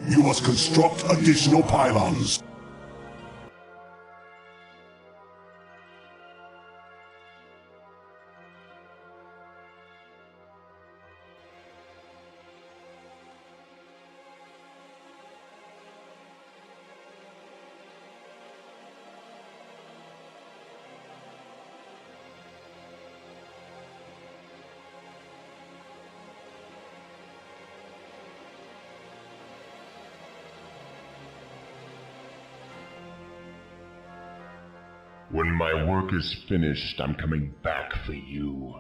You must construct additional pylons. When my work is finished, I'm coming back for you.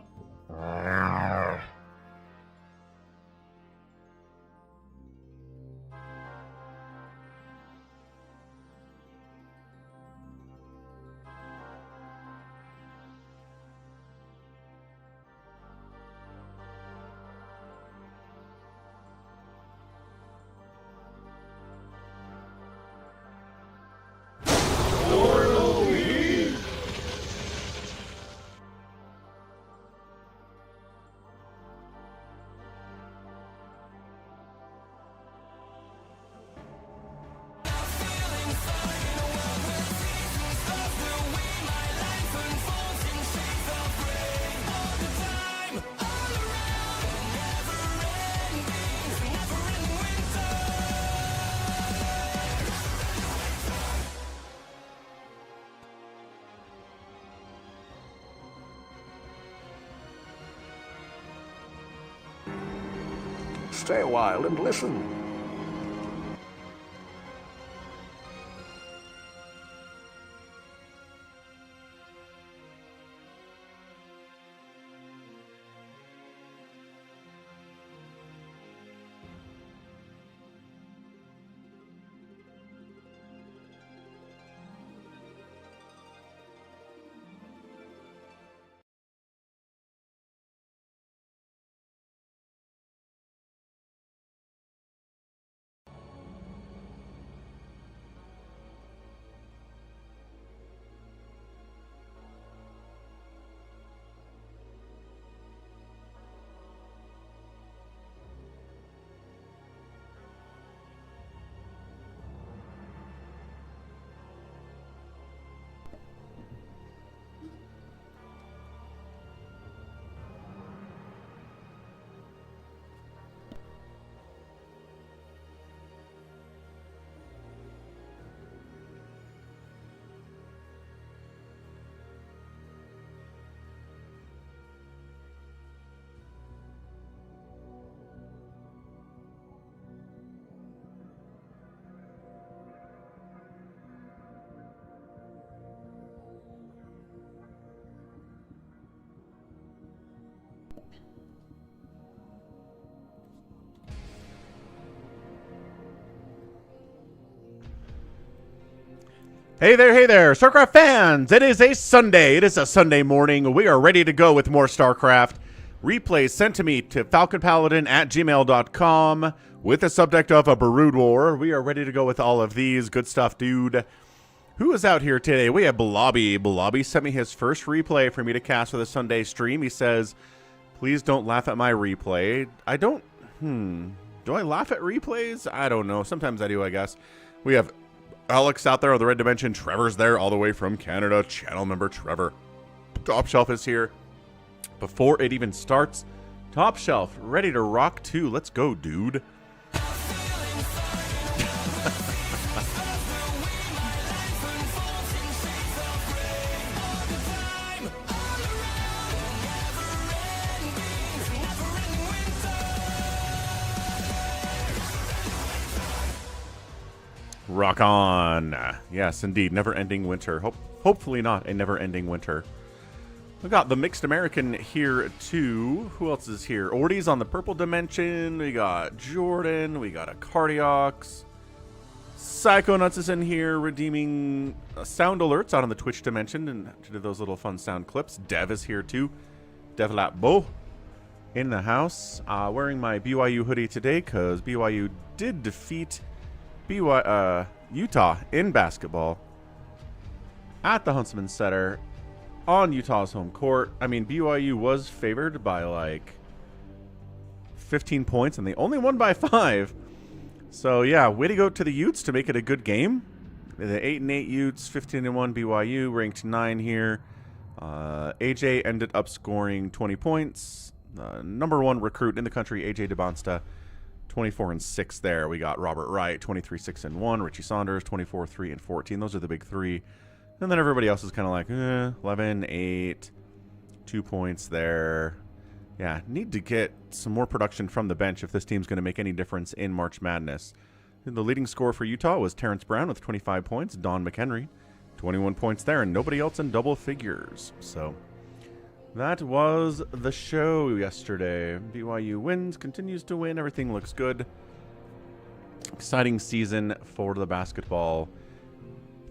Stay a while and listen. Hey there, StarCraft fans! It is a Sunday. It is a Sunday morning. We are ready to go with more StarCraft. Replays sent to me to falconpaladin at gmail.com with the subject of a Brood War. We are ready to go with all of these. Good stuff, dude. Who is out here today? We have Blobby. Blobby sent me his first replay for me to cast for the Sunday stream. He says, please don't laugh at my replay. I don't... Do I laugh at replays? I don't know. Sometimes I do, I guess. We have Alex out there on the Red Dimension. Trevor's there all the way from Canada. Channel member Trevor. Top Shelf is here. Before it even starts, Top Shelf ready to rock too. Let's go, dude. Rock on. Yes, indeed. Never-ending winter. Hopefully not a never-ending winter. We got the Mixed American here, too. Who else is here? Orti's on the Purple Dimension. We got Jordan. We got a Cardiox. Psychonauts is in here, redeeming sound alerts out on the Twitch Dimension and to do those little fun sound clips. Dev is here, too. Devlatbo in the house. Wearing my BYU hoodie today because BYU did defeat Utah in basketball at the Huntsman Center on Utah's home court. I mean, BYU was favored by like 15 points and they only won by 5. So yeah, way to go to the Utes to make it a good game. The 8-8 Utes, 15-1 BYU, ranked 9 here. AJ ended up scoring 20 points. Number 1 recruit in the country, AJ DeBonsta, 24-6 there. We got Robert Wright, 23-6-1. Richie Saunders, 24-3-14. Those are the big 3. And then everybody else is kind of like, 11, 8, 2 points there. Yeah, need to get some more production from the bench if this team's going to make any difference in March Madness. The leading scorer for Utah was Terrence Brown with 25 points. Don McHenry, 21 points there, and nobody else in double figures. So that was the show yesterday. BYU wins, continues to win. Everything looks good. Exciting season for the basketball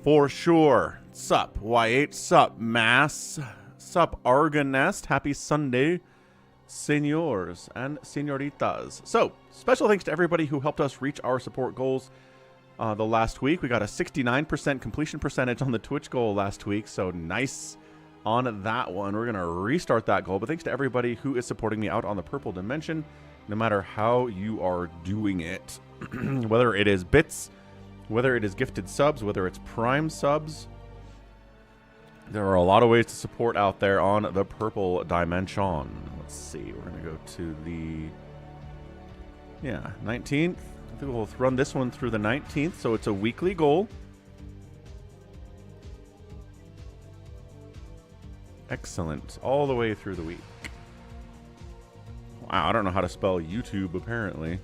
for sure. Sup, Y8. Sup, Mass. Sup, Argon Nest. Happy Sunday, senors and senoritas. So, special thanks to everybody who helped us reach our support goals the last week. We got a 69% completion percentage on the Twitch goal last week, so nice on that one. We're going to restart that goal, but thanks to everybody who is supporting me out on the Purple Dimension, no matter how you are doing it. Whether it is bits, whether it is gifted subs, whether it's prime subs, there are a lot of ways to support out there on the Purple Dimension. Let's see, we're going to go to the 19th. I think we'll run this one through the 19th, so it's a weekly goal. Excellent. All the way through the week. Wow, I don't know how to spell YouTube, apparently.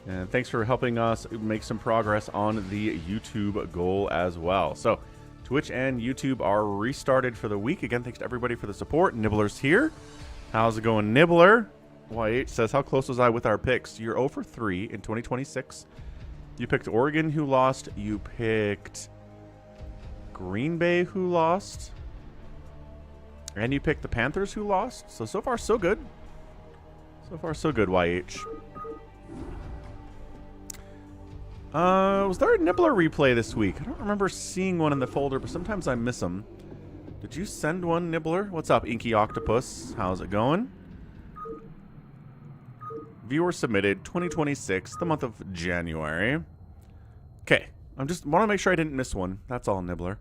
And thanks for helping us make some progress on the YouTube goal as well. So, Twitch and YouTube are restarted for the week. Again, thanks to everybody for the support. Nibbler's here. How's it going, Nibbler? Y8 says, how close was I with our picks? You're 0 for 3 in 2026. You picked Oregon, who lost. You picked Green Bay, who lost. And you picked the Panthers, who lost. So far, so good. So far, so good, YH. Was there a Nibbler replay this week? I don't remember seeing one in the folder, but sometimes I miss them. Did you send one, Nibbler? What's up, Inky Octopus? How's it going? Viewer submitted 2026, the month of January. Okay. I just want to make sure I didn't miss one. That's all, Nibbler.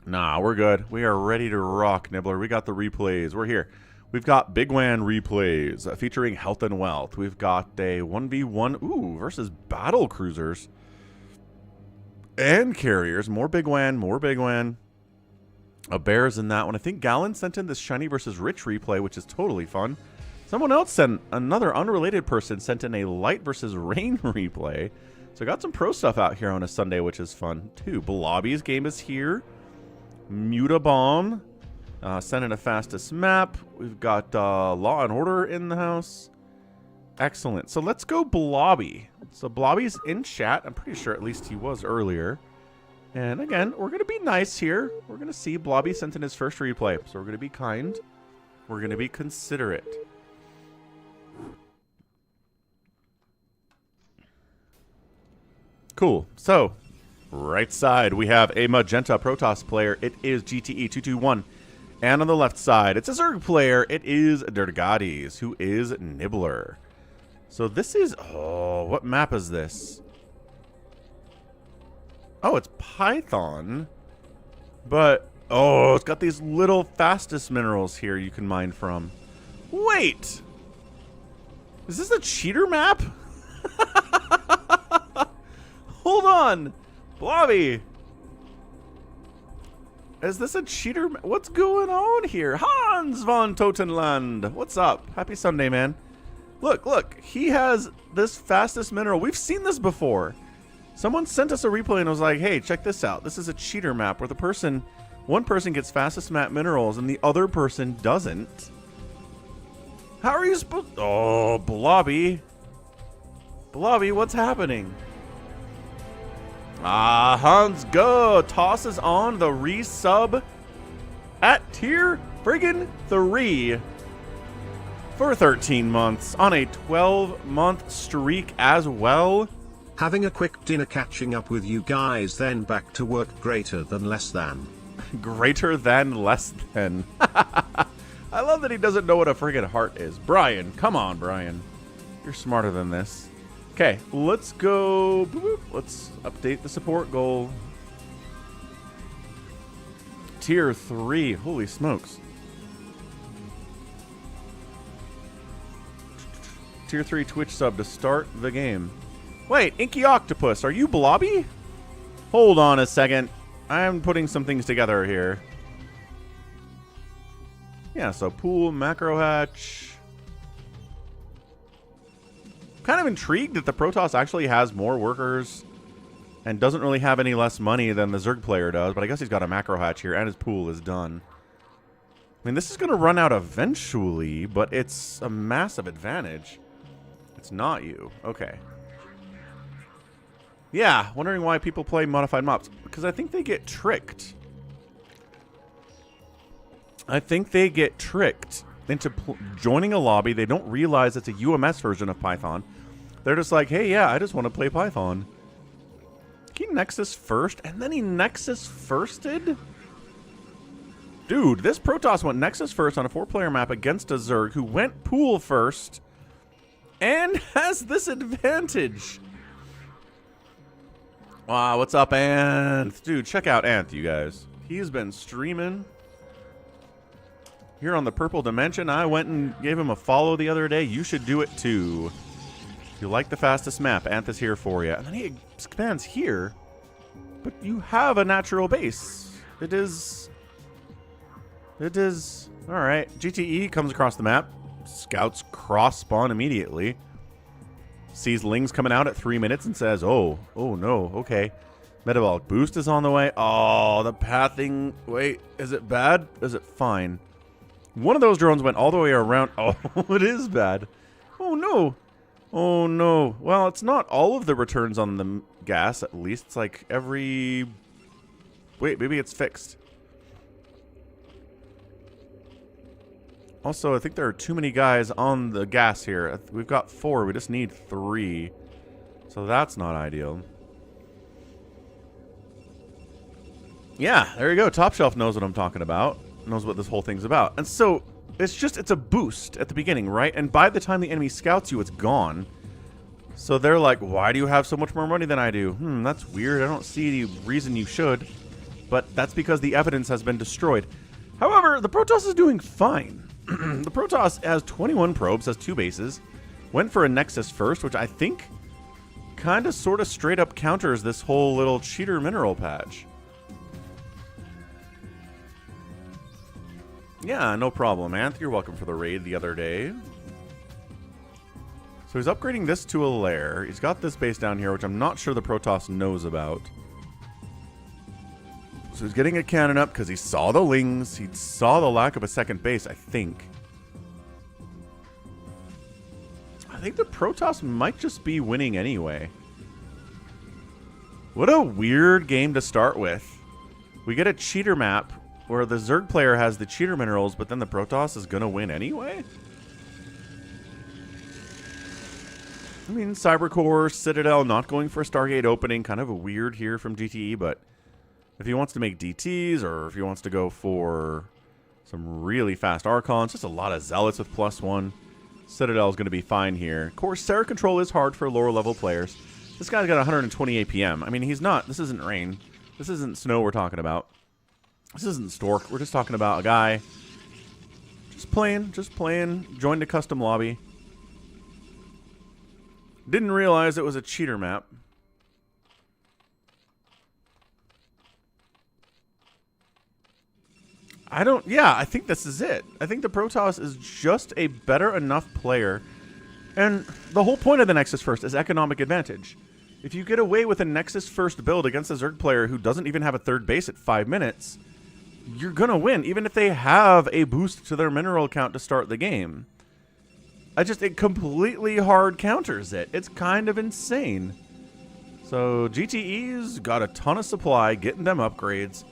Nah, we're good. We are ready to rock, Nibbler. We got the replays. We're here. We've got Bigwan replays featuring Health and Wealth. We've got a 1v1 versus battle cruisers and carriers. More Bigwan, more Bigwan. A Bears in that one. I think Gallon sent in this Shiny versus Rich replay, which is totally fun. Someone else sent, another unrelated person sent in a Light versus Rain replay. So I got some pro stuff out here on a Sunday, which is fun too. Blobby's game is here. Mutabomb. Sent in a fastest map. We've got Law and Order in the house. Excellent. So let's go Blobby. So Blobby's in chat. I'm pretty sure at least he was earlier. And again, we're going to be nice here. We're going to see Blobby sent in his first replay. So we're going to be kind. We're going to be considerate. Cool. So, right side, we have a Magenta Protoss player. It is GTE221. And on the left side, it's a Zerg player. It is Dirgades, who is Nibbler. So this is... Oh, what map is this? Oh, it's Python. But, oh, it's got these little fastest minerals here you can mine from. Wait! Is this a cheater map? Hold on! Blobby! Is this a cheater? What's going on here? Hans von Totenland! What's up? Happy Sunday, man. Look, look. He has this fastest mineral. We've seen this before. Someone sent us a replay and was like, hey, check this out. This is a cheater map where one person gets fastest map minerals and the other person doesn't. How are you supposed... Oh, Blobby. Blobby, what's happening? Ah, Hans Go tosses on the resub at tier friggin' 3 for 13 months on a 12-month streak as well. Having a quick dinner, catching up with you guys, then back to work. Greater than less than. Greater than less than. I love that he doesn't know what a friggin' heart is. Brian, come on, Brian. You're smarter than this. Okay, let's go. Boop, boop. Let's update the support goal. Tier 3. Holy smokes. Tier 3 Twitch sub to start the game. Wait, Inky Octopus, are you Blobby? Hold on a second. I'm putting some things together here. Yeah, so pool, macro hatch. Kind of intrigued that the Protoss actually has more workers and doesn't really have any less money than the Zerg player does, but I guess he's got a macro hatch here and his pool is done. I mean, this is going to run out eventually, but it's a massive advantage. It's not you. Okay. Yeah, wondering why people play modified mobs. Because I think they get tricked. I think they get tricked into joining a lobby. They don't realize it's a UMS version of Python. They're just like, hey, yeah, I just want to play Python. He Nexus first, and then he Nexus firsted? Dude, this Protoss went Nexus first on a 4-player map against a Zerg who went pool first and has this advantage. Wow, what's up, Anth? Dude, check out Anth, you guys. He's been streaming here on the Purple Dimension. I went and gave him a follow the other day. You should do it too. If you like the fastest map, Anth is here for you. And then he expands here, but you have a natural base. It is... All right. GTE comes across the map. Scouts cross-spawn immediately. Sees Lings coming out at 3 minutes and says, oh no, okay. Metabolic boost is on the way. Oh, the pathing. Wait, is it bad? Is it fine? One of those drones went all the way around. Oh, it is bad. Oh, no. Oh, no. Well, it's not all of the returns on the gas, at least. It's like every... Wait, maybe it's fixed. Also, I think there are too many guys on the gas here. We've got 4. We just need 3. So that's not ideal. Yeah, there you go. Top Shelf knows what I'm talking about. Knows what this whole thing's about. And so, it's a boost at the beginning, right? And by the time the enemy scouts you, it's gone. So they're like, why do you have so much more money than I do? That's weird. I don't see any reason you should. But that's because the evidence has been destroyed. However, the Protoss is doing fine. The Protoss has 21 probes, has 2 bases. Went for a Nexus first, which I think kind of sort of straight up counters this whole little cheater mineral patch. Yeah, no problem, Anth. You're welcome for the raid the other day. So he's upgrading this to a lair. He's got this base down here, which I'm not sure the Protoss knows about. So he's getting a cannon up because he saw the Lings. He saw the lack of a second base, I think. I think the Protoss might just be winning anyway. What a weird game to start with. We get a cheater map where the Zerg player has the cheater minerals, but then the Protoss is going to win anyway? I mean, Cybercore, Citadel not going for a Stargate opening. Kind of a weird here from GTE, but if he wants to make DTs or if he wants to go for some really fast Archons, just a lot of Zealots with +1. Citadel is going to be fine here. Corsair control is hard for lower level players. This guy's got 120 APM. I mean, he's not. This isn't rain. This isn't snow we're talking about. This isn't Stork. We're just talking about a guy just playing, joined a custom lobby. Didn't realize it was a cheater map. I think this is it. I think the Protoss is just a better enough player. And the whole point of the Nexus First is economic advantage. If you get away with a Nexus First build against a Zerg player who doesn't even have a third base at 5 minutes, you're going to win, even if they have a boost to their mineral count to start the game. It completely hard counters it. It's kind of insane. So GTE's got a ton of supply, getting them upgrades,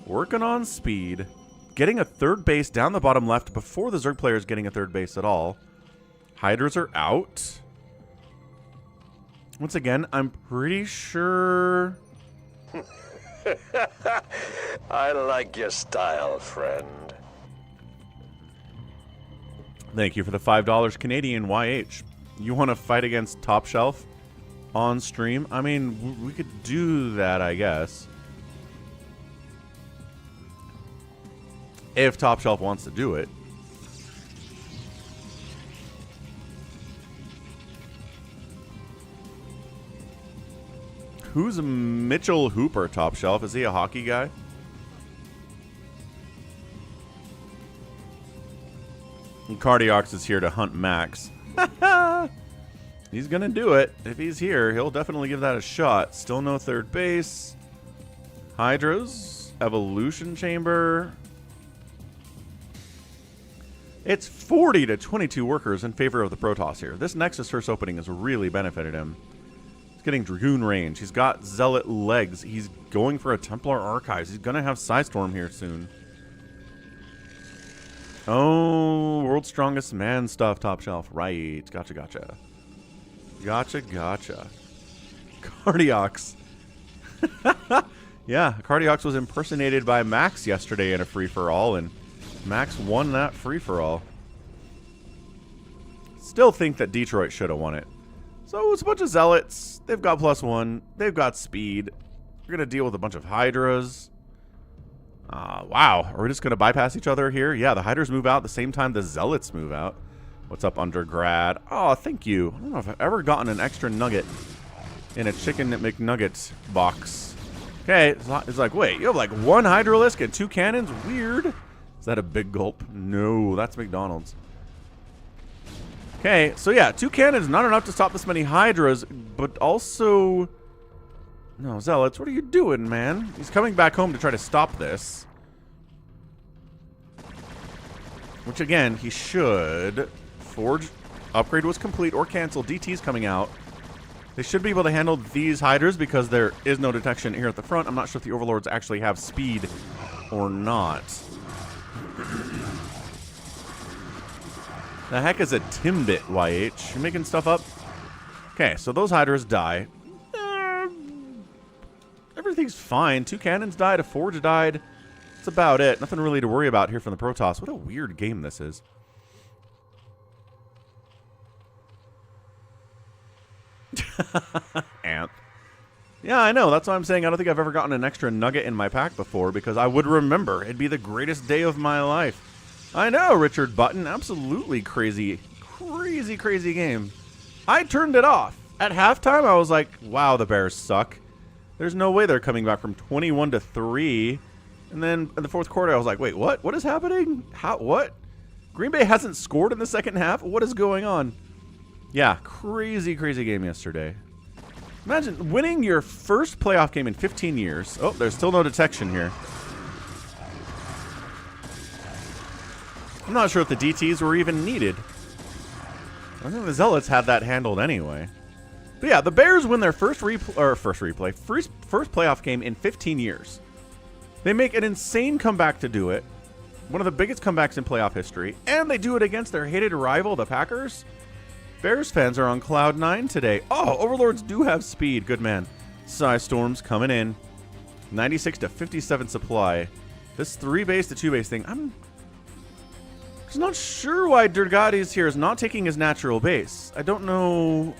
working on speed, getting a third base down the bottom left before the Zerg player is getting a third base at all. Hydras are out. Once again, I'm pretty sure... I like your style, friend. Thank you for the $5 Canadian YH. You want to fight against Top Shelf on stream? I mean, we could do that, I guess. If Top Shelf wants to do it. Who's Mitchell Hooper, Top Shelf? Is he a hockey guy? And Cardiox is here to hunt Max. He's going to do it. If he's here, he'll definitely give that a shot. Still no third base. Hydras. Evolution Chamber. It's 40 to 22 workers in favor of the Protoss here. This Nexus First opening has really benefited him. He's getting Dragoon range. He's got Zealot legs. He's going for a Templar Archives. He's going to have Psystorm here soon. Oh, World's Strongest Man stuff, Top Shelf. Right. Gotcha. Cardiox. Yeah, Cardiox was impersonated by Max yesterday in a free-for-all, and Max won that free-for-all. Still think that Detroit should have won it. So it's a bunch of Zealots. They've got +1. They've got speed. We're going to deal with a bunch of Hydras. Wow. Are we just going to bypass each other here? Yeah, the Hydras move out at the same time the Zealots move out. What's up, Undergrad? Oh, thank you. I don't know if I've ever gotten an extra nugget in a Chicken McNugget box. Okay, it's like, wait, you have like 1 Hydralisk and 2 cannons? Weird. Is that a big gulp? No, that's McDonald's. Okay, so yeah, 2 cannons, not enough to stop this many Hydras, but also... No, Zealots, what are you doing, man? He's coming back home to try to stop this. Which, again, he should. Forge upgrade was complete or cancel. DT's coming out. They should be able to handle these Hydras because there is no detection here at the front. I'm not sure if the Overlords actually have speed or not. The heck is a Timbit, YH? You making stuff up? Okay, so those Hydras die. Everything's fine. 2 cannons died. A Forge died. That's about it. Nothing really to worry about here from the Protoss. What a weird game this is. Ant. Yeah, I know. That's why I'm saying I don't think I've ever gotten an extra nugget in my pack before, because I would remember. It'd be the greatest day of my life. I know, Richard Button. Absolutely crazy. Crazy game. I turned it off. At halftime, I was like, wow, the Bears suck. There's no way they're coming back from 21 to 3. And then in the fourth quarter, I was like, wait, what? What is happening? What? Green Bay hasn't scored in the second half? What is going on? Yeah, crazy game yesterday. Imagine winning your first playoff game in 15 years. Oh, there's still no detection here. I'm not sure if the DTs were even needed. I think the Zealots had that handled anyway. But yeah, the Bears win their first playoff game in 15 years. They make an insane comeback to do it. One of the biggest comebacks in playoff history. And they do it against their hated rival, the Packers. Bears fans are on cloud 9 today. Oh, Overlords do have speed. Good man. Storms coming in. 96 to 57 supply. This 3-base to 2-base thing, I'm just not sure why Dirgades here is not taking his natural base. I don't know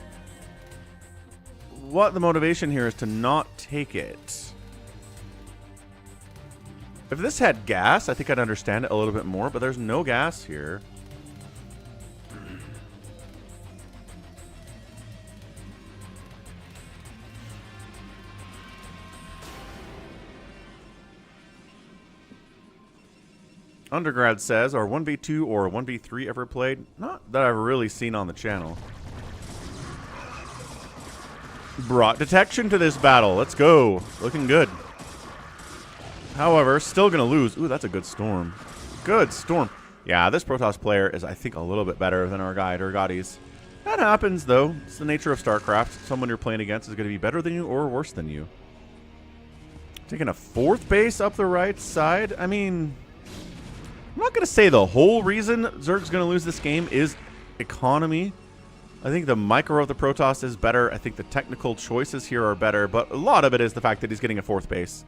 what the motivation here is to not take it. If this had gas, I think I'd understand it a little bit more, but there's no gas here. Undergrad says, are 1v2 or 1v3 ever played? Not that I've really seen on the channel. Brought detection to this battle. Let's go. Looking good. However, still going to lose. Ooh, that's a good storm. Good storm. Yeah, this Protoss player is, I think, a little bit better than our guy, Dirgades. That happens, though. It's the nature of StarCraft. Someone you're playing against is going to be better than you or worse than you. Taking a 4th base up the right side. I mean, I'm not going to say the whole reason Zerg's going to lose this game is economy. I think the micro of the Protoss is better. I think the technical choices here are better. But a lot of it is the fact that he's getting a 4th base.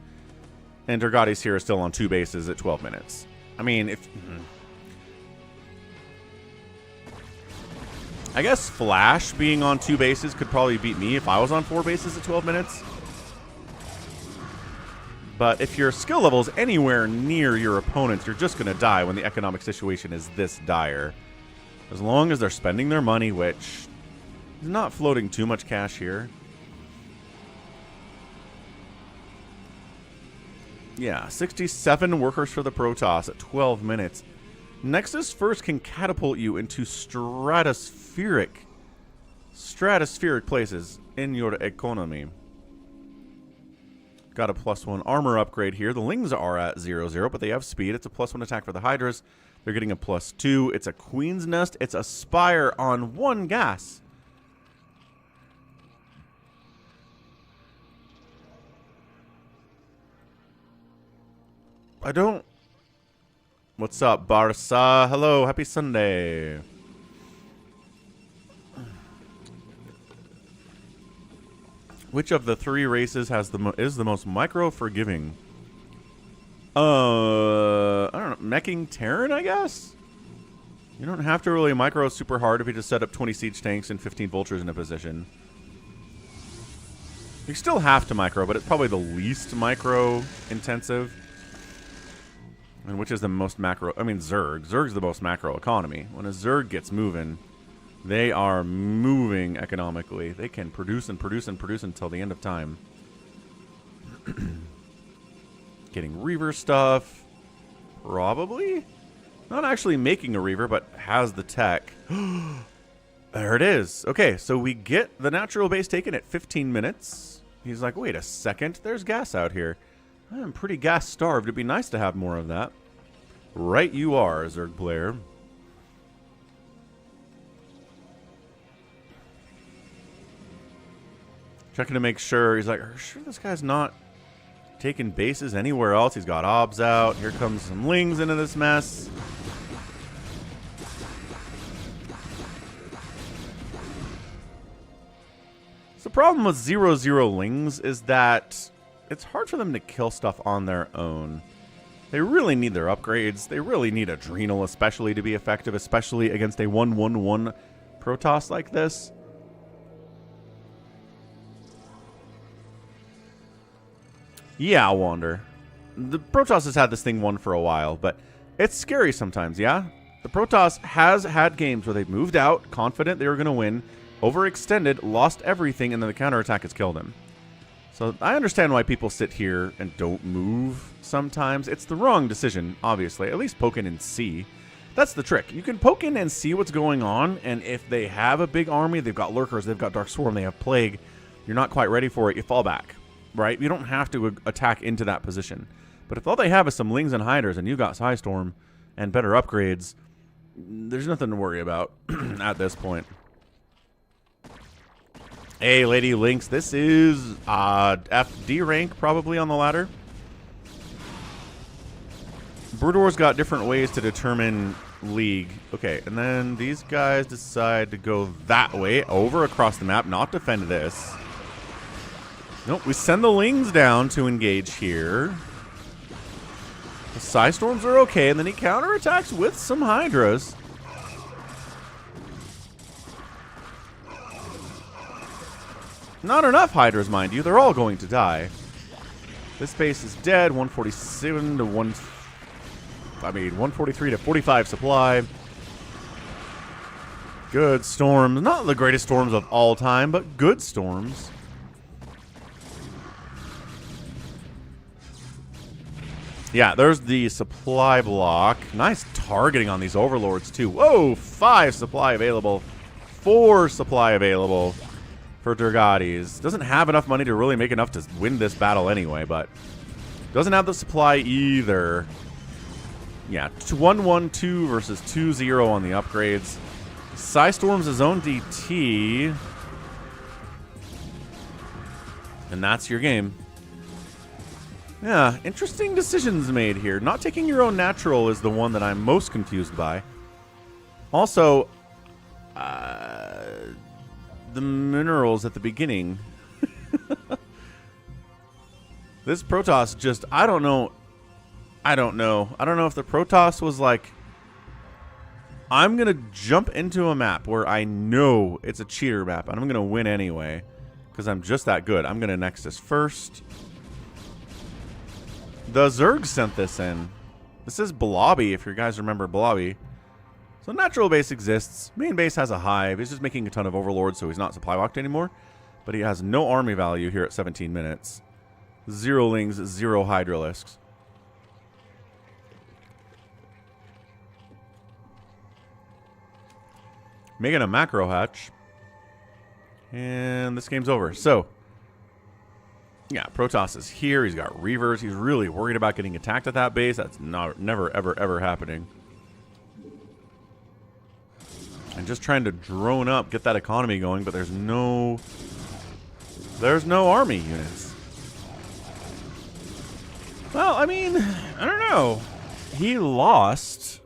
And Dirgades here is still on 2 bases at 12 minutes. I mean, if... I guess Flash being on 2 bases could probably beat me if I was on 4 bases at 12 minutes. But if your skill level is anywhere near your opponents, you're just going to die when the economic situation is this dire. As long as they're spending their money, which is not floating too much cash here. Yeah, 67 workers for the Protoss at 12 minutes. Nexus first can catapult you into stratospheric places in your economy. Got a +1 armor upgrade here. The Lings are at 0/0, but they have speed. It's a +1 attack for the Hydras. They're getting a +2. It's a Queen's Nest. It's a Spire on 1 gas. I don't... What's up, Barca? Hello, happy Sunday. Which of the 3 races has is the most micro-forgiving? I don't know. Meching Terran, I guess? You don't have to really micro super hard if you just set up 20 siege tanks and 15 vultures in a position. You still have to micro, but it's probably the least micro-intensive. And which is the most macro... I mean, Zerg. Zerg's the most macro economy. When a Zerg gets moving, they are moving economically. They can produce and produce and produce until the end of time. Getting Reaver stuff. Probably. Not actually making a Reaver, but has the tech. There it is. Okay, so we get the natural base taken at 15 minutes. He's like, wait a second. There's gas out here. I'm pretty gas-starved. It'd be nice to have more of that. Right you are, Zerg player. Checking to make sure. He's like, are you sure this guy's not taking bases anywhere else? He's got obs out. Here comes some Lings into this mess. So the problem with 0/0 Lings is that it's hard for them to kill stuff on their own. They really need their upgrades. They really need Adrenal especially to be effective, especially against a 1/1/1 Protoss like this. Yeah, Wander. The Protoss has had this thing won for a while, but it's scary sometimes, yeah? The Protoss has had games where they've moved out, confident they were going to win, overextended, lost everything, and then the counterattack has killed him. So I understand why people sit here and don't move sometimes. It's the wrong decision, obviously. At least poke in and see. That's the trick. You can poke in and see what's going on, and if they have a big army, they've got Lurkers, they've got Dark Swarm, they have Plague, you're not quite ready for it, you fall back, right? You don't have to attack into that position. But if all they have is some Lings and Hiders, and you've got Storm and better upgrades, there's nothing to worry about at this point. Hey, Lady Lynx, this is FD rank probably on the ladder. Brood War's got different ways to determine league. Okay, and then these guys decide to go that way, over across the map, not defend this. Nope, we send the Lings down to engage here. The Psystorms are okay, and then he counterattacks with some Hydras. Not enough Hydras, mind you. They're all going to die. This base is dead. 147 to 143 to 45 supply. Good storms. Not the greatest storms of all time, but good storms. Yeah, there's the supply block. Nice targeting on these overlords, too. Whoa, 5 supply available. 4 supply available for Dirgades. Doesn't have enough money to really make enough to win this battle anyway, but doesn't have the supply either. Yeah, 1-1-2 versus 2-0 on the upgrades. Psystorm's his own DT. And that's your game. Yeah, interesting decisions made here. Not taking your own natural is the one that I'm most confused by. Also, the minerals at the beginning. This Protoss just, I don't know. I don't know if the Protoss was like, I'm going to jump into a map where I know it's a cheater map, and I'm going to win anyway, because I'm just that good. I'm going to Nexus first. The Zerg sent this in. This is Blobby, if you guys remember Blobby. So natural base exists. Main base has a hive. He's just making a ton of overlords, so he's not supply locked anymore. But he has no army value here at 17 minutes. 0 Lings, 0 Hydralisks. Making a macro hatch. And this game's over. So, yeah, Protoss is here. He's got Reavers. He's really worried about getting attacked at that base. That's never, ever happening. And just trying to drone up, get that economy going, but there's no army units. Well, I mean, I don't know. He lost.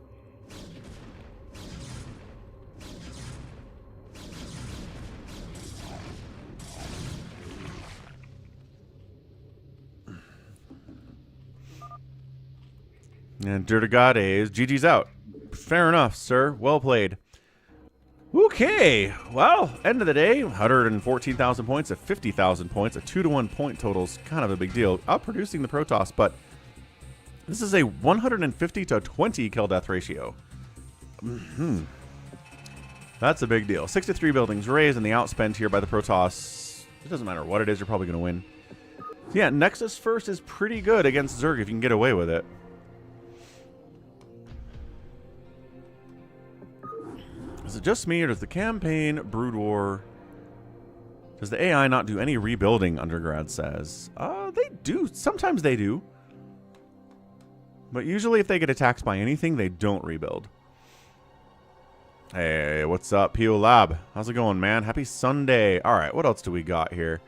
And Dirgades, GG's out. Fair enough, sir. Well played. Okay, well, end of the day, 114,000 points at 50,000 points. A 2-to-1 point total is kind of a big deal. Outproducing the Protoss, but this is a 150 to 20 kill death ratio. That's a big deal. 63 buildings raised, and the outspend here by the Protoss. It doesn't matter what it is, you're probably going to win. So yeah, Nexus first is pretty good against Zerg if you can get away with it. Is it just me, or does the campaign, Brood War, does the AI not do any rebuilding, Undergrad says? They do. Sometimes they do. But usually if they get attacked by anything, they don't rebuild. Hey, what's up, Pio Lab? How's it going, man? Happy Sunday. All right, what else do we got here?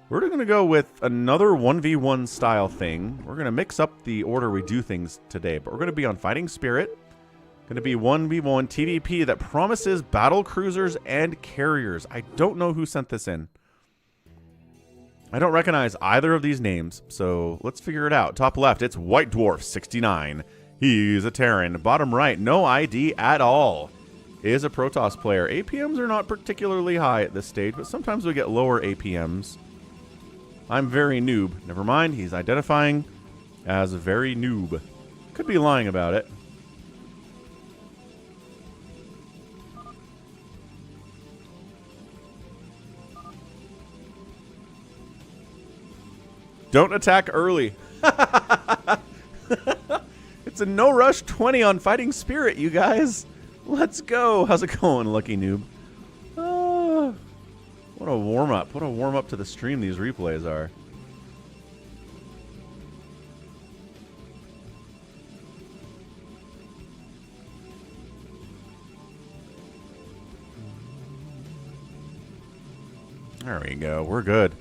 We're going to go with another 1v1 style thing. We're going to mix up the order we do things today, but we're going to be on Fighting Spirit. Going to be 1v1 TVP that promises battle cruisers and carriers. I don't know who sent this in. I don't recognize either of these names, so let's figure it out. Top left, it's White Dwarf 69. He's a Terran. Bottom right, no ID at all. Is a Protoss player. APMs are not particularly high at this stage, but sometimes we get lower APMs. I'm very noob. Never mind, he's identifying as very noob. Could be lying about it. Don't attack early. It's a no rush 20 on Fighting Spirit, you guys. Let's go. How's it going, lucky noob? What a warm up. What a warm up to the stream these replays are. There we go. We're good.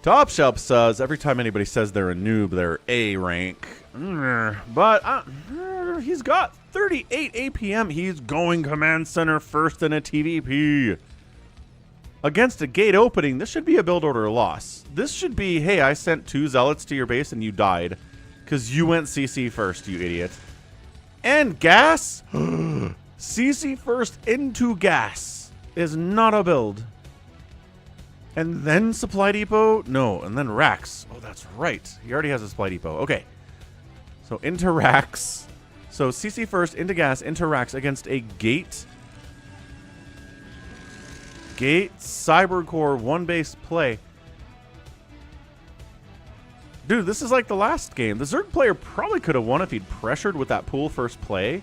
Top Shelf says every time anybody says they're a noob, they're A rank. But he's got 38 APM. He's going command center first in a TVP. Against a gate opening, this should be a build order loss. This should be, hey, I sent 2 zealots to your base and you died. Because you went CC first, you idiot. And gas? CC first into gas is not a build. And then supply depot? No, and then racks. Oh, that's right. He already has a supply depot. Okay. So into racks. So CC first, into gas, into racks against a gate. Gate, Cybercore, 1 base play. Dude, this is like the last game. The Zerg player probably could have won if he'd pressured with that pool first play.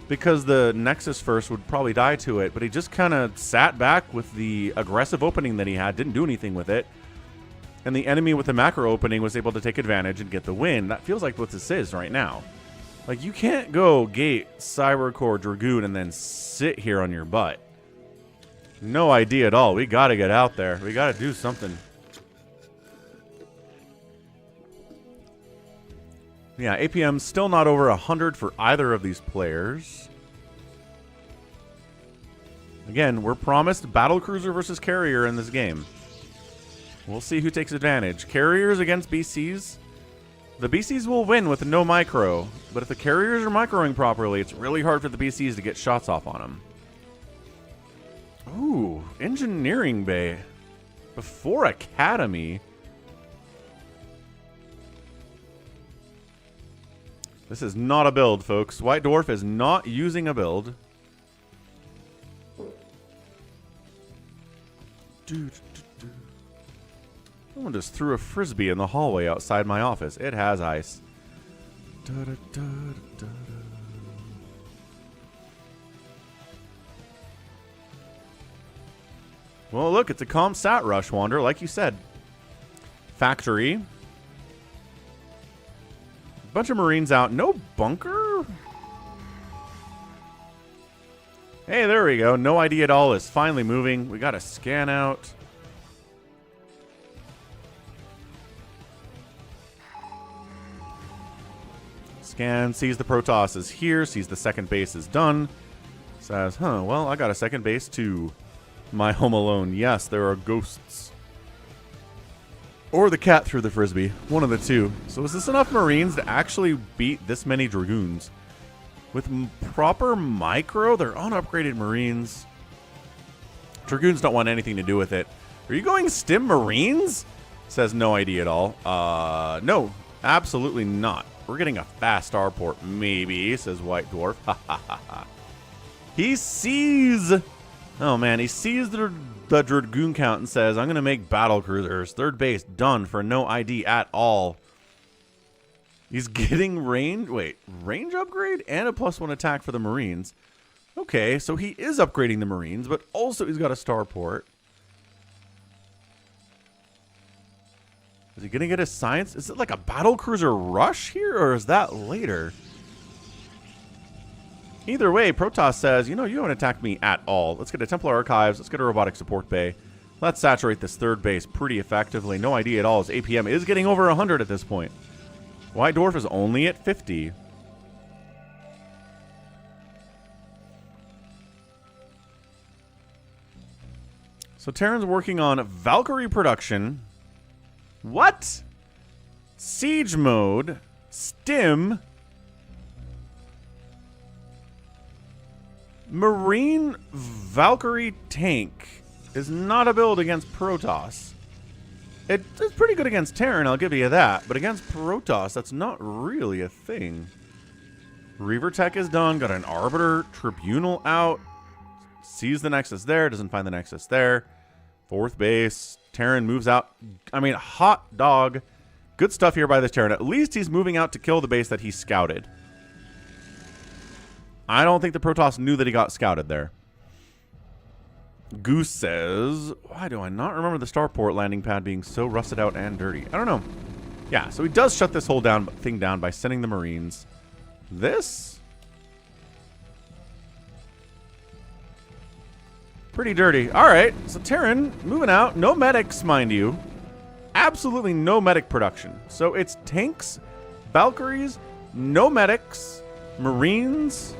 Because the Nexus first would probably die to it. But he just kind of sat back with the aggressive opening that he had. Didn't do anything with it. And the enemy with the macro opening was able to take advantage and get the win. That feels like what this is right now. Like, you can't go Gate, Cybercore, Dragoon, and then sit here on your butt. No idea at all. We got to get out there. We got to do something. Yeah, APM still not over 100 for either of these players. Again, we're promised battlecruiser versus carrier in this game. We'll see who takes advantage. Carriers against BCs. The BCs will win with no micro, but if the carriers are microing properly, it's really hard for the BCs to get shots off on them. Ooh, engineering bay. Before academy. This is not a build, folks. White Dwarf is not using a build. Someone just threw a frisbee in the hallway outside my office. It has ice. Well, look, it's a comp sat rush, Wander, like you said. Factory. Bunch of Marines out. No bunker? Hey, there we go. No ID at all is finally moving. We got a scan out. Scan, sees the Protoss is here, sees the second base is done. Says, well, I got a second base too. My home alone. Yes, there are ghosts. Or the cat threw the frisbee. One of the two. So is this enough Marines to actually beat this many Dragoons? With proper micro, they're unupgraded Marines. Dragoons don't want anything to do with it. Are you going Stim Marines? Says no idea at all. No, absolutely not. We're getting a fast starport, maybe, says White Dwarf. Ha ha ha ha. He sees... Oh man, he sees the Dragoon count and says, I'm going to make battle cruisers. Third base done for no ID at all. He's getting range. Wait, range upgrade and a +1 attack for the Marines. Okay, so he is upgrading the Marines, but also he's got a starport. Is he going to get a science? Is it like a battle cruiser rush here, or is that later? Either way, Protoss says, you know, you haven't attacked me at all. Let's get a Templar Archives. Let's get a Robotic Support Bay. Let's saturate this third base pretty effectively. No idea at all as APM is getting over 100 at this point. White Dwarf is only at 50. So Terran's working on Valkyrie production. What? Siege mode. Stim. Marine Valkyrie tank is not a build against Protoss. It's pretty good against Terran, I'll give you that. But against Protoss, that's not really a thing. Reaver Tech is done. Got an Arbiter Tribunal out. Sees the Nexus there. Doesn't find the Nexus there. Fourth base. Terran moves out. I mean, hot dog. Good stuff here by this Terran. At least he's moving out to kill the base that he scouted. I don't think the Protoss knew that he got scouted there. Goose says, why do I not remember the starport landing pad being so rusted out and dirty? I don't know. Yeah, so he does shut this whole thing down by sending the Marines. This? Pretty dirty. All right, so Terran moving out. No medics, mind you. Absolutely no medic production. So it's tanks, Valkyries, no medics, Marines.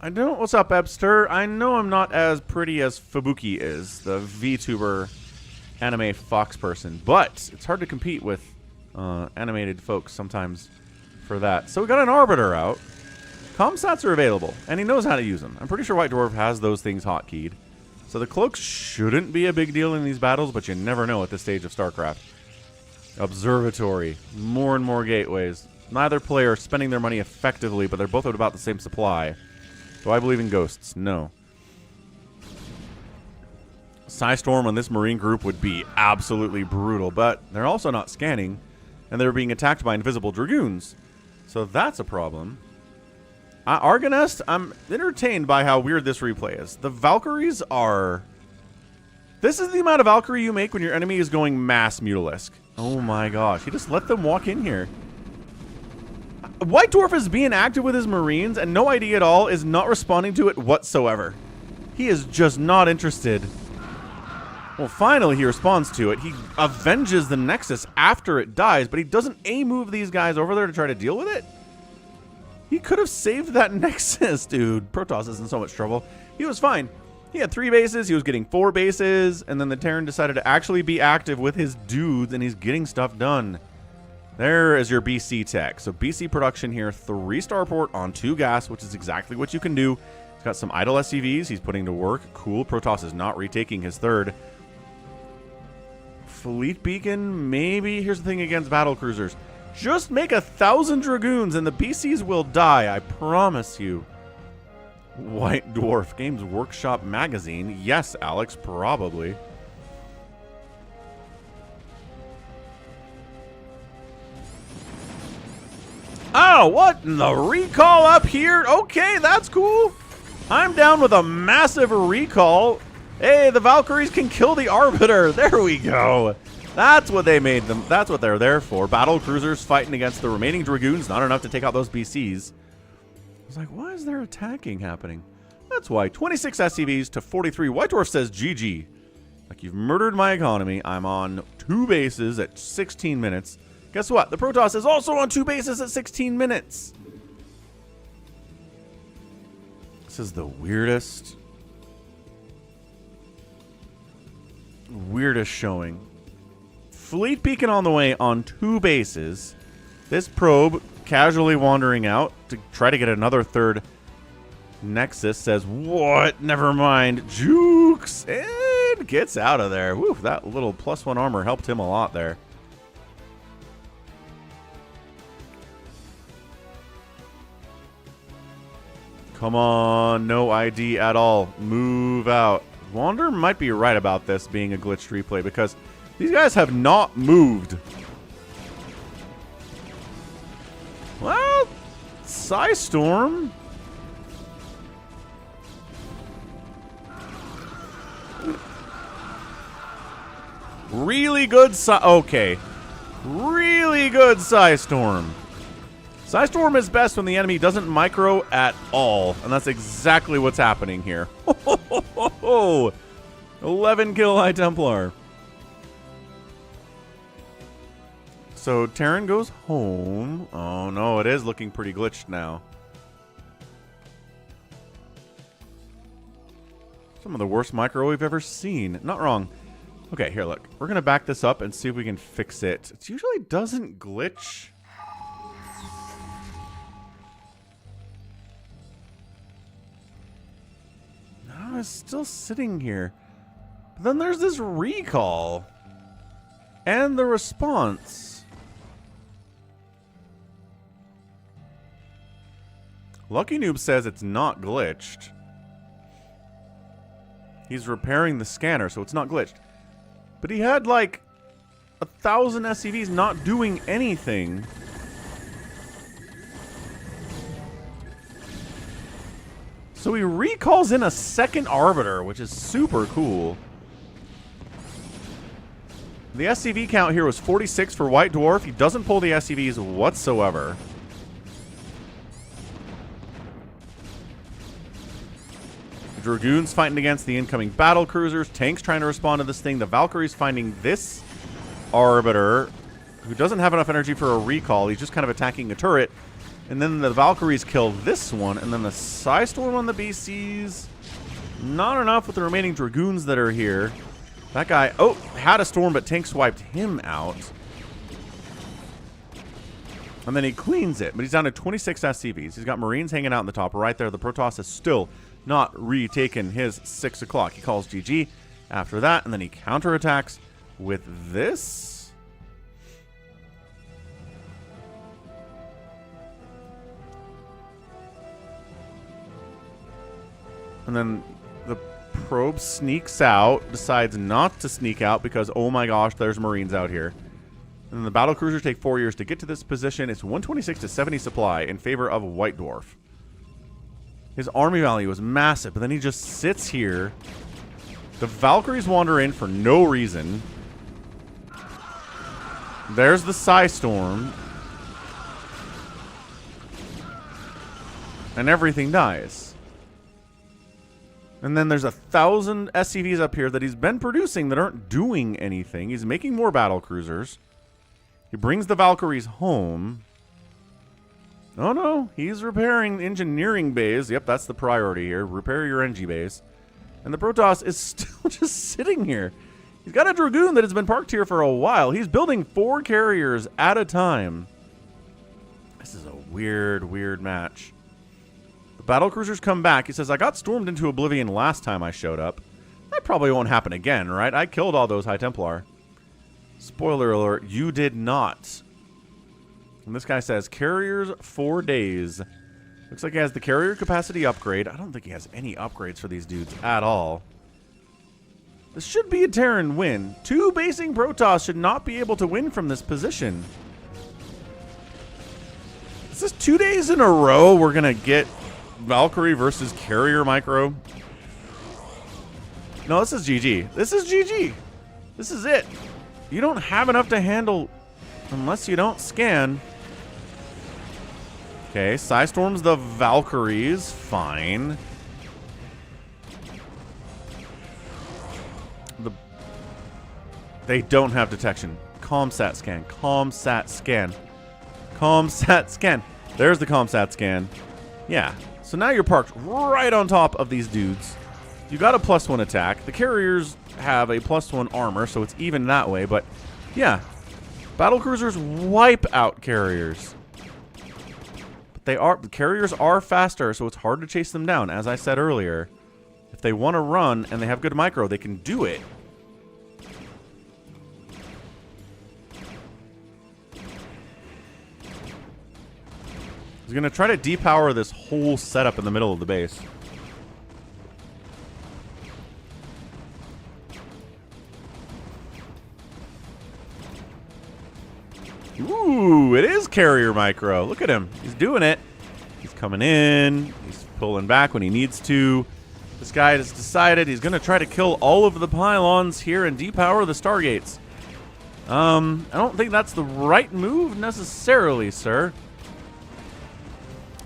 I don't. What's up, Ebster? I know I'm not as pretty as Fubuki is, the VTuber anime fox person, but it's hard to compete with animated folks sometimes for that. So we got an Arbiter out. Comstats are available, and he knows how to use them. I'm pretty sure White Dwarf has those things hotkeyed. So the cloaks shouldn't be a big deal in these battles, but you never know at this stage of StarCraft. Observatory. More and more gateways. Neither player is spending their money effectively, but they're both at about the same supply. Do I believe in ghosts? No. Psystorm on this Marine group would be absolutely brutal, but they're also not scanning, and they're being attacked by invisible Dragoons. So that's a problem. Argonest, I'm entertained by how weird this replay is. The Valkyries are... This is the amount of Valkyrie you make when your enemy is going mass Mutalisk. Oh my gosh, he just let them walk in here. White Dwarf is being active with his Marines, and no ID at all is not responding to it whatsoever. He is just not interested. Well, finally he responds to it. He avenges the Nexus after it dies, but he doesn't A-move these guys over there to try to deal with it. He could have saved that Nexus, dude. Protoss is in so much trouble. He was fine. He had 3 bases, he was getting 4 bases, and then the Terran decided to actually be active with his dudes, and he's getting stuff done. There is your BC tech. So BC production here, 3 starport on 2 gas, which is exactly what you can do. He's got some idle SCVs he's putting to work. Cool. Protoss is not retaking his 3rd. Fleet beacon, maybe. Here's the thing against battle cruisers. Just make 1,000 Dragoons and the BCs will die, I promise you. White Dwarf, Games Workshop magazine. Yes, Alex, probably. Oh, what in the recall up here? Okay, that's cool. I'm down with a massive recall. Hey, the Valkyries can kill the Arbiter. There we go. That's what they made them. That's what they're there for. Battle cruisers fighting against the remaining Dragoons. Not enough to take out those BCs. I was like, why is there attacking happening? That's why. 26 SCVs to 43. White Dwarf says GG. Like, you've murdered my economy. I'm on 2 bases at 16 minutes. Guess what? The Protoss is also on 2 bases at 16 minutes. This is the weirdest showing. Fleet beacon on the way on 2 bases. This probe casually wandering out to try to get another 3rd Nexus. Says, what? Never mind. Jukes. And gets out of there. Woo, that little +1 armor helped him a lot there. Come on. No ID at all. Move out. Wander might be right about this being a glitched replay because these guys have not moved. Well, Psystorm. Really good okay. Really good Psystorm. Psystorm is best when the enemy doesn't micro at all, and that's exactly what's happening here. 11 kill High Templar. So Terran goes home. Oh no, it is looking pretty glitched now. Some of the worst micro we've ever seen. Not wrong. Okay, here, look. We're going to back this up and see if we can fix it. It usually doesn't glitch. No, it's still sitting here. But then there's this recall. And the response. Lucky Noob says it's not glitched. He's repairing the scanner, so it's not glitched. But he had like 1,000 SCVs not doing anything. So he recalls in a 2nd Arbiter, which is super cool. The SCV count here was 46 for White Dwarf. He doesn't pull the SCVs whatsoever. Dragoons fighting against the incoming battle cruisers. Tanks trying to respond to this thing. The Valkyries finding this Arbiter, who doesn't have enough energy for a recall. He's just kind of attacking a turret. And then the Valkyries kill this one. And then the Psystorm on the BCs. Not enough with the remaining Dragoons that are here. That guy, oh, had a storm, but tank swiped him out. And then he cleans it, but he's down to 26 SCVs. He's got Marines hanging out in the top right there. The Protoss is still not retaken his 6 o'clock. He calls GG after that, and then he counterattacks with this. And then the probe sneaks out, decides not to sneak out because, oh my gosh, there's Marines out here. And the battle cruisers take 4 years to get to this position. It's 126 to 70 supply in favor of White Dwarf. His army value is massive, but then he just sits here. The Valkyries wander in for no reason. There's the Psystorm. And everything dies. And then there's 1,000 SCVs up here that he's been producing that aren't doing anything. He's making more battle cruisers. He brings the Valkyries home. Oh no, he's repairing engineering bays. Yep, that's the priority here. Repair your NG base. And the Protoss is still just sitting here. He's got a Dragoon that has been parked here for a while. He's building 4 carriers at a time. This is a weird, weird match. The battle cruisers come back. He says, I got stormed into oblivion last time I showed up. That probably won't happen again, right? I killed all those High Templar. Spoiler alert, you did not. And this guy says, carriers 4 days. Looks like he has the carrier capacity upgrade. I don't think he has any upgrades for these dudes at all. This should be a Terran win. 2 basing Protoss should not be able to win from this position. Is this 2 days in a row we're going to get Valkyrie versus carrier micro? No, this is GG. This is GG. This is it. You don't have enough to handle unless you don't scan. Okay, Psystorm's the Valkyries. Fine. They don't have detection. Comsat scan. Comsat scan. Comsat scan. There's the Comsat scan. Yeah. So now you're parked right on top of these dudes. You got a +1 attack. The carriers have a +1 armor, so it's even that way. But yeah, battle cruisers wipe out carriers. But the carriers are faster, so it's hard to chase them down. As I said earlier, if they want to run and they have good micro, they can do it. He's going to try to depower this whole setup in the middle of the base. Ooh, it is carrier micro. Look at him. He's doing it. He's coming in. He's pulling back when he needs to. This guy has decided he's going to try to kill all of the pylons here and depower the Stargates. I don't think that's the right move necessarily, sir.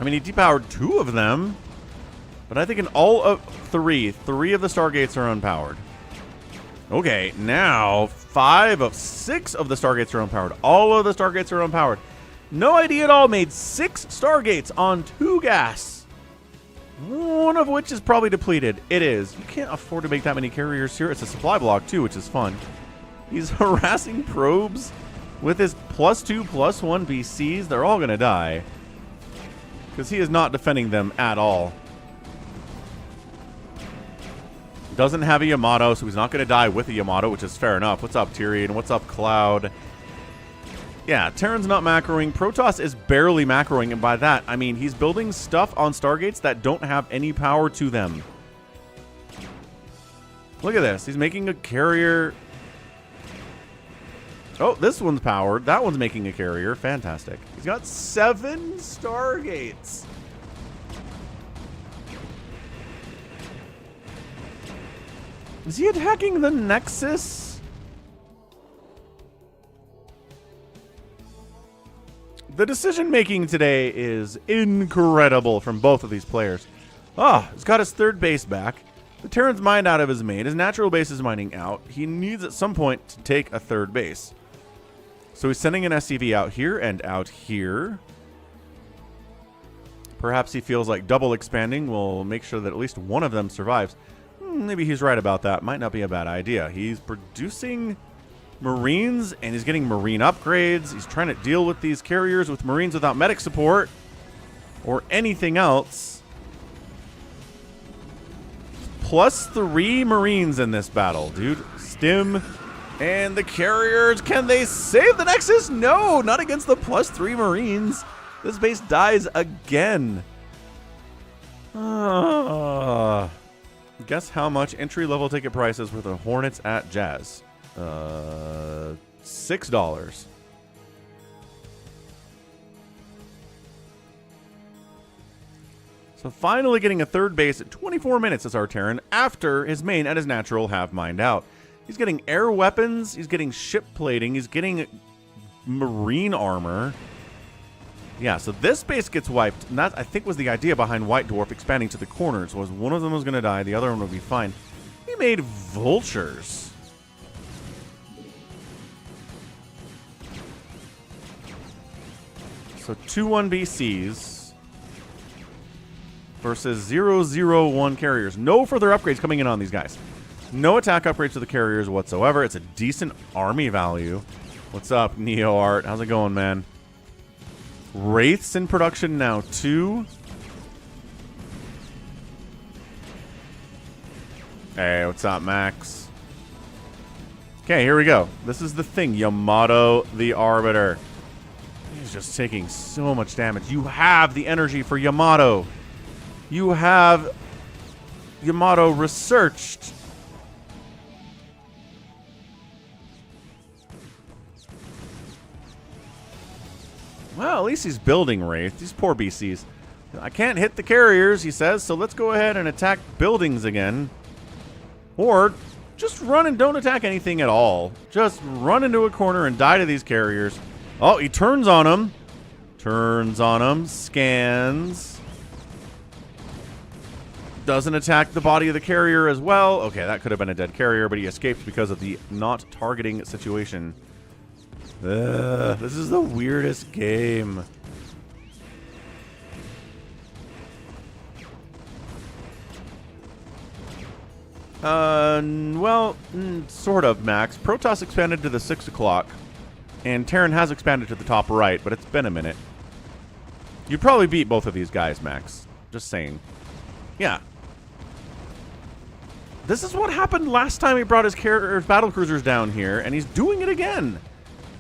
I mean, he depowered 2 of them, but I think in all of 3 of the Stargates are unpowered. Okay, now 5 of 6 of the Stargates are unpowered. All of the Stargates are unpowered. No idea at all made 6 Stargates on 2 gas. One of which is probably depleted. It is. You can't afford to make that many carriers here. It's a supply block too, which is fun. He's harassing probes with his +2, +1 BCs. They're all going to die. Because he is not defending them at all. Doesn't have a Yamato, so he's not going to die with a Yamato, which is fair enough. What's up, Tyrion? What's up, Cloud? Yeah, Terran's not macroing. Protoss is barely macroing, and by that, I mean he's building stuff on Stargates that don't have any power to them. Look at this. He's making a carrier. Oh, this one's powered. That one's making a carrier. Fantastic. He's got 7 Stargates. Is he attacking the Nexus? The decision making today is incredible from both of these players. Ah, he's got his 3rd base back. The Terran's mined out of his main. His natural base is mining out. He needs at some point to take a third base. So he's sending an SCV out here and out here. Perhaps he feels like double expanding will make sure that at least one of them survives. Maybe he's right about that. Might not be a bad idea. He's producing Marines, and he's getting Marine upgrades. He's trying to deal with these carriers with Marines without medic support or anything else. +3 Marines in this battle, dude. Stim and the carriers. Can they save the Nexus? No, not against the +3 Marines. This base dies again. Guess how much entry-level ticket price is for the Hornets at Jazz? $6. So finally getting a third base at 24 minutes as our Terran after his main and his natural have mined out. He's getting air weapons, he's getting ship plating, he's getting marine armor. Yeah, so this base gets wiped, and that, I think, was the idea behind White Dwarf expanding to the corners, was one of them was going to die, the other one would be fine. He made vultures. So 2-1 BCs versus 0-0-1 carriers. No further upgrades coming in on these guys. No attack upgrades to the carriers whatsoever. It's a decent army value. What's up, Neo Art? How's it going, man? Wraiths in production now, too. Hey, what's up, Max? Okay, here we go. This is the thing. Yamato the Arbiter. He's just taking so much damage. You have the energy for Yamato. You have Yamato researched. Well, at least he's building Wraith. These poor BCs. I can't hit the carriers, he says, so let's go ahead and attack buildings again. Or just run and don't attack anything at all. Just run into a corner and die to these carriers. Oh, he turns on them. Turns on them. Scans. Doesn't attack the body of the carrier as well. Okay, that could have been a dead carrier, but he escaped because of the not targeting situation. This is the weirdest game. Well, sort of, Max. Protoss expanded to the 6 o'clock, and Terran has expanded to the top right, but it's been a minute. You'd probably beat both of these guys, Max. Just saying. Yeah. This is what happened last time he brought his battlecruisers down here, and he's doing it again.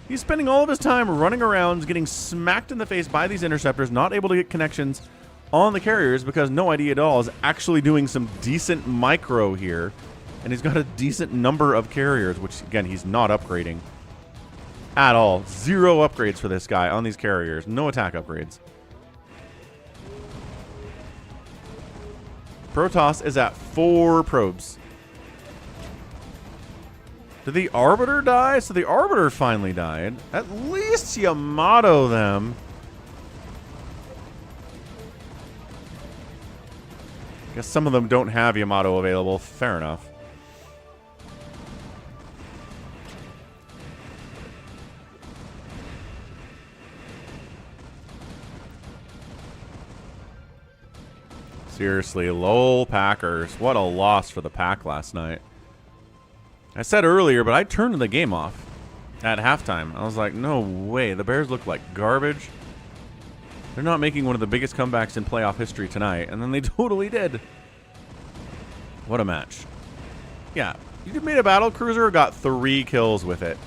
He's spending all of his time running around, getting smacked in the face by these interceptors, not able to get connections on the carriers because no idea at all is actually doing some decent micro here. And he's got a decent number of carriers, which, again, he's not upgrading at all. 0 upgrades for this guy on these carriers. No attack upgrades. Protoss is at 4 probes. Did the Arbiter die? So the Arbiter finally died. At least Yamato them. Guess some of them don't have Yamato available. Fair enough. Seriously, lol Packers. What a loss for the Pack last night. I said earlier, but I turned the game off at halftime. I was like, no way. The Bears look like garbage. They're not making one of the biggest comebacks in playoff history tonight. And then they totally did. What a match. Yeah. You made a battle cruiser, got 3 kills with it.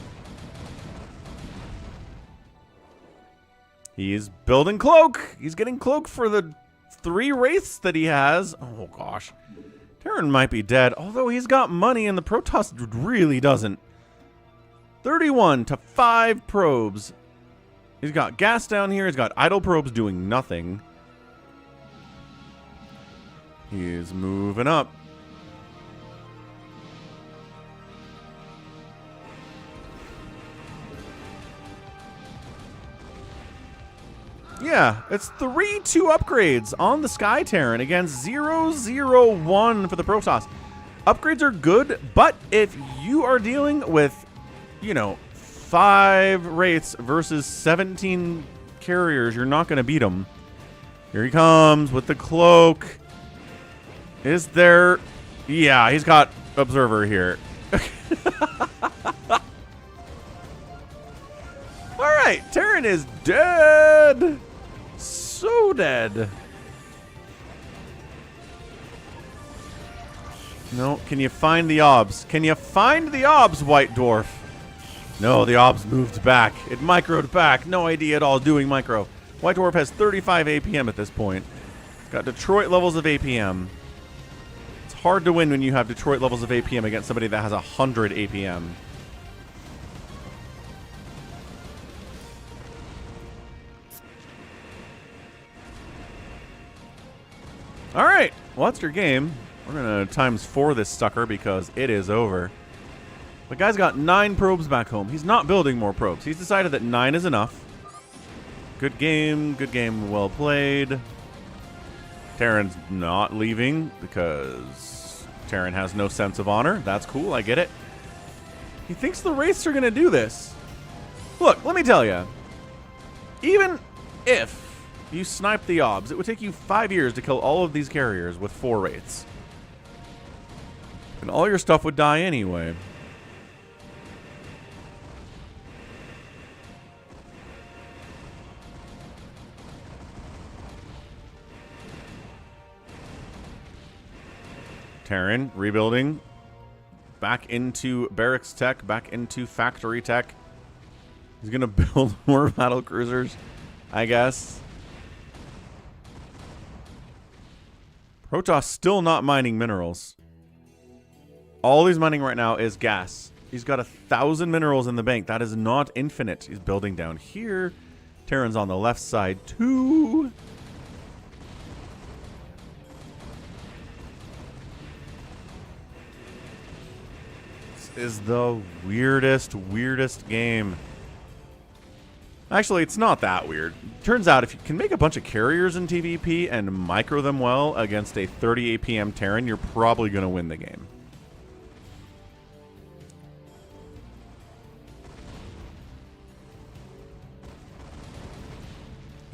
He's building cloak. He's getting cloak for the 3 wraiths that he has. Oh, gosh. Terran might be dead, although he's got money and the Protoss really doesn't. 31 to 5 probes. He's got gas down here. He's got idle probes doing nothing. He's moving up. Yeah, it's 3-2 upgrades on the Sky Terran against 0-0-1 for the Protoss. Upgrades are good, but if you are dealing with, you know, 5 wraiths versus 17 carriers, you're not going to beat them. Here he comes with the cloak. Is there... Yeah, he's got Observer here. Alright, Terran is dead. So dead. No, can you find the obs? Can you find the obs, White Dwarf? No, the obs moved back. It microed back. No idea at all doing micro. White Dwarf has 35 APM at this point. It's got Detroit levels of APM. It's hard to win when you have Detroit levels of APM against somebody that has 100 APM. Alright, well that's your game. We're going to ×4 this sucker because it is over. The guy's got 9 probes back home. He's not building more probes. He's decided that 9 is enough. Good game, well played. Terran's not leaving because Terran has no sense of honor. That's cool, I get it. He thinks the wraiths are going to do this. Look, let me tell you. Even if you snipe the obs, it would take you 5 years to kill all of these carriers with 4 wraiths. And all your stuff would die anyway. Terran rebuilding. Back into barracks tech, back into factory tech. He's going to build more battle cruisers, I guess. Protoss still not mining minerals. All he's mining right now is gas. He's got 1,000 minerals in the bank. That is not infinite. He's building down here. Terran's on the left side too. This is the weirdest game. Actually, it's not that weird. Turns out if you can make a bunch of carriers in TVP and micro them well against a 30 APM Terran, you're probably going to win the game.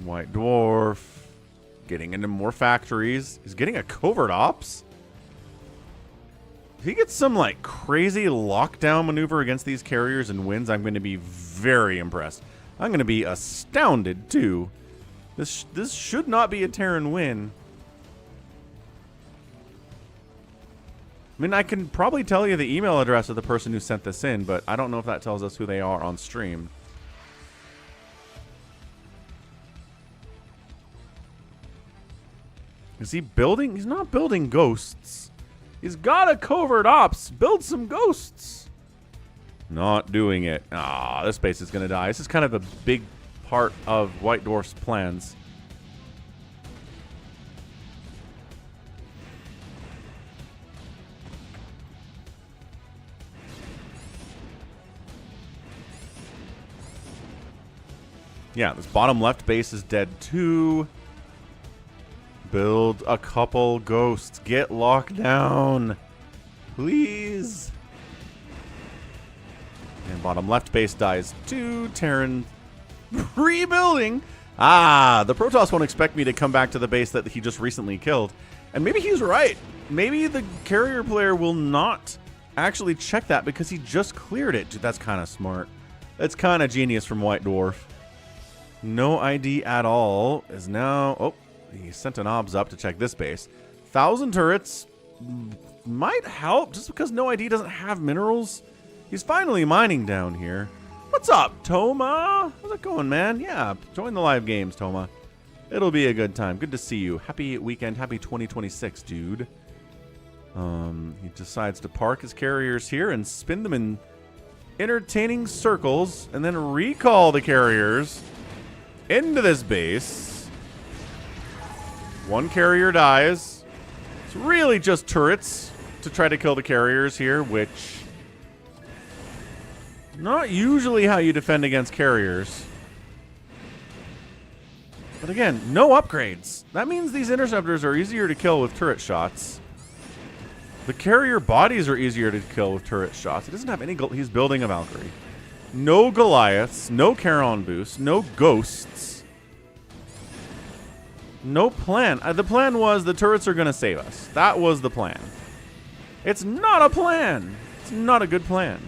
White Dwarf getting into more factories. He's getting a covert ops. If he gets some like crazy lockdown maneuver against these carriers and wins, I'm going to be very impressed. I'm going to be astounded too. This should not be a Terran win. I mean, I can probably tell you the email address of the person who sent this in, but I don't know if that tells us who they are on stream. Is he building? He's not building ghosts. He's got a covert ops. Build some ghosts. Not doing it. Ah, this base is going to die. This is kind of a big part of White Dwarf's plans. Yeah, this bottom left base is dead too. Build a couple ghosts. Get locked down. Please. And bottom left base dies too. Terran rebuilding. Ah, the Protoss won't expect me to come back to the base that he just recently killed. And maybe he's right. Maybe the carrier player will not actually check that because he just cleared it. Dude, that's kind of smart. That's kind of genius from White Dwarf. No ID at all is now... Oh, he sent an obs up to check this base. 1,000 turrets might help just because no ID doesn't have minerals. He's finally mining down here. What's up, Toma? How's it going, man? Yeah, join the live games, Toma. It'll be a good time. Good to see you. Happy weekend. Happy 2026, dude. He decides to park his carriers here and spin them in entertaining circles and then recall the carriers into this base. One carrier dies. It's really just turrets to try to kill the carriers here, which... not usually how you defend against carriers. But again, no upgrades. That means these interceptors are easier to kill with turret shots. The carrier bodies are easier to kill with turret shots. He doesn't have any... He's building a Valkyrie. No Goliaths. No Charon boost. No ghosts. No plan. The plan was the turrets are going to save us. That was the plan. It's not a plan. It's not a good plan.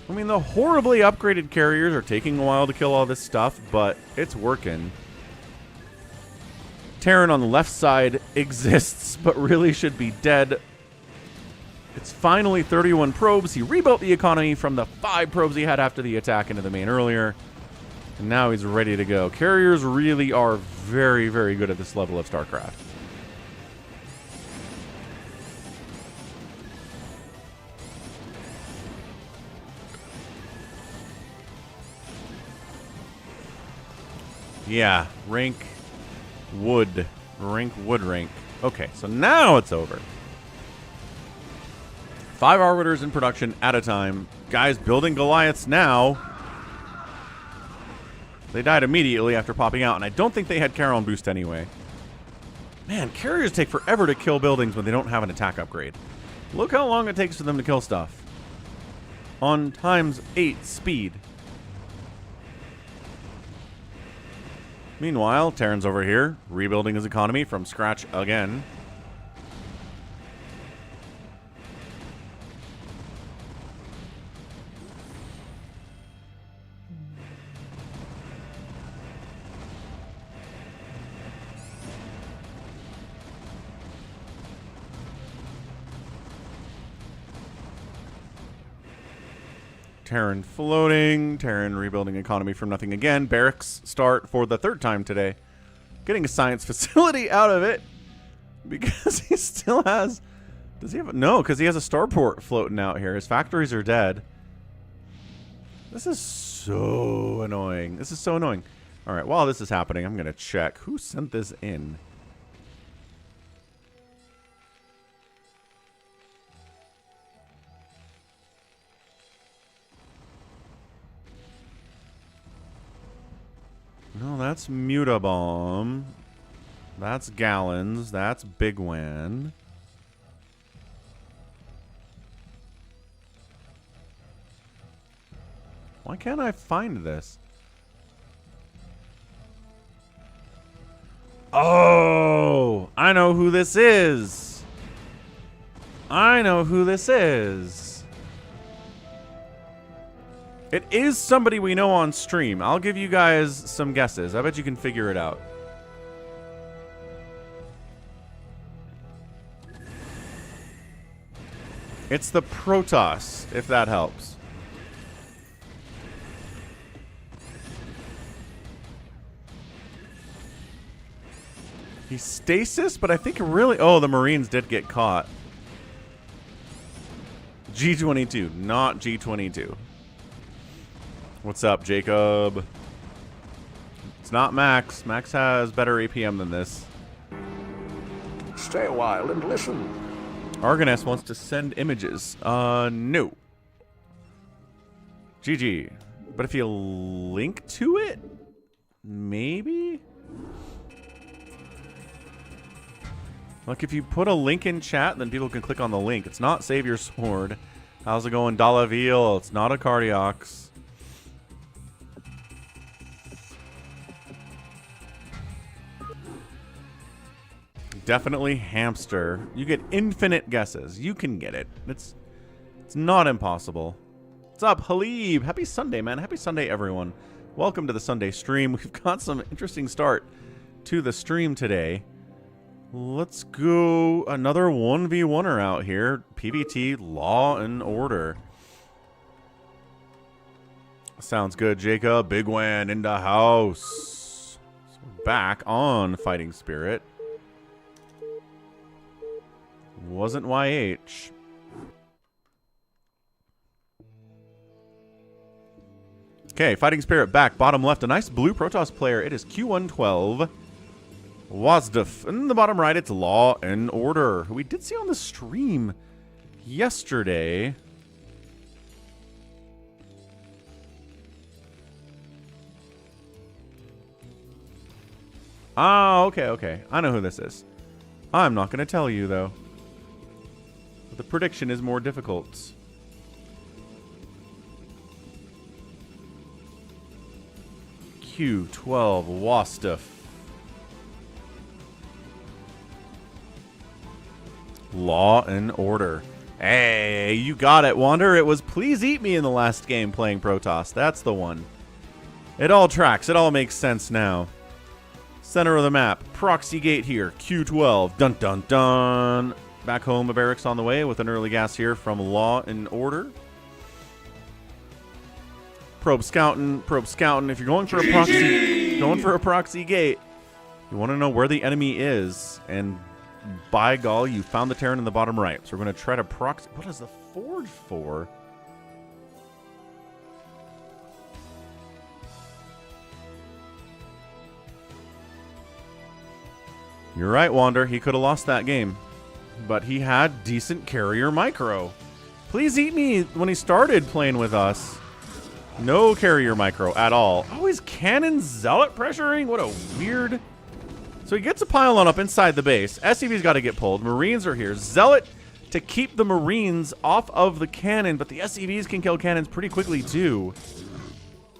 I mean, the horribly upgraded carriers are taking a while to kill all this stuff, but it's working. Terran on the left side exists, but really should be dead. It's finally 31 probes. He rebuilt the economy from the 5 probes he had after the attack into the main earlier. And now he's ready to go. Carriers really are very, very good at this level of StarCraft. Yeah, rank wood. Rank wood rank. Okay, so now it's over. 5 arbiters in production at a time. Guys building Goliaths now. They died immediately after popping out, and I don't think they had Charon boost anyway. Man, carriers take forever to kill buildings when they don't have an attack upgrade. Look how long it takes for them to kill stuff. On ×8 speed. Meanwhile, Terran's over here, rebuilding his economy from scratch again. Terran floating. Terran rebuilding economy from nothing again. Barracks start for the 3rd time today. Getting a science facility out of it. Because he still has... Does he have... No, because he has a starport floating out here. His factories are dead. This is so annoying. This is so annoying. Alright, while this is happening, I'm going to check. Who sent this in? No, that's Mutabomb. That's Gallons. That's Bigwan. Why can't I find this? Oh! I know who this is! I know who this is! It is somebody we know on stream. I'll give you guys some guesses. I bet you can figure it out. It's the Protoss, if that helps. He's stasis, but I think really... Oh, the Marines did get caught. G22, not G22. What's up, Jacob? It's not Max. Max has better APM than this. Stay a while and listen. Argoness wants to send images. No. GG. But if you link to it, maybe? Like, if you put a link in chat, then people can click on the link. It's not Save Your Sword. How's it going, Dalaville? It's not a Cardiox. Definitely hamster. You get infinite guesses. You can get it. It's not impossible. What's up, Halib? Happy Sunday, man. Happy Sunday, everyone. Welcome to the Sunday stream. We've got some interesting start to the stream today. Let's go another 1v1er out here. PvT Law and Order. Sounds good, Jacob. Bigwan in the house. So we're back on Fighting Spirit. Wasn't YH. Okay, Fighting Spirit back. Bottom left, a nice blue Protoss player. It is Q112. Wazduf. In the bottom right, it's Law and Order, who we did see on the stream yesterday. Oh, okay, okay. I know who this is. I'm not going to tell you, though. But the prediction is more difficult. Q12 Wastaf. Law and Order. Hey, you got it, Wander. It was Please Eat Me in the last game playing Protoss. That's the one. It all tracks. It all makes sense now. Center of the map. Proxy gate here. Q12. Dun dun dun. Back home, a barracks on the way with an early gas here from Law and Order. Probe scouting. Probe scouting. If you're going for a proxy gate, you want to know where the enemy is. And by gall, you found the Terran in the bottom right. So we're going to try to proxy. What is the forge for? You're right, Wander. He could have lost that game. But he had decent carrier micro. Please eat me when he started playing with us. No carrier micro at all. Oh, he's cannon zealot pressuring? What a weird... So he gets a pylon up inside the base. SCV's got to get pulled. Marines are here. Zealot to keep the Marines off of the cannon, but the SCVs can kill cannons pretty quickly too.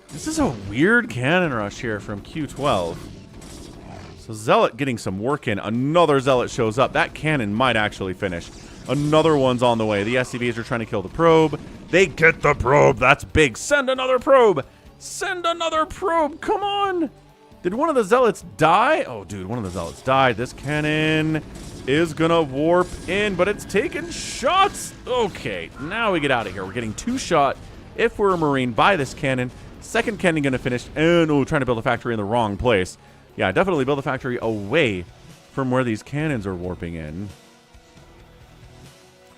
This is a weird cannon rush here from Q12. So Zealot getting some work in. Another Zealot shows up. That cannon might actually finish. Another one's on the way. The SCVs are trying to kill the probe. They get the probe. That's big. Send another probe. Send another probe. Come on. Did one of the Zealots die? Oh, dude, one of the Zealots died. This cannon is going to warp in, but it's taking shots. Okay, now we get out of here. We're getting 2 shot if we're a Marine by this cannon. Second cannon going to finish. And, oh, trying to build a factory in the wrong place. Yeah, definitely build a factory away from where these cannons are warping in.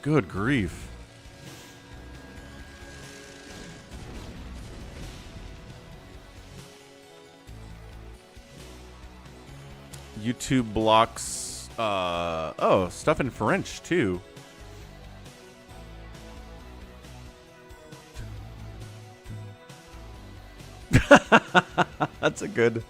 Good grief. YouTube blocks, oh, stuff in French, too. That's a good...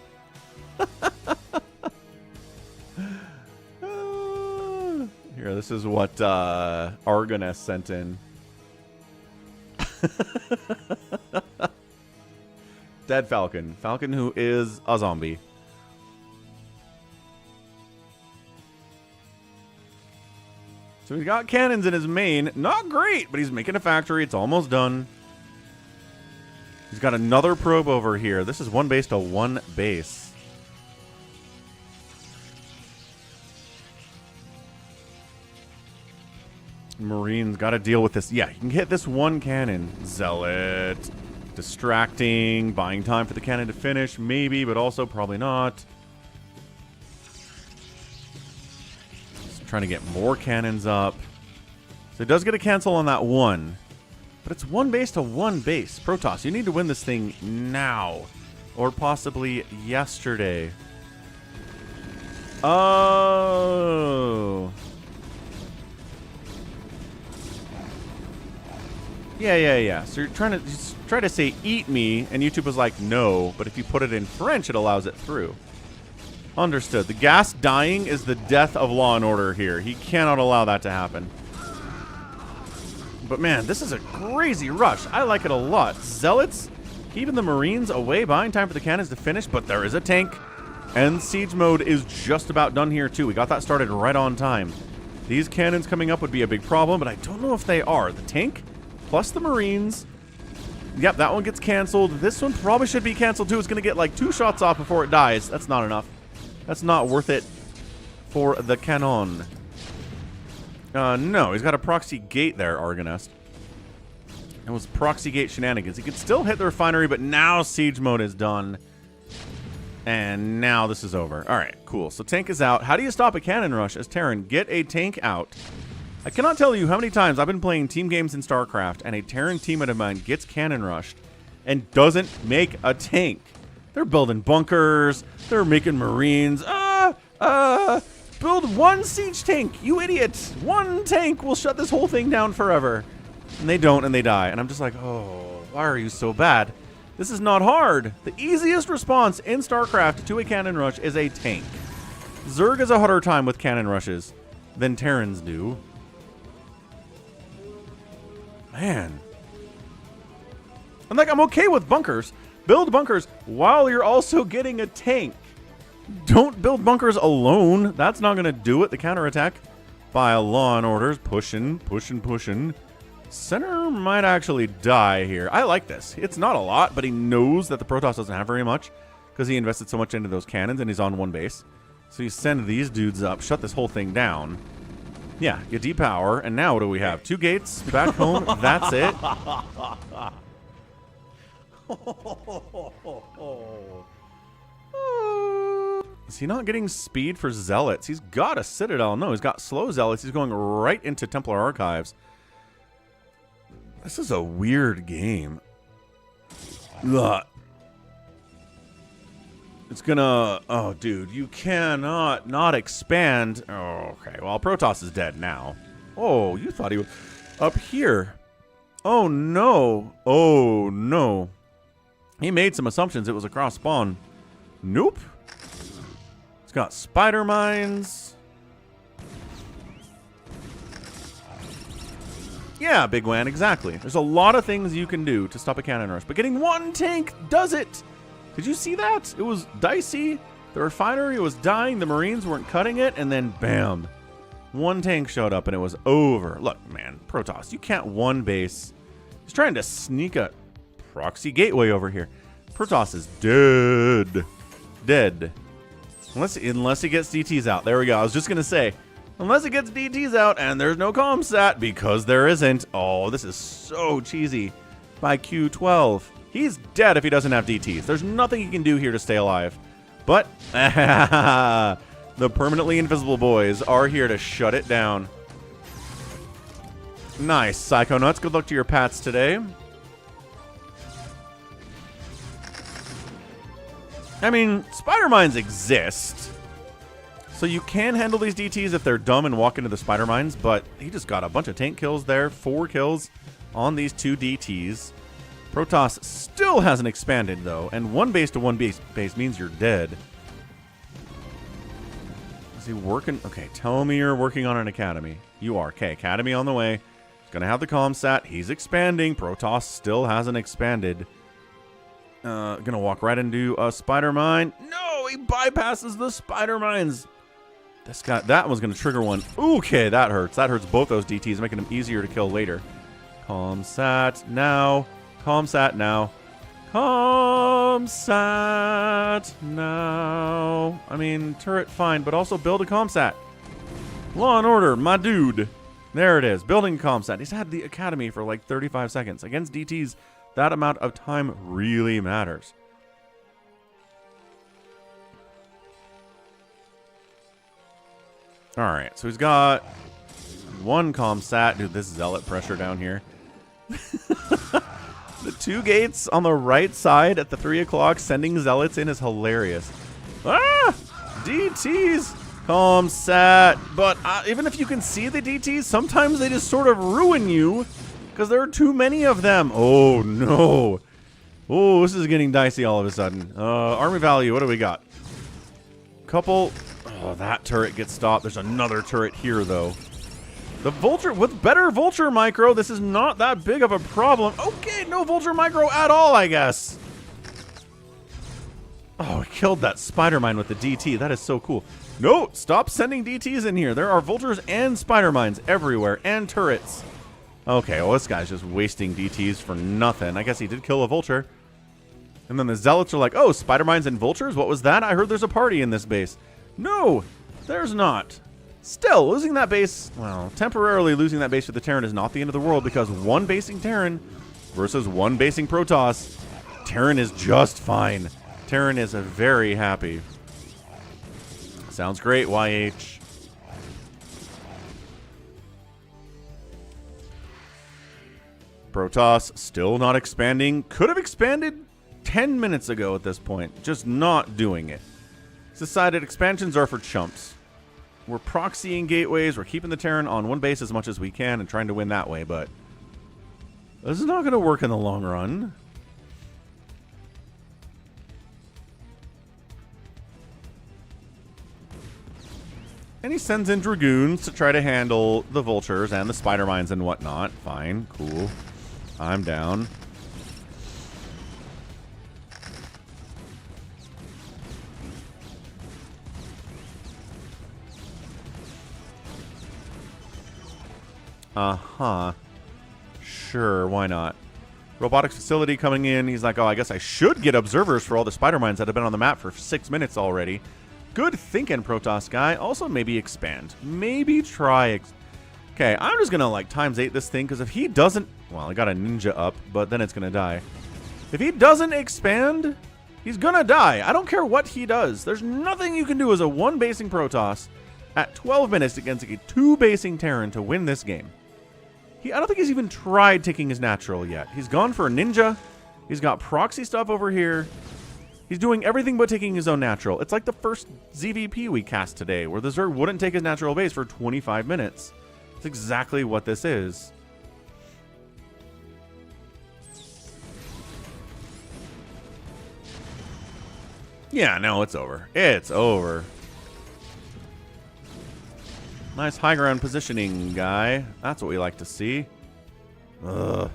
Here, this is what Argoness sent in. Dead Falcon. Falcon who is a zombie. So he's got cannons in his main. Not great, but he's making a factory. It's almost done. He's got another probe over here. This is 1 base to 1 base. Marines got to deal with this. Yeah, you can hit this 1 cannon. Zealot. Distracting. Buying time for the cannon to finish. Maybe, but also probably not. Trying to get more cannons up. So it does get a cancel on that 1. But it's 1 base to 1 base. Protoss, you need to win this thing now. Or possibly yesterday. Oh. Yeah. So you're trying to try to say eat me, and YouTube was like, no. But if you put it in French, it allows it through. Understood. The gas dying is the death of Law and Order here. He cannot allow that to happen. But man, this is a crazy rush. I like it a lot. Zealots keeping the Marines away, buying time for the cannons to finish, but there is a tank. And siege mode is just about done here too. We got that started right on time. These cannons coming up would be a big problem, but I don't know if they are. The tank plus the Marines. Yep, that one gets canceled. This one probably should be canceled too. It's going to get like 2 shots off before it dies. That's not enough. That's not worth it for the cannon. No, he's got a proxy gate there, Argonest. It was proxy gate shenanigans. He could still hit the refinery, but now siege mode is done. And now this is over. All right, cool. So tank is out. How do you stop a cannon rush as Terran? Get a tank out. I cannot tell you how many times I've been playing team games in StarCraft and a Terran teammate of mine gets cannon rushed and doesn't make a tank. They're building bunkers. They're making Marines. Build 1 siege tank, you idiot. 1 tank will shut this whole thing down forever. And they don't, and they die. And I'm just like, oh, why are you so bad? This is not hard. The easiest response in StarCraft to a cannon rush is a tank. Zerg has a harder time with cannon rushes than Terrans do. Man. And like, I'm okay with bunkers. Build bunkers while you're also getting a tank. Don't build bunkers alone. That's not going to do it. The counterattack by Law and Order's pushing. Center might actually die here. I like this. It's not a lot, but he knows that the Protoss doesn't have very much because he invested so much into those cannons and he's on one base. So you send these dudes up, shut this whole thing down. Yeah, you depower, and now what do we have? 2 gates, back home, that's it. Is he not getting speed for Zealots? He's got a Citadel. No, he's got slow Zealots. He's going right into Templar Archives. This is a weird game. Ugh. It's gonna... Oh, dude, you cannot not expand. Oh, okay, well, Protoss is dead now. Oh, you thought he was up here. Oh, no. Oh, no. He made some assumptions. It was across spawn. Nope. It's got spider mines. Yeah, Bigwan, exactly. There's a lot of things you can do to stop a cannon rush, but getting one tank does it. Did you see that? It was dicey. The refinery was dying. The Marines weren't cutting it, and then bam. One tank showed up, and it was over. Look, man, Protoss, you can't one base. He's trying to sneak a proxy gateway over here. Protoss is dead. Dead. Unless he gets DTs out. There we go. I was just going to say, unless he gets DTs out, and there's no comsat, because there isn't. Oh, this is so cheesy by Q12. He's dead if he doesn't have DTs. There's nothing he can do here to stay alive. But the permanently invisible boys are here to shut it down. Nice, Psychonauts. Good luck to your Pats today. I mean, spider mines exist. So you can handle these DTs if they're dumb and walk into the spider mines, but he just got a bunch of tank kills there. 4 kills on these 2 DTs. Protoss still hasn't expanded, though, and one base to one base means you're dead. Is he working? Okay, tell me you're working on an academy. You are. Okay, academy on the way. He's going to have the comsat. He's expanding. Protoss still hasn't expanded. Gonna walk right into a spider mine. No, he bypasses the spider mines. This guy, that one's gonna trigger one. Okay, that hurts. That hurts both those DTs, making them easier to kill later. Comsat now. Comsat now. Comsat now. I mean, turret fine, but also build a comsat. Law and Order, my dude. There it is. Building comsat. He's had the academy for like 35 seconds. Against DTs, that amount of time really matters. All right, so he's got one comsat. Dude, this zealot pressure down here. The 2 gates on the right side at the 3 o'clock sending zealots in is hilarious. Ah! DTs! Comsat. But even if you can see the DTs, sometimes they just sort of ruin you because there are too many of them. Oh, no. Oh, this is getting dicey all of a sudden. Army value, what do we got? Couple. Oh, that turret gets stopped. There's another turret here, though. The Vulture, with better Vulture micro, this is not that big of a problem. Okay, no Vulture micro at all, I guess. Oh, he killed that spider mine with the DT. That is so cool. No, stop sending DTs in here. There are Vultures and spider mines everywhere, and turrets. Okay, well, this guy's just wasting DTs for nothing. I guess he did kill a Vulture. And then the Zealots are like, oh, spider mines and Vultures? What was that? I heard there's a party in this base. No, there's not. Still, losing that base, well, temporarily losing that base to the Terran is not the end of the world because one basing Terran versus one basing Protoss, Terran is just fine. Terran is very happy. Sounds great, YH. Protoss still not expanding. Could have expanded 10 minutes ago at this point. Just not doing it. It's decided expansions are for chumps. We're proxying gateways. We're keeping the Terran on one base as much as we can and trying to win that way, but this is not going to work in the long run. And he sends in Dragoons to try to handle the Vultures and the Spider Mines and whatnot. Fine, cool. I'm down. Uh-huh. Sure, why not? Robotics facility coming in. He's like, oh, I guess I should get observers for all the spider mines that have been on the map for 6 minutes already. Good thinking, Protoss guy. Also, maybe expand. Maybe try... Okay, I'm just going to, like, ×8 this thing, because if he doesn't... Well, I got a ninja up, but then it's going to die. If he doesn't expand, he's going to die. I don't care what he does. There's nothing you can do as a 1-basing Protoss at 12 minutes against a 2-basing Terran to win this game. I don't think he's even tried taking his natural yet. He's gone for a ninja. He's got proxy stuff over here. He's doing everything but taking his own natural. It's like the first ZVP we cast today, where the Zerg wouldn't take his natural base for 25 minutes. It's exactly what this is. Yeah, no, it's over. It's over. Nice high ground positioning, guy. That's what we like to see. Ugh.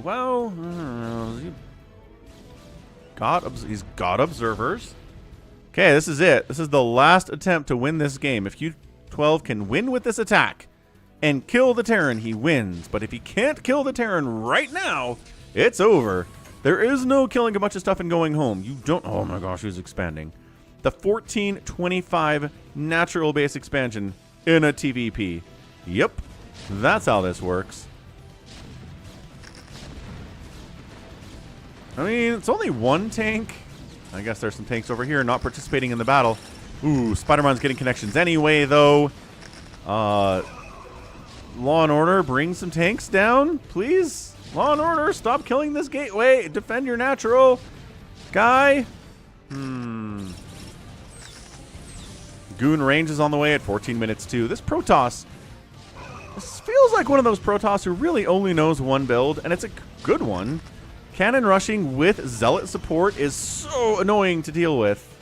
Well, he's got observers. Okay, this is it. This is the last attempt to win this game. If Q12 can win with this attack and kill the Terran, he wins. But if he can't kill the Terran right now, it's over. There is no killing a bunch of stuff and going home. You don't... Oh my gosh, who's expanding? The 1425 natural base expansion in a TVP. Yep, that's how this works. I mean, it's only one tank. I guess there's some tanks over here not participating in the battle. Ooh, Spider-Man's getting connections anyway, though. Law and Order, bring some tanks down, please. Law and Order, stop killing this gateway. Defend your natural. Guy. Goon range is on the way at 14 minutes too. This Protoss, this feels like one of those Protoss who really only knows one build, and it's a good one. Cannon rushing with Zealot support is so annoying to deal with.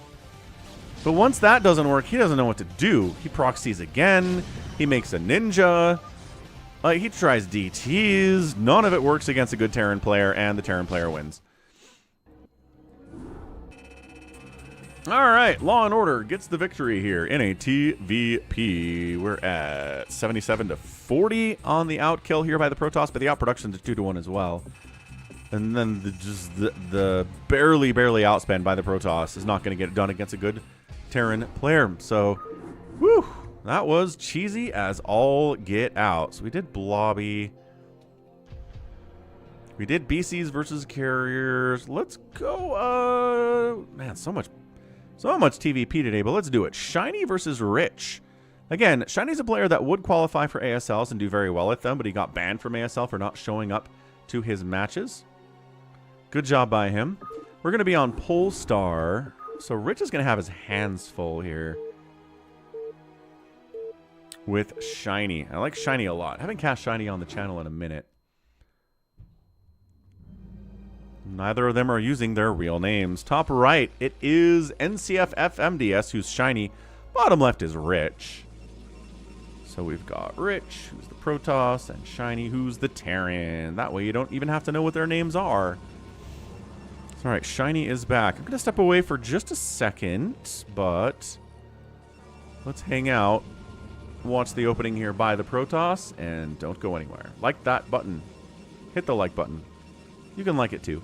But once that doesn't work, he doesn't know what to do. He proxies again. He makes a ninja. He tries DTs. None of it works against a good Terran player, and the Terran player wins. All right, Law and Order gets the victory here in a TVP. We're at 77-40 on the outkill here by the Protoss, but the outproduction is 2-1 as well. And then the barely outspend by the Protoss is not going to get it done against a good Terran player. So, whew, that was cheesy as all get out. So we did Blobby. We did BCs versus Carriers. Let's go. Man, so much TVP today, but let's do it. Shiny versus Rich. Again, Shiny's a player that would qualify for ASLs and do very well at them, but he got banned from ASL for not showing up to his matches. Good job by him. We're going to be on Polestar, so Rich is going to have his hands full here with Shiny. I like Shiny a lot. I haven't cast Shiny on the channel in a minute. Neither of them are using their real names. Top right, it is NCF FMDS, who's Shiny. Bottom left is Rich. So we've got Rich, who's the Protoss, and Shiny, who's the Terran. That way you don't even have to know what their names are. All right, Shiny is back. I'm going to step away for just a second, but let's hang out, watch the opening here by the Protoss, and don't go anywhere. Like that button. Hit the like button. You can like it too.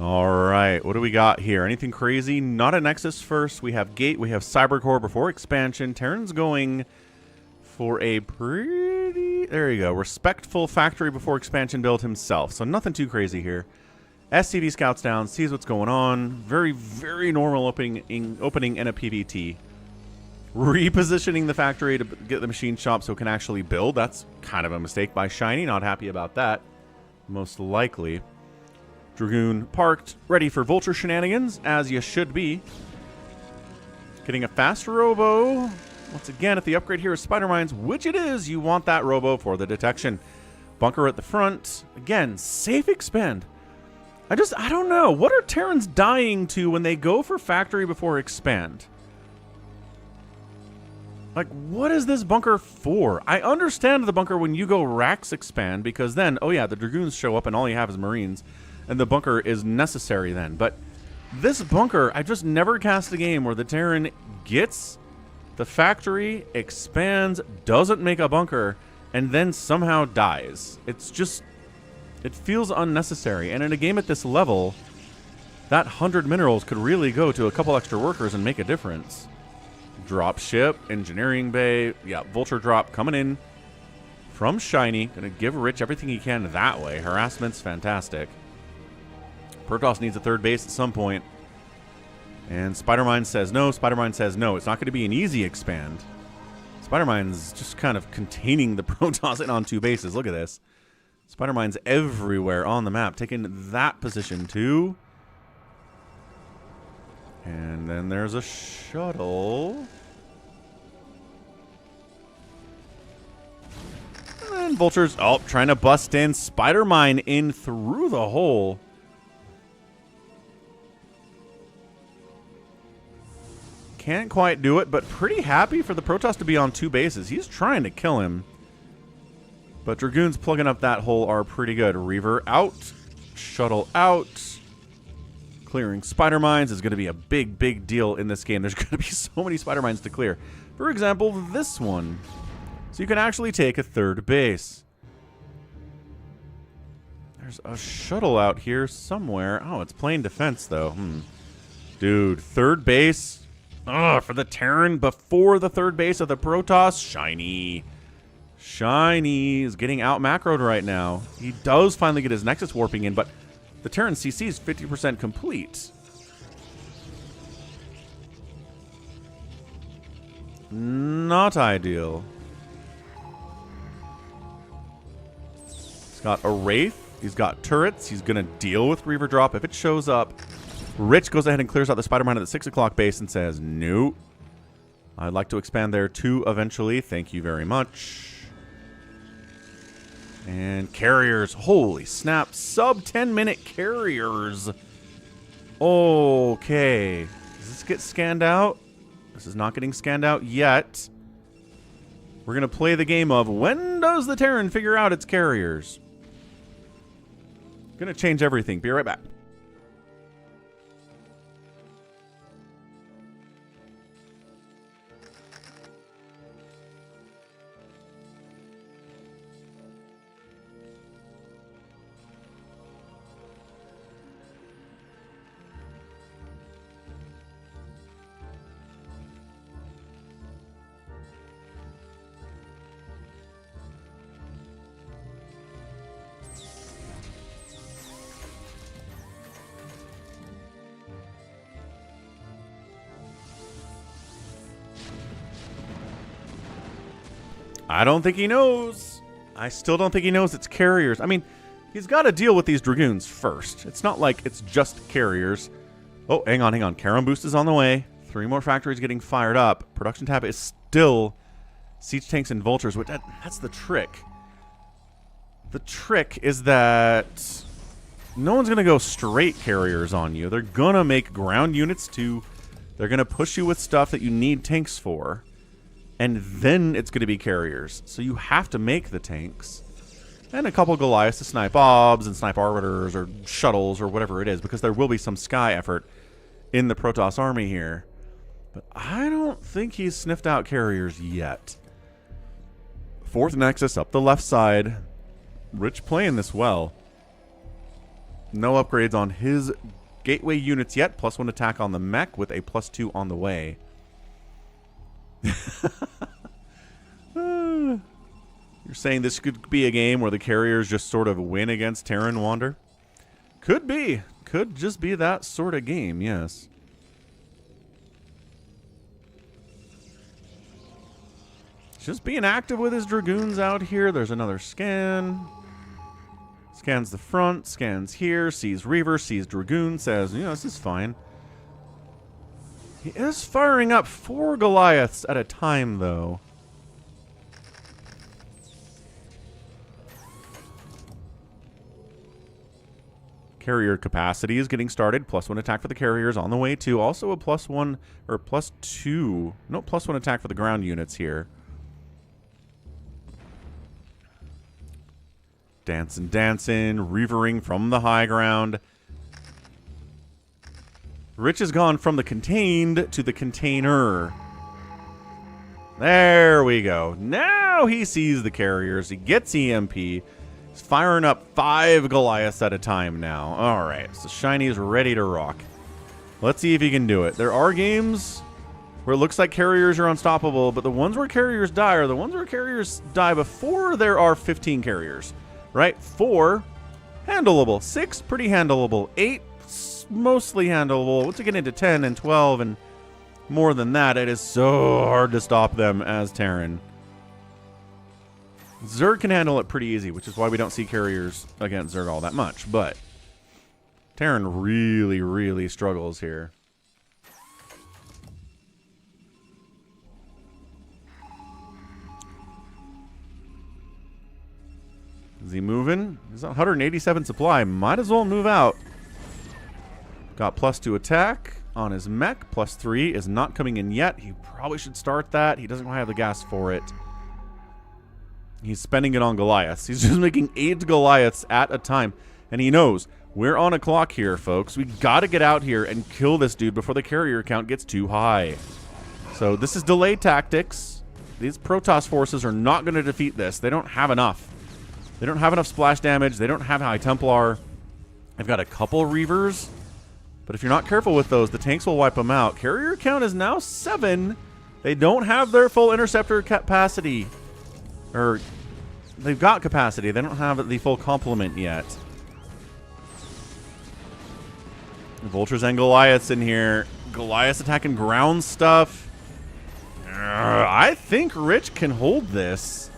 All right, what do we got here? Anything crazy? Not a Nexus first. We have Gate. We have Cybercore before expansion. Terran's going for a pretty... There you go. Respectful factory before expansion build himself. So nothing too crazy here. SCV scouts down, sees what's going on. Very, very normal opening in a PVT. Repositioning the factory to get the machine shop so it can actually build. That's kind of a mistake by Shiny. Not happy about that. Most likely. Dragoon parked, ready for Vulture shenanigans, as you should be. Getting a fast Robo. Once again, if the upgrade here is Spider Mines, which it is, you want that Robo for the detection. Bunker at the front. Again, safe expand. I don't know. What are Terrans dying to when they go for factory before expand? Like, what is this bunker for? I understand the bunker when you go Rax expand, because then, oh yeah, the Dragoons show up and all you have is Marines. And the bunker is necessary then. But this bunker, I just never cast a game where the Terran gets the factory, expands, doesn't make a bunker, and then somehow dies. It's just, it feels unnecessary. And in a game at this level, that 100 minerals could really go to a couple extra workers and make a difference. Drop ship, engineering bay, yeah, Vulture drop coming in from Shiny. Gonna give Rich everything he can that way. Harassment's fantastic. Protoss needs a third base at some point. And Spider-Mine says no. Spider-Mine says no. It's not going to be an easy expand. Spider-Mine's just kind of containing the Protoss in on 2 bases. Look at this. Spider-Mine's everywhere on the map. Taking that position too. And then there's a shuttle. And Vulture's, trying to bust in. Spider-Mine in through the hole. Can't quite do it, but pretty happy for the Protoss to be on 2 bases. He's trying to kill him. But Dragoons plugging up that hole are pretty good. Reaver out. Shuttle out. Clearing Spider Mines is going to be a big, big deal in this game. There's going to be so many Spider Mines to clear. For example, this one. So you can actually take a 3rd base. There's a shuttle out here somewhere. Oh, it's playing defense, though. Dude, 3rd base... for the Terran before the 3rd base of the Protoss. Shiny. Shiny is getting out macroed right now. He does finally get his Nexus warping in, but the Terran CC is 50% complete. Not ideal. He's got a Wraith. He's got turrets. He's going to deal with Reaver drop if it shows up. Rich goes ahead and clears out the Spider-Man at the 6 o'clock base and says, nope. I'd like to expand there too eventually. Thank you very much. And carriers. Holy snap. Sub 10-minute carriers. Okay. Does this get scanned out? This is not getting scanned out yet. We're going to play the game of when does the Terran figure out its carriers? Going to change everything. Be right back. I don't think he knows. I still don't think he knows it's carriers. I mean, he's got to deal with these Dragoons first. It's not like it's just carriers. Oh, hang on, hang on. Charon boost is on the way. 3 more factories getting fired up. Production tab is still siege tanks and vultures, which that's the trick. The trick is that no one's going to go straight carriers on you. They're going to make ground units too. They're going to push you with stuff that you need tanks for. And then it's going to be carriers. So you have to make the tanks. And a couple Goliaths to snipe obs and snipe arbiters or shuttles or whatever it is. Because there will be some sky effort in the Protoss army here. But I don't think he's sniffed out carriers yet. 4th Nexus up the left side. Rich playing this well. No upgrades on his gateway units yet. +1 attack on the mech with a +2 on the way. You're saying this could be a game where the carriers just sort of win against Terran Wander? Could be. Could just be that sort of game, yes. Just being active with his Dragoons out here. There's another scan. Scans the front, scans here, sees Reaver, sees Dragoon, says, you know, this is fine. He is firing up 4 Goliaths at a time, though. Carrier capacity is getting started. +1 attack for the carriers on the way, too. Also a +1, or +2. No, +1 attack for the ground units here. Dancing, reavering from the high ground. Rich has gone from the contained to the container. There we go. Now he sees the carriers. He gets EMP. He's firing up 5 Goliaths at a time now. All right, so Shiny is ready to rock. Let's see if he can do it. There are games where it looks like carriers are unstoppable, but the ones where carriers die are the ones where carriers die before there are 15 carriers. Right? 4, handleable. 6, pretty handleable. 8, mostly handleable. Once you get into 10 and 12 and more than that, it is so hard to stop them as Terran. Zerg can handle it pretty easy, which is why we don't see carriers against Zerg all that much. But Terran really, really struggles here. Is he moving? He's on 187 supply. Might as well move out. Got +2 attack on his mech. +3 is not coming in yet. He probably should start that. He doesn't have the gas for it. He's spending it on Goliaths. He's just making 8 Goliaths at a time. And he knows, we're on a clock here, folks. We got to get out here and kill this dude before the carrier count gets too high. So this is delay tactics. These Protoss forces are not going to defeat this. They don't have enough. They don't have enough splash damage. They don't have High Templar. They've got a couple Reavers. But if you're not careful with those, the tanks will wipe them out. Carrier count is now 7. They don't have their full interceptor capacity. Or, they've got capacity. They don't have the full complement yet. Vultures and Goliaths in here. Goliaths attacking ground stuff. I think Rich can hold this.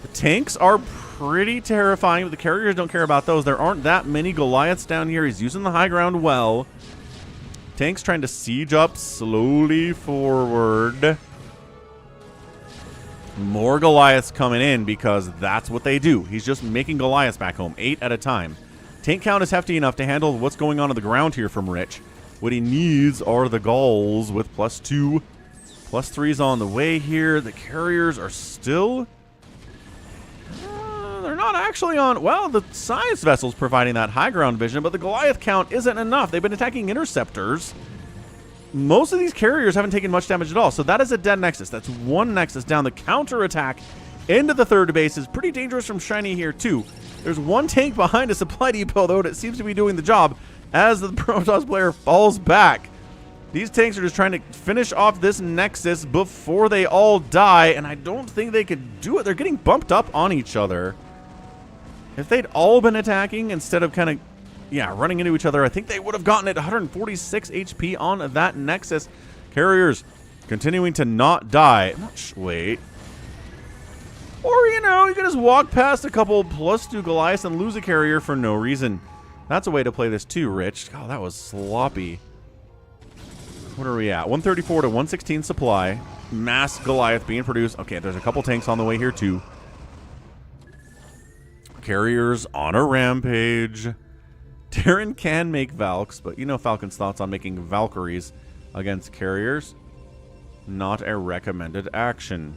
The tanks are pretty terrifying, but the carriers don't care about those. There aren't that many Goliaths down here. He's using the high ground well. Tanks trying to siege up slowly forward. More Goliaths coming in because that's what they do. He's just making Goliaths back home, 8 at a time. Tank count is hefty enough to handle what's going on the ground here from Rich. What he needs are the Gauls with +2. +3's on the way here. The carriers are still... they're not actually on... well, the science vessel's providing that high ground vision, but the Goliath count isn't enough. They've been attacking interceptors. Most of these carriers haven't taken much damage at all, so that is a dead Nexus. That's 1 Nexus down. The counterattack into the 3rd base is pretty dangerous from Shiny here, too. There's 1 tank behind a supply depot, though, and it seems to be doing the job as the Protoss player falls back. These tanks are just trying to finish off this Nexus before they all die, and I don't think they could do it. They're getting bumped up on each other. If they'd all been attacking instead of kind of, yeah, running into each other, I think they would have gotten it. 146 HP on that Nexus. Carriers continuing to not die. Wait. Or, you know, you can just walk past a couple +2 Goliaths and lose a carrier for no reason. That's a way to play this too, Rich. God, that was sloppy. What are we at? 134 to 116 supply. Mass Goliath being produced. Okay, there's a couple tanks on the way here too. Carriers on a rampage. Terran can make Valks, but you know Falcon's thoughts on making Valkyries against carriers. Not a recommended action.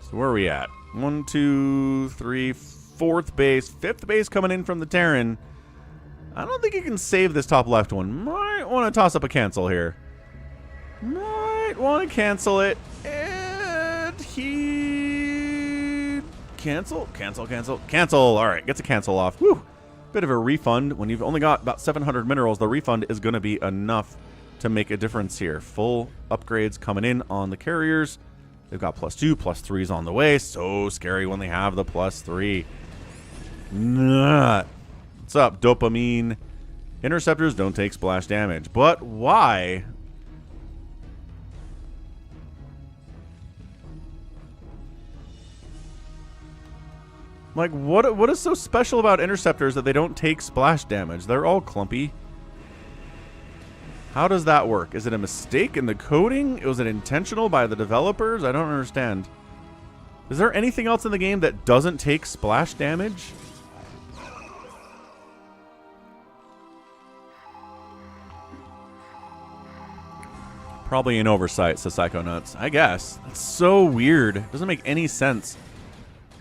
So where are we at? 1, 2, 3, 4th base. 5th base coming in from the Terran. I don't think you can save this top left one. Might want to toss up a cancel here. Might want to cancel it. And he Cancel, cancel, cancel, cancel. All right, gets a cancel off. Whew. Bit of a refund. When you've only got about 700 minerals, the refund is going to be enough to make a difference here. Full upgrades coming in on the carriers. They've got +2, +3s on the way. So scary when they have the +3. Nah. What's up, dopamine? Interceptors don't take splash damage. But why? Like, what is so special about interceptors that they don't take splash damage? They're all clumpy. How does that work? Is it a mistake in the coding? Was it intentional by the developers? I don't understand. Is there anything else in the game that doesn't take splash damage? Probably an oversight, says Psychonauts. I guess. That's so weird. It doesn't make any sense.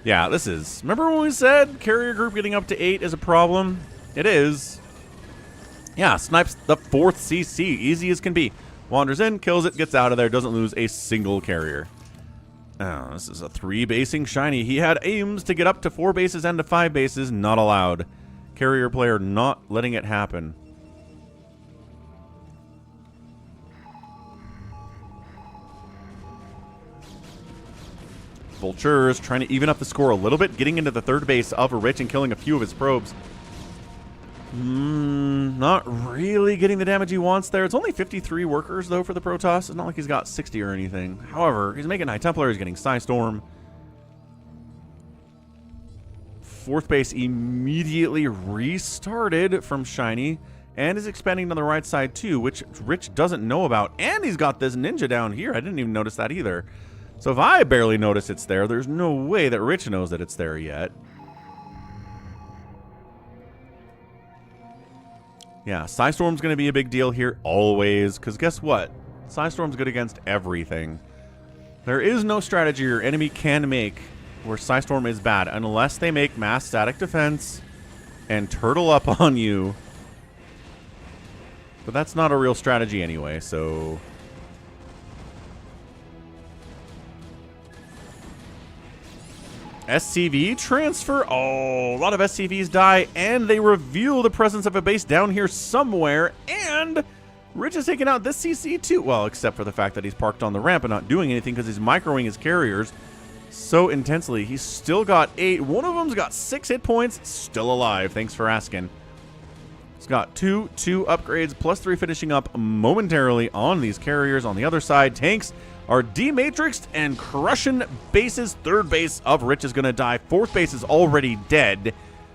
Yeah, this is... Remember when we said carrier group getting up to 8 is a problem? It is. Yeah, snipes the 4th CC. Easy as can be. Wanders in, kills it, gets out of there, doesn't lose a single carrier. Oh, this is a 3-basing shiny. He had aims to get up to 4 bases and to 5 bases. Not allowed. Carrier player not letting it happen. Vultures trying to even up the score a little bit, getting into the 3rd base of a Rich and killing a few of his probes. Not really getting the damage he wants there. It's only 53 workers, though, for the Protoss. It's not like he's got 60 or anything. However, he's making High Templar. He's getting Psystorm. 4th base immediately restarted from Shiny and is expanding to the right side, too, which Rich doesn't know about. And he's got this ninja down here. I didn't even notice that either. So if I barely notice it's there, there's no way that Rich knows that it's there yet. Yeah, Psystorm's going to be a big deal here always, because guess what? Psystorm's good against everything. There is no strategy your enemy can make where Psystorm is bad, unless they make mass static defense and turtle up on you. But that's not a real strategy anyway, so... SCV transfer. Oh, a lot of SCVs die, and they reveal the presence of a base down here somewhere, and Rich is taking out this CC too. Well, except for the fact that he's parked on the ramp and not doing anything because he's microing his carriers so intensely. He's still got 8. One of them's got 6 hit points, still alive. Thanks for asking. He's got 2 upgrades, +3 finishing up momentarily on these carriers. On the other side, tanks are dematrixed and crushing bases. 3rd base of Rich is going to die. 4th base is already dead.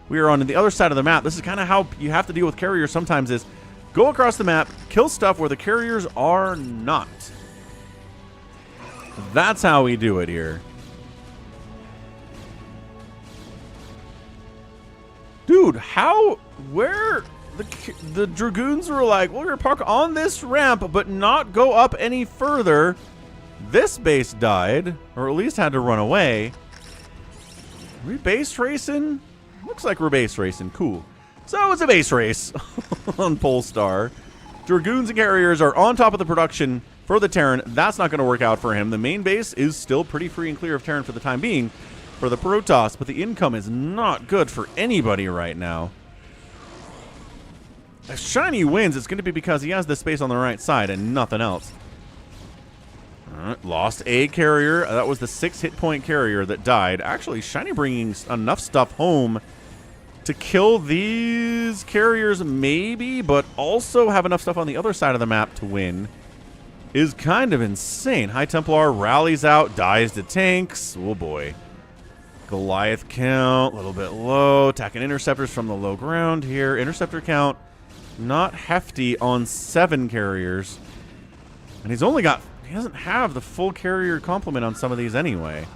We are on the other side of the map. This is kind of how you have to deal with carriers sometimes, is go across the map, kill stuff where the carriers are not. That's how we do it here. Dude, how, where... The Dragoons were like, well, we're going to park on this ramp, but not go up any further. This base died, or at least had to run away. Are we base racing? Looks like we're base racing. Cool. So it's a base race on Polestar. Dragoons and carriers are on top of the production for the Terran. That's not going to work out for him. The main base is still pretty free and clear of Terran for the time being for the Protoss, but the income is not good for anybody right now. If Shiny wins, it's going to be because he has this space on the right side and nothing else. Alright, lost a carrier. That was the 6 hit point carrier that died. Actually, Shiny bringing enough stuff home to kill these carriers maybe, but also have enough stuff on the other side of the map to win is kind of insane. High Templar rallies out, dies to tanks. Oh boy. Goliath count, a little bit low. Attacking interceptors from the low ground here. Interceptor count not hefty on 7 carriers. And he's only got... He doesn't have the full carrier complement on some of these anyway.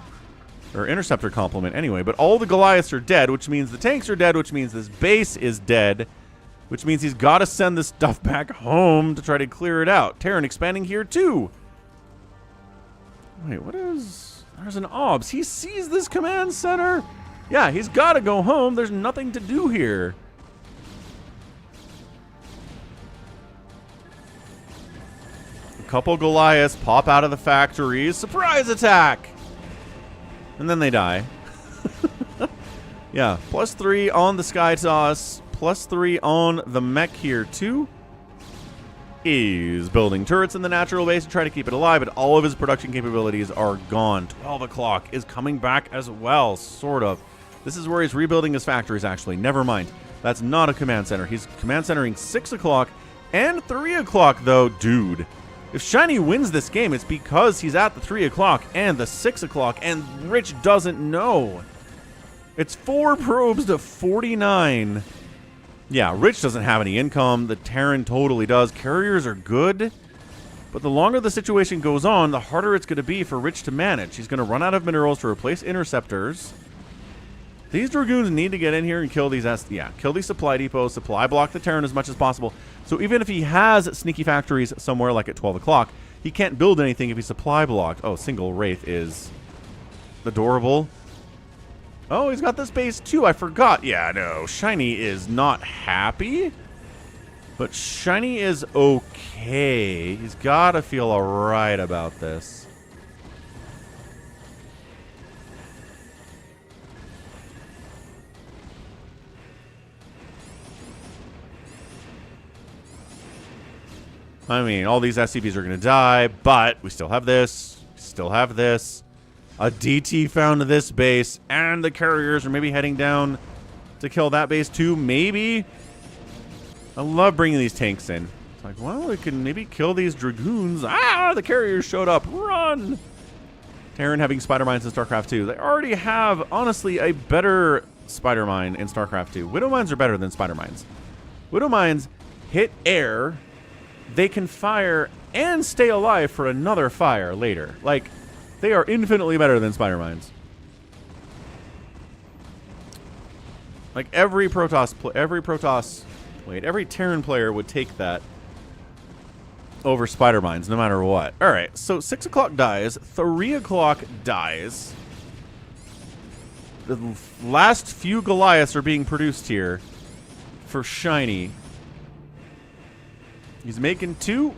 Or interceptor complement anyway. But all the Goliaths are dead, which means the tanks are dead, which means this base is dead. Which means he's got to send this stuff back home to try to clear it out. Terran expanding here too. Wait, what is... There's an OBS. He sees this command center. Yeah, he's got to go home. There's nothing to do here. Couple Goliaths pop out of the factories. Surprise attack! And then they die. Yeah, +3 on the Sky Toss, +3 on the mech here too. Is building turrets in the natural base to try to keep it alive, but all of his production capabilities are gone. 12 o'clock is coming back as well, sort of. This is where he's rebuilding his factories, actually. Never mind. That's not a command center. He's command centering 6 o'clock and 3 o'clock, though. Dude, if Shiny wins this game, it's because he's at the 3 o'clock and the 6 o'clock, and Rich doesn't know. It's 4 probes to 49. Yeah, Rich doesn't have any income. The Terran totally does. Carriers are good, but the longer the situation goes on, the harder it's going to be for Rich to manage. He's going to run out of minerals to replace interceptors. These Dragoons need to get in here and kill these kill these supply depots, supply block the Terran as much as possible. So even if he has sneaky factories somewhere like at 12 o'clock, he can't build anything if he's supply blocked. Oh, single Wraith is adorable. Oh, he's got this base too. I forgot. Yeah, no. Shiny is not happy. But Shiny is okay. He's got to feel alright about this. I mean, all these SCVs are going to die, but we still have this. Still have this. A DT found this base, and the carriers are maybe heading down to kill that base too, maybe. I love bringing these tanks in. It's like, well, we can maybe kill these Dragoons. Ah, the carriers showed up. Run! Terran having Spider Mines in StarCraft 2. They already have, honestly, a better Spider Mine in StarCraft 2. Widow Mines are better than Spider Mines. Widow Mines hit air. They can fire and stay alive for another fire later. Like, they are infinitely better than Spider Mines. Like, every Terran player would take that over Spider Mines, no matter what. Alright, so 6 o'clock dies, 3 o'clock dies. The last few Goliaths are being produced here for Shiny. He's making 2.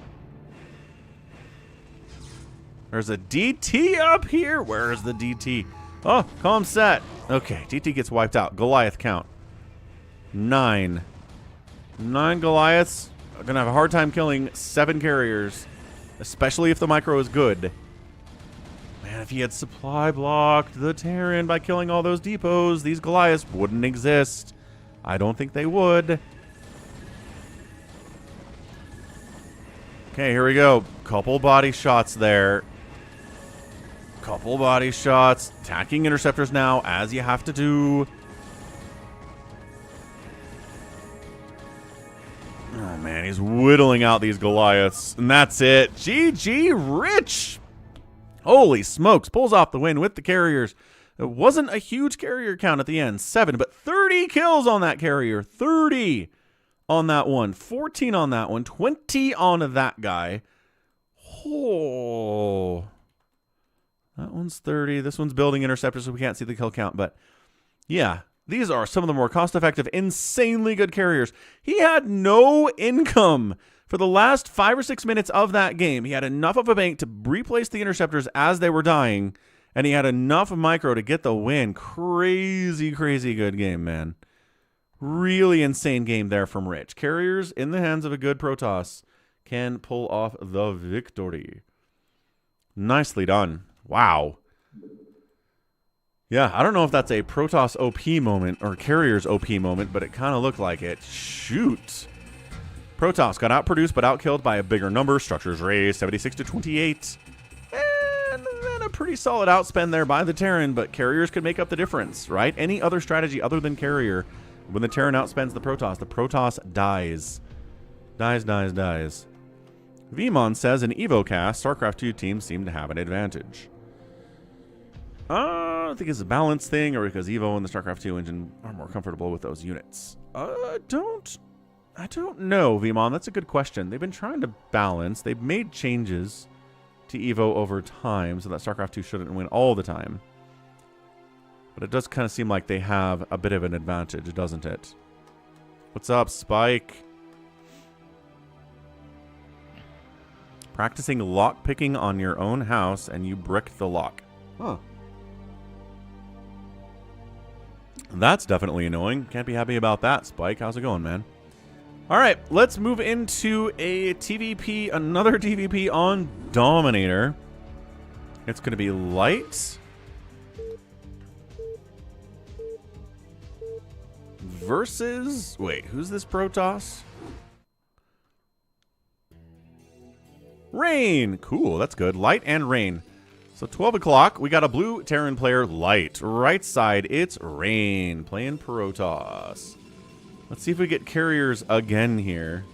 There's a DT up here. Where is the DT? Oh, calm set. Okay, DT gets wiped out. Goliath count. 9. 9 Goliaths are going to have a hard time killing 7 carriers, especially if the micro is good. Man, if he had supply blocked the Terran by killing all those depots, these Goliaths wouldn't exist. I don't think they would. Okay, here we go. Couple body shots there. Couple body shots. Attacking interceptors now, as you have to do. Oh, man, he's whittling out these Goliaths. And that's it. GG Rich! Holy smokes. Pulls off the win with the carriers. It wasn't a huge carrier count at the end. 7, but 30 kills on that carrier. 30 on that one. 14 on that one. 20 on that guy. Oh... That one's 30. This one's building interceptors, so we can't see the kill count. But, yeah, these are some of the more cost-effective, insanely good carriers. He had no income for the last 5 or 6 minutes of that game. He had enough of a bank to replace the interceptors as they were dying, and he had enough micro to get the win. Crazy, crazy good game, man. Really insane game there from Rich. Carriers in the hands of a good Protoss can pull off the victory. Nicely done. Wow. Yeah, I don't know if that's a Protoss OP moment or Carriers OP moment, but it kind of looked like it. Shoot. Protoss got outproduced but outkilled by a bigger number. Structures raised 76 to 28. And then a pretty solid outspend there by the Terran, but Carriers could make up the difference, right? Any other strategy other than Carrier, when the Terran outspends the Protoss dies. Dies. Vmon says in EvoCast, StarCraft 2 teams seem to have an advantage. I think it's a balance thing, or because Evo and the StarCraft 2 engine are more comfortable with those units. I don't know, Vmon. That's a good question. They've been trying to balance. They've made changes to Evo over time, so that StarCraft 2 shouldn't win all the time. But it does kind of seem like they have a bit of an advantage, doesn't it? What's up, Spike? Practicing lock picking on your own house and you brick the lock. Huh. That's definitely annoying. Can't be happy about that, Spike. How's it going, man? All right, let's move into a TVP, another TVP on Dominator. It's going to be Light versus... Wait, who's this Protoss? Rain. Cool, that's good. Light and Rain. So 12 o'clock, we got a blue Terran player, Light. Right side, it's Rain, playing Protoss. Let's see if we get carriers again here.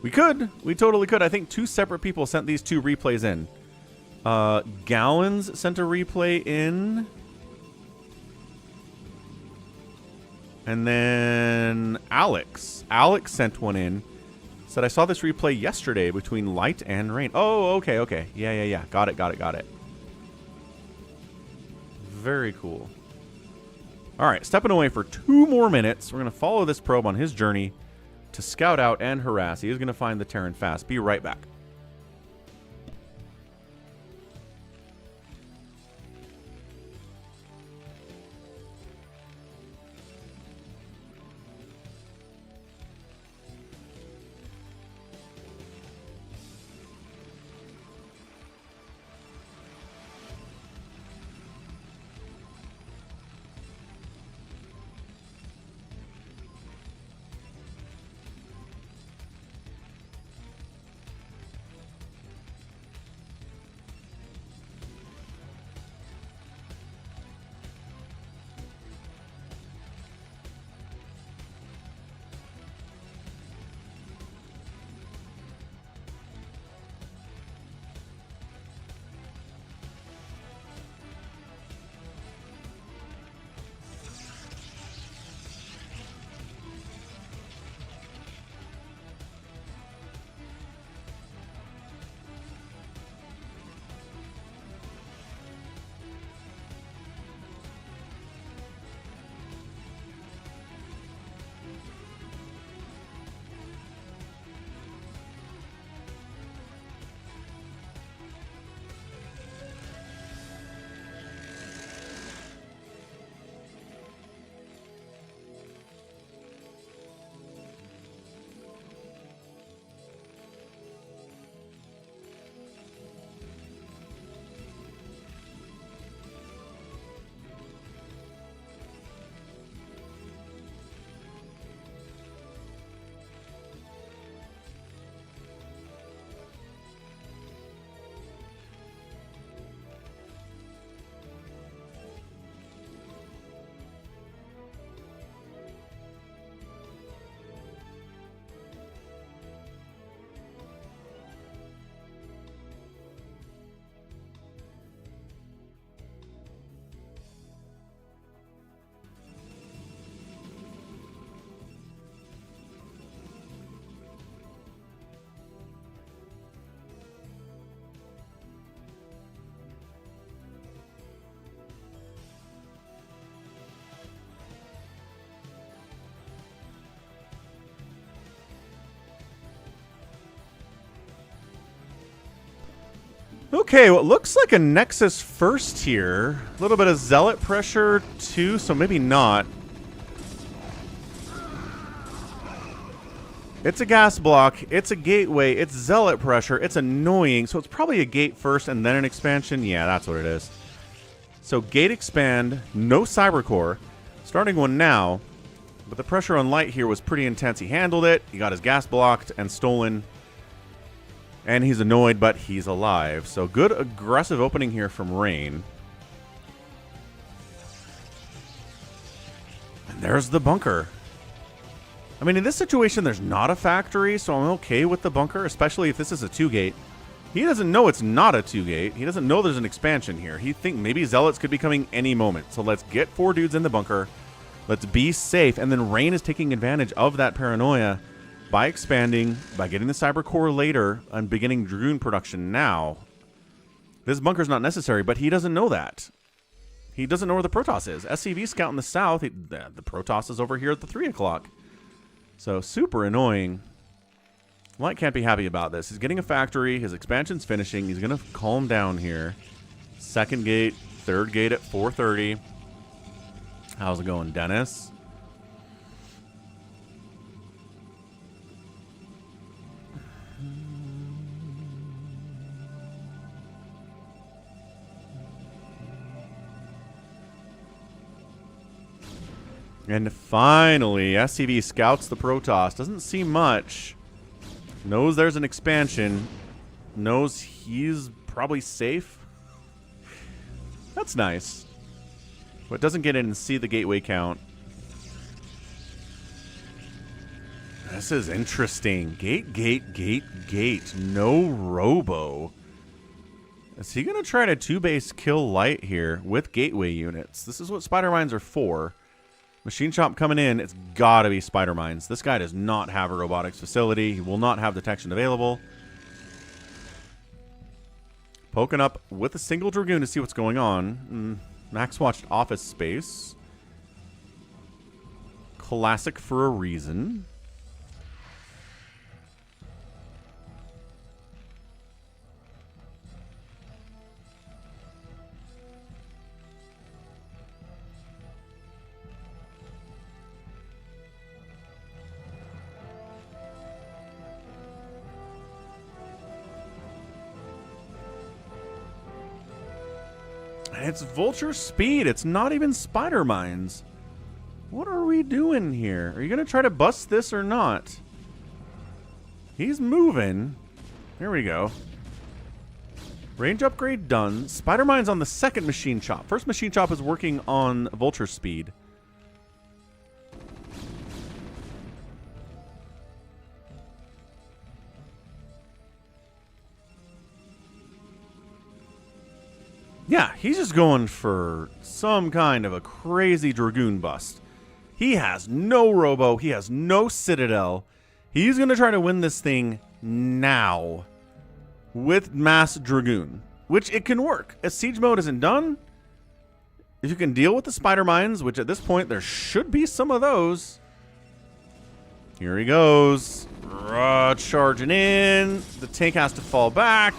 We could. We totally could. I think 2 separate people sent these 2 replays in. Gallons sent a replay in. And then Alex. Alex sent one in. Said, I saw this replay yesterday between Light and Rain. Oh, okay, okay. Yeah. Got it. Very cool. All right, stepping away for 2 more minutes. We're going to follow this probe on his journey to scout out and harass. He is going to find the Terran fast. Be right back. Okay, well, it looks like a Nexus first here. A little bit of Zealot pressure, too, so maybe not. It's a gas block. It's a gateway. It's Zealot pressure. It's annoying, so it's probably a gate first and then an expansion. Yeah, that's what it is. So gate expand, no Cybercore. Starting one now, but the pressure on Light here was pretty intense. He handled it. He got his gas blocked and stolen. And he's annoyed, but he's alive. So good aggressive opening here from Rain. And there's the bunker. I mean, in this situation, there's not a factory, so I'm okay with the bunker, especially if this is a 2-gate. He doesn't know it's not a 2-gate. He doesn't know there's an expansion here. He thinks maybe Zealots could be coming any moment. So let's get 4 dudes in the bunker. Let's be safe. And then Rain is taking advantage of that paranoia by expanding, by getting the Cyber Core later, and beginning Dragoon production now. This bunker's not necessary, but he doesn't know that. He doesn't know where the Protoss is. SCV scout in the south. The Protoss is over here at the 3 o'clock. So super annoying. Light can't be happy about this. He's getting a factory. His expansion's finishing. He's going to calm down here. Second gate, Third gate at 4:30. How's it going, Dennis? And finally, SCV scouts the Protoss. Doesn't see much. Knows there's an expansion. Knows he's probably safe. That's nice. But doesn't get in and see the gateway count. This is interesting. Gate. No robo. Is he going to try to 2-base kill light here with gateway units? This is what spider mines are for. Machine shop coming in. It's got to be spider mines. This guy does not have a robotics facility. He will not have detection available. Poking up with a single Dragoon to see what's going on. Max watched Office Space. Classic for a reason. It's Vulture speed. It's not even spider mines. What are we doing here? Are you going to try to bust this or not? He's moving. Here we go. Range upgrade done. Spider mines on the second machine chop. First machine chop is working on Vulture speed. Yeah, he's just going for some kind of a crazy Dragoon bust. He has no robo. He has no citadel. He's going to try to win this thing now with mass Dragoon, which it can work. As siege mode isn't done, if you can deal with the spider mines, which at this point there should be some of those. Here he goes. Charging in. The tank has to fall back.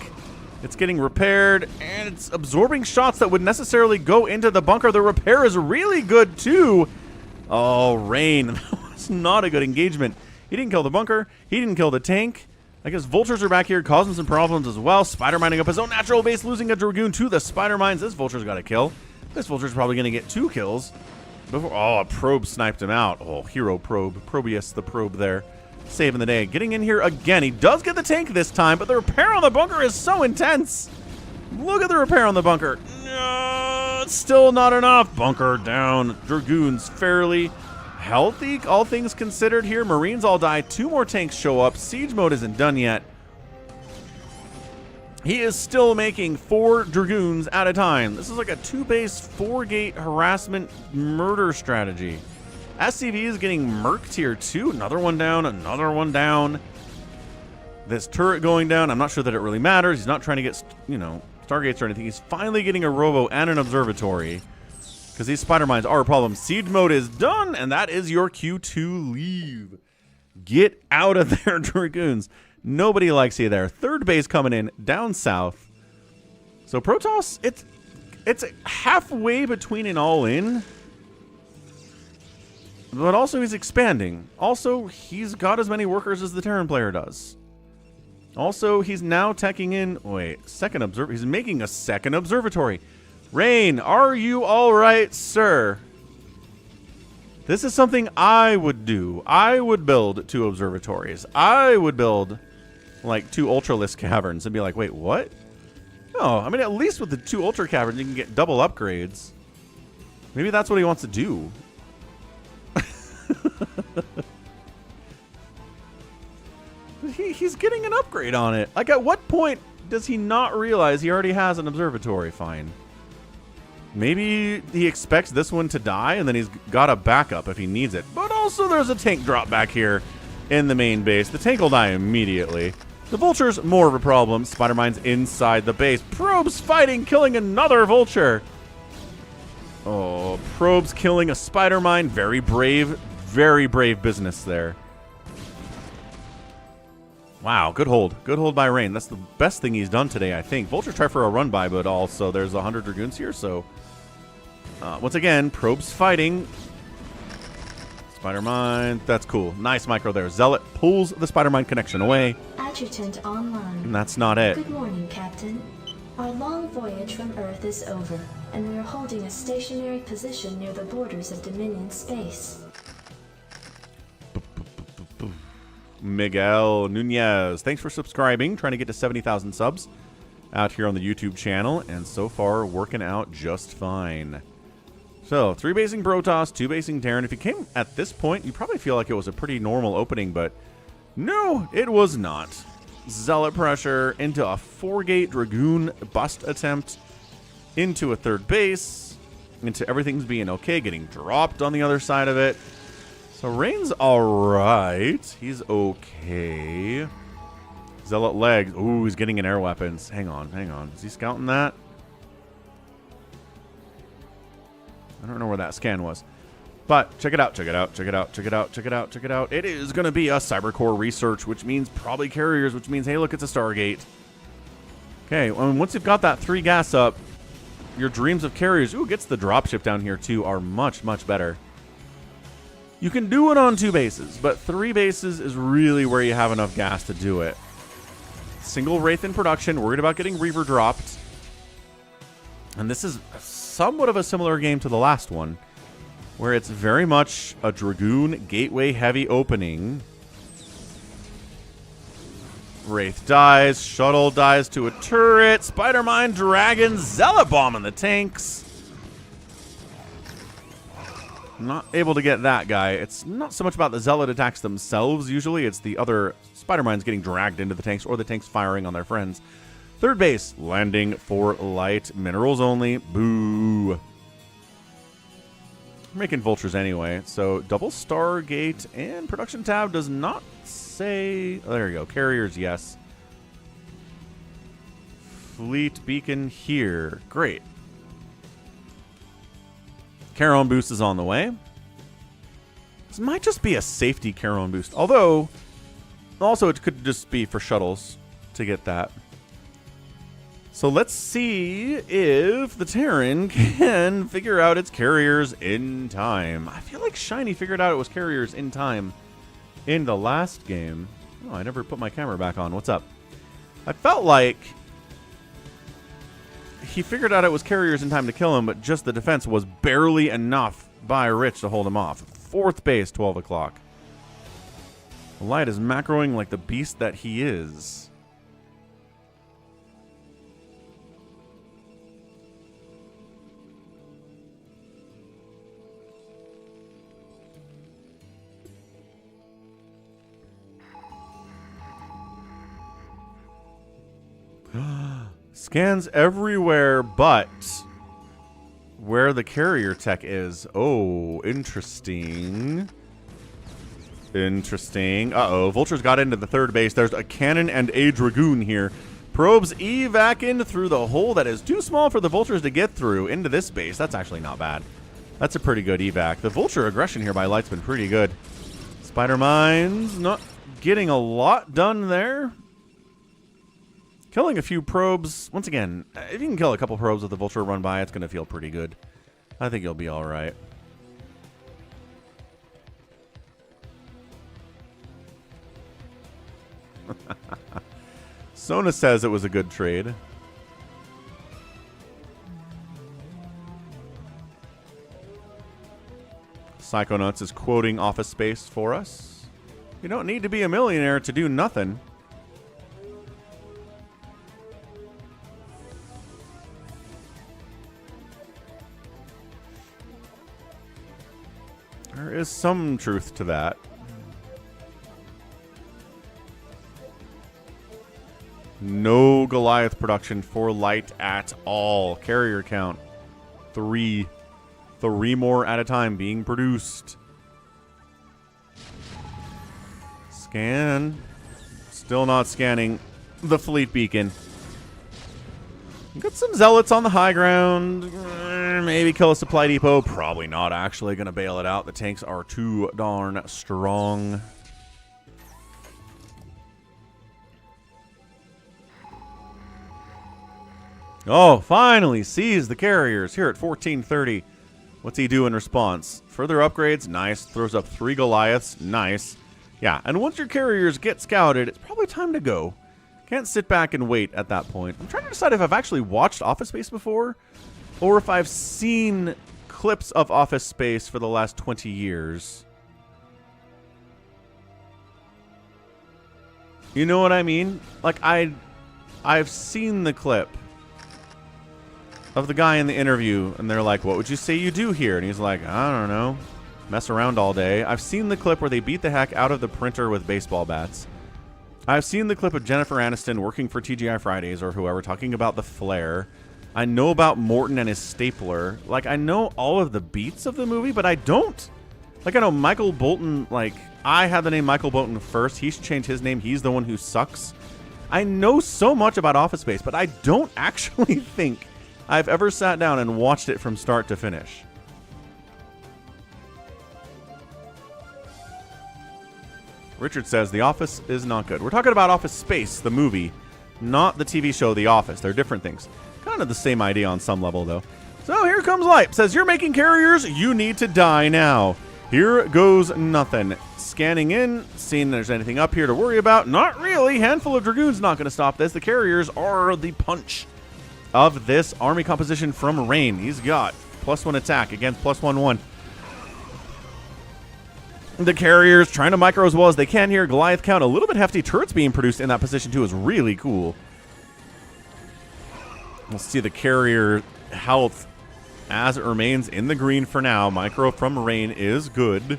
It's getting repaired, and it's absorbing shots that would necessarily go into the bunker. The repair is really good, too. Oh, Rain. That was not a good engagement. He didn't kill the bunker. He didn't kill the tank. I guess Vultures are back here causing some problems as well. Spider mining up his own natural base, losing a Dragoon to the Spider Mines. This Vulture's got a kill. This Vulture's probably going to get 2 kills. Before, oh, a probe sniped him out. Oh, hero probe. Probius the probe there. Saving the day. Getting in here again. He does get the tank this time, but the repair on the bunker is so intense. Look at the repair on the bunker. No, still not enough. Bunker down. Dragoons fairly healthy, all things considered here. Marines all die. 2 more tanks show up. Siege mode isn't done yet. He is still making 4 Dragoons at a time. This is like a 2-base, 4-gate harassment murder strategy. SCV is getting murked here too. Another one down, another one down. This turret going down. I'm not sure that it really matters. He's not trying to get, you know, Stargates or anything. He's finally getting a robo and an observatory because these spider mines are a problem. Siege mode is done, and that is your cue to leave. Get out of there, Dragoons. Nobody likes you there. Third base coming in down south. So Protoss, it's halfway between an all-in. But also he's expanding. Also, he's got as many workers as the Terran player does. Also, he's now teching in... Wait, second observer... He's making a second observatory. Rain, are you all right, sir? This is something I would do. I would build 2 observatories. I would build, like, 2 Ultralisk caverns and be like, wait, what? No, I mean, at least with the 2 Ultra caverns, you can get double upgrades. Maybe that's what he wants to do. He's getting an upgrade on it. Like, at what point does he not realize he already has an observatory? Fine. Maybe he expects this one to die, and then he's got a backup if he needs it. But also, there's a tank drop back here in the main base. The tank will die immediately. The Vulture's more of a problem. Spider Mine's inside the base. Probes fighting, killing another Vulture. Oh, Probes killing a Spider Mine. Very brave business there. Wow, good hold. Good hold by Rain. That's the best thing he's done today, I think. Vulture try for a run by, but also there's 100 Dragoons here, so... once again, Probe's fighting. Spider-Mine, that's cool. Nice micro there. Zealot pulls the Spider-Mine connection away. Adjutant online. And that's not it. Good morning, Captain. Our long voyage from Earth is over, and we are holding a stationary position near the borders of Dominion space. Miguel Nunez, thanks for subscribing. Trying to get to 70,000 subs out here on the YouTube channel, and so far working out just fine. So, 3 basing Protoss, 2 basing Terran. If you came at this point, you probably feel like it was a pretty normal opening, but no, it was not. Zealot pressure into a 4-gate Dragoon bust attempt, into a 3rd base, into everything's being okay, getting dropped on the other side of it. So Rain's alright. He's okay. Zealot legs. Ooh, he's getting in air weapons. Hang on, hang on. Is he scouting that? I don't know where that scan was. But check it out, check it out, check it out, check it out, check it out, check it out. It is going to be a Cybercore research, which means probably carriers, which means, hey, look, it's a Stargate. Okay, well, once you've got that 3 gas up, your dreams of carriers, ooh, gets the dropship down here too, are much, much better. You can do it on 2 bases, but 3 bases is really where you have enough gas to do it. Single Wraith in production, worried about getting Reaver dropped. And this is somewhat of a similar game to the last one, where it's very much a Dragoon gateway heavy opening. Wraith dies, Shuttle dies to a turret, Spider-Mine, Dragon, Zealot Bomb in the tanks. Not able to get that guy. It's not so much about the Zealot attacks themselves, usually. It's the other Spider-Mines getting dragged into the tanks or the tanks firing on their friends. 3rd base, landing for light. Minerals only. Boo. We're making vultures anyway. So double Stargate and production tab does not say... Oh, there you go. Carriers, yes. Fleet beacon here. Great. Charon boost is on the way. This might just be a safety Charon boost. Although, also it could just be for shuttles to get that. So let's see if the Terran can figure out its carriers in time. I feel like Shiny figured out it was carriers in time in the last game. Oh, I never put my camera back on. What's up? I felt like he figured out it was carriers in time to kill him, but just the defense was barely enough by Rich to hold him off. 4th base, 12 o'clock. The light is macroing like the beast that he is. Scans everywhere but where the carrier tech is. Oh, interesting. Interesting. Uh-oh, Vulture's got into the 3rd base. There's a cannon and a Dragoon here. Probes evac in through the hole that is too small for the Vultures to get through into this base. That's actually not bad. That's a pretty good evac. The Vulture aggression here by Light's been pretty good. Spider-Mines not getting a lot done there. Killing a few probes. Once again, if you can kill a couple probes with the Vulture run by, it's going to feel pretty good. I think you'll be all right. Sona says it was a good trade. Psychonauts is quoting Office Space for us. You don't need to be a millionaire to do nothing. There is some truth to that. No Goliath production for Light at all. Carrier count 3. 3 more at a time being produced. Scan. Still not scanning the fleet beacon. Got some Zealots on the high ground. Maybe kill a supply depot. Probably not actually going to bail it out. The tanks are too darn strong. Oh, finally sees the carriers here at 1430. What's he do in response? Further upgrades, nice. Throws up 3 Goliaths, nice. Yeah, and once your carriers get scouted, it's probably time to go. Can't sit back and wait at that point. I'm trying to decide if I've actually watched Office Space before, or if I've seen clips of Office Space for the last 20 years. You know what I mean? Like, I've seen the clip of the guy in the interview, and they're like, what would you say you do here? And he's like, I don't know, mess around all day. I've seen the clip where they beat the heck out of the printer with baseball bats. I've seen the clip of Jennifer Aniston working for TGI Fridays or whoever talking about the flare. I know about Morton and his stapler. Like, I know all of the beats of the movie, but I don't. Like, I know Michael Bolton, like, I had the name Michael Bolton first. He's changed his name. He's the one who sucks. I know so much about Office Space, but I don't actually think I've ever sat down and watched it from start to finish. Richard says The Office is not good. We're talking about Office Space, the movie, not the TV show The Office. They're different things. Kind of the same idea on some level, though. So here comes Light. Says, you're making carriers. You need to die now. Here goes nothing. Scanning in, seeing if there's anything up here to worry about. Not really. Handful of Dragoons not going to stop this. The carriers are the punch of this army composition from Rain. He's got +1 attack against +1/1. The carriers trying to micro as well as they can here. Goliath count, a little bit hefty. Turrets being produced in that position too is really cool. We'll see the carrier health as it remains in the green for now. Micro from Rain is good.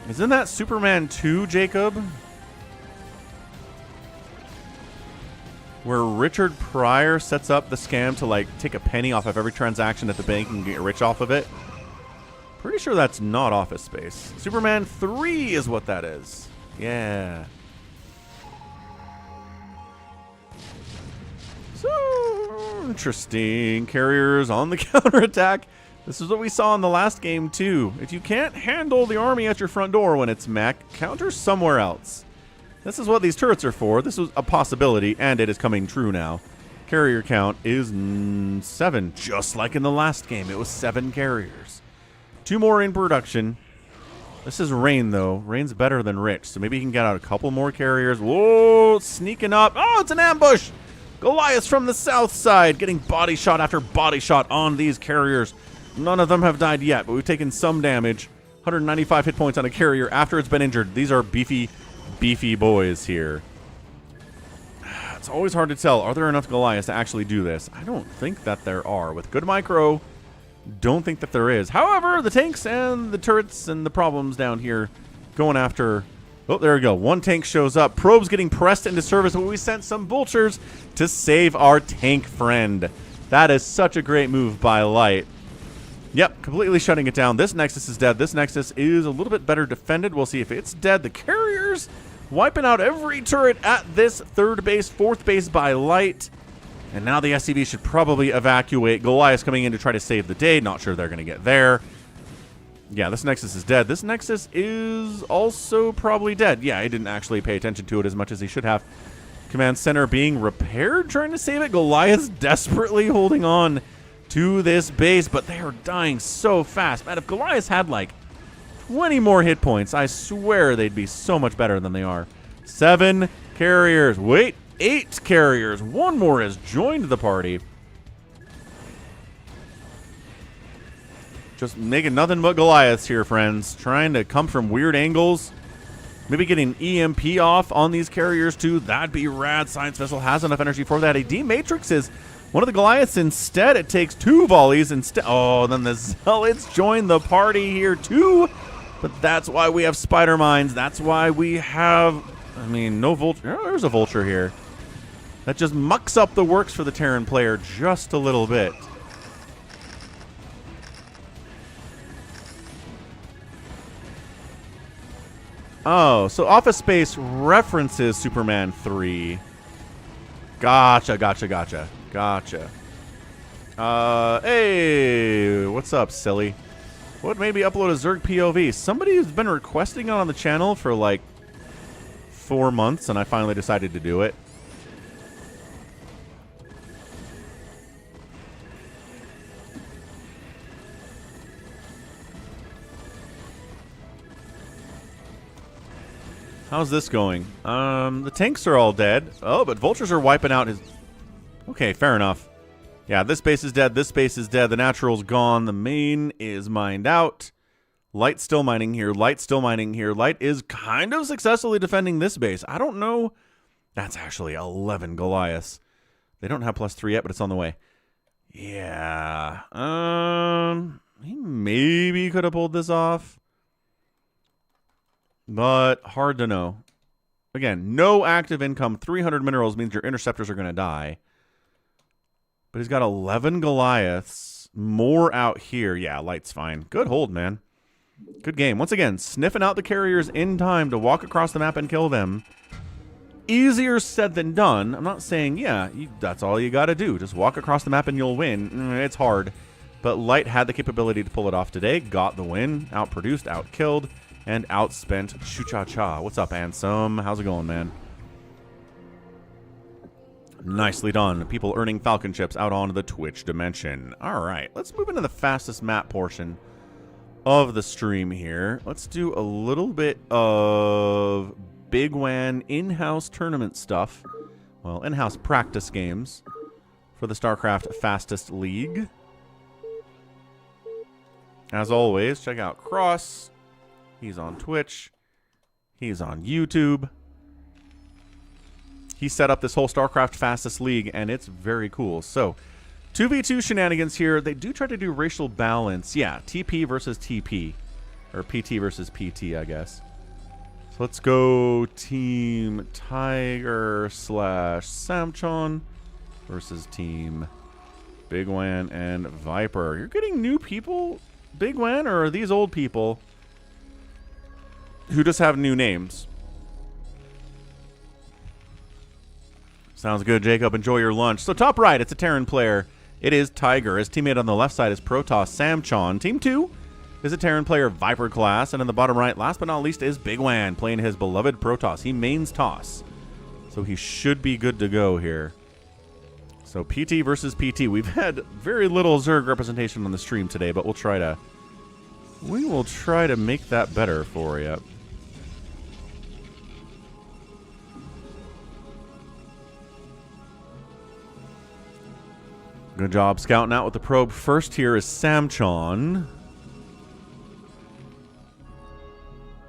Isn't that Superman 2, Jacob? Where Richard Pryor sets up the scam to, like, take a penny off of every transaction at the bank and get rich off of it. Pretty sure that's not Office Space. Superman 3 is what that is. Yeah. So, interesting. Carriers on the counterattack. This is what we saw in the last game, too. If you can't handle the army at your front door when it's mech, counter somewhere else. This is what these turrets are for. This was a possibility, and it is coming true now. Carrier count is 7, just like in the last game. It was 7 carriers. 2 more in production. This is Rain, though. Rain's better than Rich, so maybe he can get out a couple more carriers. Whoa, sneaking up. Oh, it's an ambush. Goliath from the south side, getting body shot after body shot on these carriers. None of them have died yet, but we've taken some damage. 195 hit points on a carrier after it's been injured. These are beefy boys here. It's always hard to tell. Are there enough Goliaths to actually do this? I don't think that there are. With good micro, don't think that there is. However, the tanks and the turrets and the problems down here going after... Oh, there we go. One tank shows up. Probe's getting pressed into service, but we sent some vultures to save our tank friend. That is such a great move by Light. Yep, completely shutting it down. This Nexus is dead. This Nexus is a little bit better defended. We'll see if it's dead. The carriers wiping out every turret at this 3rd base, 4th base by Light. And now the SCV should probably evacuate. Goliath's coming in to try to save the day. Not sure they're going to get there. Yeah, this Nexus is dead. This Nexus is also probably dead. Yeah, he didn't actually pay attention to it as much as he should have. Command center being repaired, trying to save it. Goliath's desperately holding on to this base, but they are dying so fast. Man, if Goliath had like 20 more hit points, I swear they'd be so much better than they are. 7 carriers. Wait, 8 carriers. 1 more has joined the party. Just making nothing but Goliaths here, friends. Trying to come from weird angles. Maybe getting EMP off on these carriers, too. That'd be rad. Science Vessel has enough energy for that. A D-Matrix is one of the Goliaths. Instead, it takes 2 volleys. Instead, oh, then the Zealots join the party here, too. But that's why we have Spider Mines. That's why we have, I mean, no Vulture. Oh, there's a Vulture here. That just mucks up the works for the Terran player just a little bit. Oh, so Office Space references Superman 3. Gotcha. Hey, what's up, silly? What made me upload a Zerg POV? Somebody who's been requesting it on the channel for like 4 months, and I finally decided to do it. How's this going? The tanks are all dead. Oh, but vultures are wiping out his... Okay, fair enough. Yeah, this base is dead. This base is dead. The natural's gone. The main is mined out. Light still mining here. Light still mining here. Light is kind of successfully defending this base. I don't know. That's actually 11 Goliaths. They don't have +3 yet, but it's on the way. Yeah. He maybe could have pulled this off. But hard to know. Again, no active income. 300 minerals means your interceptors are going to die. But he's got 11 Goliaths. More out here. Yeah, Light's fine. Good hold, man. Good game. Once again, sniffing out the carriers in time to walk across the map and kill them. Easier said than done. I'm not saying, yeah, that's all you got to do. Just walk across the map and you'll win. It's hard. But Light had the capability to pull it off today. Got the win. Outproduced, outkilled, and outspent Chu-Cha-Cha. What's up, Ansem? How's it going, man? Nicely done. People earning Falcon chips out on the Twitch dimension. All right, let's move into the fastest map portion of the stream here. Let's do a little bit of Bigwan in-house tournament stuff. Well, in-house practice games for the StarCraft Fastest League. As always, check out Cross. He's on Twitch. He's on YouTube. He set up this whole StarCraft Fastest League, and it's very cool. So, 2v2 shenanigans here. They do try to do racial balance. Yeah, TP versus TP. Or PT versus PT, I guess. So let's go Team Tiger / Samchon versus Team Bigwan and Viper. You're getting new people, Bigwan, or are these old people who just have new names? Sounds good, Jacob. Enjoy your lunch. So top right, it's a Terran player. It is Tiger. His teammate on the left side is Protoss Samchon. Team 2 is a Terran player, Viper class. And in the bottom right, last but not least, is Bigwan playing his beloved Protoss. He mains Toss. So he should be good to go here. So PT versus PT. We've had very little Zerg representation on the stream today, but we will try to make that better for you. Good job scouting out with the probe. First here is Samchon.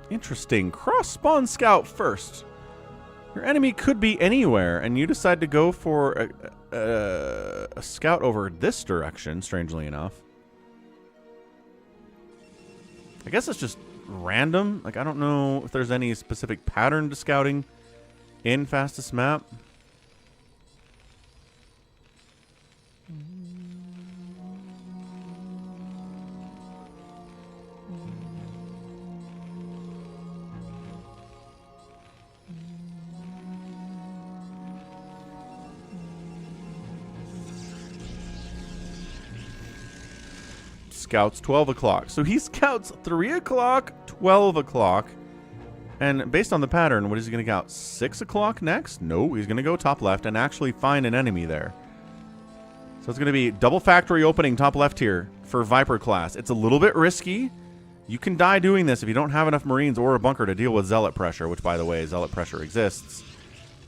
Interesting. Cross-spawn scout first. Your enemy could be anywhere, and you decide to go for a scout over this direction, strangely enough. I guess it's just random. Like, I don't know if there's any specific pattern to scouting in Fastest Map. Scouts 12 o'clock. So he scouts 3 o'clock, 12 o'clock. And based on the pattern, what is he going to scout? 6 o'clock next? No, he's going to go top left and actually find an enemy there. So it's going to be double factory opening top left here for Viper class. It's a little bit risky. You can die doing this if you don't have enough Marines or a bunker to deal with Zealot pressure, which, by the way, Zealot pressure exists.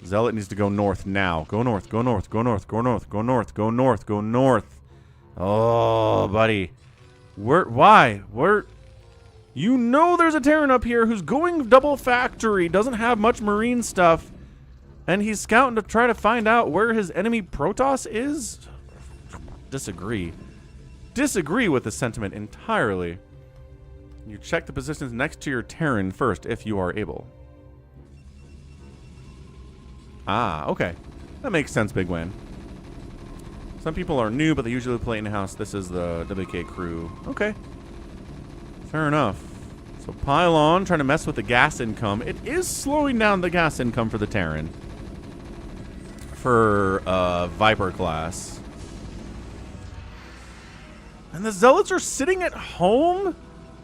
Zealot needs to go north now. Go north, go north, go north, go north, go north, go north, go north. Oh, buddy. Why? You know there's a Terran up here who's going double factory, doesn't have much Marine stuff, and he's scouting to try to find out where his enemy Protoss is? Disagree. Disagree with the sentiment entirely. You check the positions next to your Terran first if you are able. Ah, okay. That makes sense, Bigwan. Some people are new, but they usually play in-house. This is the WK crew. Okay. Fair enough. So Pylon trying to mess with the gas income. It is slowing down the gas income for the Terran. For Viper class. And the Zealots are sitting at home?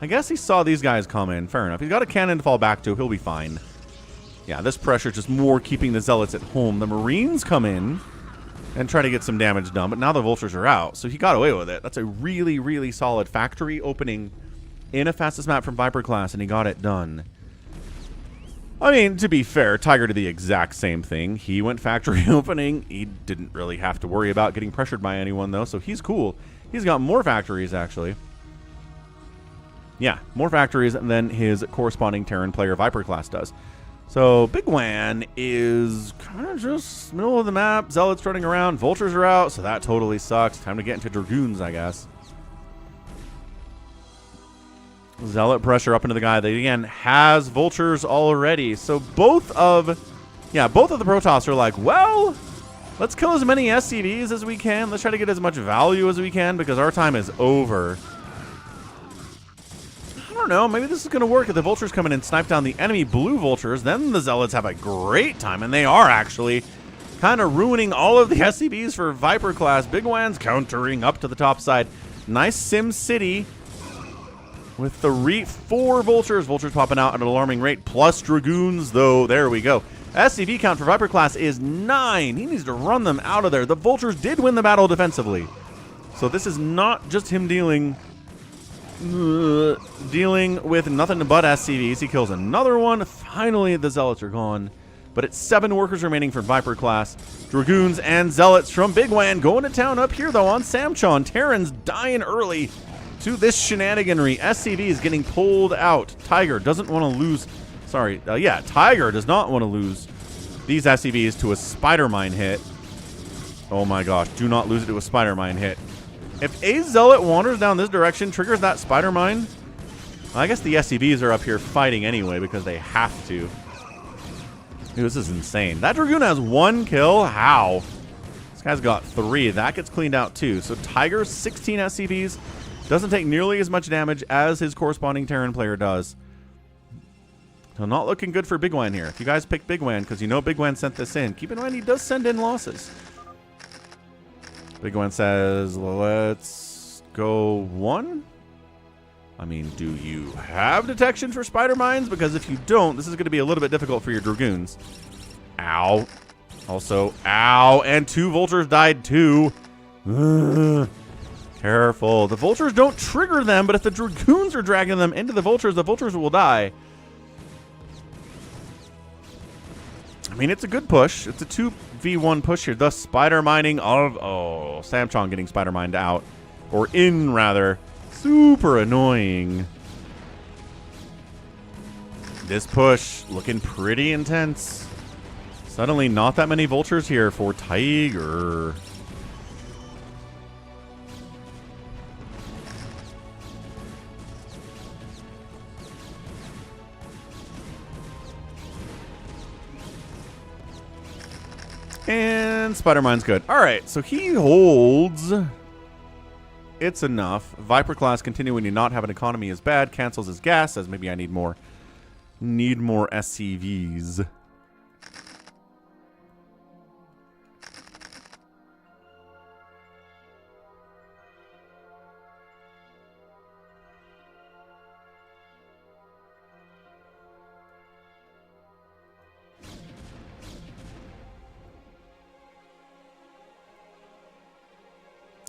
I guess he saw these guys come in. Fair enough. He's got a cannon to fall back to. He'll be fine. Yeah, this pressure is just more keeping the Zealots at home. The Marines come in and try to get some damage done, but now the Vultures are out, so he got away with it. That's a really, really solid factory opening in a fastest map from Viper class, and he got it done. I mean, to be fair, Tiger did the exact same thing. He went factory opening. He didn't really have to worry about getting pressured by anyone, though, so he's cool. He's got more factories, actually. Yeah, more factories than his corresponding Terran player Viper class does. So Bigwan is kind of just middle of the map. Zealots running around. Vultures are out, so that totally sucks. Time to get into Dragoons, I guess. Zealot pressure up into the guy that, again, has Vultures already. So both of the Protoss are like, well, let's kill as many SCVs as we can. Let's try to get as much value as we can because our time is over. I don't know. Maybe this is going to work if the Vultures come in and snipe down the enemy blue Vultures. Then the Zealots have a great time, and they are actually kind of ruining all of the SCVs for Viper class. Bigwan's countering up to the top side. Nice Sim City with the 4 Vultures. Vultures popping out at an alarming rate, plus Dragoons, though. There we go. SCV count for Viper class is 9. He needs to run them out of there. The Vultures did win the battle defensively. So this is not just him dealing with nothing but SCVs. He kills another one. Finally, the Zealots are gone. But it's 7 workers remaining for Viper class. Dragoons and Zealots from Bigwan going to town up here, though, on Samchon. Terrans dying early to this shenaniganry. SCV is getting pulled out. Tiger doesn't want to lose. Tiger does not want to lose these SCVs to a Spider Mine hit. Oh my gosh, do not lose it to a Spider Mine hit. If a Zealot wanders down this direction, triggers that Spider Mine, well, I guess the SCVs are up here fighting anyway because they have to. Dude, this is insane. That Dragoon has 1 kill? How? This guy's got 3. That gets cleaned out too. So Tiger's 16 SCVs doesn't take nearly as much damage as his corresponding Terran player does. So not looking good for Bigwan here. If you guys pick Bigwan because you know Bigwan sent this in, keep in mind he does send in losses. Bigwan says, let's go 1. I mean, do you have detection for Spider Mines? Because if you don't, this is going to be a little bit difficult for your Dragoons. Ow. Also, ow. And 2 Vultures died too. Ugh. Careful. The Vultures don't trigger them, but if the Dragoons are dragging them into the Vultures will die. I mean, it's a good push. It's a 2v1 push here. Thus, spider mining of... Oh, Samchon getting spider mined out. Or in, rather. Super annoying. This push looking pretty intense. Suddenly, not that many Vultures here for Tiger. And Spider Mine's good. Alright, so he holds. It's enough. Viper class continuing to not have an economy is bad. Cancels his gas. Says maybe I need more SCVs.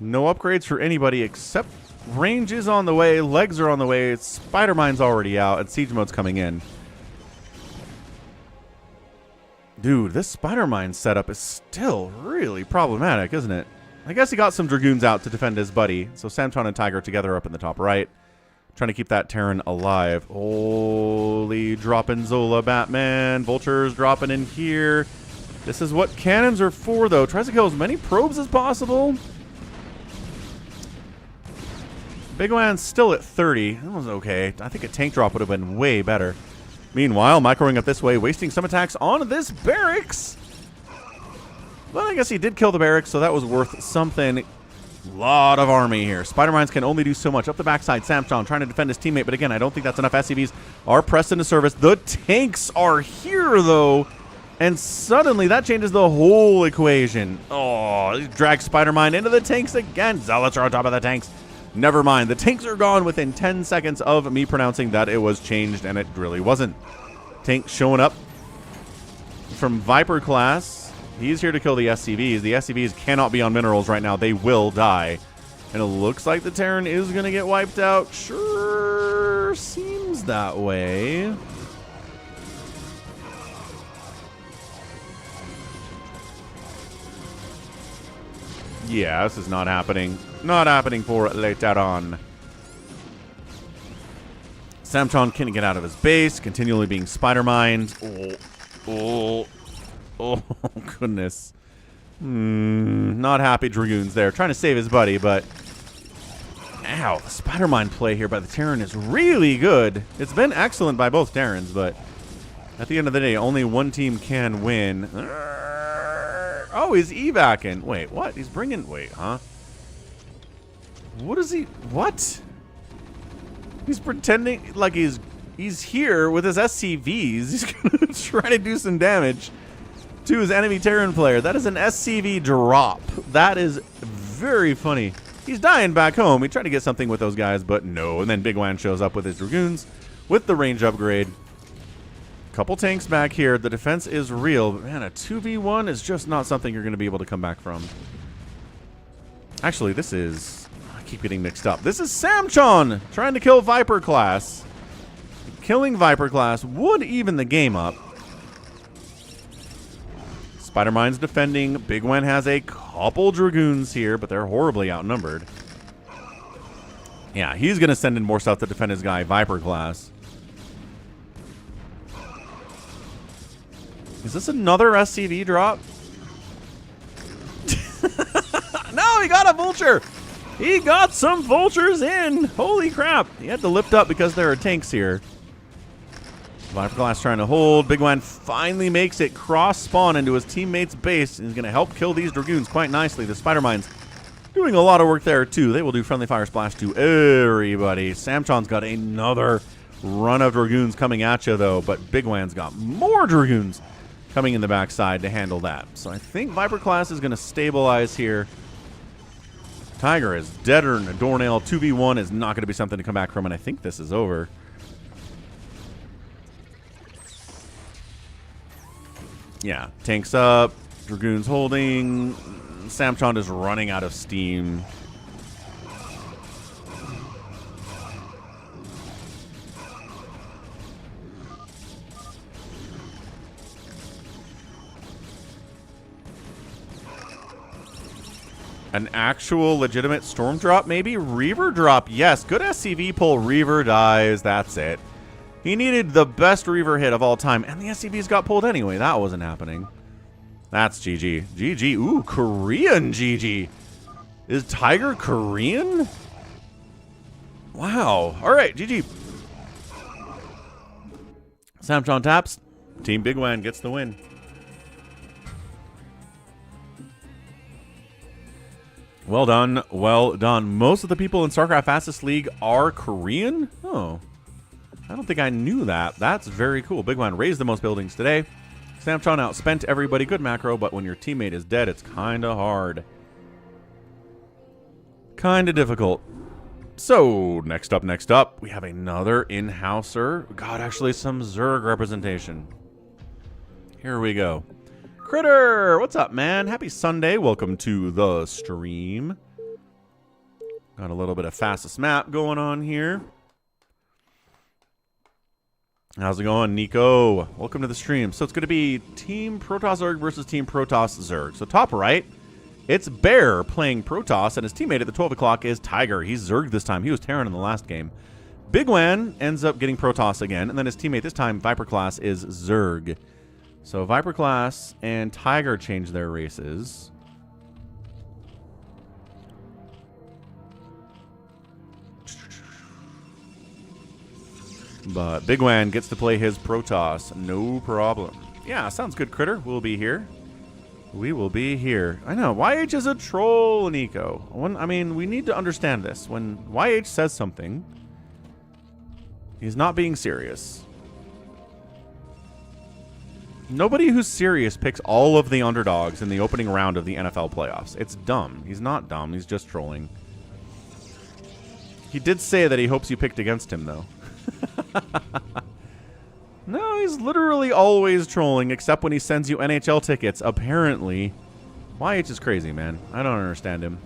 No upgrades for anybody except range is on the way, legs are on the way, Spider Mine's already out, and Siege Mode's coming in. Dude, this Spider Mine setup is still really problematic, isn't it? I guess he got some Dragoons out to defend his buddy, so Samchon and Tiger together up in the top right. Trying to keep that Terran alive. Holy, dropping Zola, Batman. Vultures dropping in here. This is what cannons are for, though. Tries to kill as many probes as possible. Bigwan's still at 30. That was okay. I think a tank drop would have been way better. Meanwhile, microing up this way, wasting some attacks on this barracks. Well, I guess he did kill the barracks, so that was worth something. Lot of army here. Spider Mines can only do so much. Up the backside, Samchon trying to defend his teammate, but again, I don't think that's enough. SCVs are pressed into service. The tanks are here, though, and suddenly that changes the whole equation. Oh, he drags Spider Mine into the tanks again. Zealots are on top of the tanks. Never mind. The tanks are gone within 10 seconds of me pronouncing that it was changed, and it really wasn't. Tank showing up from Viper class. He's here to kill the SCVs. The SCVs cannot be on minerals right now. They will die. And it looks like the Terran is going to get wiped out. Sure seems that way. Yeah, this is not happening. Not happening for later on. Samtron can't get out of his base, continually being spider-mined. Oh, goodness. Not happy Dragoons there. Trying to save his buddy, but... Ow, the spider-mine play here by the Terran is really good. It's been excellent by both Terrans, but... At the end of the day, only one team can win. Oh, he's evacing. Wait, what? He's bringing... Wait, huh? What is he... What? He's pretending like he's here with his SCVs. He's going to try to do some damage to his enemy Terran player. That is an SCV drop. That is very funny. He's dying back home. He tried to get something with those guys, but no. And then Bigwan shows up with his Dragoons with the range upgrade. Couple tanks back here. The defense is real, but man, a 2v1 is just not something you're going to be able to come back from. Actually, this is... I keep getting mixed up. This is Samchon trying to kill Viper class. Killing Viper class would even the game up. Spider-Mine's defending. Bigwan has a couple Dragoons here, but they're horribly outnumbered. Yeah, he's going to send in more stuff to defend his guy, Viper class. Is this another SCV drop? No, he got a vulture. He got some vultures in. Holy crap. He had to lift up because there are tanks here. Viper class trying to hold. Bigwan finally makes it cross spawn into his teammate's base. And he's going to help kill these Dragoons quite nicely. The Spider-Mine's doing a lot of work there too. They will do friendly fire splash to everybody. Samchon's got another run of Dragoons coming at you though. But Bigwan's got more Dragoons coming in the backside to handle that. So I think Viper class is going to stabilize here. Tiger is deader than a doornail. 2v1 is not going to be something to come back from, and I think this is over. Yeah, tanks up, Dragoons holding. Samchon is running out of steam. An actual legitimate storm drop, maybe? Reaver drop, yes. Good SCV pull. Reaver dies. That's it. He needed the best Reaver hit of all time, and the SCVs got pulled anyway. That wasn't happening. That's GG. GG. Ooh, Korean GG. Is Tiger Korean? Wow. All right, GG. Samchon taps. Team Bigwan gets the win. Well done, well done. Most of the people in StarCraft Fastest League are Korean? Oh, I don't think I knew that. That's very cool. Bigwan raised the most buildings today. Samchon outspent everybody. Good macro, but when your teammate is dead, it's kind of hard. Kind of difficult. So, next up, we have another in-houser. God, actually some Zerg representation. Here we go. Critter, what's up, man? Happy Sunday. Welcome to the stream. Got a little bit of fastest map going on here. How's it going, Nico? Welcome to the stream. So it's going to be Team Protoss Zerg versus Team Protoss Zerg. So top right, it's Bear playing Protoss, and his teammate at the 12 o'clock is Tiger. He's Zerg this time. He was Terran in the last game. Bigwan ends up getting Protoss again, and then his teammate this time, Viper class, is Zerg. So Viper class and Tiger change their races. But Bigwan gets to play his Protoss, no problem. Yeah, sounds good, Critter. We'll be here. We will be here. I know, YH is a troll, Nico. I mean, we need to understand this. When YH says something, he's not being serious. Nobody who's serious picks all of the underdogs in the opening round of the NFL playoffs. It's dumb. He's not dumb. He's just trolling. He did say that he hopes you picked against him, though. No, he's literally always trolling, except when he sends you NHL tickets, apparently. YH is crazy, man. I don't understand him.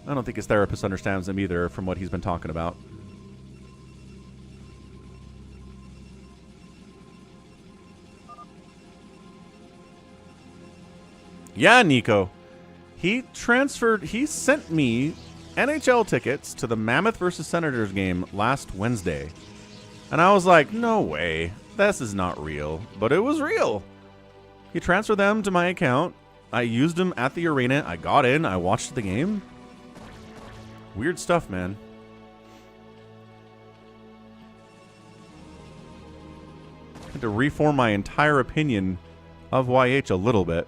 I don't think his therapist understands him either, from what he's been talking about. Yeah, Nico. He sent me NHL tickets to the Mammoth versus Senators game last Wednesday. And I was like, no way. This is not real. But it was real. He transferred them to my account. I used them at the arena. I got in. I watched the game. Weird stuff, man. I had to reform my entire opinion of YH a little bit.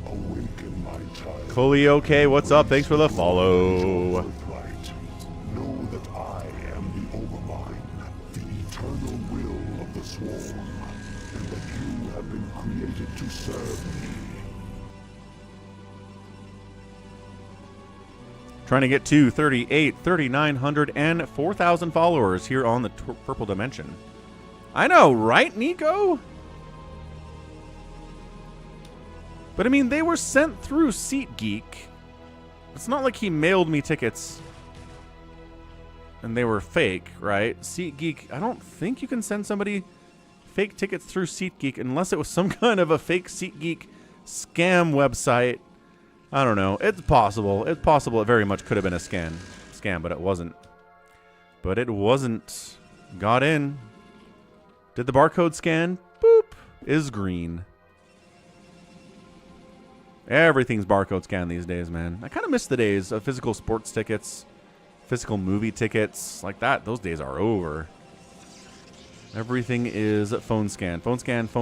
Awaken, my child. Coley, what's up? Thanks for the follow. Birthright. Know that I am the Overmind, the eternal will of the Swarm, and that you have been created to serve me. Trying to get to 38, 3,900, and 4,000 followers here on the Purple Dimension. I know, right, Nico? But I mean, they were sent through SeatGeek. It's not like he mailed me tickets and they were fake, right? SeatGeek, I don't think you can send somebody fake tickets through SeatGeek unless it was some kind of a fake SeatGeek scam website. I don't know. It's possible. It's possible it very much could have been a scam, but it wasn't. But it wasn't. Got in. Did the barcode scan. Boop. Is green. Everything's barcode scan these days, man. I kind of miss the days of physical sports tickets, physical movie tickets, like that. Those days are over. Everything is phone scan, phone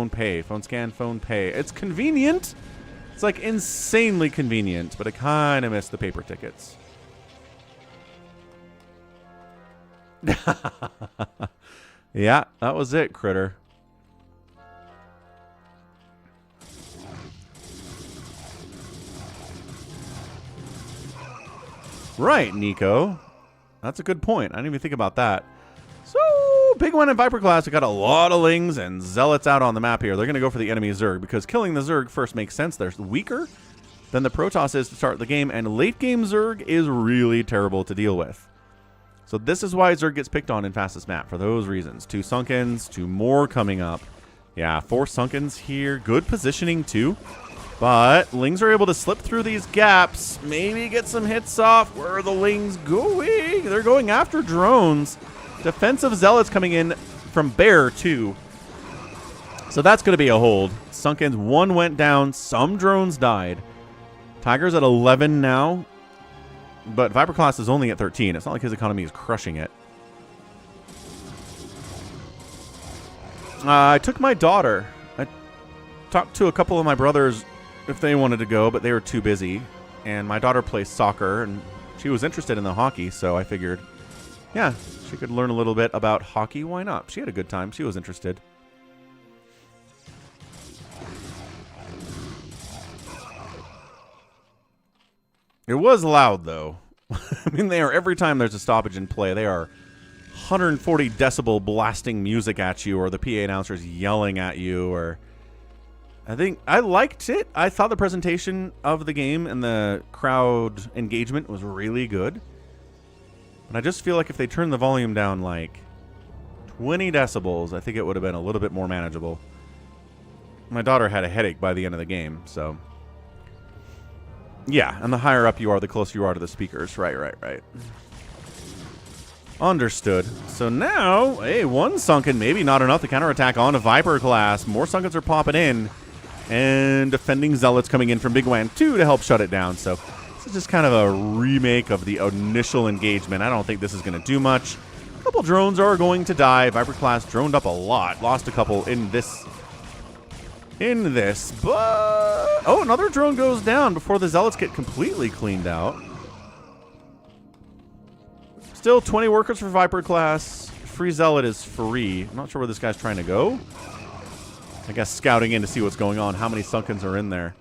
pay, phone scan, phone pay. It's convenient. It's like insanely convenient, but I kind of miss the paper tickets. Yeah, that was it, Critter. Right, Nico. That's a good point. I didn't even think about that. So, Bigwan and Viper class, we got a lot of Lings and Zealots out on the map here. They're going to go for the enemy Zerg because killing the Zerg first makes sense. They're weaker than the Protoss is to start the game, and late game Zerg is really terrible to deal with. So this is why Zerg gets picked on in fastest map, for those reasons. 2 Sunkens, 2 more coming up. Yeah, 4 Sunkens here. Good positioning too. But Lings are able to slip through these gaps, maybe get some hits off. Where are the Lings going? They're going after drones. Defensive Zealots coming in from Bear, too. So that's going to be a hold. Sunkens, 1 went down. Some drones died. Tiger's at 11 now. But Viper class is only at 13. It's not like his economy is crushing it. I took my daughter. I talked to a couple of my brothers if they wanted to go, but they were too busy. And my daughter plays soccer, and she was interested in the hockey, so I figured, yeah, she could learn a little bit about hockey. Why not? She had a good time. She was interested. It was loud, though. I mean, they are, every time there's a stoppage in play, they are 140 decibel blasting music at you, or the PA announcers yelling at you, or... I think I liked it. I thought the presentation of the game and the crowd engagement was really good. But I just feel like if they turned the volume down like 20 decibels, I think it would have been a little bit more manageable. My daughter had a headache by the end of the game, so... Yeah, and the higher up you are, the closer you are to the speakers. Right. Understood. So now, hey, 1 Sunken, maybe not enough to counterattack on a Viper class. More Sunkens are popping in. And defending Zealots coming in from Bigwan 2 to help shut it down. So this is just kind of a remake of the initial engagement. I don't think this is going to do much. A couple drones are going to die. Viper class droned up a lot. Lost a couple in this. But... oh, another drone goes down before the Zealots get completely cleaned out. Still 20 workers for Viper class. Free Zealot is free. I'm not sure where this guy's trying to go. I guess scouting in to see what's going on. How many Sunkens are in there?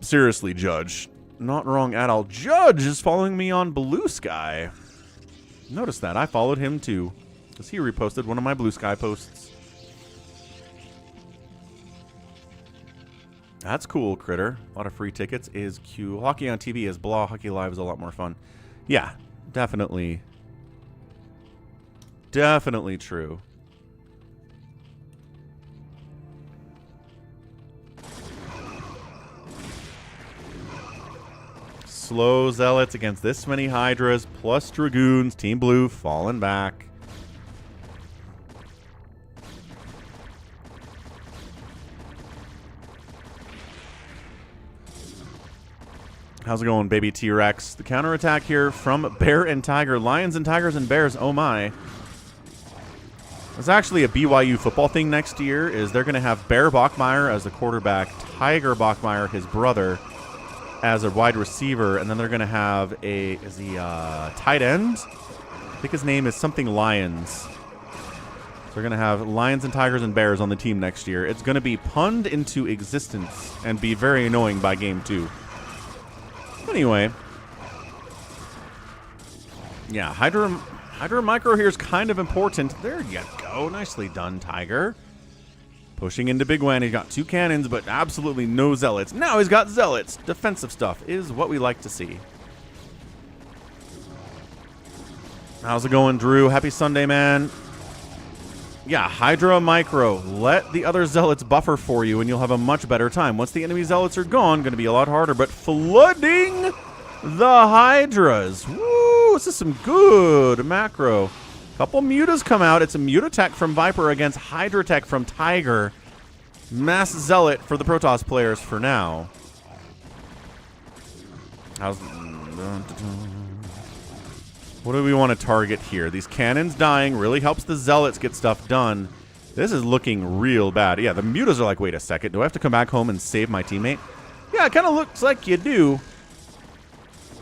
Seriously, Judge. Not wrong at all. Judge is following me on Blue Sky. Notice that. I followed him too. Because he reposted one of my Blue Sky posts. That's cool, Critter. A lot of free tickets is Q. Hockey on TV is blah. Hockey Live is a lot more fun. Yeah, definitely. Definitely true. Slow Zealots against this many Hydras, plus Dragoons. Team Blue falling back. How's it going, baby T-Rex? The counterattack here from Bear and Tiger. Lions and Tigers and Bears, oh my. There's actually a BYU football thing next year, is they're going to have Bear Bachmeier as the quarterback, Tiger Bachmeier, his brother, as a wide receiver, and then they're going to have a tight end? I think his name is something Lions. So they're going to have Lions and Tigers and Bears on the team next year. It's going to be punned into existence and be very annoying by game 2. Anyway. Yeah, Hydra Micro here is kind of important. There you go. Nicely done, Tiger. Pushing into Bigwan. He's got 2 cannons, but absolutely no Zealots. Now he's got Zealots. Defensive stuff is what we like to see. How's it going, Drew? Happy Sunday, man. Yeah, Hydra Micro. Let the other Zealots buffer for you, and you'll have a much better time. Once the enemy Zealots are gone, going to be a lot harder, but flooding the Hydras. Woo! This is some good macro. Couple Mutas come out. It's a Mutatech from Viper against Hydratech from Tiger. Mass Zealot for the Protoss players for now. What do we want to target here? These cannons dying really helps the Zealots get stuff done. This is looking real bad. Yeah, the Mutas are like, wait a second. Do I have to come back home and save my teammate? Yeah, it kind of looks like you do.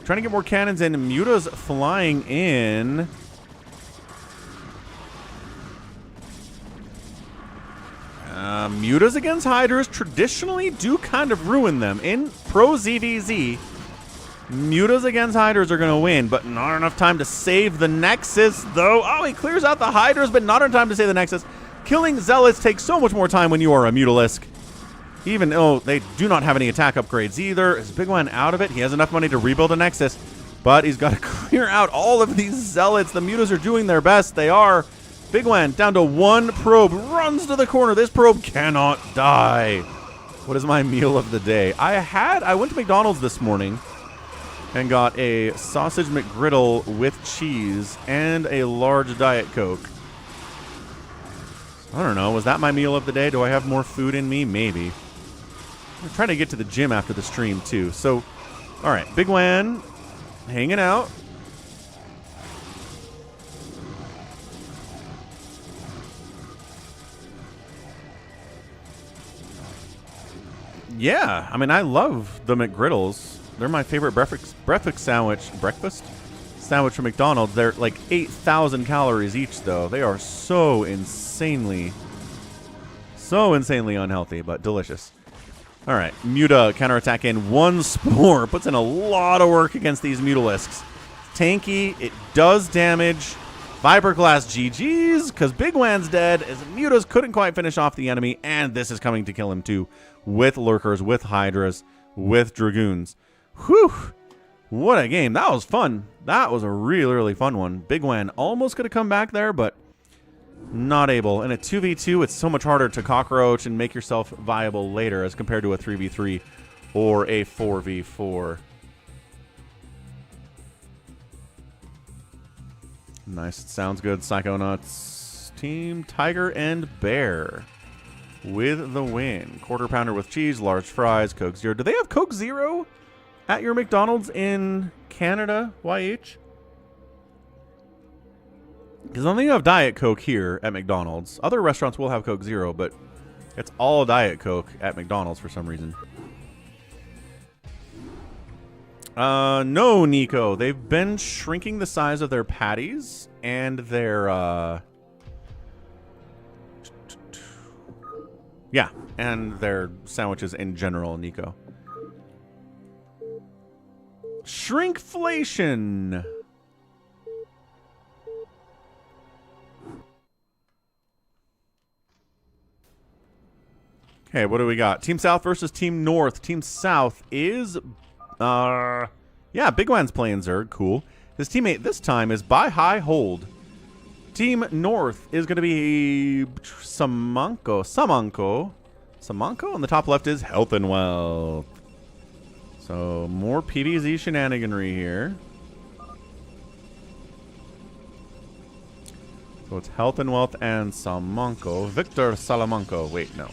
Trying to get more cannons in. Mutas flying in. Mutas against Hydras traditionally do kind of ruin them. In Pro ZVZ, Mutas against Hydras are going to win, but not enough time to save the Nexus, though. Oh, he clears out the Hydras, but not enough time to save the Nexus. Killing Zealots takes so much more time when you are a Mutalisk. Even though they do not have any attack upgrades either. Is Bigwan out of it? He has enough money to rebuild a Nexus, but he's got to clear out all of these Zealots. The Mutas are doing their best. They are. Bigwan down to 1 probe. Runs to the corner. This probe cannot die. What is my meal of the day? I went to McDonald's this morning and got a sausage McGriddle with cheese and a large Diet Coke. I don't know. Was that my meal of the day? Do I have more food in me? Maybe. I'm trying to get to the gym after the stream, too. So, all right. Bigwan hanging out. Yeah. I mean, I love the McGriddles. They're my favorite breakfast sandwich from McDonald's. They're like 8,000 calories each, though. They are so insanely unhealthy, but delicious. All right, Muta counterattack in 1 Spore. Puts in a lot of work against these Mutalisks. Tanky, it does damage. Viper Glass GG's, because Bigwan's dead, as Mutas couldn't quite finish off the enemy, and this is coming to kill him too, with Lurkers, with Hydras, with Dragoons. Whew! What a game. That was fun. That was a really, really fun one. Bigwan almost could have come back there, but not able. In a 2v2, it's so much harder to cockroach and make yourself viable later as compared to a 3v3 or a 4v4. Nice. Sounds good. Psychonauts team Tiger and Bear with the win. Quarter pounder with cheese, large fries, Coke Zero. Do they have Coke Zero at your McDonald's in Canada, YH? Because I don't think you have Diet Coke here at McDonald's. Other restaurants will have Coke Zero, but it's all Diet Coke at McDonald's for some reason. No, Nico. They've been shrinking the size of their patties and their, yeah, and their sandwiches in general, Nico. Shrinkflation. Okay, what do we got? Team South versus Team North. Team South is, yeah, Bigwan's playing Zerg. Cool. His teammate this time is Buy High Hold. Team North is going to be Samanko. Samanko. On the top left is Health and Wealth. So more PvZ shenaniganry here. So it's Health and Wealth and Samanko. Victor Salamanco. Wait, no.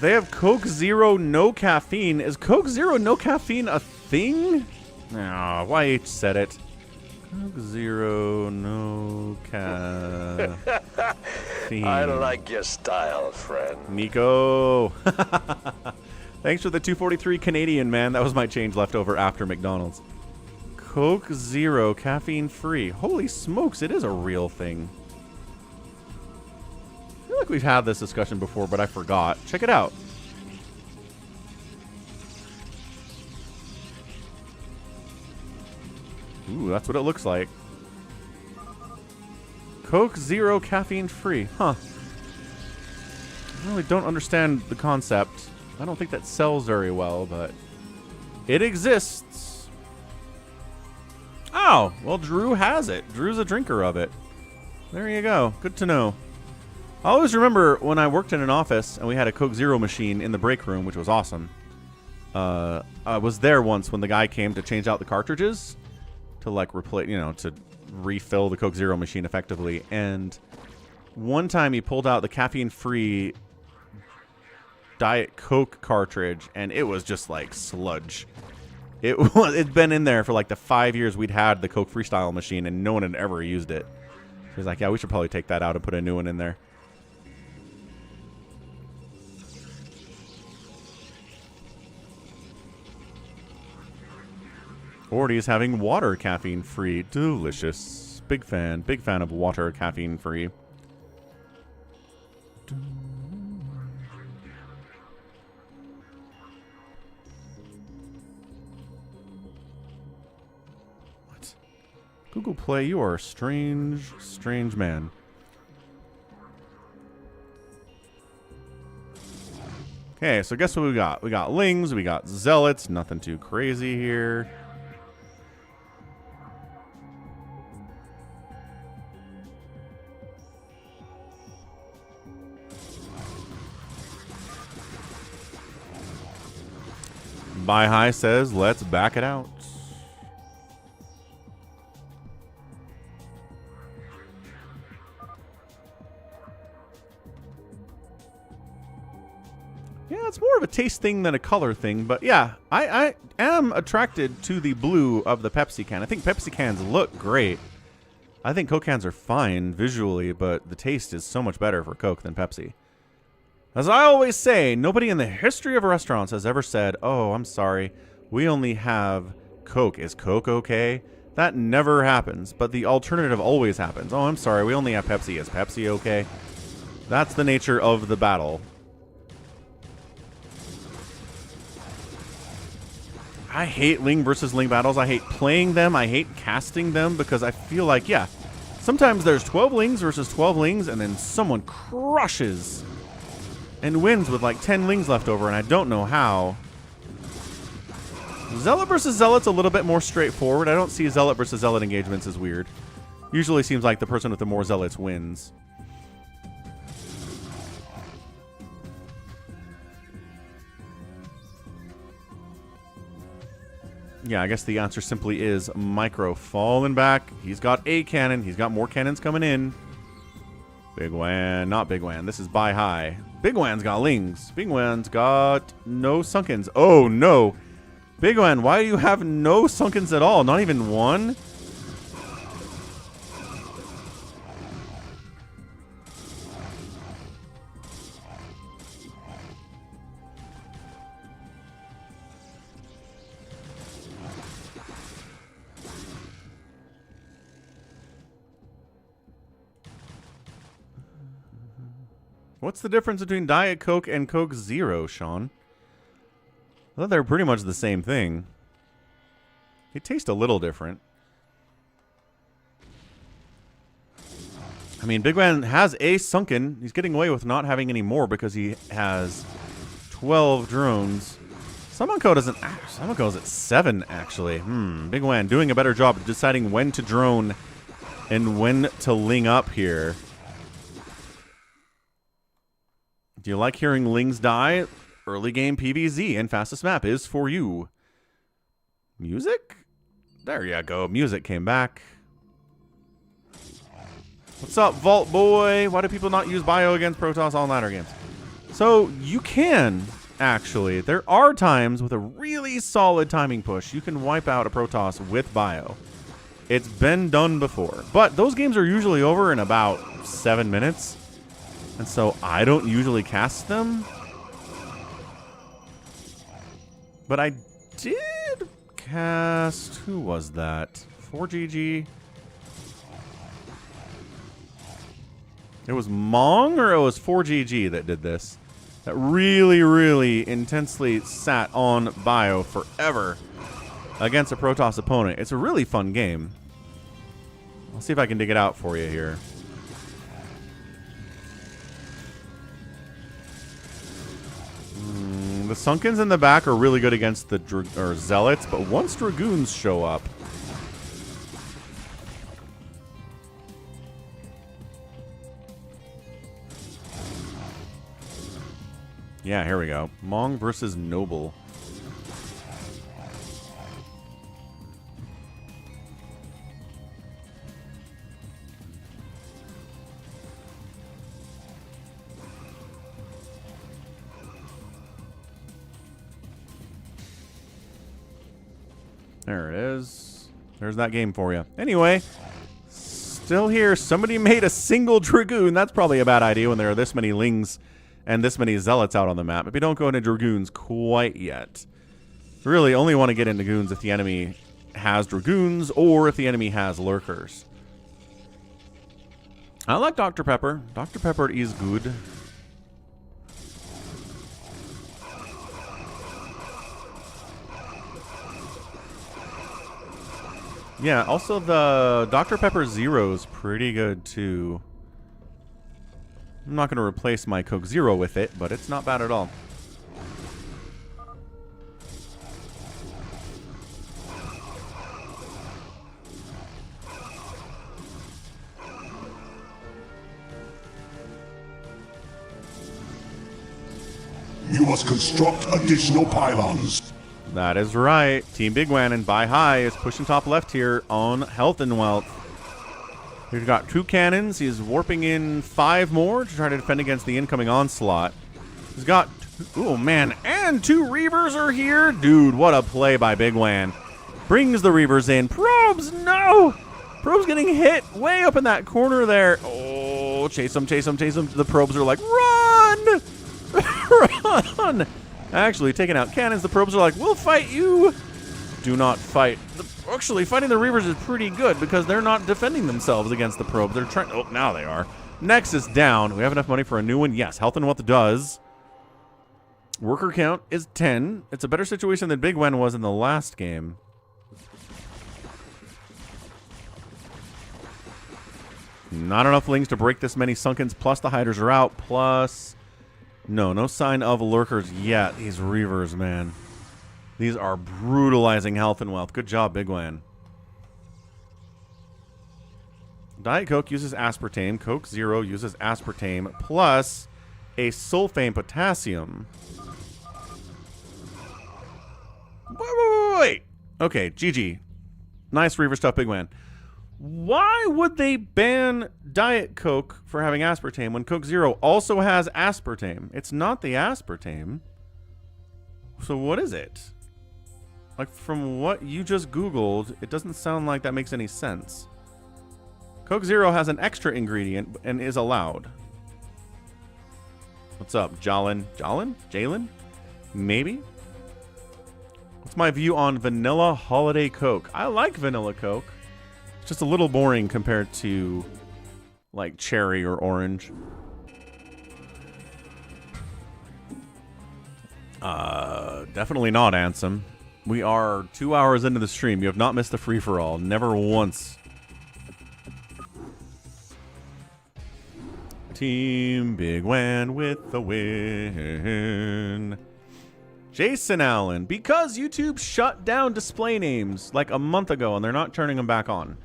They have Coke Zero no caffeine. Is Coke Zero no caffeine a thing? Ah, YH said it. Coke Zero no caffeine. I like your style, friend. Nico. Thanks for the 243 Canadian, man. That was my change left over after McDonald's. Coke Zero caffeine free. Holy smokes, it is a real thing. I feel like we've had this discussion before, but I forgot. Check it out. Ooh, that's what it looks like. Coke Zero caffeine free. Huh. I really don't understand the concept. I don't think that sells very well, but it exists. Oh, well, Drew has it. Drew's a drinker of it. There you go. Good to know. I always remember when I worked in an office and we had a Coke Zero machine in the break room, which was awesome. I was there once when the guy came to change out the cartridges to like replace, to refill the Coke Zero machine effectively. And one time he pulled out the caffeine-free Diet Coke cartridge, and it was just like sludge. It'd been in there for like the 5 years we'd had the Coke Freestyle machine, and no one had ever used it. He's like, yeah, we should probably take that out and put a new one in there. Ordy is having water caffeine free. Delicious. Big fan of water caffeine free. What? Google Play, you are a strange man. Okay, so guess what we got? We got Lings, we got Zealots, nothing too crazy here. Buy High says, let's back it out. Yeah, it's more of a taste thing than a color thing, but yeah, I am attracted to the blue of the Pepsi can. I think Pepsi cans look great. I think Coke cans are fine visually, but the taste is so much better for Coke than Pepsi. As I always say, nobody in the history of restaurants has ever said, oh, I'm sorry, we only have Coke. Is Coke okay? That never happens, but the alternative always happens. Oh, I'm sorry, we only have Pepsi. Is Pepsi okay? That's the nature of the battle. I hate Ling versus Ling battles. I hate playing them. I hate casting them because I feel like, yeah, sometimes there's 12 Lings versus 12 Lings and then someone crushes and wins with like 10 Lings left over, and I don't know how. Zealot versus Zealot's a little bit more straightforward. I don't see Zealot versus Zealot engagements as weird. Usually seems like the person with the more Zealots wins. Yeah, I guess the answer simply is Micro falling back. He's got a cannon. He's got more cannons coming in. Bigwan, not Bigwan. This is Buy High. Bigwan's got Lings. Bigwan's got no Sunkens. Oh, no. Bigwan, why do you have no Sunkens at all? Not even one? What's the difference between Diet Coke and Coke Zero, Sean? I thought they're pretty much the same thing. They taste a little different. I mean, Bigwan has a sunken. He's getting away with not having any more because he has 12 drones. Summonco doesn't. Summonco's at 7, actually. Bigwan doing a better job of deciding when to drone and when to ling up here. Do you like hearing lings die? Early game PvZ and fastest map is for you. Music? There you go. Music came back. What's up, Vault Boy? Why do people not use Bio against Protoss all-nighter games? So, you can, actually. There are times with a really solid timing push, you can wipe out a Protoss with Bio. It's been done before. But those games are usually over in about 7 minutes. And so, I don't usually cast them. But I did cast... Who was that? 4GG? It was Mong or it was 4GG that did this? That really, really intensely sat on Bio forever against a Protoss opponent. It's a really fun game. I'll see if I can dig it out for you here. The Sunkens in the back are really good against the Zealots, but once Dragoons show up... Yeah, here we go. Mong versus Noble. There it is. There's that game for you. Anyway, still here. Somebody made a single Dragoon. That's probably a bad idea when there are this many Lings and this many Zealots out on the map. But we don't go into Dragoons quite yet. Really only want to get into Goons if the enemy has Dragoons or if the enemy has Lurkers. I like Dr. Pepper. Dr. Pepper is good. Yeah, also the Dr. Pepper Zero is pretty good too. I'm not going to replace my Coke Zero with it, but it's not bad at all. You must construct additional pylons. That is right. Team Bigwan and Buy High is pushing top left here on health and wealth. He's got 2 cannons. He's warping in 5 more to try to defend against the incoming onslaught. He's got, oh man, and 2 Reavers are here. Dude, what a play by Bigwan. Brings the Reavers in. Probes, no! Probes getting hit way up in that corner there. Oh, chase him, chase him, chase him. The probes are like, run! Run! Actually, taking out cannons, the probes are like, we'll fight you. Do not fight. Actually, fighting the Reavers is pretty good because they're not defending themselves against the probes. They're trying. Oh, now they are. Nexus down. We have enough money for a new one. Yes, health and wealth does. Worker count is 10. It's a better situation than Bigwan was in the last game. Not enough Lings to break this many Sunkens, plus the Hiders are out, plus... No sign of Lurkers yet. These Reavers, man. These are brutalizing health and wealth. Good job, Bigwan. Diet Coke uses aspartame. Coke Zero uses aspartame plus a sulfame potassium. Wait. Okay, GG. Nice Reaver stuff, Bigwan. Why would they ban Diet Coke for having aspartame when Coke Zero also has aspartame? It's not the aspartame. So what is it? Like, from what you just Googled, it doesn't sound like that makes any sense. Coke Zero has an extra ingredient and is allowed. What's up, Jalen? Jalen? Maybe? What's my view on vanilla holiday Coke? I like vanilla Coke. Just a little boring compared to like cherry or orange. Definitely not, Ansem. We are 2 hours into the stream. You have not missed the free-for-all. Never once. Team Bigwan with the win. Jason Allen. Because YouTube shut down display names like a month ago and they're not turning them back on.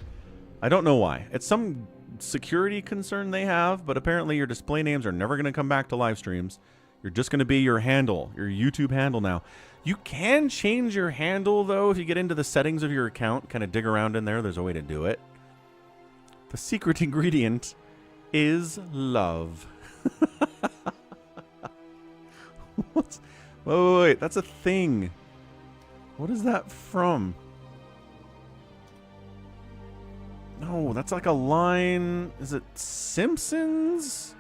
I don't know why. It's some security concern they have, but apparently your display names are never going to come back to live streams. You're just going to be your handle, your YouTube handle now. You can change your handle, though, if you get into the settings of your account. Kind of dig around in there. There's a way to do it. The secret ingredient is love. What? Wait, that's a thing. What is that from? No, that's like a line. Is it Simpsons?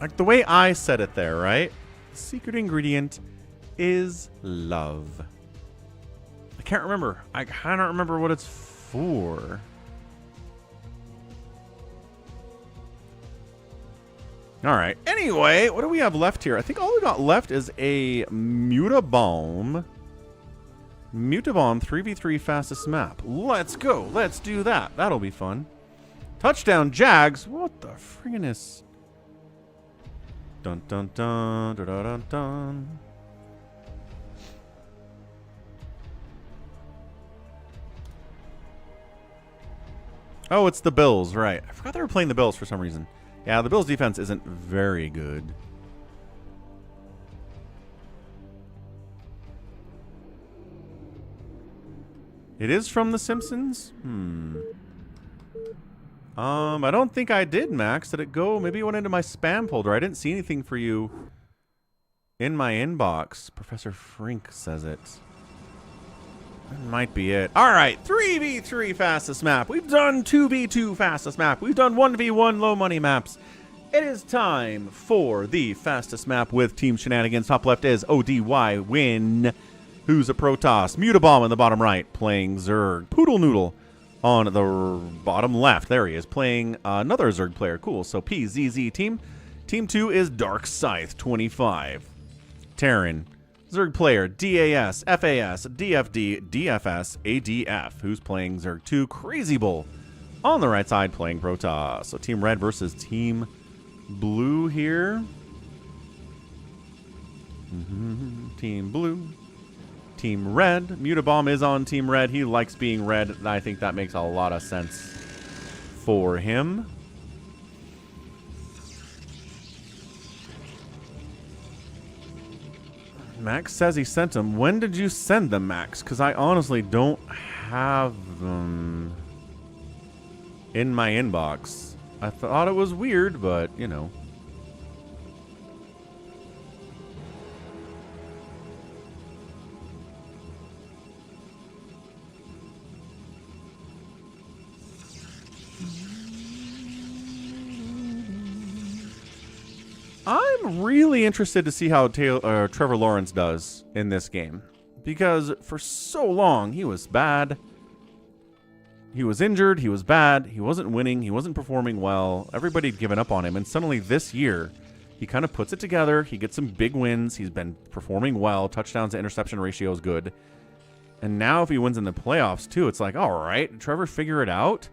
Like the way I said it there, right? The secret ingredient is love. I can't remember. I kind of remember what it's for. All right. Anyway, what do we have left here? I think all we got left is a Mutabomb. Mutabomb 3v3 fastest map. Let's go. Let's do that. That'll be fun. Touchdown Jags. What the friggin' Dun dun dun dun dun dun dun. Oh, it's the Bills, right. I forgot they were playing the Bills for some reason. Yeah, the Bills' defense isn't very good. It is from The Simpsons? I don't think I did, Max. Did it go? Maybe it went into my spam folder. I didn't see anything for you in my inbox. Professor Frink says it. That might be it. All right, 3v3 fastest map. We've done 2v2 fastest map. We've done 1v1 low money maps. It is time for the fastest map with Team Shenanigans. Top left is ODY Win. Who's a Protoss? Mutabomb in the bottom right, playing Zerg. Poodle Noodle on the bottom left. There he is, playing another Zerg player. Cool. So PZZ team. Team 2 is Dark Scythe 25. Terran. Zerg player, DAS, FAS, DFD, DFS, ADF, who's playing Zerg 2. Crazy Bull on the right side playing Protoss. So Team Red versus Team Blue here. Team Blue. Team Red. Mutabomb is on Team Red. He likes being red, and I think that makes a lot of sense for him. Max says he sent them. When did you send them, Max? Because I honestly don't have them in my inbox. I thought it was weird, but, you know. I'm really interested to see how Trevor Lawrence does in this game. Because for so long, he was bad. He was injured. He was bad. He wasn't winning. He wasn't performing well. Everybody had given up on him. And suddenly this year, he kind of puts it together. He gets some big wins. He's been performing well. Touchdowns to interception ratio is good. And now if he wins in the playoffs, too, it's like, all right, did Trevor figure it out?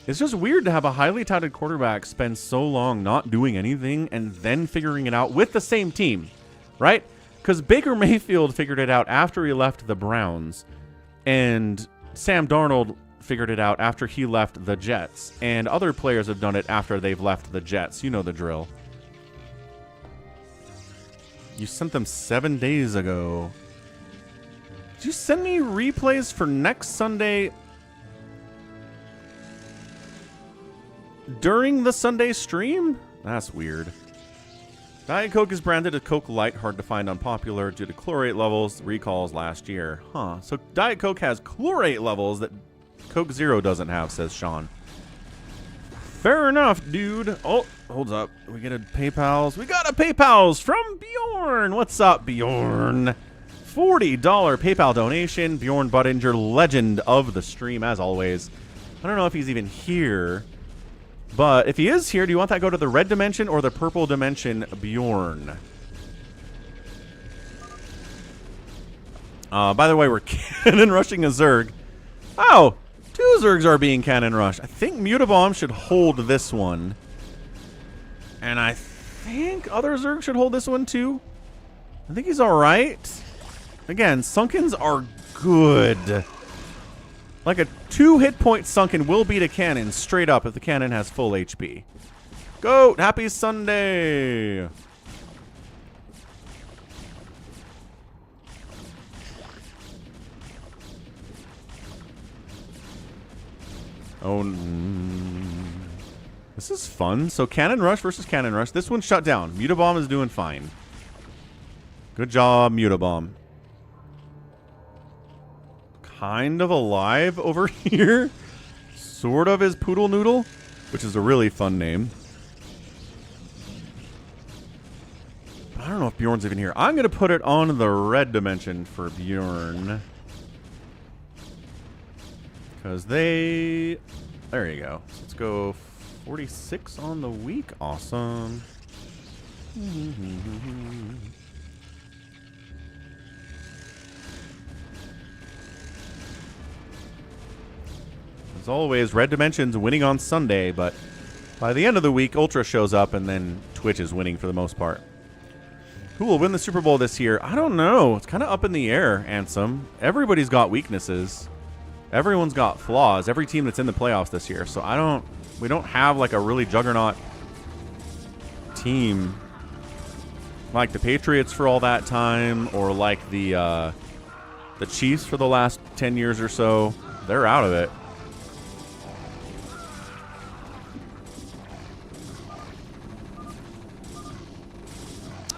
It's just weird to have a highly touted quarterback spend so long not doing anything and then figuring it out with the same team, right? Because Baker Mayfield figured it out after he left the Browns, and Sam Darnold figured it out after he left the Jets, and other players have done it after they've left the Jets. You know the drill. You sent them 7 days ago. Did you send me replays for next Sunday during the Sunday stream? That's weird. Diet Coke is branded as Coke Light, hard to find unpopular due to chlorate levels recalls last year. Huh. So Diet Coke has chlorate levels that Coke Zero doesn't have, says Sean. Fair enough, dude. Oh, hold up. We get a PayPal's. We got a PayPal's from Bjorn. What's up, Bjorn? $40 PayPal donation. Bjorn Buttinger, legend of the stream, as always. I don't know if he's even here. But if he is here, do you want that to go to the red dimension or the purple dimension, Bjorn? By the way, we're cannon rushing a Zerg. Oh, 2 Zergs are being cannon rushed. I think Mutabomb should hold this one. And I think other Zergs should hold this one too. I think he's alright. Again, Sunkens are good. Like a 2 hit point Sunken will beat a cannon straight up if the cannon has full HP. Goat, happy Sunday! Oh, this is fun. So Cannon Rush versus Cannon Rush. This one's shut down. Mutabomb is doing fine. Good job, Mutabomb. Kind of alive over here. Sort of is Poodle Noodle, which is a really fun name. I don't know if Bjorn's even here. I'm going to put it on the red dimension for Bjorn. Because they... There you go. So let's go 46 on the week. Awesome. As always, red dimension's winning on Sunday, but by the end of the week, Ultra shows up, and then Twitch is winning for the most part. Who will win the Super Bowl this year? I don't know. It's kind of up in the air, Ansem. Everybody's got weaknesses. Everyone's got flaws. Every team that's in the playoffs this year. So we don't have like a really juggernaut team like the Patriots for all that time, or like the Chiefs for the last 10 years or so. They're out of it.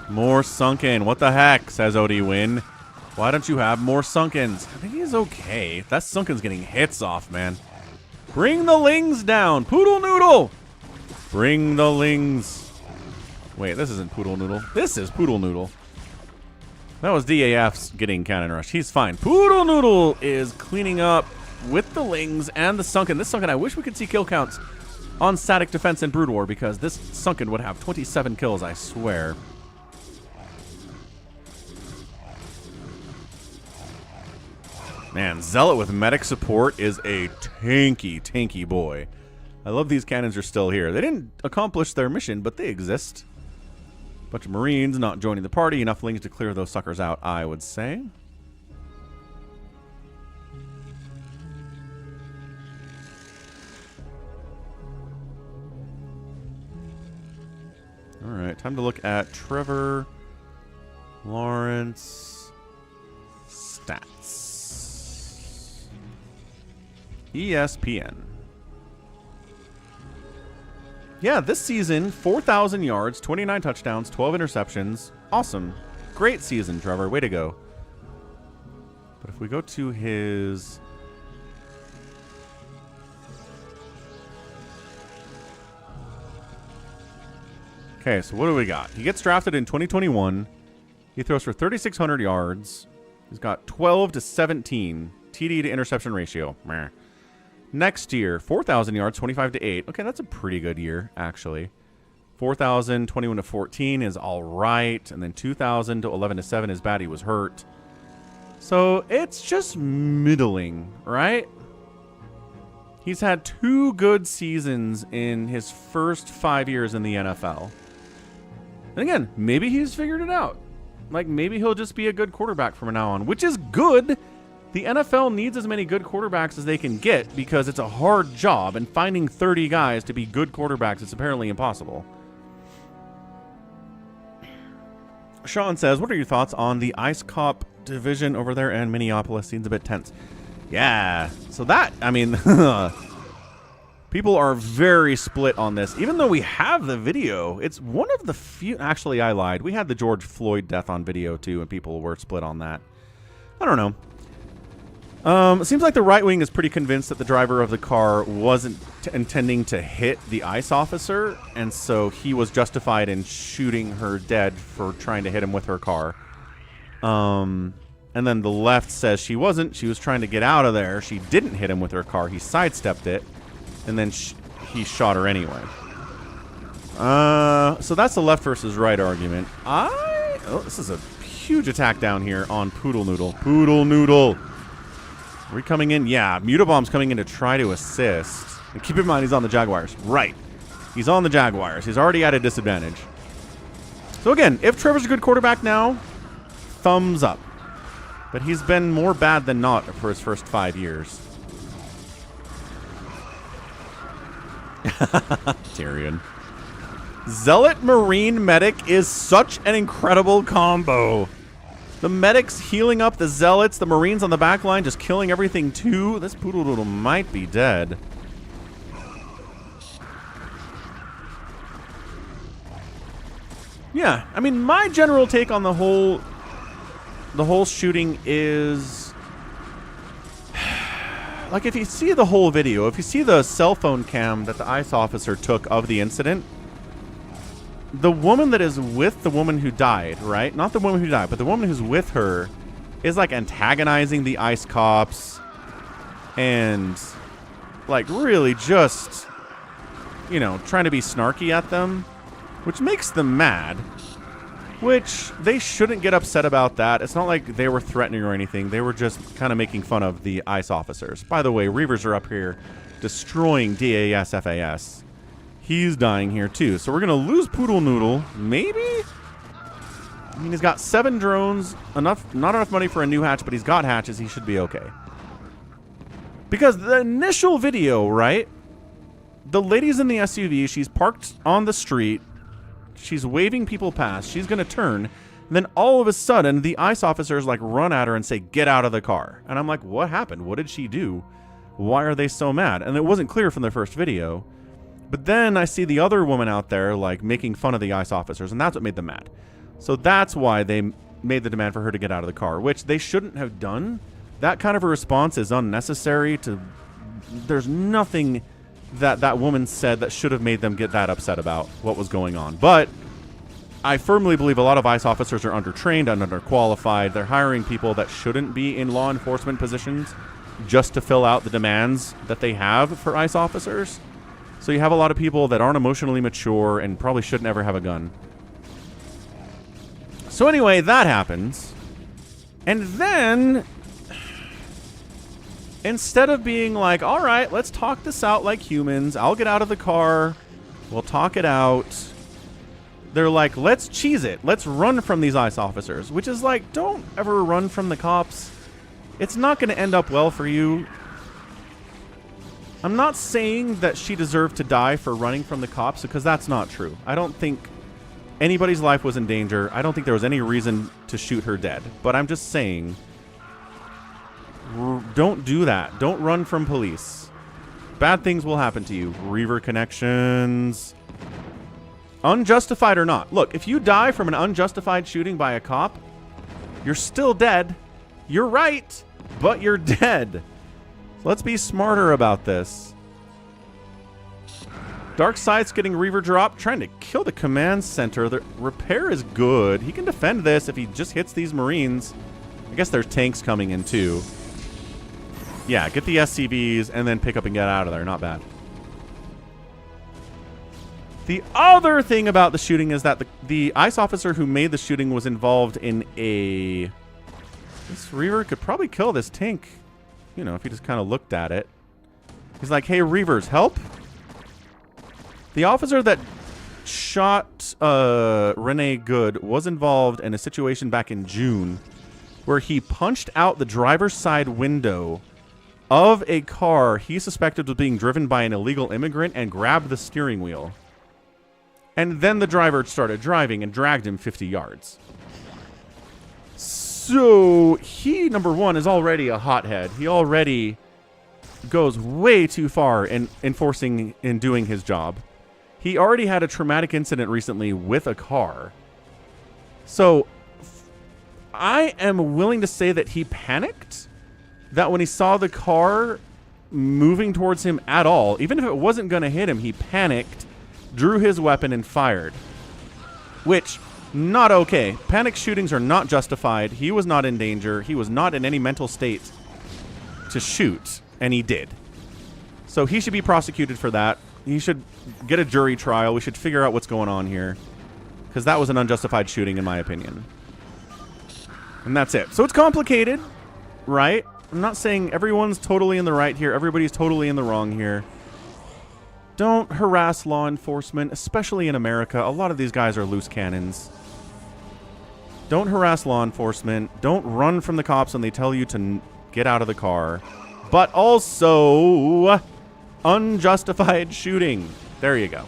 More Sunken. What the heck, says OD Win. Why don't you have more Sunkens? I think he's okay. That Sunken's getting hits off, man. Bring the Lings down. Poodle Noodle. Bring the Lings. Wait, this isn't Poodle Noodle. This is Poodle Noodle. That was DAF's getting cannon rush. He's fine. Poodle Noodle is cleaning up with the Lings and the Sunken. This Sunken, I wish we could see kill counts on Static Defense and Brood War, because this Sunken would have 27 kills, I swear. Man, Zealot with medic support is a tanky boy. I love these cannons are still here. They didn't accomplish their mission, but they exist. Bunch of Marines not joining the party. Enough Lings to clear those suckers out, I would say. Alright, time to look at Trevor Lawrence stats. ESPN. Yeah, this season, 4,000 yards, 29 touchdowns, 12 interceptions. Awesome. Great season, Trevor. Way to go. But if we go to his... Okay, so what do we got? He gets drafted in 2021. He throws for 3,600 yards. He's got 12 to 17 TD to interception ratio. Meh. Next year, 4,000 yards, 25 to 8. Okay, that's a pretty good year, actually. 4,000, 21 to 14 is all right. And then 2,000 to 11 to 7 is bad. He was hurt. So it's just middling, right? He's had 2 good seasons in his first 5 years in the NFL. And again, maybe he's figured it out. Like, maybe he'll just be a good quarterback from now on, which is good. The NFL needs as many good quarterbacks as they can get because it's a hard job, and finding 30 guys to be good quarterbacks is apparently impossible. Sean says, what are your thoughts on the Ice Cop division over there in Minneapolis? Seems a bit tense. Yeah, so that, I mean, people are very split on this. Even though we have the video, it's one of the few, actually I lied. We had the George Floyd death on video too, and people were split on that. I don't know. It seems like the right wing is pretty convinced that the driver of the car wasn't intending to hit the ICE officer, and so he was justified in shooting her dead for trying to hit him with her car. And And then the left says she wasn't. She was trying to get out of there. She didn't hit him with her car. He sidestepped it. And then he shot her anyway. So that's the left versus right argument. Oh, this is a huge attack down here on Poodle Noodle. Poodle Noodle. Are we coming in? Yeah, Mutabomb's coming in to try to assist. And keep in mind, he's on the Jaguars. Right. He's on the Jaguars. He's already at a disadvantage. So again, if Trevor's a good quarterback now, thumbs up. But he's been more bad than not for his first 5 years. Tyrion. Zealot Marine Medic is such an incredible combo. The medics healing up the Zealots, the Marines on the back line just killing everything too. This Poodle Doodle might be dead. Yeah, I mean, my general take on the whole shooting is, like, if you see the whole video, if you see the cell phone cam that the ICE officer took of the incident, the woman that is with the woman who died, right? Not the woman who died, but the woman who's with her is, like, antagonizing the ICE cops and, like, really just, you know, trying to be snarky at them, which makes them mad, which they shouldn't get upset about that. It's not like they were threatening or anything. They were just kind of making fun of the ICE officers. By the way, Reavers are up here destroying DAS FAS. He's dying here too. So we're going to lose Poodle Noodle. Maybe? I mean, he's got 7 drones. Not enough money for a new hatch, but he's got hatches. He should be okay. Because the initial video, right? The lady's in the SUV. She's parked on the street. She's waving people past. She's going to turn. And then all of a sudden, the ICE officers like run at her and say, "Get out of the car." And I'm like, what happened? What did she do? Why are they so mad? And it wasn't clear from the first video. But then I see the other woman out there like making fun of the ICE officers, and that's what made them mad. So that's why they made the demand for her to get out of the car, which they shouldn't have done. That kind of a response is unnecessary. There's nothing that woman said that should have made them get that upset about what was going on. But I firmly believe a lot of ICE officers are undertrained and underqualified. They're hiring people that shouldn't be in law enforcement positions just to fill out the demands that they have for ICE officers. So you have a lot of people that aren't emotionally mature and probably shouldn't ever have a gun. So anyway, that happens. And then, instead of being like, all right, let's talk this out like humans. I'll get out of the car. We'll talk it out. They're like, let's cheese it. Let's run from these ICE officers. Which is like, don't ever run from the cops. It's not going to end up well for you. I'm not saying that she deserved to die for running from the cops, because that's not true. I don't think anybody's life was in danger. I don't think there was any reason to shoot her dead. But I'm just saying, don't do that. Don't run from police. Bad things will happen to you. Reaver connections. Unjustified or not. Look, if you die from an unjustified shooting by a cop, you're still dead. You're right, but you're dead. Let's be smarter about this. Darkseid's getting Reaver drop, trying to kill the command center. The repair is good. He can defend this if he just hits these Marines. I guess there's tanks coming in too. Yeah, get the SCVs and then pick up and get out of there. Not bad. The other thing about the shooting is that the ICE officer who made the shooting was involved in a... This Reaver could probably kill this tank, you know, if he just kind of looked at it. He's like, hey, Reavers, help. The officer that shot Renee Good was involved in a situation back in June where he punched out the driver's side window of a car he suspected was being driven by an illegal immigrant and grabbed the steering wheel. And then the driver started driving and dragged him 50 yards. So he, number one, is already a hothead. He already goes way too far in enforcing and doing his job. He already had a traumatic incident recently with a car. So I am willing to say that he panicked. That when he saw the car moving towards him at all, even if it wasn't going to hit him, he panicked, drew his weapon, and fired. Which Not okay. Panic shootings are not justified. He was not in danger. He was not in any mental state to shoot, and he did. So he should be prosecuted for that. He should get a jury trial. We should figure out what's going on here, because that was an unjustified shooting, in my opinion. And that's it. So it's complicated, right? I'm not saying everyone's totally in the right here. Everybody's totally in the wrong here. Don't harass law enforcement, especially in America. A lot of these guys are loose cannons. Don't harass law enforcement. Don't run from the cops when they tell you to get out of the car. But also, unjustified shooting. There you go.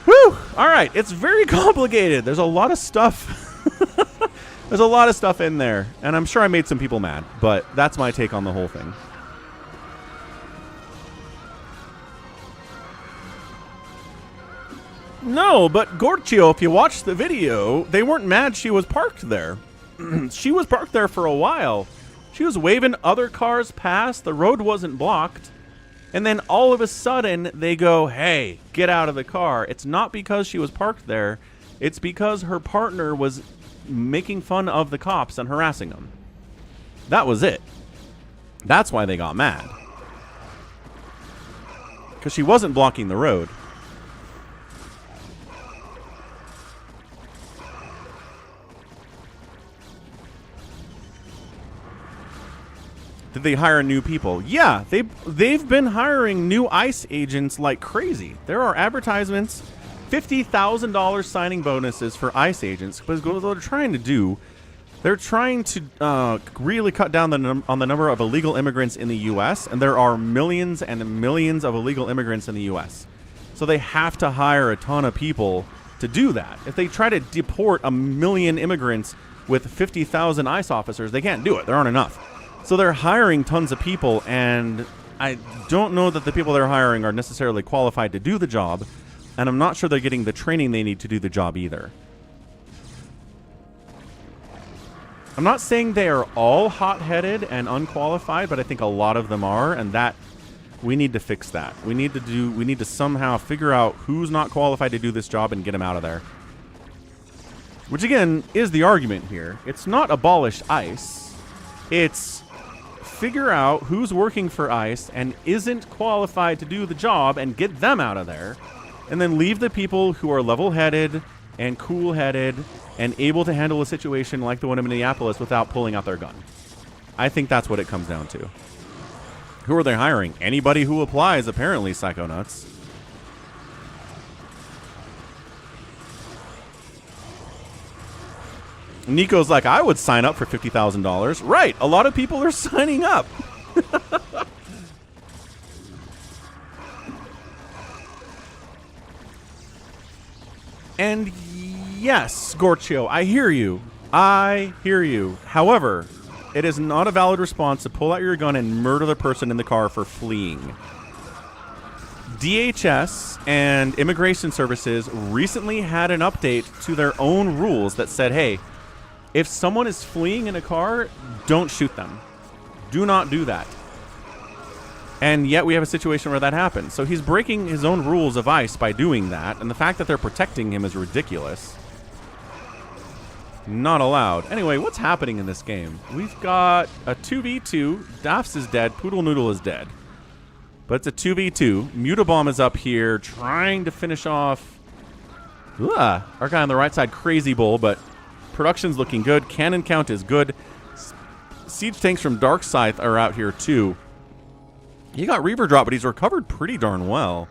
Whew! All right, it's very complicated. There's a lot of stuff. There's a lot of stuff in there, and I'm sure I made some people mad, but that's my take on the whole thing. No, but Gorchio, if you watch the video, they weren't mad she was parked there. She was parked there for a while. She was waving other cars past. The road wasn't blocked. And then all of a sudden, they go, hey, get out of the car. It's not because she was parked there. It's because her partner was making fun of the cops and harassing them. That was it. That's why they got mad. Because she wasn't blocking the road. Did they hire new people? Yeah, they've been hiring new ICE agents like crazy. There are advertisements, $50,000 signing bonuses for ICE agents. Because what they're trying to do, they're trying to really cut down on the number of illegal immigrants in the U.S. And there are millions and millions of illegal immigrants in the U.S. So they have to hire a ton of people to do that. If they try to deport 1 million immigrants with 50,000 ICE officers, they can't do it. There aren't enough. So they're hiring tons of people, and I don't know that the people they're hiring are necessarily qualified to do the job, and I'm not sure they're getting the training they need to do the job either. I'm not saying they are all hot-headed and unqualified, but I think a lot of them are, and that we need to fix that. We need to somehow figure out who's not qualified to do this job and get them out of there. Which again is the argument here. It's not abolish ICE. It's figure out who's working for ICE and isn't qualified to do the job and get them out of there, and then leave the people who are level-headed and cool-headed and able to handle a situation like the one in Minneapolis without pulling out their gun. I think that's what it comes down to. Who are they hiring? Anybody who applies, apparently, Psychonauts. Nico's like, I would sign up for $50,000. Right, a lot of people are signing up. And yes, Gorchio, I hear you. I hear you. However, it is not a valid response to pull out your gun and murder the person in the car for fleeing. DHS and Immigration Services recently had an update to their own rules that said, hey, if someone is fleeing in a car, don't shoot them. Do not do that. And yet we have a situation where that happens. So he's breaking his own rules of ICE by doing that, and the fact that they're protecting him is ridiculous. Not allowed. Anyway, what's happening in this game? We've got a 2v2. Daffs is dead. Poodle Noodle is dead. But it's a 2v2. Mutabomb is up here trying to finish off our guy on the right side, Crazy Bull, but production's looking good. Cannon count is good. Siege tanks from Dark Scythe are out here too. He got Reaver drop, but he's recovered pretty darn well.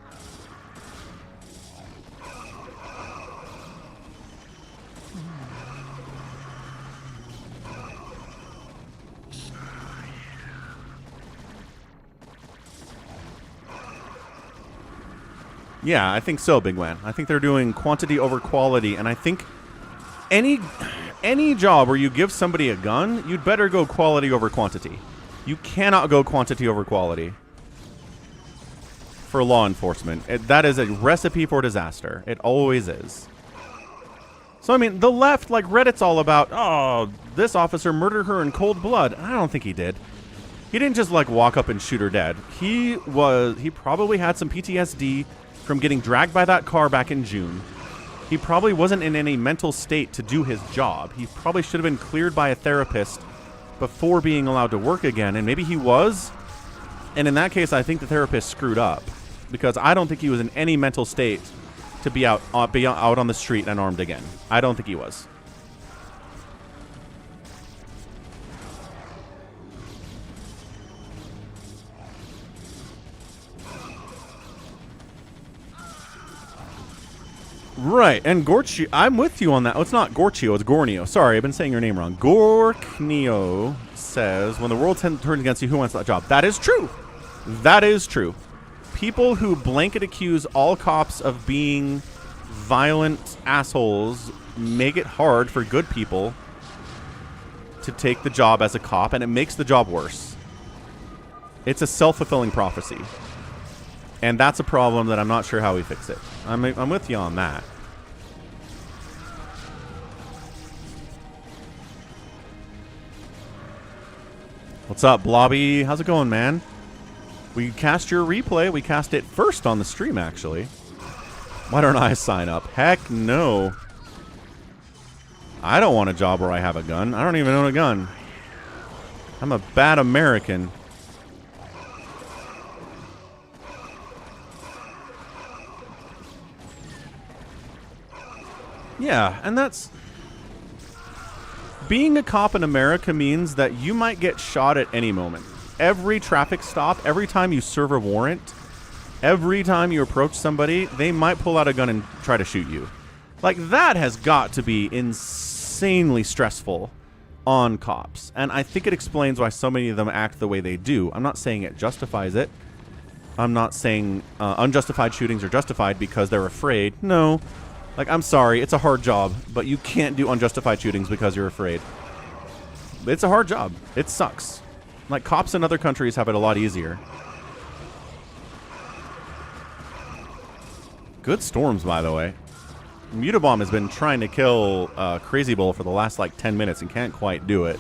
Yeah, I think so, Bigwan. I think they're doing quantity over quality, and I think any job where you give somebody a gun, you'd better go quality over quantity. You cannot go quantity over quality for law enforcement. That is a recipe for disaster. It always is. So, I mean, the left, like Reddit's all about, oh, this officer murdered her in cold blood. I don't think he did. He didn't just, like, walk up and shoot her dead. He probably had some PTSD from getting dragged by that car back in June. he probably wasn't in any mental state to do his job. He probably should have been cleared by a therapist before being allowed to work again, and maybe he was. And in that case, I think the therapist screwed up, because I don't think he was in any mental state to be out on the street and armed again. I don't think he was. Right, and Gorchio, I'm with you on that. Oh, it's not Gorchio, it's Gornio. Sorry, I've been saying your name wrong. Gorknio says, when the world turns against you, who wants that job? That is true. That is true. People who blanket accuse all cops of being violent assholes make it hard for good people to take the job as a cop, and it makes the job worse. It's a self-fulfilling prophecy. And that's a problem that I'm not sure how we fix it. I'm with you on that. What's up, Blobby? How's it going, man? We cast your replay. We cast it first on the stream, actually. Why don't I sign up? Heck no. I don't want a job where I have a gun. I don't even own a gun. I'm a bad American. Yeah, and that's... Being a cop in America means that you might get shot at any moment. Every traffic stop, every time you serve a warrant, every time you approach somebody, they might pull out a gun and try to shoot you. Like, that has got to be insanely stressful on cops. And I think it explains why so many of them act the way they do. I'm not saying it justifies it. I'm not saying unjustified shootings are justified because they're afraid. No. Like, I'm sorry, it's a hard job, but you can't do unjustified shootings because you're afraid. It's a hard job. It sucks. Like, cops in other countries have it a lot easier. Good storms, by the way. Mutabomb has been trying to kill Crazy Bull for the last, like, 10 minutes and can't quite do it.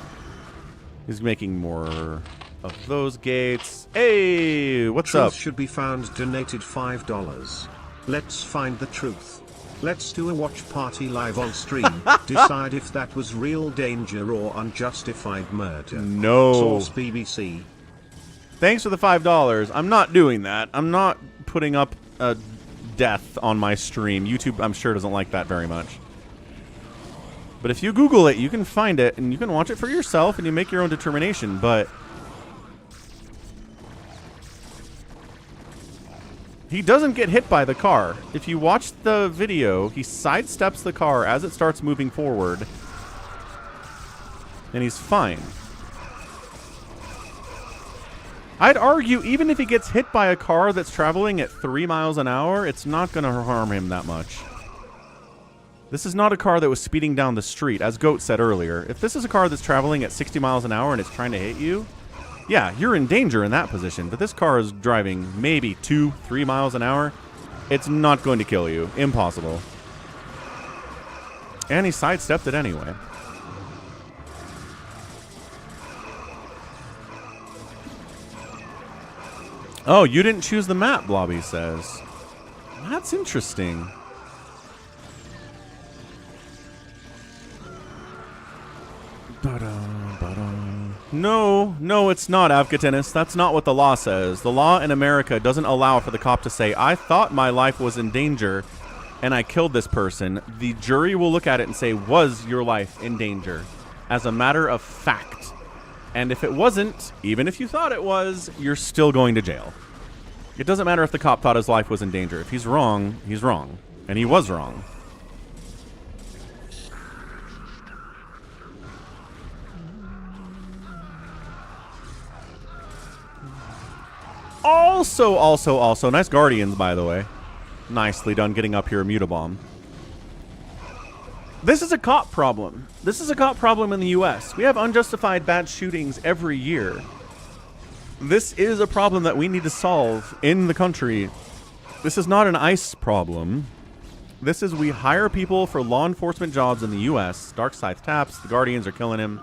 He's making more of those gates. Hey, what's up? Truth should be found donated $5. Let's find the truth. Let's do a watch party live on stream. Decide if that was real danger or unjustified murder. No. Source BBC. Thanks for the $5. I'm not doing that. I'm not putting up a death on my stream. YouTube, I'm sure, doesn't like that very much. But if you Google it, you can find it, and you can watch it for yourself, and you make your own determination. But he doesn't get hit by the car. If you watch the video, he sidesteps the car as it starts moving forward, and he's fine. I'd argue even if he gets hit by a car that's traveling at 3 miles an hour, it's not going to harm him that much. This is not a car that was speeding down the street, as Goat said earlier. If this is a car that's traveling at 60 miles an hour and it's trying to hit you, yeah, you're in danger in that position, but this car is driving maybe 2-3 miles an hour. It's not going to kill you. Impossible. And he sidestepped it anyway. Oh, you didn't choose the map, Blobby says. That's interesting. No, it's not, Avcatinus. That's not what the law says. The law in America doesn't allow for the cop to say, I thought my life was in danger and I killed this person. The jury will look at it and say, was your life in danger? As a matter of fact. And if it wasn't, even if you thought it was, you're still going to jail. It doesn't matter if the cop thought his life was in danger. If he's wrong, he's wrong. And he was wrong. Also, nice Guardians, by the way. Nicely done getting up here, Mutabomb. This is a cop problem. This is a cop problem in the U.S. We have unjustified bad shootings every year. This is a problem that we need to solve in the country. This is not an ICE problem. This is we hire people for law enforcement jobs in the U.S. Darkseid taps, the Guardians are killing him,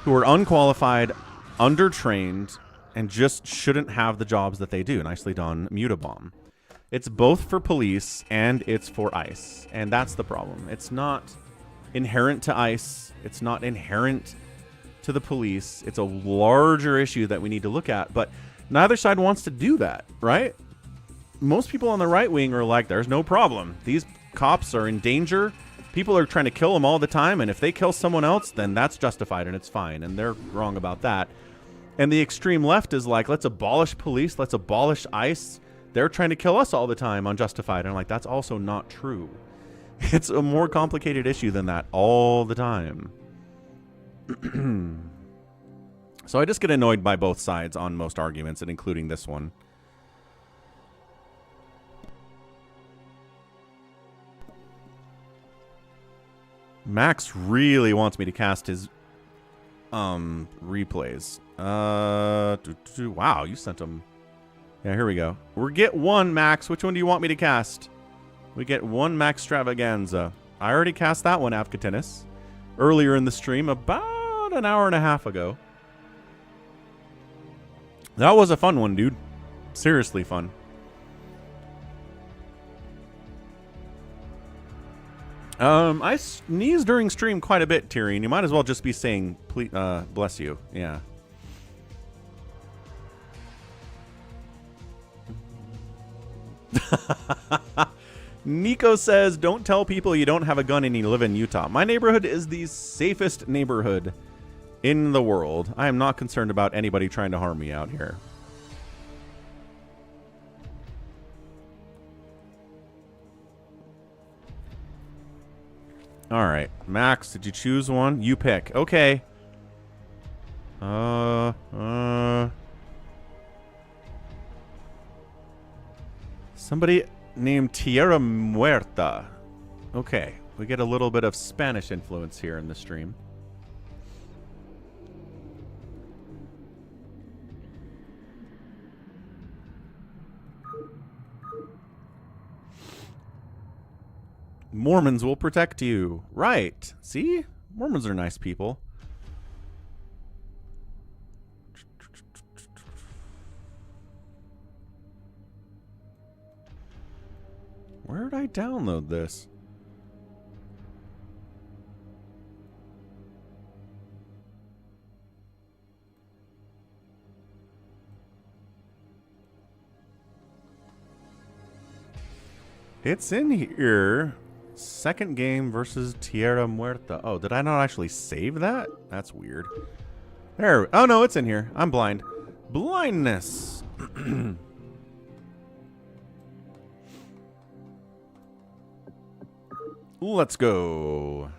who are unqualified, undertrained, and just shouldn't have the jobs that they do. Nicely done, Mutabomb. It's both for police and it's for ice. And that's the problem. It's not inherent to ice. It's not inherent to the police. It's a larger issue that we need to look at. But neither side wants to do that, right? Most people on the right wing are like, there's no problem. These cops are in danger. People are trying to kill them all the time. And if they kill someone else, then that's justified and it's fine. And they're wrong about that. And the extreme left is like, let's abolish police. Let's abolish ICE. They're trying to kill us all the time, unjustified. And I'm like, that's also not true. It's a more complicated issue than that all the time. So I just get annoyed by both sides on most arguments, and including this one. Max really wants me to cast his replays. Wow, you sent him. Yeah, here we go. We get one, Max. Which one do you want me to cast? We get one Maxtravaganza. I already cast that one, Avcatinus, earlier in the stream, about an hour and a half ago. That was a fun one, dude. Seriously fun. I sneeze during stream quite a bit, Tyrion. You might as well just be saying, please, bless you. Yeah. Nico says, don't tell people you don't have a gun and you live in Utah. My neighborhood is the safest neighborhood in the world. I am not concerned about anybody trying to harm me out here. All right, Max, did you choose one? You pick. Okay. Somebody named Tierra Muerta. Okay, we get a little bit of Spanish influence here in the stream. Mormons will protect you. Right. See? Mormons are nice people. Where did I download this? It's in here. Second game versus Tierra Muerta. Oh, did I not actually save that? That's weird. There. Oh, no, it's in here. I'm blind. Blindness. Let's go.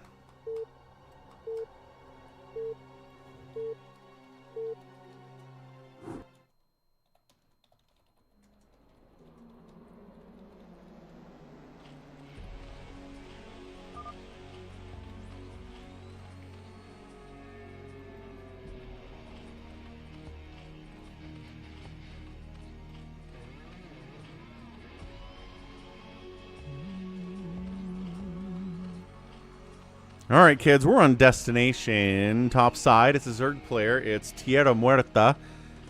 All right, kids, we're on destination. Top side, it's a Zerg player. It's Tierra Muerta.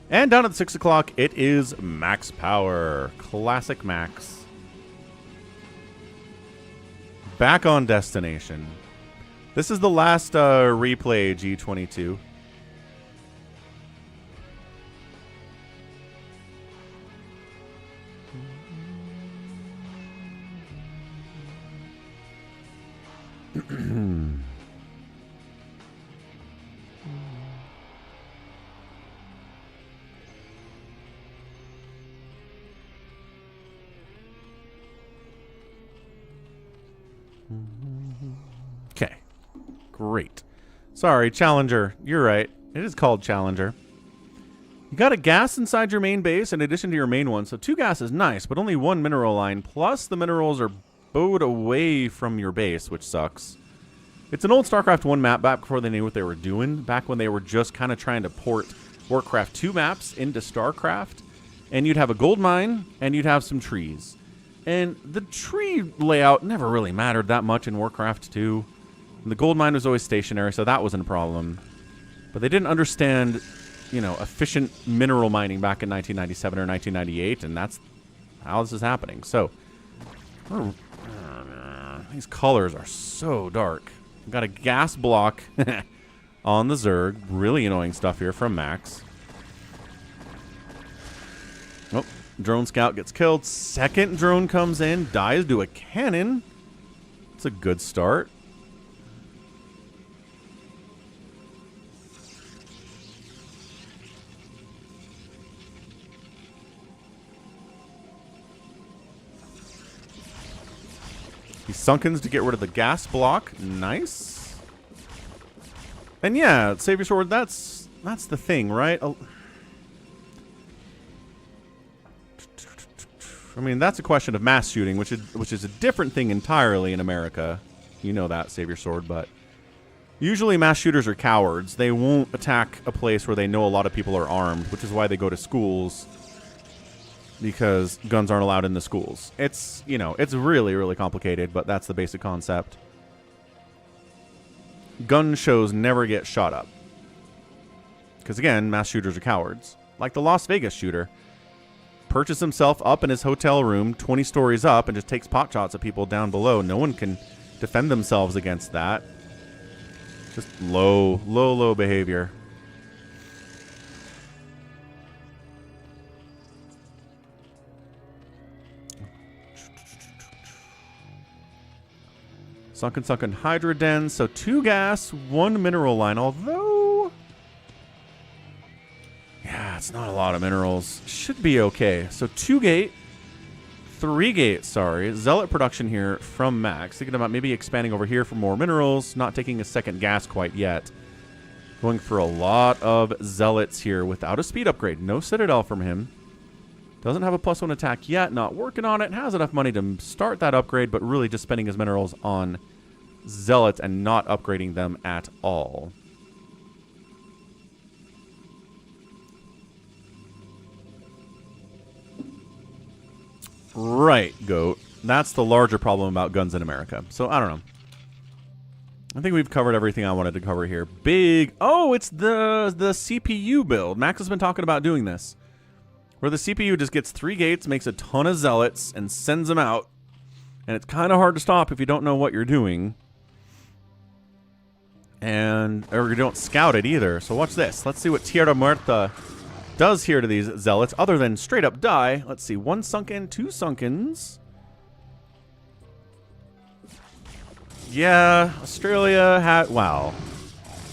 And down at 6 o'clock, it is Max Power. Classic Max. Back on destination. This is the last replay, G22. Okay. Great. Sorry, Challenger. You're right. It is called Challenger. You got a gas inside your main base in addition to your main one. So 2 gas is nice, but only 1 mineral line. Plus the minerals are bowed away from your base, which sucks. It's an old StarCraft 1 map back before they knew what they were doing. Back when they were just kind of trying to port Warcraft 2 maps into StarCraft. And you'd have a gold mine, and you'd have some trees. And the tree layout never really mattered that much in Warcraft 2. And the gold mine was always stationary, so that wasn't a problem. But they didn't understand, you know, efficient mineral mining back in 1997 or 1998, and that's how this is happening. So, these colors are so dark. We've got a gas block on the Zerg. Really annoying stuff here from Max. Oh, drone scout gets killed. Second drone comes in, dies to a cannon. It's a good start. He sunkens to get rid of the gas block. Nice. And yeah, Savior Sword, that's the thing, right? I mean, that's a question of mass shooting, which is a different thing entirely in America. You know that, Savior Sword, but usually mass shooters are cowards. They won't attack a place where they know a lot of people are armed, which is why they go to schools, because guns aren't allowed in the schools. It's, you know, it's really, really complicated, but that's the basic concept. Gun shows never get shot up. Because, again, mass shooters are cowards. Like the Las Vegas shooter. Perches himself up in his hotel room 20 stories up and just takes pot shots at people down below. No one can defend themselves against that. Just low behavior. Sunken Hydra Den. So 2 gas, 1 mineral line. Although, yeah, it's not a lot of minerals. Should be okay. So 2 gate, 3 gate, sorry. Zealot production here from Max. Thinking about maybe expanding over here for more minerals. Not taking a second gas quite yet. Going for a lot of Zealots here without a speed upgrade. No Citadel from him. Doesn't have a +1 attack yet. Not working on it. Has enough money to start that upgrade, but really just spending his minerals on Zealots and not upgrading them at all. Right, Goat. That's the larger problem about guns in America. So, I don't know. I think we've covered everything I wanted to cover here. Big... Oh, it's the CPU build. Max has been talking about doing this. Where the CPU just gets 3 gates, makes a ton of Zealots, and sends them out. And it's kind of hard to stop if you don't know what you're doing. Or you don't scout it either. So watch this. Let's see what Tierra Muerta does here to these Zealots, other than straight up die. Let's see. 1 sunken, 2 sunkens. Yeah, Australia had... Wow.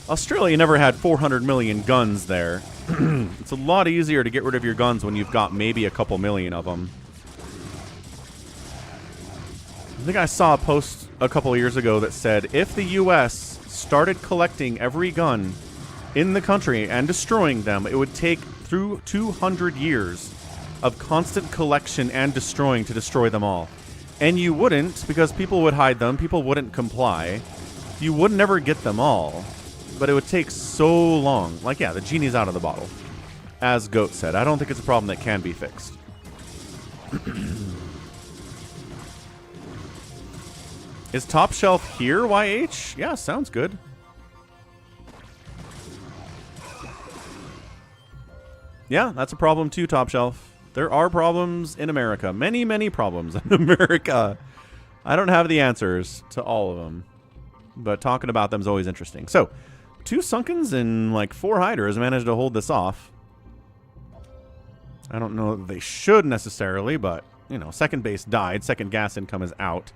Australia never had 400 million guns there. It's a lot easier to get rid of your guns when you've got maybe a couple million of them. I think I saw a post a couple of years ago that said if the U.S. started collecting every gun in the country and destroying them, it would take through 200 years of constant collection and destroying to destroy them all. And you wouldn't, because people would hide them, people wouldn't comply. You would never get them all. But it would take so long. Like, yeah, the genie's out of the bottle. As Goat said, I don't think it's a problem that can be fixed. Is Top Shelf here, YH? Yeah, sounds good. Yeah, that's a problem too, Top Shelf. There are problems in America. Many, many problems in America. I don't have the answers to all of them. But talking about them is always interesting. So, 2 Sunkens and like 4 Hydras managed to hold this off. I don't know that they should necessarily, but, you know, second base died. Second gas income is out.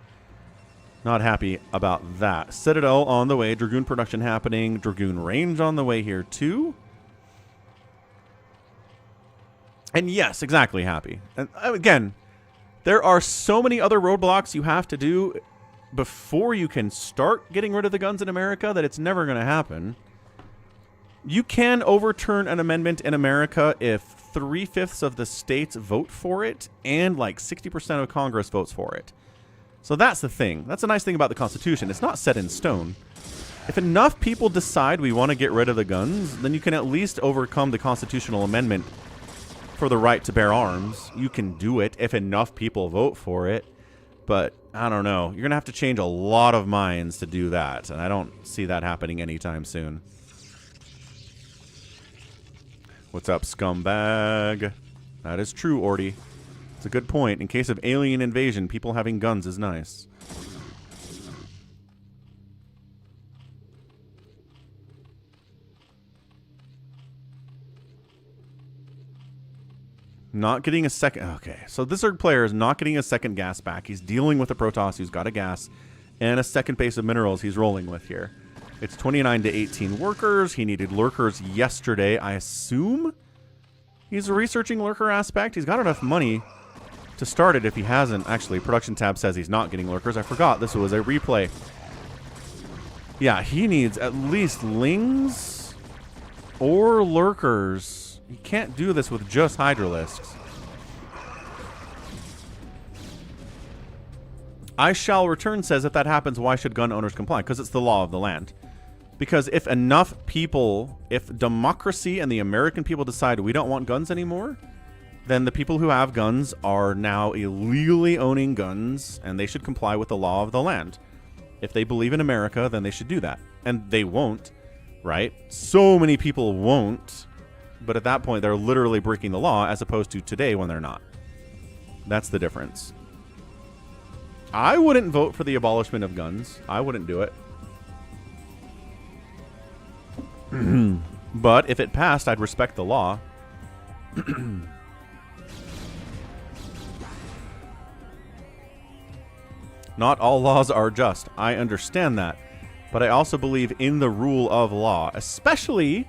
Not happy about that. Citadel on the way. Dragoon production happening. Dragoon range on the way here too. And yes, exactly happy. And again, there are so many other roadblocks you have to do before you can start getting rid of the guns in America that it's never going to happen. You can overturn an amendment in America if 3/5 of the states vote for it and like 60% of Congress votes for it. So that's the thing. That's a nice thing about the Constitution. It's not set in stone. If enough people decide we want to get rid of the guns, then you can at least overcome the constitutional amendment for the right to bear arms. You can do it if enough people vote for it. But I don't know. You're going to have to change a lot of minds to do that. And I don't see that happening anytime soon. What's up, scumbag? That is true, Orty. It's a good point. In case of alien invasion, people having guns is nice. Not getting a second... Okay, so this Zerg player is not getting a second gas back. He's dealing with a Protoss who's got a gas and a second base of minerals he's rolling with here. It's 29 to 18 workers. He needed lurkers yesterday. I assume he's researching lurker aspect. He's got enough money to start it if he hasn't. Actually, production tab says he's not getting lurkers. I forgot this was a replay. Yeah, he needs at least lings or lurkers. He can't do this with just hydralisks. I shall return says if that happens, why should gun owners comply? Because it's the law of the land. Because if enough people, if democracy and the American people decide we don't want guns anymore, then the people who have guns are now illegally owning guns, and they should comply with the law of the land. If they believe in America, then they should do that. And they won't, right? So many people won't, but at that point, they're literally breaking the law, as opposed to today when they're not. That's the difference. I wouldn't vote for the abolishment of guns. I wouldn't do it. But if it passed, I'd respect the law. Not all laws are just. I understand that. But I also believe in the rule of law, especially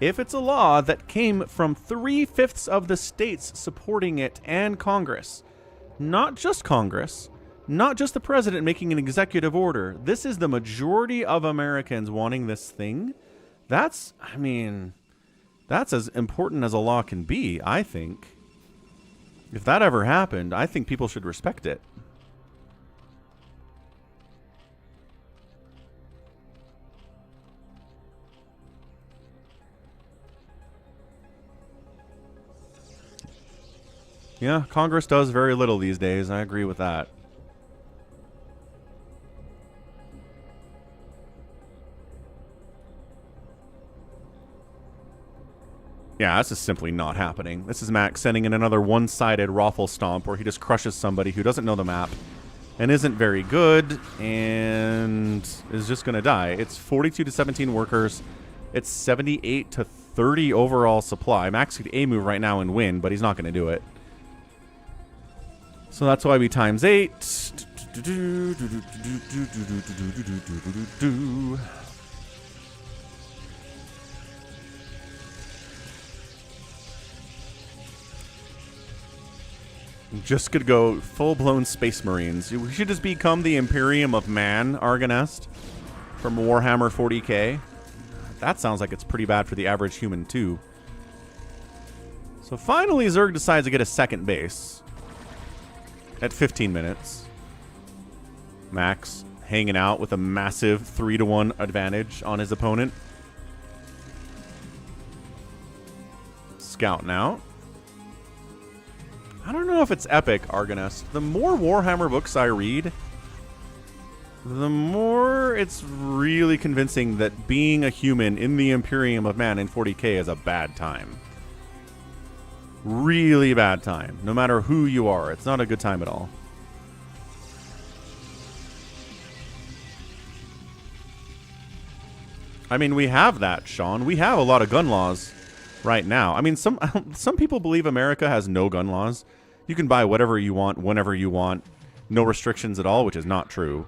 if it's a law that came from 3/5 of the states supporting it and Congress. Not just Congress. Not just the president making an executive order. This is the majority of Americans wanting this thing. That's, I mean, that's as important as a law can be, I think. If that ever happened, I think people should respect it. Yeah, Congress does very little these days. I agree with that. Yeah, this is simply not happening. This is Max sending in another one-sided Raffle Stomp where he just crushes somebody who doesn't know the map and isn't very good and is just going to die. It's 42 to 17 workers. It's 78 to 30 overall supply. Max could A-move right now and win, but he's not going to do it. So that's why we times 8. Just could go full-blown Space Marines. We should just become the Imperium of Man, Argonest, from Warhammer 40k. That sounds like it's pretty bad for the average human, too. So finally, Zerg decides to get a second base at 15 minutes. Max hanging out with a massive 3-to-1 advantage on his opponent. Scouting out. I don't know if it's epic, Argonest. The more Warhammer books I read, the more it's really convincing that being a human in the Imperium of Man in 40k is a bad time. Really bad time. No matter who you are, it's not a good time at all. I mean, we have that, Sean. We have a lot of gun laws right now. I mean, some people believe America has no gun laws. You can buy whatever you want, whenever you want. No restrictions at all, which is not true.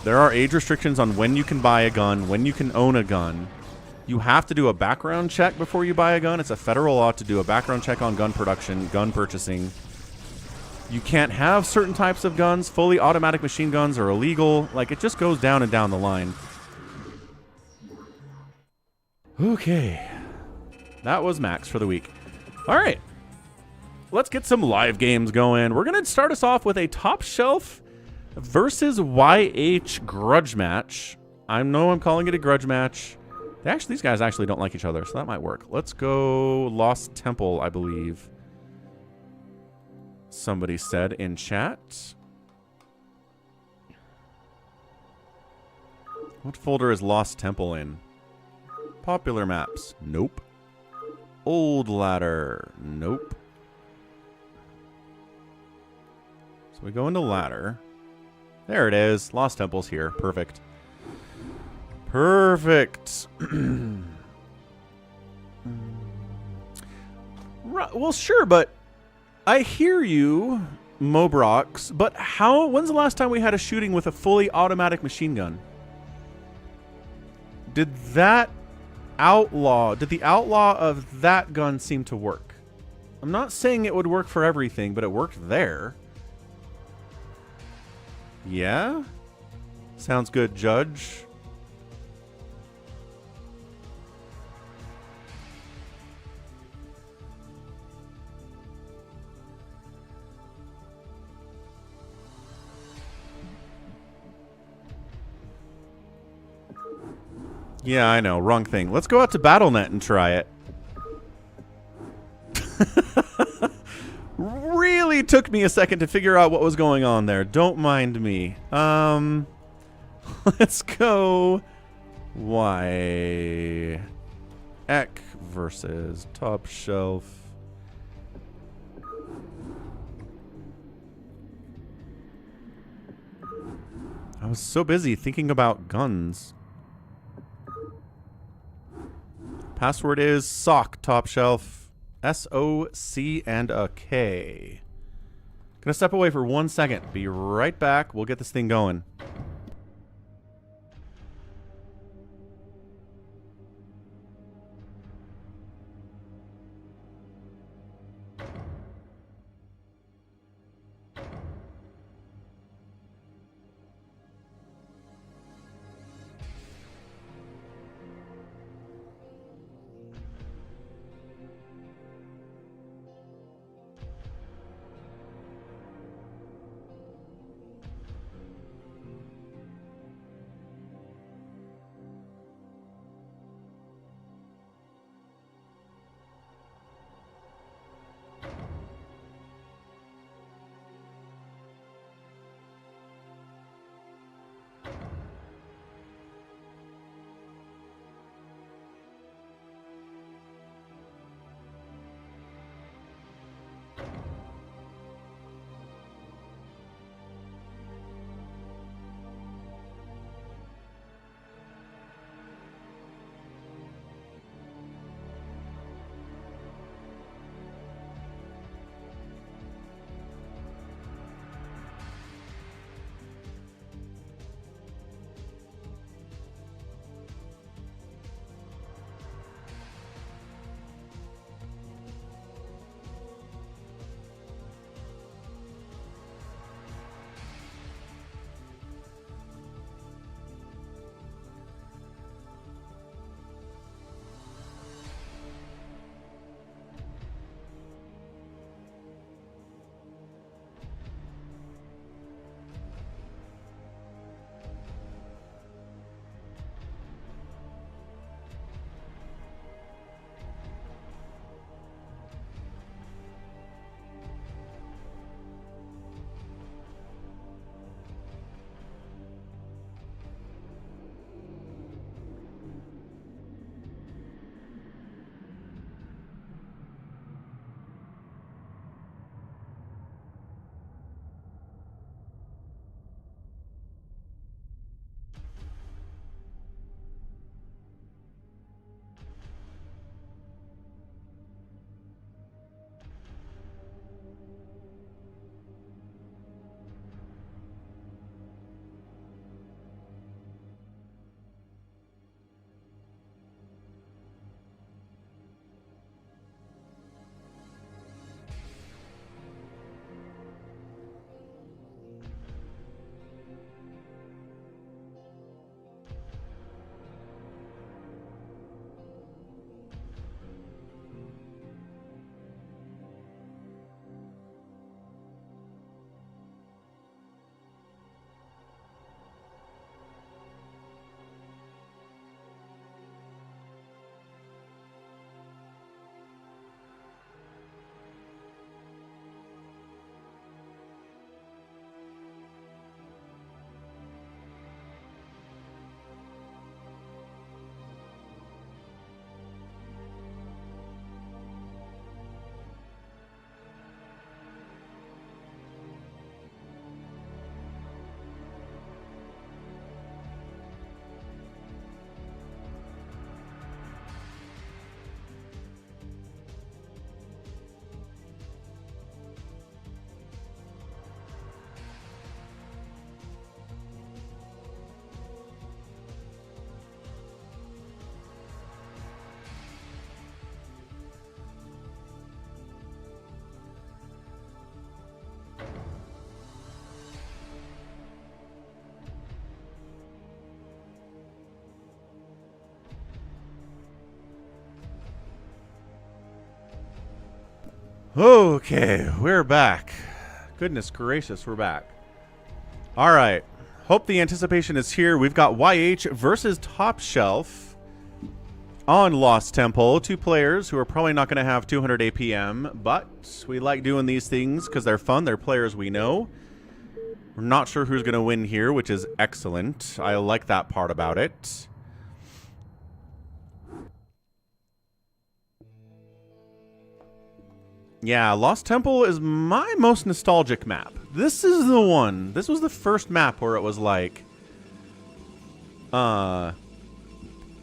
There are age restrictions on when you can buy a gun, when you can own a gun. You have to do a background check before you buy a gun. It's a federal law to do a background check on gun production, gun purchasing. You can't have certain types of guns. Fully automatic machine guns are illegal. Like, it just goes down and down the line. Okay. That was Max for the week. All right. Let's get some live games going. We're going to start us off with a top shelf versus YH grudge match. I know I'm calling it a grudge match. These guys actually don't like each other, so that might work. Let's go Lost Temple, I believe. Somebody said in chat. What folder is Lost Temple in? Popular maps. Nope. old ladder. Nope. So we go into ladder. There it is. Lost Temple's here. Perfect. Perfect. Well, sure, but I hear you, Mobrox, but when's the last time we had a shooting with a fully automatic machine gun? Did the outlaw of that gun seem to work? I'm not saying it would work for everything, but it worked there. Yeah? Sounds good, Judge. Yeah, I know. Wrong thing. Let's go out to BattleNet and try it. Really took me a second to figure out what was going on there. Don't mind me. Let's go. Ek versus Top Shelf. I was so busy thinking about guns. Password is SOC, Top Shelf. S-O-C and a K. Gonna step away for 1 second. Be right back. We'll get this thing going. Okay, we're back. Goodness gracious, we're back. All right. Hope the anticipation is here. We've got YH versus Top Shelf on Lost Temple. Two players who are probably not going to have 200 APM, but we like doing these things because they're fun. They're players we know. We're not sure who's going to win here, which is excellent. I like that part about it. Yeah, Lost Temple is my most nostalgic map. This is the one. This was the first map where it was like, oh,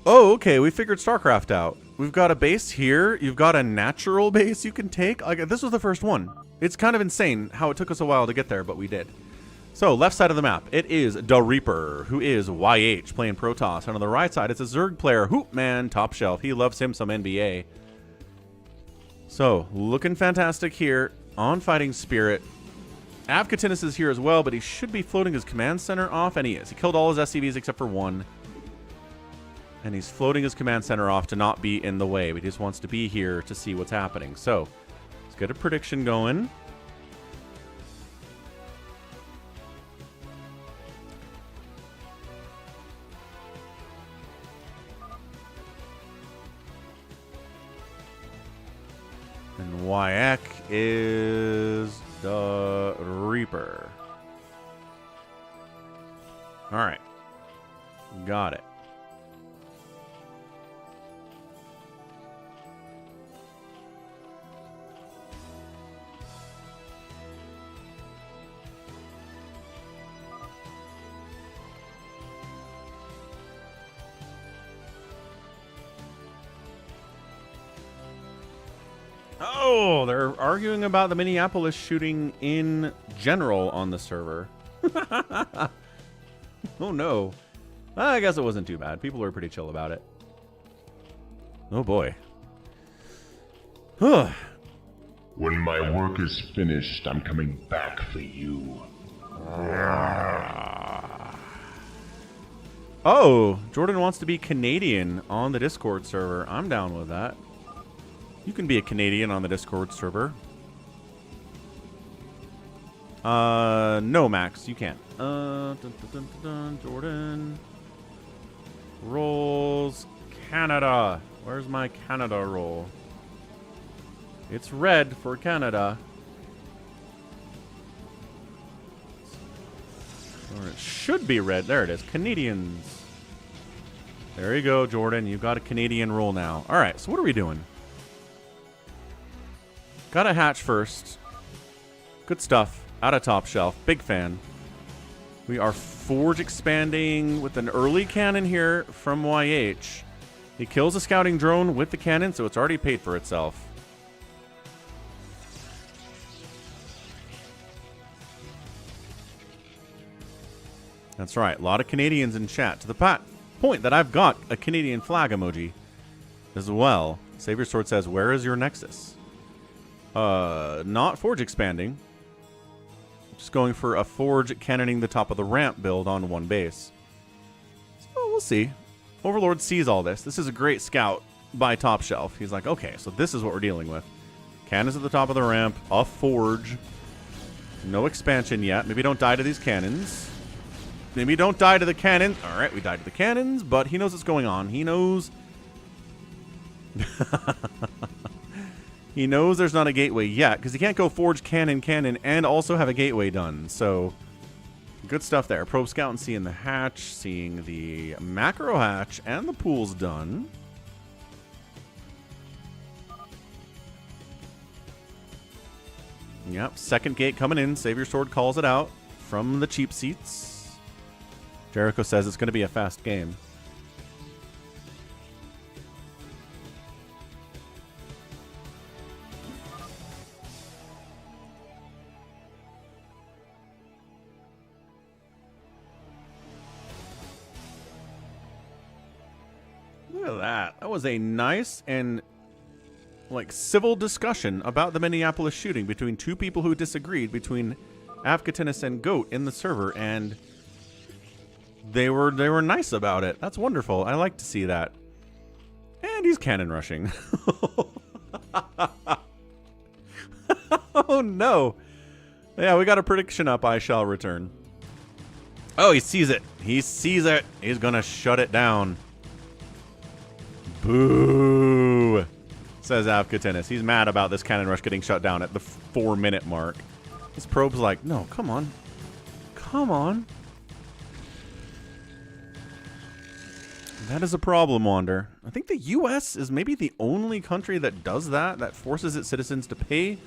okay, we figured StarCraft out. We've got a base here. You've got a natural base you can take. Like, this was the first one. It's kind of insane how it took us a while to get there, but we did. So, left side of the map, it is Da Reaper, who is YH, playing Protoss. And on the right side, it's a Zerg player, Hoop Man, Top Shelf. He loves him some NBA. So, looking fantastic here on Fighting Spirit. Avcatinus is here as well, but he should be floating his command center off, and he is. He killed all his SCVs except for one. And he's floating his command center off to not be in the way, but he just wants to be here to see what's happening. So, let's get a prediction going. And Wyack is the Reaper. All right. Got it. Oh, they're arguing about the Minneapolis shooting in general on the server. Oh, no. I guess it wasn't too bad. People were pretty chill about it. Oh, boy. When my work is finished, I'm coming back for you. Oh, Jordan wants to be Canadian on the Discord server. I'm down with that. You can be a Canadian on the Discord server. No, Max, you can't. Jordan. Rolls Canada. Where's my Canada roll? It's red for Canada. Or it should be red. There it is. Canadians. There you go, Jordan. You got a Canadian roll now. All right, so what are we doing? Got a hatch first. Good stuff. Out of Top Shelf. Big fan. We are forge expanding with an early cannon here from YH. He kills a scouting drone with the cannon, so it's already paid for itself. That's right. A lot of Canadians in chat. To the point that I've got a Canadian flag emoji as well. Savior Sword says, where is your Nexus? Not forge expanding. Just going for a forge cannoning the top of the ramp build on one base. So we'll see. Overlord sees all this. This is a great scout by Top Shelf. He's like, okay, so this is what we're dealing with. Cannons at the top of the ramp, a forge. No expansion yet. Maybe don't die to these cannons. Maybe don't die to the cannon. All right, we died to the cannons, but he knows what's going on. He knows... He knows there's not a gateway yet, because he can't go forge cannon, and also have a gateway done. So, good stuff there. Probe Scout and seeing the hatch, seeing the macro hatch, and the pool's done. Yep, second gate coming in. Savior Sword calls it out from the cheap seats. Jericho says it's going to be a fast game. Look at that. That was a nice and like civil discussion about the Minneapolis shooting between two people who disagreed, between Avcatinus and Goat in the server, and they were nice about it. That's wonderful. I like to see that. And he's cannon rushing. Oh, no. Yeah, we got a prediction up. I shall return. Oh, he sees it. He sees it. He's going to shut it down. Boo, says Avcatinus. He's mad about this cannon rush getting shut down at the 4-minute mark. His probe's like, no, come on. Come on. That is a problem, Wander. I think the U.S. is maybe the only country that does that, that forces its citizens to pay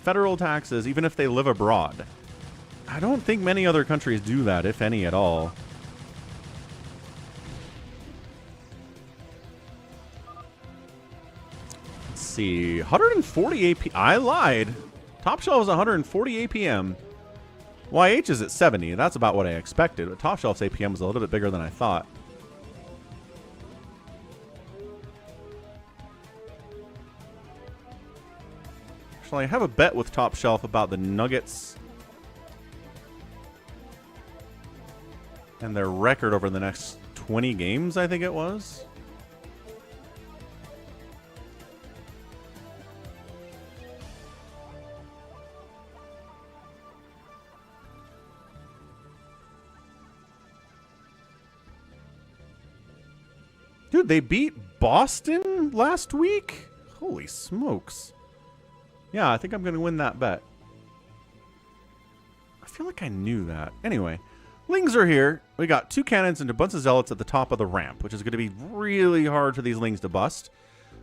federal taxes even if they live abroad. I don't think many other countries do that, if any at all. Let's see. 140 AP. I lied. Top Shelf is 140 APM. YH is at 70. That's about what I expected, but Top Shelf's APM was a little bit bigger than I thought. Actually, I have a bet with Top Shelf about the Nuggets and their record over the next 20 games, I think it was. Dude, they beat Boston last week? Holy smokes. Yeah, I think I'm going to win that bet. I feel like I knew that. Anyway, Lings are here. We got 2 cannons and a bunch of zealots at the top of the ramp, which is going to be really hard for these Lings to bust.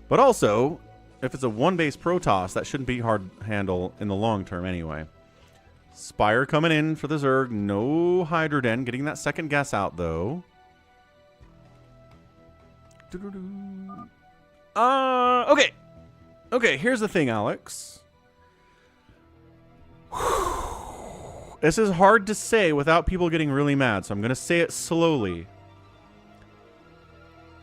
But also, if it's a 1-base Protoss, that shouldn't be hard to handle in the long term anyway. Spire coming in for the Zerg. No Hydroden. Getting that second guess out, though. Okay. Okay, here's the thing, Alex. This is hard to say without people getting really mad, so I'm going to say it slowly.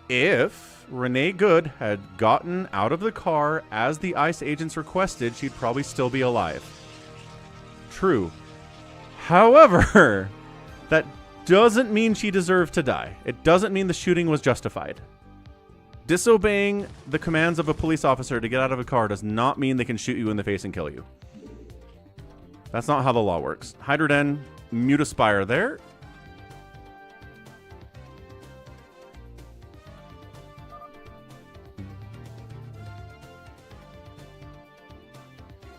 If Renee Good had gotten out of the car as the ICE agents requested, she'd probably still be alive. True. However, that doesn't mean she deserved to die. It doesn't mean the shooting was justified. Disobeying the commands of a police officer to get out of a car does not mean they can shoot you in the face and kill you. That's not how the law works. Hydroden, Mutaspire there.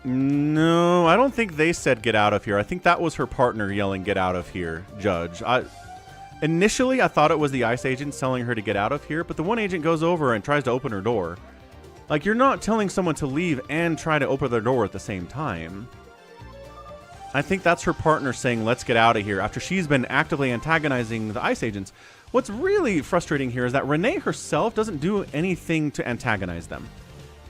No, I don't think they said get out of here. I think that was her partner yelling get out of here, Judge. Initially, I thought it was the ICE agent telling her to get out of here, but the one agent goes over and tries to open her door. Like, you're not telling someone to leave and try to open their door at the same time. I think that's her partner saying, let's get out of here, after she's been actively antagonizing the ICE agents. What's really frustrating here is that Renee herself doesn't do anything to antagonize them.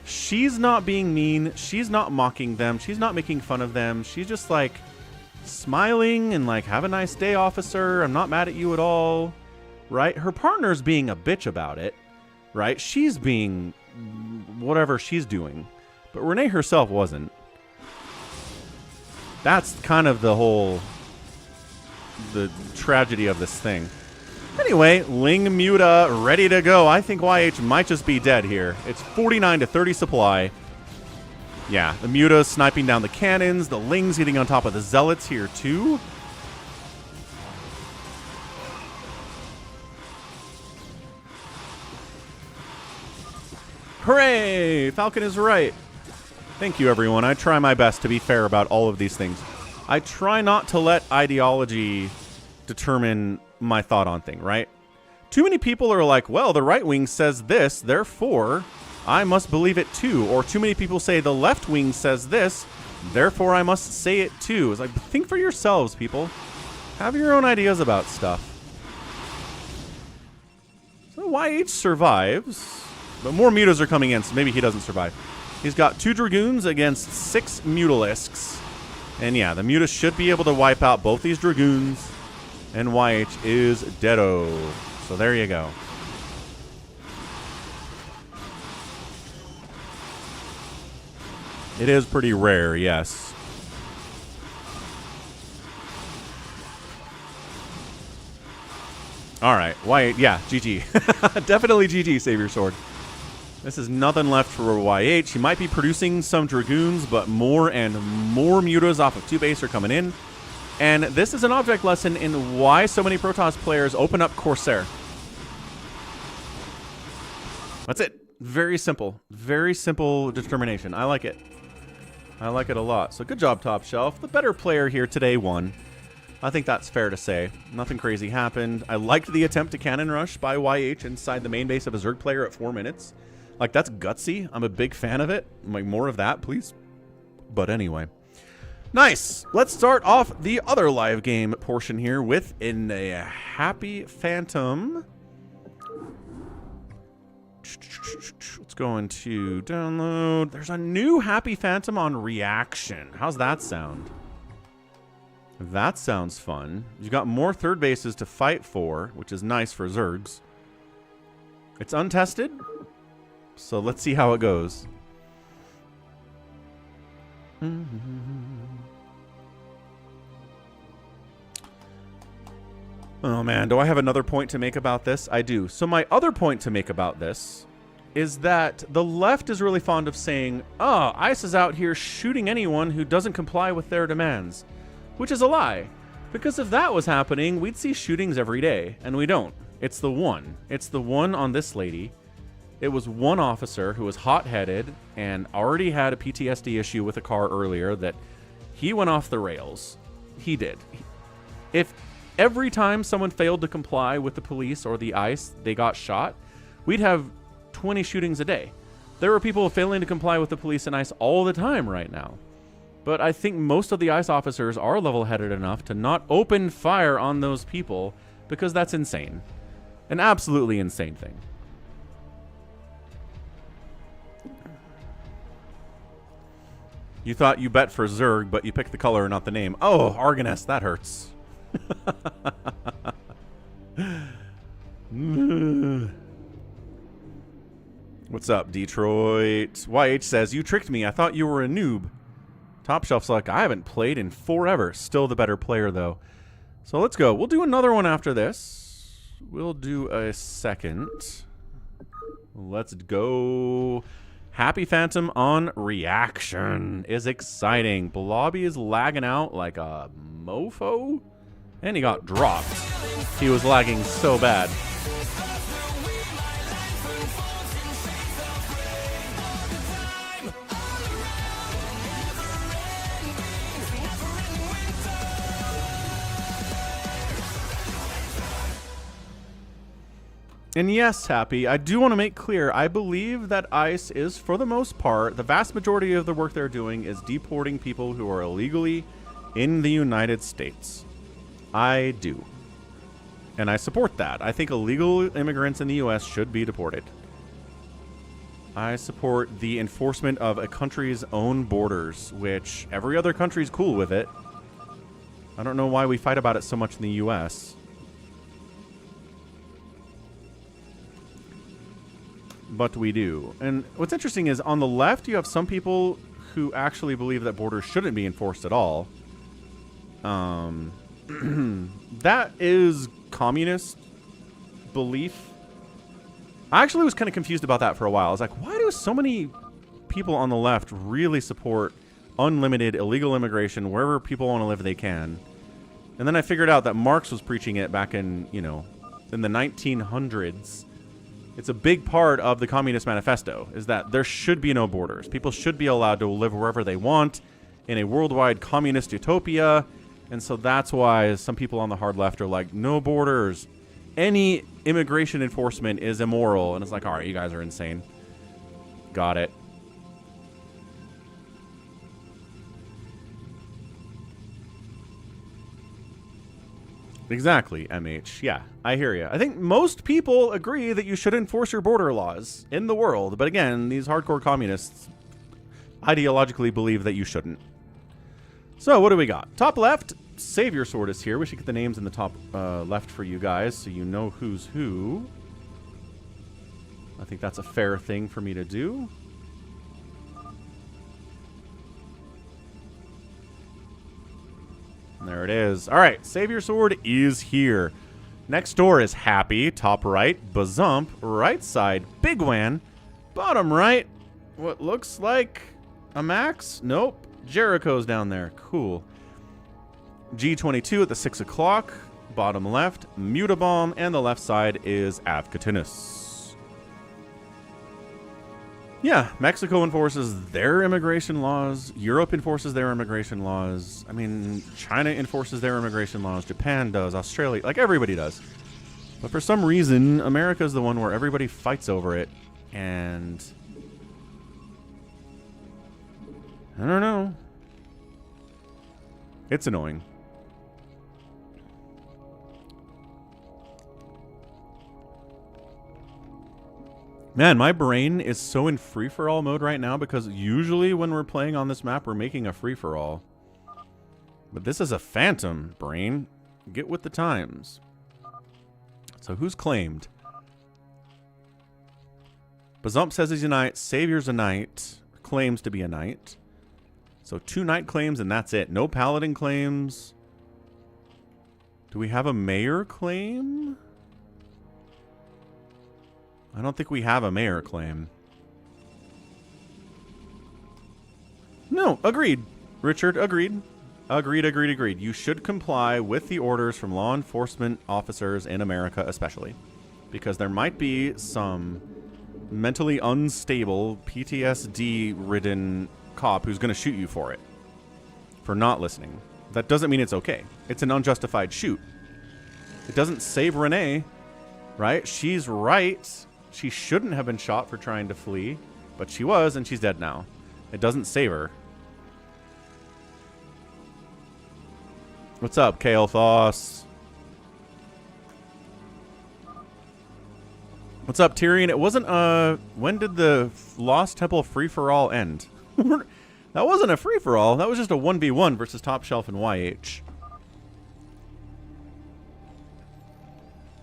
She's not being mean. She's not mocking them. She's not making fun of them. She's just like smiling and like, have a nice day, officer. I'm not mad at you at all. Right? Her partner's being a bitch about it. Right? She's being whatever she's doing. But Renee herself wasn't. That's kind of the tragedy of this thing. Anyway, Ling Muta ready to go. I think YH might just be dead here. It's 49 to 30 supply. Yeah, the Muta sniping down the cannons. The Lings getting on top of the Zealots here too. Hooray! Falcon is right. Thank you, everyone. I try my best to be fair about all of these things. I try not to let ideology determine my thought on thing, right? Too many people are like, well, the right wing says this, therefore I must believe it too. Or too many people say the left wing says this, therefore I must say it too. It's like, think for yourselves, people. Have your own ideas about stuff. So YH survives, but more mutas are coming in, so maybe he doesn't survive. He's got 2 Dragoons against 6 Mutalisks. And yeah, the Mutas should be able to wipe out both these Dragoons. And YH is deado. So there you go. It is pretty rare, yes. Alright, YH, yeah, GG. Definitely GG, Save Your Sword. This is nothing left for YH. He might be producing some Dragoons, but more and more Mutas off of 2 base are coming in. And this is an object lesson in why so many Protoss players open up Corsair. That's it. Very simple. Very simple determination. I like it. I like it a lot. So good job, Top Shelf. The better player here today won. I think that's fair to say. Nothing crazy happened. I liked the attempt to cannon rush by YH inside the main base of a Zerg player at 4 minutes. Like, that's gutsy. I'm a big fan of it. Like, more of that, please. But anyway. Nice. Let's start off the other live game portion here with a Happy Phantom. Let's go into download. There's a new Happy Phantom on Reaction. How's that sound? That sounds fun. You've got more third bases to fight for, which is nice for Zergs. It's untested, so let's see how it goes. Oh man, do I have another point to make about this? I do. So my other point to make about this is that the left is really fond of saying, oh, ICE is out here shooting anyone who doesn't comply with their demands. Which is a lie. Because if that was happening, we'd see shootings every day. And we don't. It's the one. It's the one on this lady. It was one officer who was hot-headed and already had a PTSD issue with a car earlier that he went off the rails. He did. If every time someone failed to comply with the police or the ICE, they got shot, we'd have 20 shootings a day. There are people failing to comply with the police and ICE all the time right now. But I think most of the ICE officers are level-headed enough to not open fire on those people because that's insane. An absolutely insane thing. You thought you bet for Zerg, but you picked the color, not the name. Oh, Argoness, that hurts. What's up, Detroit? YH says, you tricked me. I thought you were a noob. Top Shelf's like, I haven't played in forever. Still the better player, though. So let's go. We'll do another one after this. We'll do a second. Let's go. Happy Phantom on Reaction is exciting. Blobby is lagging out like a mofo. And he got dropped. He was lagging so bad. And yes, Happy, I do want to make clear, I believe that ICE is, for the most part, the vast majority of the work they're doing is deporting people who are illegally in the United States. I do. And I support that. I think illegal immigrants in the U.S. should be deported. I support the enforcement of a country's own borders, which every other country's cool with it. I don't know why we fight about it so much in the U.S., but we do. And what's interesting is on the left, you have some people who actually believe that borders shouldn't be enforced at all. That is communist belief. I actually was kind of confused about that for a while. I was like, why do so many people on the left really support unlimited illegal immigration wherever people want to live they can? And then I figured out that Marx was preaching it back in, you know, in the 1900s. It's a big part of the Communist Manifesto, is that there should be no borders. People should be allowed to live wherever they want in a worldwide communist utopia. And so that's why some people on the hard left are like, no borders. Any immigration enforcement is immoral. And it's like, all right, you guys are insane. Got it. Exactly, MH. Yeah, I hear you. I think most people agree that you should enforce your border laws in the world. But again, these hardcore communists ideologically believe that you shouldn't. So what do we got? Top left, Savior Sword is here. We should get the names in the top left for you guys so you know who's who. I think that's a fair thing for me to do. There it is. All right, Savior Sword is here. Next door is Happy, top right. Bazump, right side. Bigwan. Bottom right, what looks like a Max? Nope. Jericho's down there. Cool. G22 at the 6 o'clock. Bottom left, Mutabomb, and the left side is Avcatinus. Yeah, Mexico enforces their immigration laws. Europe enforces their immigration laws. I mean, China enforces their immigration laws. Japan does. Australia, like everybody does. But for some reason, America's the one where everybody fights over it. And I don't know. It's annoying. Man, my brain is so in free-for-all mode right now because usually when we're playing on this map, we're making a free-for-all. But this is a phantom, brain. Get with the times. So who's claimed? Bazump says he's a knight. Savior's a knight. Claims to be a knight. So 2 knight claims and that's it. No paladin claims. Do we have a mayor claim? I don't think we have a mayor claim. No, agreed. Richard, agreed. Agreed. You should comply with the orders from law enforcement officers in America especially. Because there might be some mentally unstable, PTSD-ridden cop who's going to shoot you for it. For not listening. That doesn't mean it's okay. It's an unjustified shoot. It doesn't save Renee, right? She's right. She shouldn't have been shot for trying to flee, but she was, and she's dead now. It doesn't save her. What's up, Kale Foss? What's up, Tyrion? It wasn't, when did the Lost Temple free-for-all end? That wasn't a free-for-all. That was just a 1v1 versus Top Shelf and YH.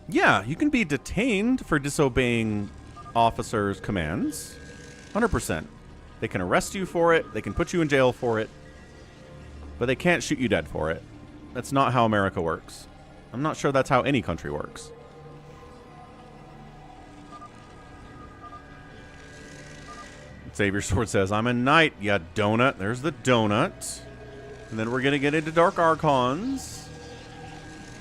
Yeah, you can be detained for disobeying officers' commands. 100%. They can arrest you for it. They can put you in jail for it. But they can't shoot you dead for it. That's not how America works. I'm not sure that's how any country works. Savior Sword says, I'm a knight, ya donut. There's the donut. And then we're going to get into Dark Archons.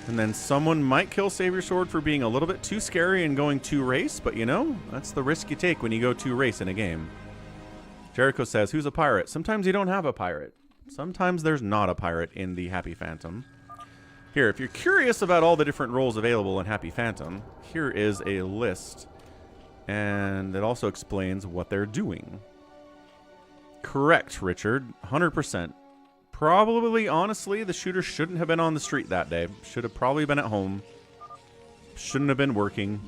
And then someone might kill Savior Sword for being a little bit too scary and going 2 race, but you know, that's the risk you take when you go 2 race in a game. Jericho says, who's a pirate? Sometimes you don't have a pirate. Sometimes there's not a pirate in the Happy Phantom. Here, if you're curious about all the different roles available in Happy Phantom, here is a list. And it also explains what they're doing. Correct, Richard. 100%. Probably, honestly, the shooter shouldn't have been on the street that day. Should have probably been at home. Shouldn't have been working.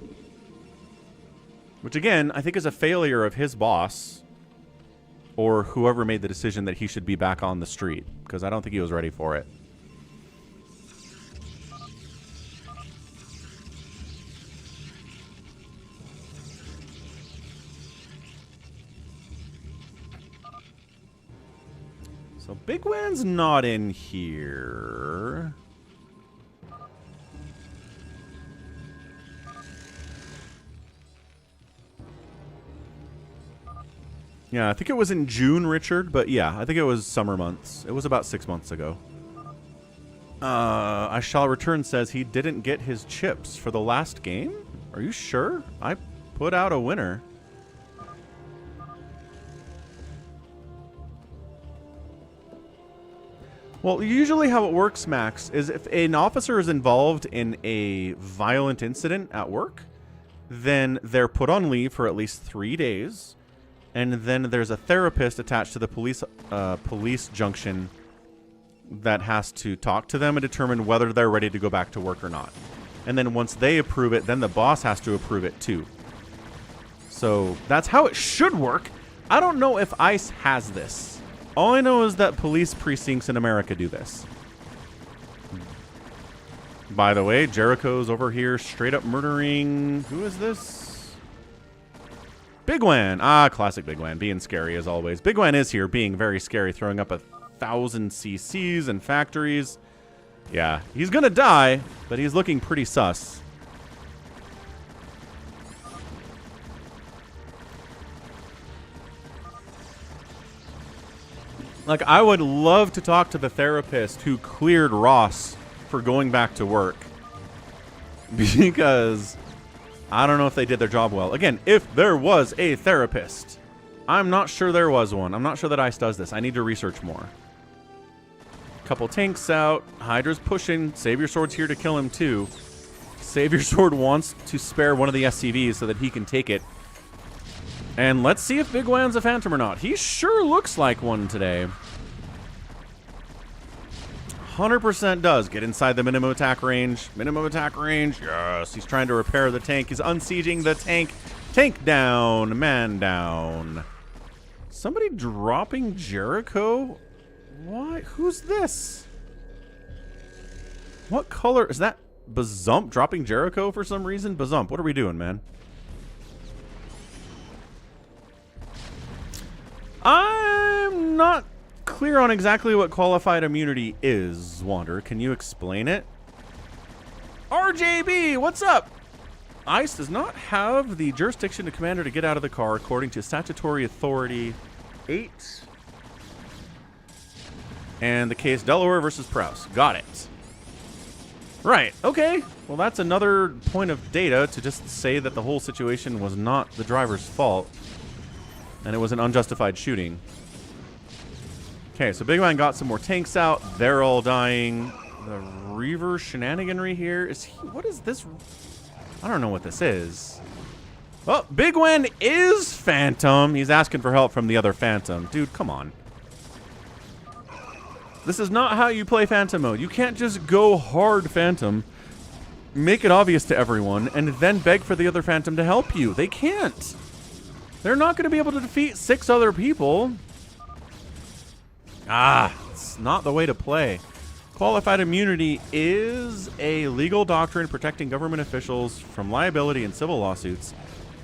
Which, again, I think is a failure of his boss. Or whoever made the decision that he should be back on the street. Because I don't think he was ready for it. So Bigwan's not in here. Yeah, I think it was in June, Richard, but yeah, I think it was summer months. It was about 6 months ago. I Shall Return says he didn't get his chips for the last game? Are you sure? I put out a winner. Well, usually how it works, Max, is if an officer is involved in a violent incident at work, then they're put on leave for at least 3 days, and then there's a therapist attached to the police junction that has to talk to them and determine whether they're ready to go back to work or not. And then once they approve it, then the boss has to approve it too. So that's how it should work. I don't know if ICE has this. All I know is that police precincts in America do this. By the way, Jericho's over here straight up murdering... Who is this? Bigwan. Ah, classic Bigwan. Being scary as always. Bigwan is here being very scary, throwing up 1,000 CCs and factories. Yeah, he's gonna die, but he's looking pretty sus. Like, I would love to talk to the therapist who cleared Ross for going back to work. Because I don't know if they did their job well. Again, if there was a therapist. I'm not sure there was one. I'm not sure that ICE does this. I need to research more. Couple tanks out. Hydra's pushing. Savior Sword's here to kill him too. Savior Sword wants to spare one of the SCVs so that he can take it. And let's see if Bigwan's a phantom or not. He sure looks like one today. 100% does get inside the minimum attack range. Minimum attack range. Yes. He's trying to repair the tank. He's unsieging the tank. Tank down. Man down. Somebody dropping Jericho? What? Who's this? What color? Is that Bazump dropping Jericho for some reason? Bazump, what are we doing, man? I'm not clear on exactly what qualified immunity is, Wander. Can you explain it? RJB, what's up? ICE does not have the jurisdiction to commander to get out of the car according to Statutory Authority 8. And the case Delaware versus Prowse. Got it. Right. Okay. Well, that's another point of data to just say that the whole situation was not the driver's fault. And it was an unjustified shooting. Okay, so Bigwan got some more tanks out. They're all dying. The Reaver shenaniganry here. Is he... What is this? I don't know what this is. Well, Bigwan is Phantom. He's asking for help from the other Phantom. Dude, come on. This is not how you play Phantom mode. You can't just go hard Phantom, make it obvious to everyone, and then beg for the other Phantom to help you. They can't. They're not going to be able to defeat 6 other people. It's not the way to play. Qualified immunity is a legal doctrine protecting government officials from liability in civil lawsuits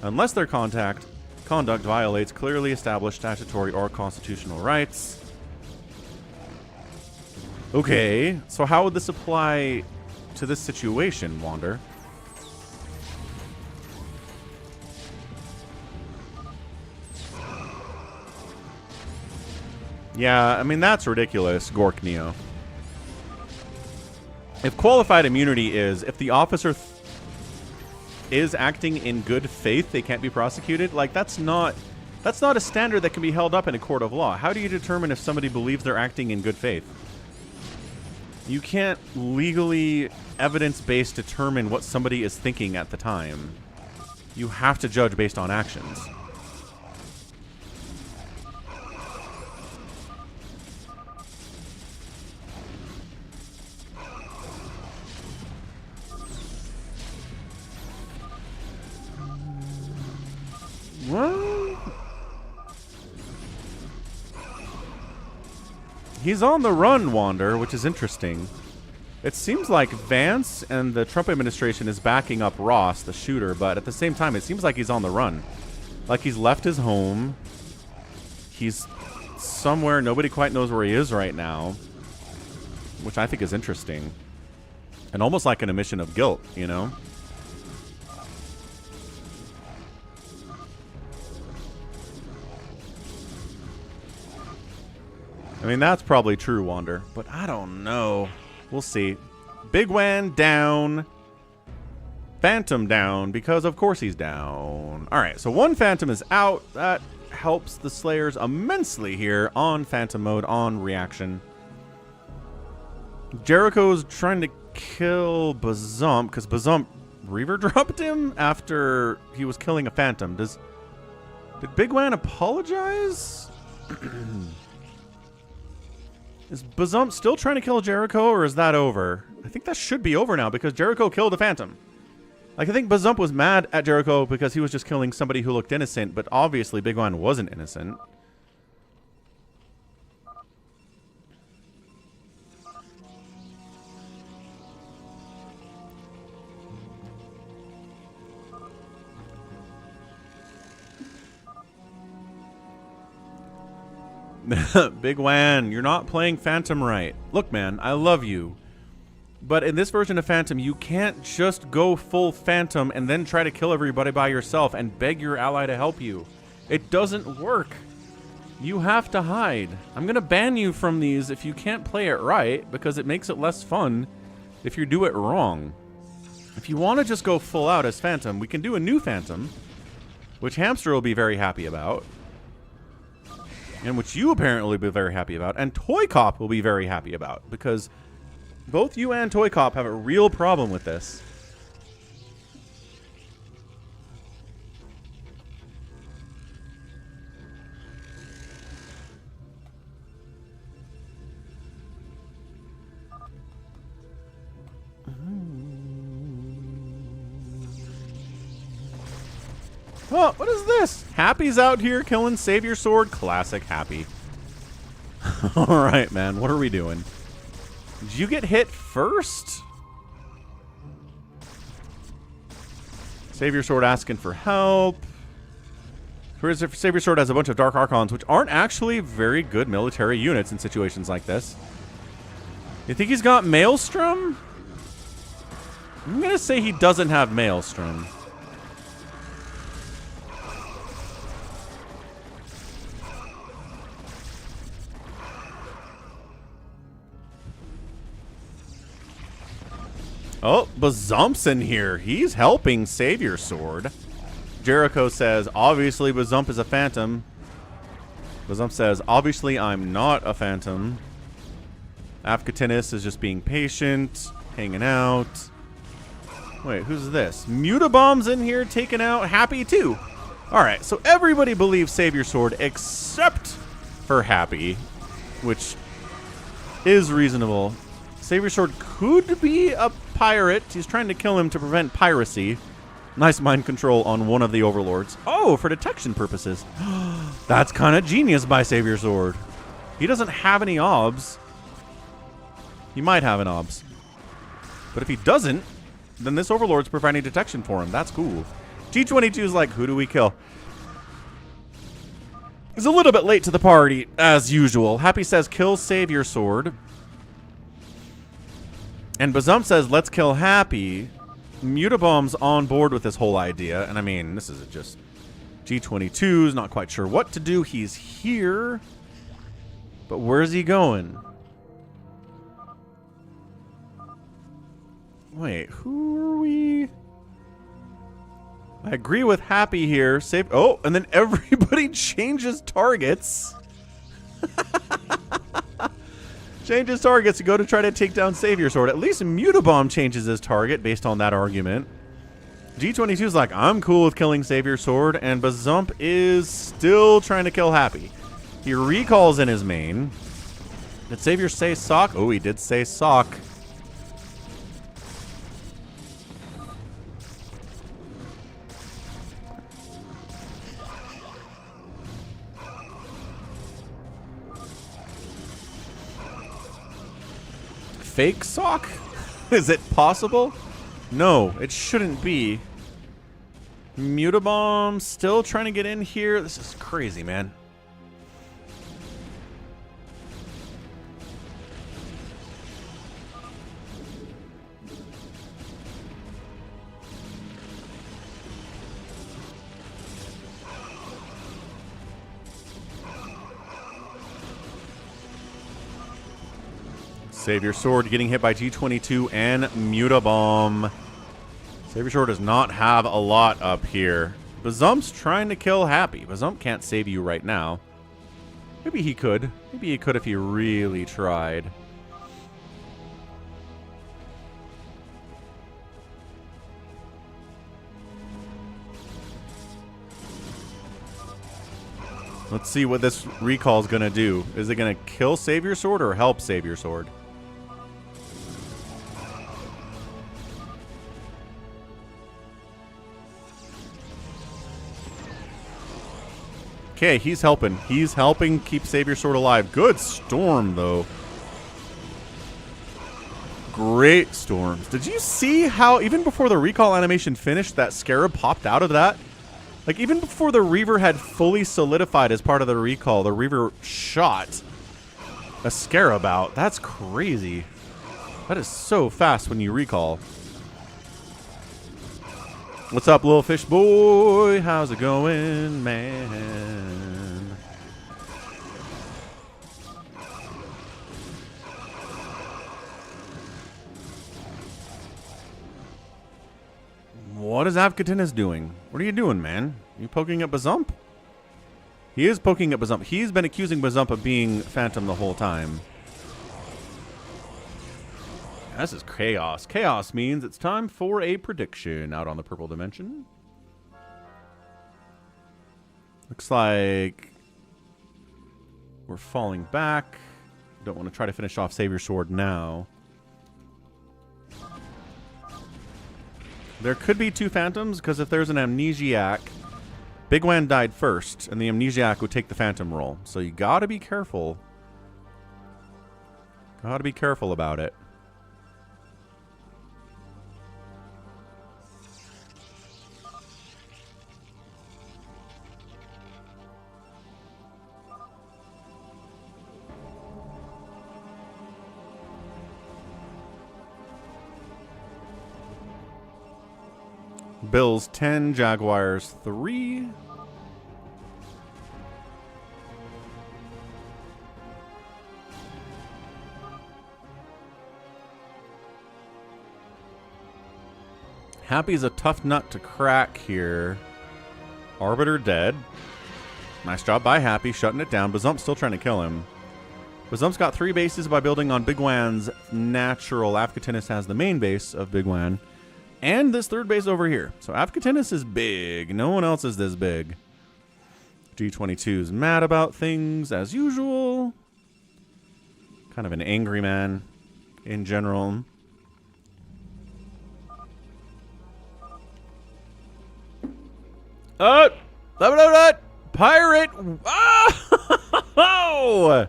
unless their conduct violates clearly established statutory or constitutional rights. Okay, so how would this apply to this situation, Wander? Yeah, I mean, that's ridiculous, Gork Neo. If qualified immunity is, if the officer is acting in good faith, they can't be prosecuted, like, that's not a standard that can be held up in a court of law. How do you determine if somebody believes they're acting in good faith? You can't legally, evidence-based determine what somebody is thinking at the time. You have to judge based on actions. Well, he's on the run, Wander, which is interesting. It seems like Vance and the Trump administration is backing up Ross, the shooter, but at the same time, it seems like he's on the run. Like he's left his home. He's somewhere, nobody quite knows where he is right now, which I think is interesting. And almost like an admission of guilt, you know? I mean, that's probably true, Wander, but I don't know. We'll see. Bigwan down. Phantom down, because of course he's down. All right, so one Phantom is out. That helps the Slayers immensely here on Phantom mode, on reaction. Jericho's trying to kill Bazump, because Bazump Reaver dropped him after he was killing a Phantom. Did Bigwan apologize? Is Bazump still trying to kill Jericho, or is that over? I think that should be over now, because Jericho killed a Phantom. Like, I think Bazump was mad at Jericho because he was just killing somebody who looked innocent, but obviously Bigwan wasn't innocent. Bigwan, you're not playing Phantom right. Look, man, I love you. But in this version of Phantom, you can't just go full Phantom and then try to kill everybody by yourself and beg your ally to help you. It doesn't work. You have to hide. I'm going to ban you from these if you can't play it right, because it makes it less fun if you do it wrong. If you want to just go full out as Phantom, we can do a new Phantom, which Hamster will be very happy about, and which you apparently will be very happy about, and Toy Cop will be very happy about, because both you and Toy Cop have a real problem with this. Oh, what is this? Happy's out here killing Savior Sword. Classic Happy. Alright, man. What are we doing? Did you get hit first? Savior Sword asking for help. Savior Sword has a bunch of Dark Archons, which aren't actually very good military units in situations like this. You think he's got Maelstrom? I'm going to say he doesn't have Maelstrom. Oh, Bazump's in here. He's helping Savior Sword. Jericho says, obviously Bazump is a Phantom. Bazump says, obviously I'm not a Phantom. Avcatinus is just being patient, hanging out. Wait, who's this? Mutabomb's in here taking out Happy too. Alright, so everybody believes Savior Sword except for Happy, which is reasonable. Savior Sword could be a pirate. He's trying to kill him to prevent piracy. Nice mind control on one of the overlords. Oh, for detection purposes. That's kind of genius by Savior Sword. He doesn't have any obs. He might have an obs. But if he doesn't, then this overlord's providing detection for him. That's cool. G22 is like, who do we kill? He's a little bit late to the party, as usual. Happy says, kill Savior Sword. And Bazump says, let's kill Happy. Mutabomb's on board with this whole idea. And I mean, this is just... G22's not quite sure what to do. He's here. But where's he going? Wait, who are we? I agree with Happy here. Save... Oh, and then everybody changes targets. Changes targets to go to try to take down Savior Sword. At least Mutabomb changes his target based on that argument. G22 is like, I'm cool with killing Savior Sword, and Bazump is still trying to kill Happy. He recalls in his main. Did Savior say sock? Oh, he did say sock. Fake sock? Is it possible? No, it shouldn't be. Mutabomb still trying to get in here. This is crazy, man. Savior Sword getting hit by G22 and Mutabomb. Savior Sword does not have a lot up here. Bazump's trying to kill Happy. Bazump can't save you right now. Maybe he could. Maybe he could if he really tried. Let's see what this recall is going to do. Is it going to kill Savior Sword or help Savior Sword? Okay, he's helping. He's helping keep Savior Sword alive. Good storm, though. Great storms. Did you see how, even before the recall animation finished, that Scarab popped out of that? Like, even before the Reaver had fully solidified as part of the recall, the Reaver shot a Scarab out. That's crazy. That is so fast when you recall. What's up, little fish boy? How's it going, man? What is Avcatinus doing? What are you doing, man? You poking at Bazump? He is poking at Bazump. He's been accusing Bazump of being Phantom the whole time. This is chaos. Chaos means it's time for a prediction out on the purple dimension. Looks like we're falling back. Don't want to try to finish off Savior Sword now. There could be two Phantoms, because if there's an Amnesiac, Bigwan died first, and the Amnesiac would take the Phantom role. So you gotta be careful. Gotta be careful about it. Bills 10, Jaguars 3. Happy's a tough nut to crack here. Arbiter dead. Nice job by Happy, shutting it down. Bazump's still trying to kill him. Bazump's got 3 bases by building on Bigwan's natural. Avcatinus has the main base of Bigwan. And this 3rd base over here. So Avcatinus is big. No one else is this big. G22's mad about things as usual. Kind of an angry man in general. Pirate! Oh!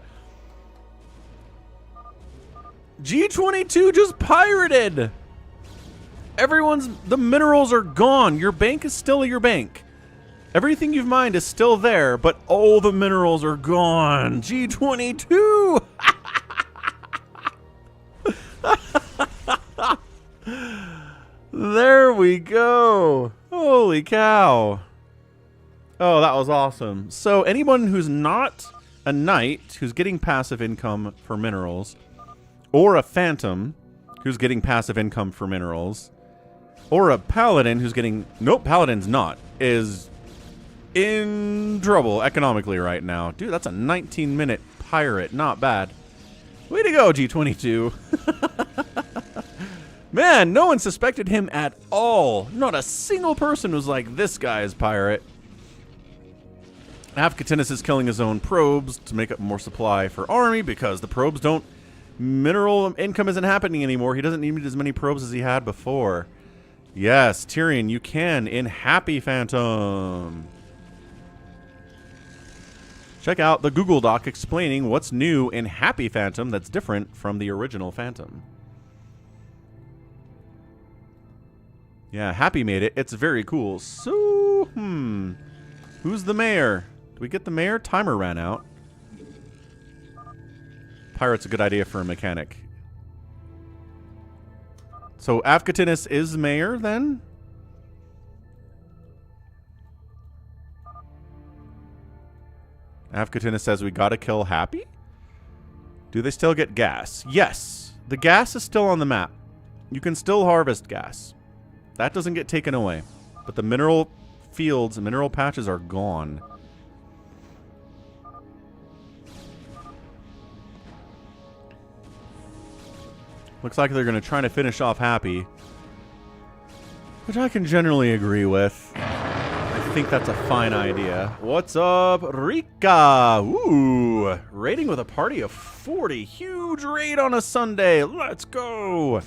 G22 just pirated! The minerals are gone. Your bank is still your bank. Everything you've mined is still there, but all the minerals are gone. G22! There we go. Holy cow. Oh, that was awesome. So anyone who's not a knight who's getting passive income for minerals, or a phantom who's getting passive income for minerals, or a paladin who's getting... Nope, paladin's not. Is in trouble economically right now. Dude, that's a 19-minute pirate. Not bad. Way to go, G22. Man, no one suspected him at all. Not a single person was like, this guy is pirate. Avcatinus is killing his own probes to make up more supply for army because the probes don't... Mineral income isn't happening anymore. He doesn't need as many probes as he had before. Yes, Tyrion, you can in Happy Phantom. Check out the Google Doc explaining what's new in Happy Phantom that's different from the original Phantom. Yeah, Happy made it. It's very cool. So, who's the mayor? Did we get the mayor? Timer ran out. Pirate's a good idea for a mechanic. So Avcatinus is mayor then? Avcatinus says we gotta kill Happy? Do they still get gas? Yes. The gas is still on the map. You can still harvest gas. That doesn't get taken away. But the mineral fields and mineral patches are gone. Looks like they're going to try to finish off Happy, which I can generally agree with. I think that's a fine idea. What's up, Rika? Ooh, raiding with a party of 40. Huge raid on a Sunday. Let's go.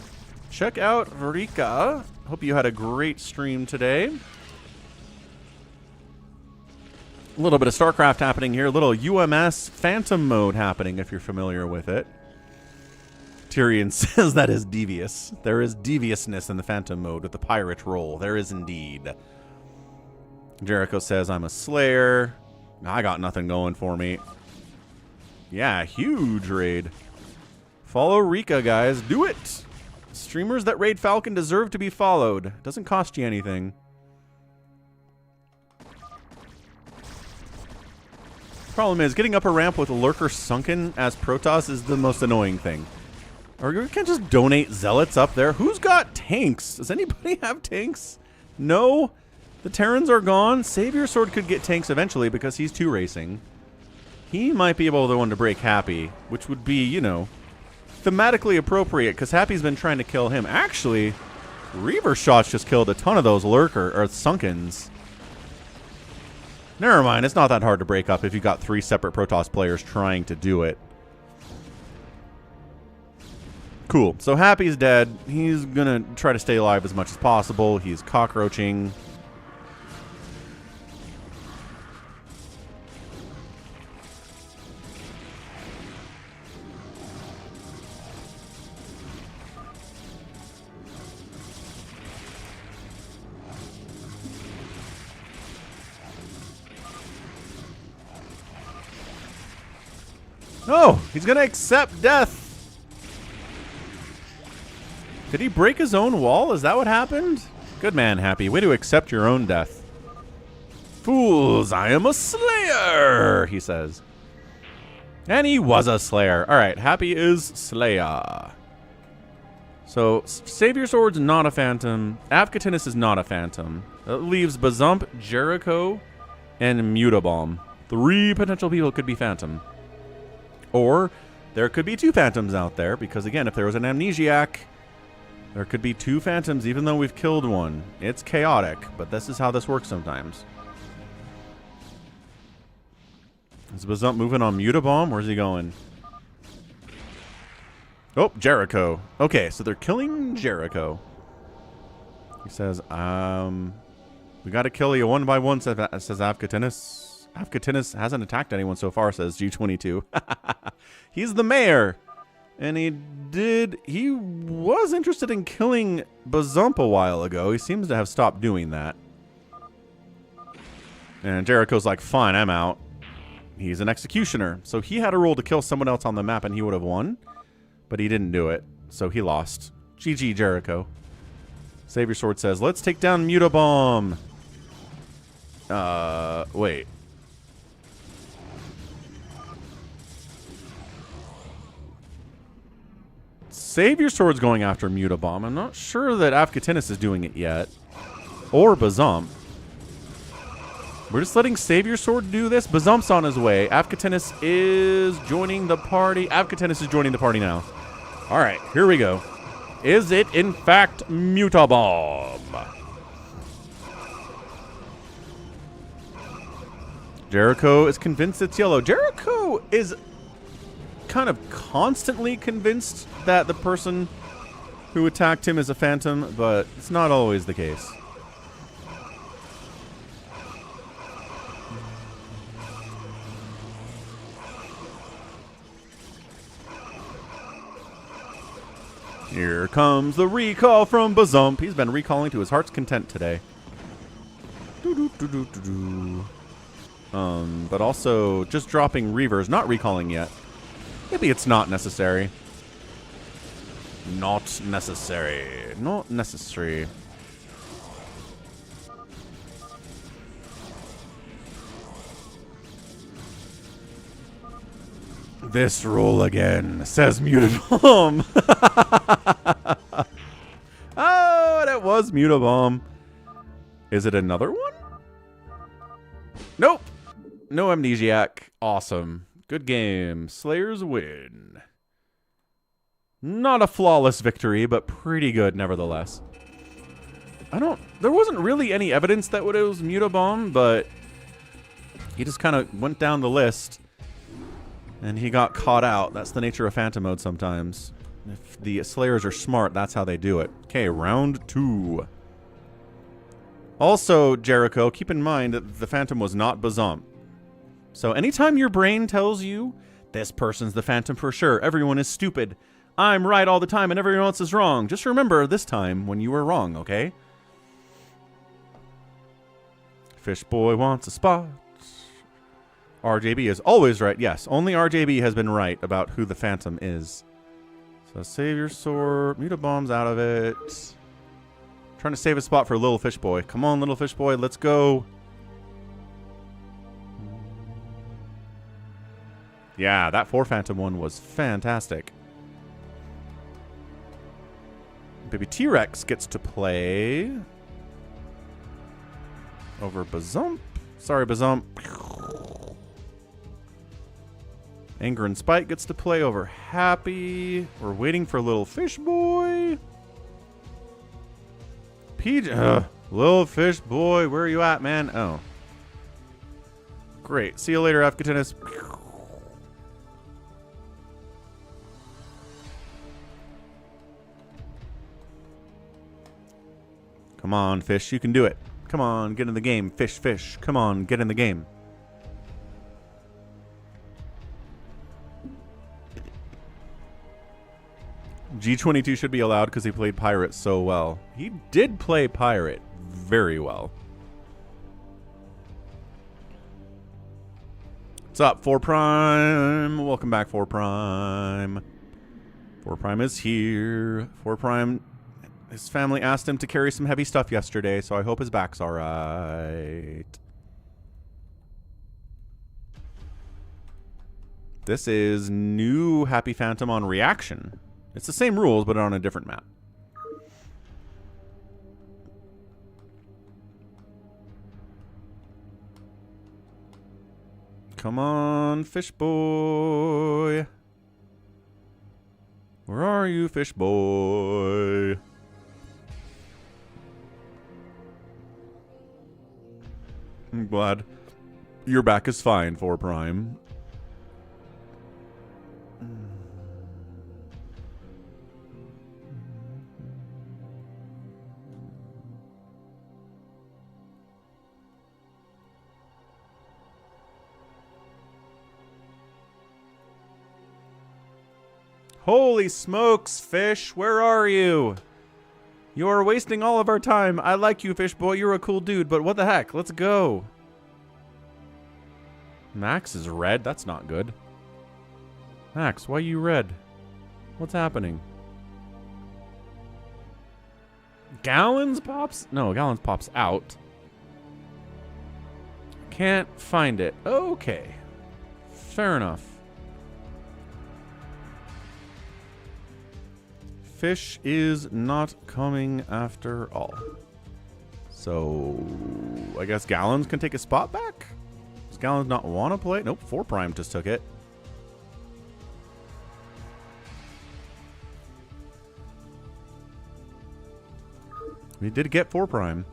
Check out Rika. Hope you had a great stream today. A little bit of StarCraft happening here. A little UMS Phantom mode happening if you're familiar with it. Tyrion says that is devious. There is deviousness in the Phantom mode with the pirate role. There is indeed. Jericho says, I'm a slayer. I got nothing going for me. Yeah, huge raid. Follow Rika, guys. Do it. Streamers that raid Falcon deserve to be followed. Doesn't cost you anything. Problem is, getting up a ramp with a lurker sunken as Protoss is the most annoying thing. Or you can't just donate zealots up there. Who's got tanks? Does anybody have tanks? No, the Terrans are gone. Savior Sword could get tanks eventually because he's 2 racing. He might be able to the one to break Happy, which would be, you know, thematically appropriate because Happy's been trying to kill him. Actually, Reaver shots just killed a ton of those Lurker or Sunkens. Never mind, it's not that hard to break up if you got 3 separate Protoss players trying to do it. Cool. So Happy's dead. He's gonna try to stay alive as much as possible. He's cockroaching. Oh, he's gonna accept death. Did he break his own wall? Is that what happened? Good man, Happy. Way to accept your own death. Fools, I am a slayer, he says. And he was a slayer. All right, Happy is Slayer. So, Savior Sword's not a Phantom. Avcatinus is not a Phantom. That leaves Bazump, Jericho, and Mutabomb. 3 potential people could be Phantom. Or there could be 2 Phantoms out there, because again, if there was an Amnesiac, there could be 2 Phantoms, even though we've killed one. It's chaotic, but this is how this works sometimes. Is Bazump moving on Mutabomb? Where's he going? Oh, Jericho. Okay, so they're killing Jericho. He says, we got to kill you one by one, says Avcatinus. Avcatinus hasn't attacked anyone so far, says G22. He's the mayor. And he was interested in killing Bazump a while ago. He seems to have stopped doing that. And Jericho's like, fine, I'm out. He's an executioner. So he had a role to kill someone else on the map and he would have won. But he didn't do it. So he lost. GG, Jericho. Savior Sword says, let's take down Mutabomb. Wait. Savior Sword's going after Mutabomb. I'm not sure that Avcatinus is doing it yet. Or Bazump. We're just letting Savior Sword do this. Bazump's on his way. Avcatinus is joining the party. Avcatinus is joining the party now. All right, here we go. Is it, in fact, Mutabomb? Jericho is convinced it's yellow. Jericho is kind of constantly convinced that the person who attacked him is a Phantom, but it's not always the case. Here comes the recall from Bazump. He's been recalling to his heart's content today. But also just dropping Reavers, not recalling yet. Maybe it's not necessary. Not necessary. Not necessary. This roll again, says Mutabomb. Oh, that was Mutabomb. Is it another one? Nope. No Amnesiac. Awesome. Good game. Slayers win. Not a flawless victory, but pretty good nevertheless. There wasn't really any evidence that it was Mutabomb, but he just kind of went down the list and he got caught out. That's the nature of Phantom mode sometimes. If the Slayers are smart, that's how they do it. Okay, round 2. Also, Jericho, keep in mind that the Phantom was not Bazump. So anytime your brain tells you, this person's the Phantom for sure, everyone is stupid, I'm right all the time and everyone else is wrong, just remember this time when you were wrong, okay? Fish Boy wants a spot. RJB is always right. Yes, only RJB has been right about who the Phantom is. So Savior Sword, Mutabomb's out of it. Trying to save a spot for Little Fish Boy. Come on, Little Fish Boy, let's go. Yeah, that 4 Phantom one was fantastic. Baby T-Rex gets to play. Over Bazump. Sorry, Bazump. Anger and Spite gets to play over Happy. We're waiting for Little Fish Boy. PJ. Little Fish Boy, where are you at, man? Oh. Great. See you later, Avcatinus. Come on, Fish. You can do it. Come on, get in the game. Fish, Fish. Come on, get in the game. G22 should be allowed because he played Pirate so well. He did play Pirate very well. What's up, 4 Prime? Welcome back, 4 Prime. 4 Prime is here. 4 Prime, his family asked him to carry some heavy stuff yesterday, so I hope his back's alright. This is new Happy Phantom on Reaction. It's the same rules, but on a different map. Come on, Fish Boy. Where are you, Fish Boy? I'm glad your back is fine, 4 Prime. Holy smokes, Fish, where are you? You are wasting all of our time. I like you, Fish Boy. You're a cool dude, but what the heck? Let's go. Max is red. That's not good. Max, why are you red? What's happening? Gallons pops? No, Gallons pops out. Can't find it. Okay. Fair enough. Fish is not coming after all. So, I guess Gallons can take a spot back? Does Gallons not want to play? Nope, 4 Prime just took it. We did get 4 Prime.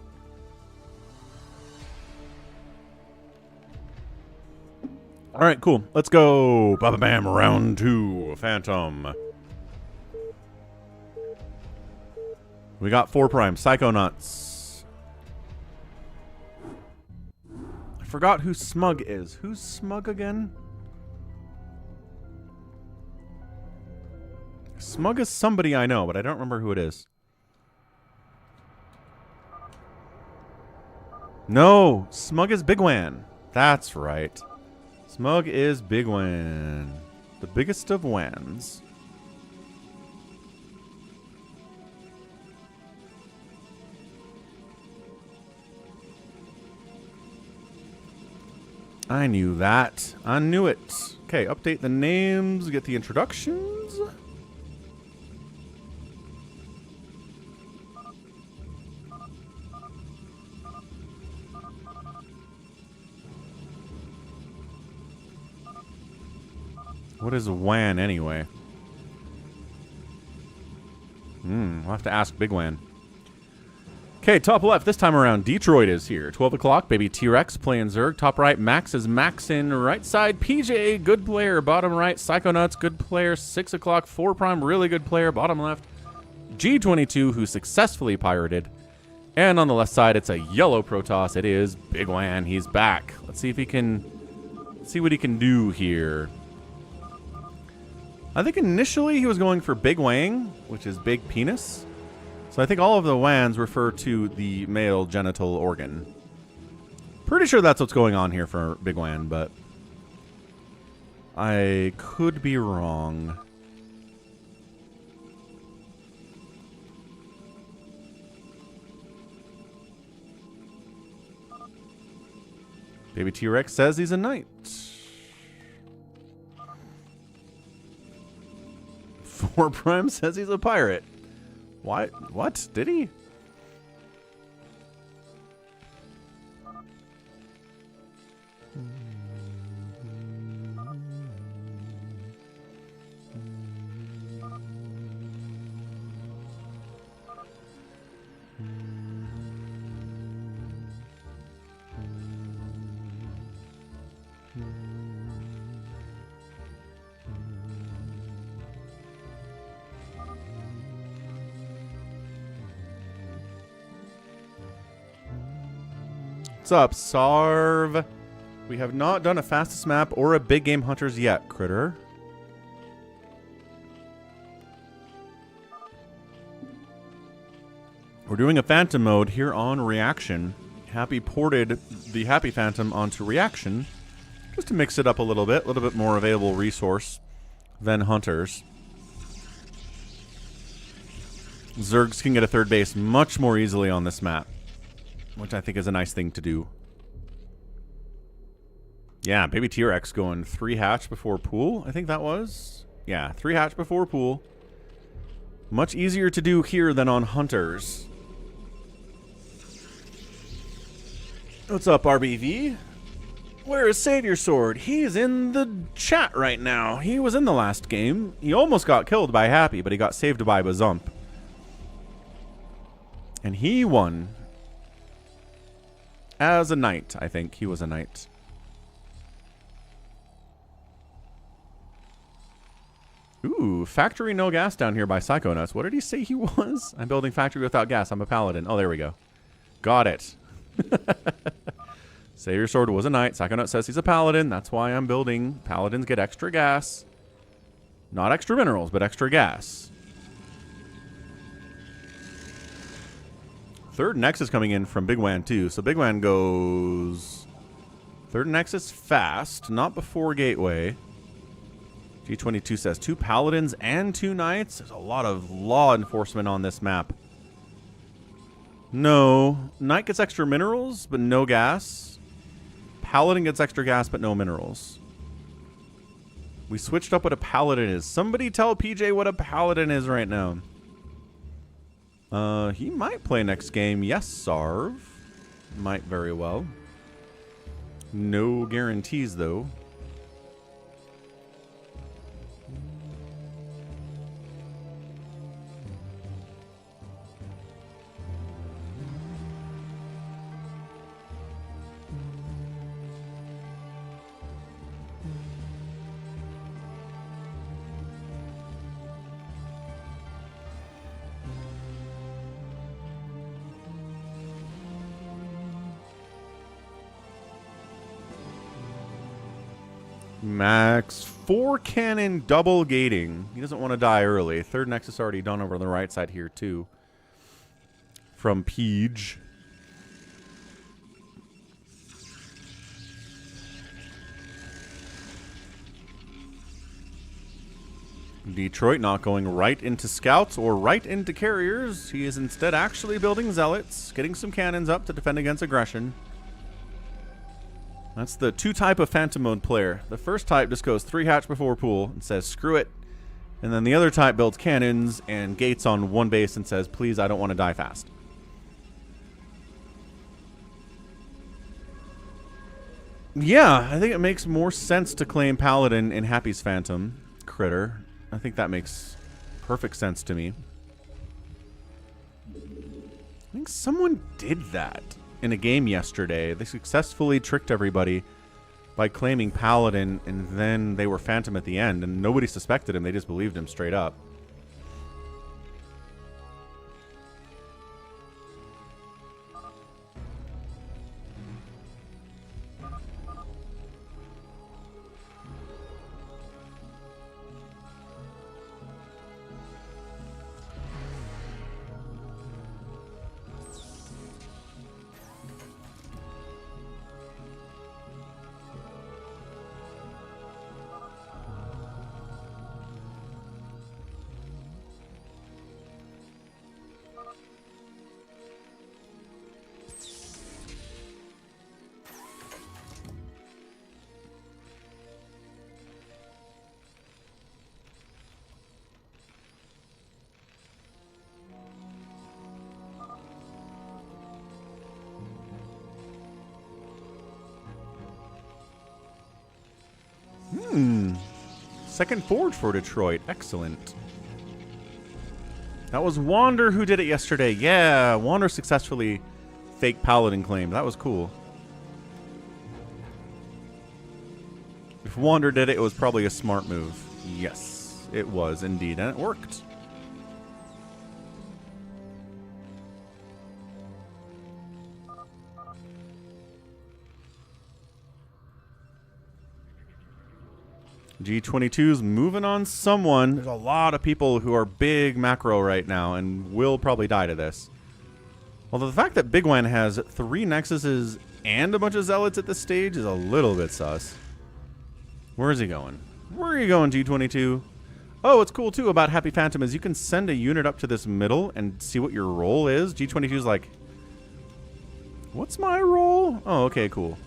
Alright, cool. Let's go. Baba Bam, round 2. Phantom. We got 4 Prime. Psychonauts. I forgot who Smug is. Who's Smug again? Smug is somebody I know, but I don't remember who it is. No, Smug is Bigwan. That's right. Smug is Bigwan. The biggest of Wans. I knew that. I knew it. Okay, update the names, get the introductions. What is a WAN anyway? We'll have to ask Big WAN. Okay, top left, this time around, Detroit is here. 12 o'clock, baby T-Rex playing Zerg. Top right, Max is Maxin. Right side, PJ, good player. Bottom right, Psychonauts, good player. 6 o'clock, 4 Prime, really good player. Bottom left, G22, who successfully pirated. And on the left side, it's a yellow Protoss. It is Big Wan. He's back. Let's see if he can... see what he can do here. I think initially he was going for Big Wang, which is big penis. So I think all of the WANs refer to the male genital organ. Pretty sure that's what's going on here for Big WAN, but I could be wrong. Baby T-Rex says he's a knight. 4 Prime says he's a pirate. What? What? Did he? What's up, Sarv? We have not done a fastest map or a big game hunters yet, Critter. We're doing a Phantom mode here on Reaction. Happy ported the Happy Phantom onto Reaction just to mix it up a little bit more available resource than Hunters. Zergs can get a third base much more easily on this map, which I think is a nice thing to do. Yeah, baby T-Rex going 3 hatch before pool, I think that was. Yeah, 3 hatch before pool. Much easier to do here than on Hunters. What's up, RBV? Where is Savior Sword? He's in the chat right now. He was in the last game. He almost got killed by Happy, but he got saved by Bazump. And he won. As a knight, I think. He was a knight. Ooh, factory no gas down here by Psychonauts. What did he say he was? I'm building factory without gas. I'm a paladin. Oh, there we go. Got it. Savior Sword was a knight. Psychonaut says he's a paladin. That's why I'm building. Paladins get extra gas. Not extra minerals, but extra gas. Third Nexus coming in from Bigwan too. So Bigwan goes... Third Nexus fast. Not before Gateway. G22 says 2 paladins and 2 knights. There's a lot of law enforcement on this map. No. Knight gets extra minerals, but no gas. Paladin gets extra gas, but no minerals. We switched up what a paladin is. Somebody tell PJ what a paladin is right now. He might play next game. Yes, Sarv. Might very well. No guarantees, though. Max 4 cannon double gating. He doesn't want to die early. Third Nexus already done over on the right side here too. From Peach. Detroit not going right into scouts or right into carriers. He is instead actually building zealots, getting some cannons up to defend against aggression. That's the 2 type of Phantom mode player. The first type just goes 3 hatch before pool and says screw it. And then the other type builds cannons and gates on 1 base and says please I don't want to die fast. Yeah, I think it makes more sense to claim Paladin in Happy's Phantom Critter. I think that makes perfect sense to me. I think someone did that in a game yesterday. They successfully tricked everybody by claiming Paladin, and then they were Phantom at the end, and nobody suspected him. They just believed him straight up. Second forge for Detroit. Excellent. That was Wander who did it yesterday. Yeah, Wander successfully fake Paladin claimed. That was cool. If Wander did it, it was probably a smart move. Yes, it was indeed, and it worked. G22's moving on someone. There's a lot of people who are big macro right now and will probably die to this. Although the fact that Bigwan has 3 Nexuses and a bunch of Zealots at this stage is a little bit sus. Where is he going? Where are you going, G22? Oh, what's cool too about Happy Phantom is you can send a unit up to this middle and see what your role is. G22's like, what's my role? Oh, okay, cool.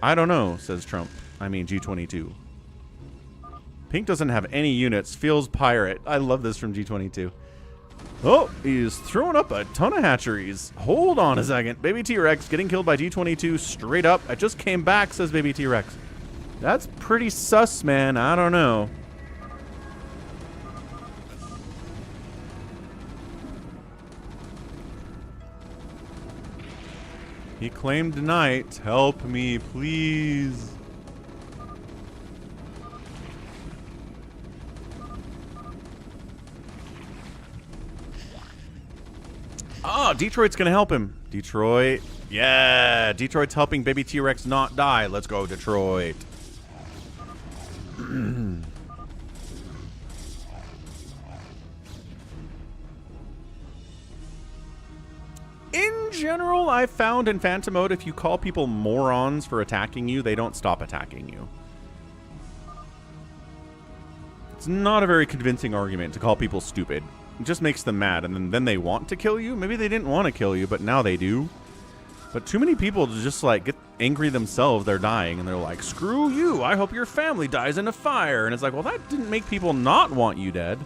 I don't know, says Trump. I mean G22. Pink doesn't have any units. Feels pirate. I love this from G22. Oh, he's throwing up a ton of hatcheries. Hold on a second. Baby T-Rex getting killed by G22 straight up. I just came back, says Baby T-Rex. That's pretty sus, man. I don't know. He claimed tonight. Help me, please. Oh, Detroit's going to help him. Detroit. Yeah, Detroit's helping Baby T-Rex not die. Let's go, Detroit. In general, I've found in Phantom mode, if you call people morons for attacking you, they don't stop attacking you. It's not a very convincing argument to call people stupid. It just makes them mad, and then they want to kill you. Maybe they didn't want to kill you, but now they do. But too many people just, like, get angry themselves. They're dying, and they're like, screw you. I hope your family dies in a fire. And it's like, well, that didn't make people not want you dead.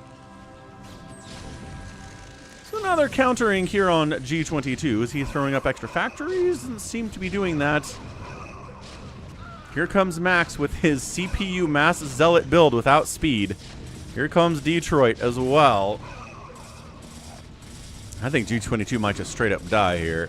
So now they're countering here on G22. Is he throwing up extra factories? Doesn't seem to be doing that. Here comes Max with his CPU Mass Zealot build without speed. Here comes Detroit as well. I think G22 might just straight up die here.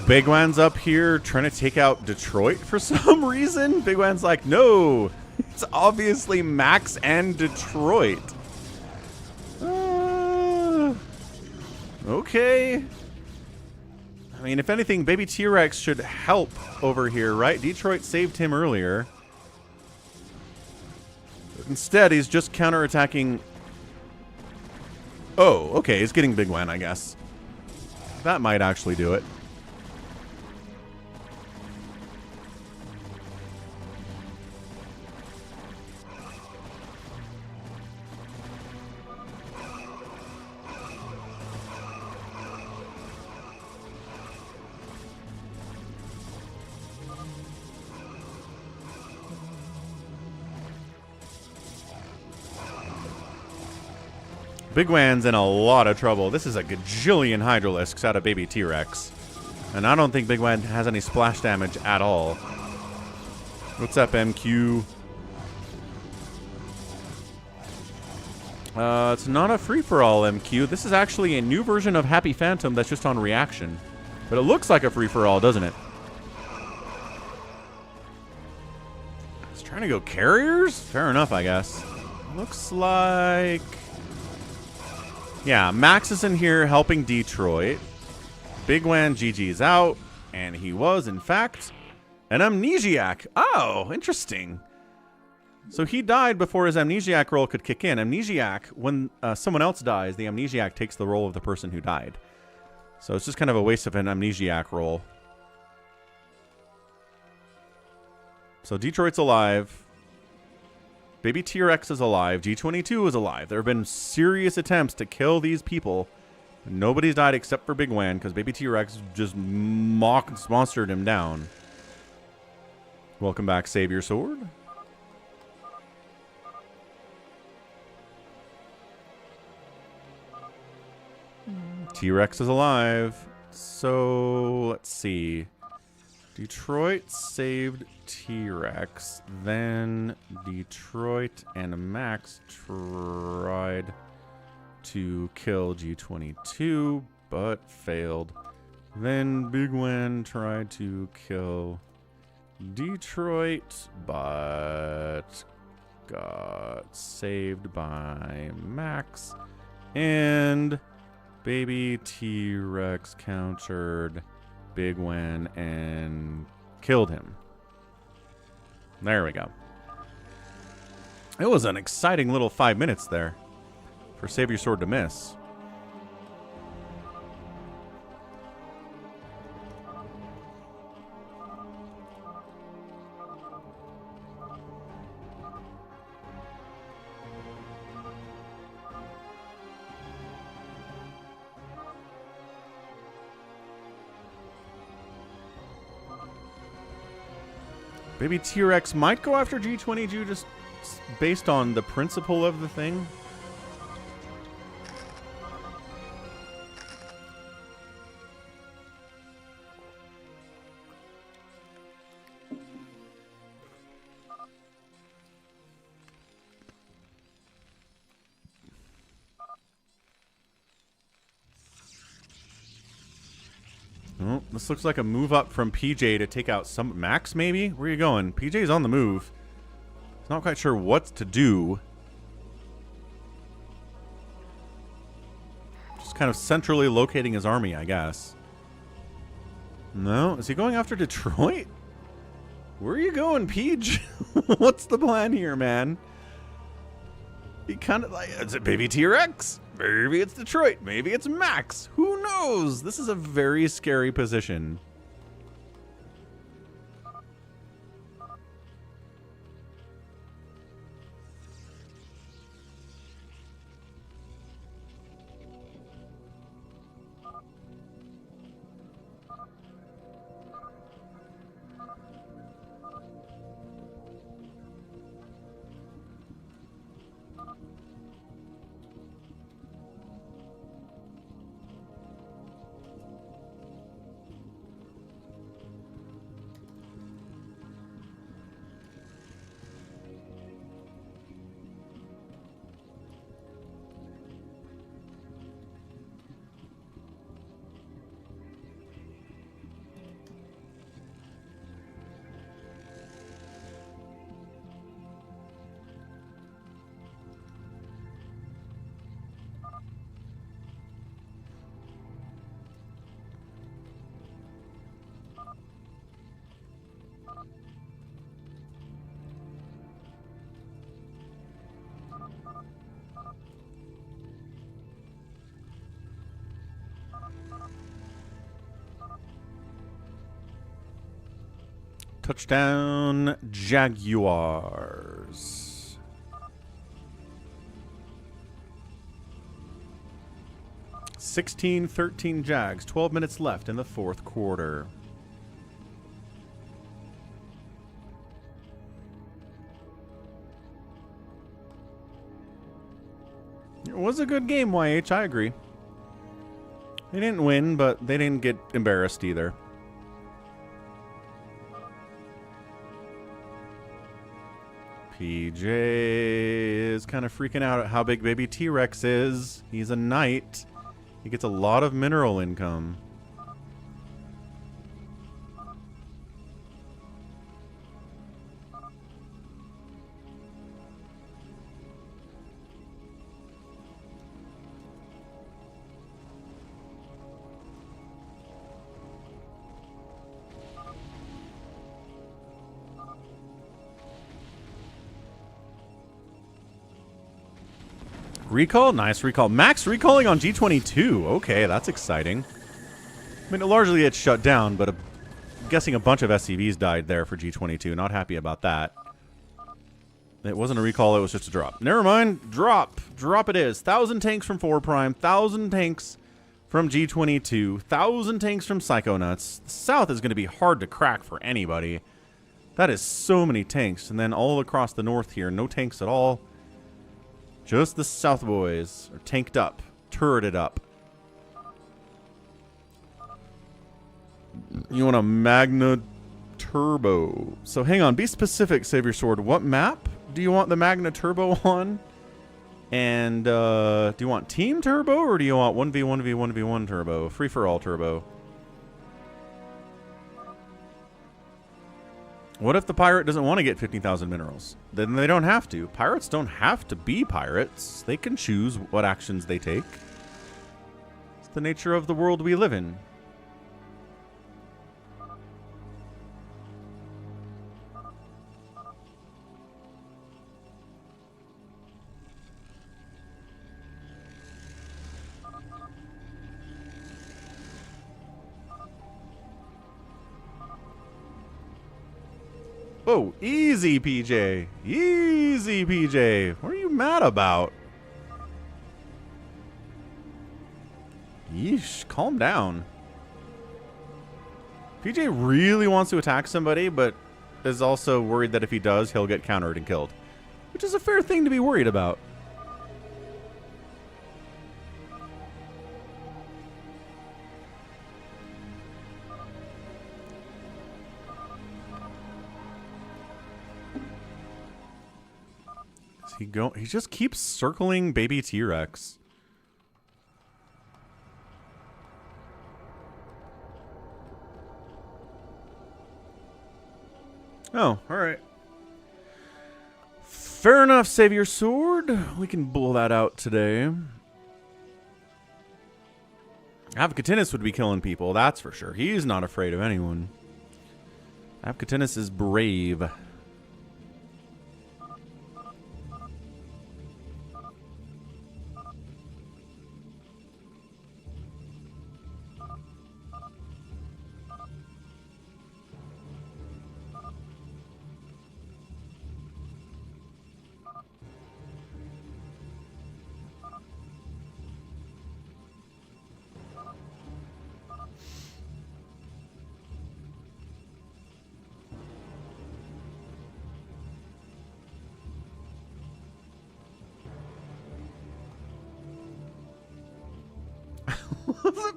Bigwan's up here trying to take out Detroit for some reason. Bigwan's like, no, it's obviously Max and Detroit. Okay. I mean, if anything, Baby T-Rex should help over here, right? Detroit saved him earlier. But instead, he's just counterattacking. Oh, okay, he's getting Bigwan, I guess. That might actually do it. Bigwan's in a lot of trouble. This is a gajillion Hydralisks out of Baby T-Rex. And I don't think Bigwan has any splash damage at all. What's up, MQ? It's not a free-for-all, MQ. This is actually a new version of Happy Phantom that's just on reaction. But it looks like a free-for-all, doesn't it? It's trying to go carriers? Fair enough, I guess. Looks like... yeah, Max is in here helping Detroit. Bigwan GG's out, and he was, in fact, an amnesiac. Oh, interesting. So he died before his amnesiac role could kick in. Amnesiac, when someone else dies, the amnesiac takes the role of the person who died. So it's just kind of a waste of an amnesiac role. So Detroit's alive. Baby T-Rex is alive. G22 is alive. There have been serious attempts to kill these people. Nobody's died except for Bigwan because Baby T-Rex just monstered him down. Welcome back, Savior Sword. T-Rex is alive. So, let's see. Detroit saved T-Rex. Then Detroit and Max tried to kill G22, but failed. Then Bigwan tried to kill Detroit, but got saved by Max. And baby T-Rex countered Bigwan and killed him. There we go. It was an exciting little 5 minutes there for Save Your Sword to miss. Maybe T-Rex might go after G22 just based on the principle of the thing. Oh, this looks like a move up from PJ to take out some Max, maybe? Where are you going? PJ's on the move. He's not quite sure what to do. Just kind of centrally locating his army, I guess. No? Is he going after Detroit? Where are you going, PJ? What's the plan here, man? He kind of like, is it baby T-Rex? Maybe it's Detroit. Maybe it's Max. Who knows? This is a very scary position. Touchdown, Jaguars. (16-13) Jags. 12 minutes left in the fourth quarter. It was a good game, YH. I agree. They didn't win, but they didn't get embarrassed either. PJ is kind of freaking out at how big baby T-Rex is. He's a knight. He gets a lot of mineral income. Recall? Nice recall. Max recalling on G22. Okay, that's exciting. I mean, it largely gets shut down, but I'm guessing a bunch of SCVs died there for G22. Not happy about that. It wasn't a recall, it was just a drop. Never mind. Drop. Drop it is. 1,000 tanks from 4 Prime. 1,000 tanks from G22. 1,000 tanks from Psychonauts. The South is going to be hard to crack for anybody. That is so many tanks. And then all across the North here, no tanks at all. Just the South boys are tanked up, turreted up. You want a Magna Turbo. So hang on, be specific, Savior Sword. What map do you want the Magna Turbo on? And do you want Team Turbo or do you want 1v1v1v1 Turbo? Free-for-all Turbo. What if the pirate doesn't want to get 15,000 minerals? Then they don't have to. Pirates don't have to be pirates. They can choose what actions they take. It's the nature of the world we live in. Oh, easy, PJ. Easy, PJ. What are you mad about? Yeesh, calm down. PJ really wants to attack somebody, but is also worried that if he does, he'll get countered and killed. Which is a fair thing to be worried about. He just keeps circling baby T-Rex. Oh, alright. Fair enough, Savior Sword. We can blow that out today. Avcatinus would be killing people, that's for sure. He's not afraid of anyone. Avcatinus is brave.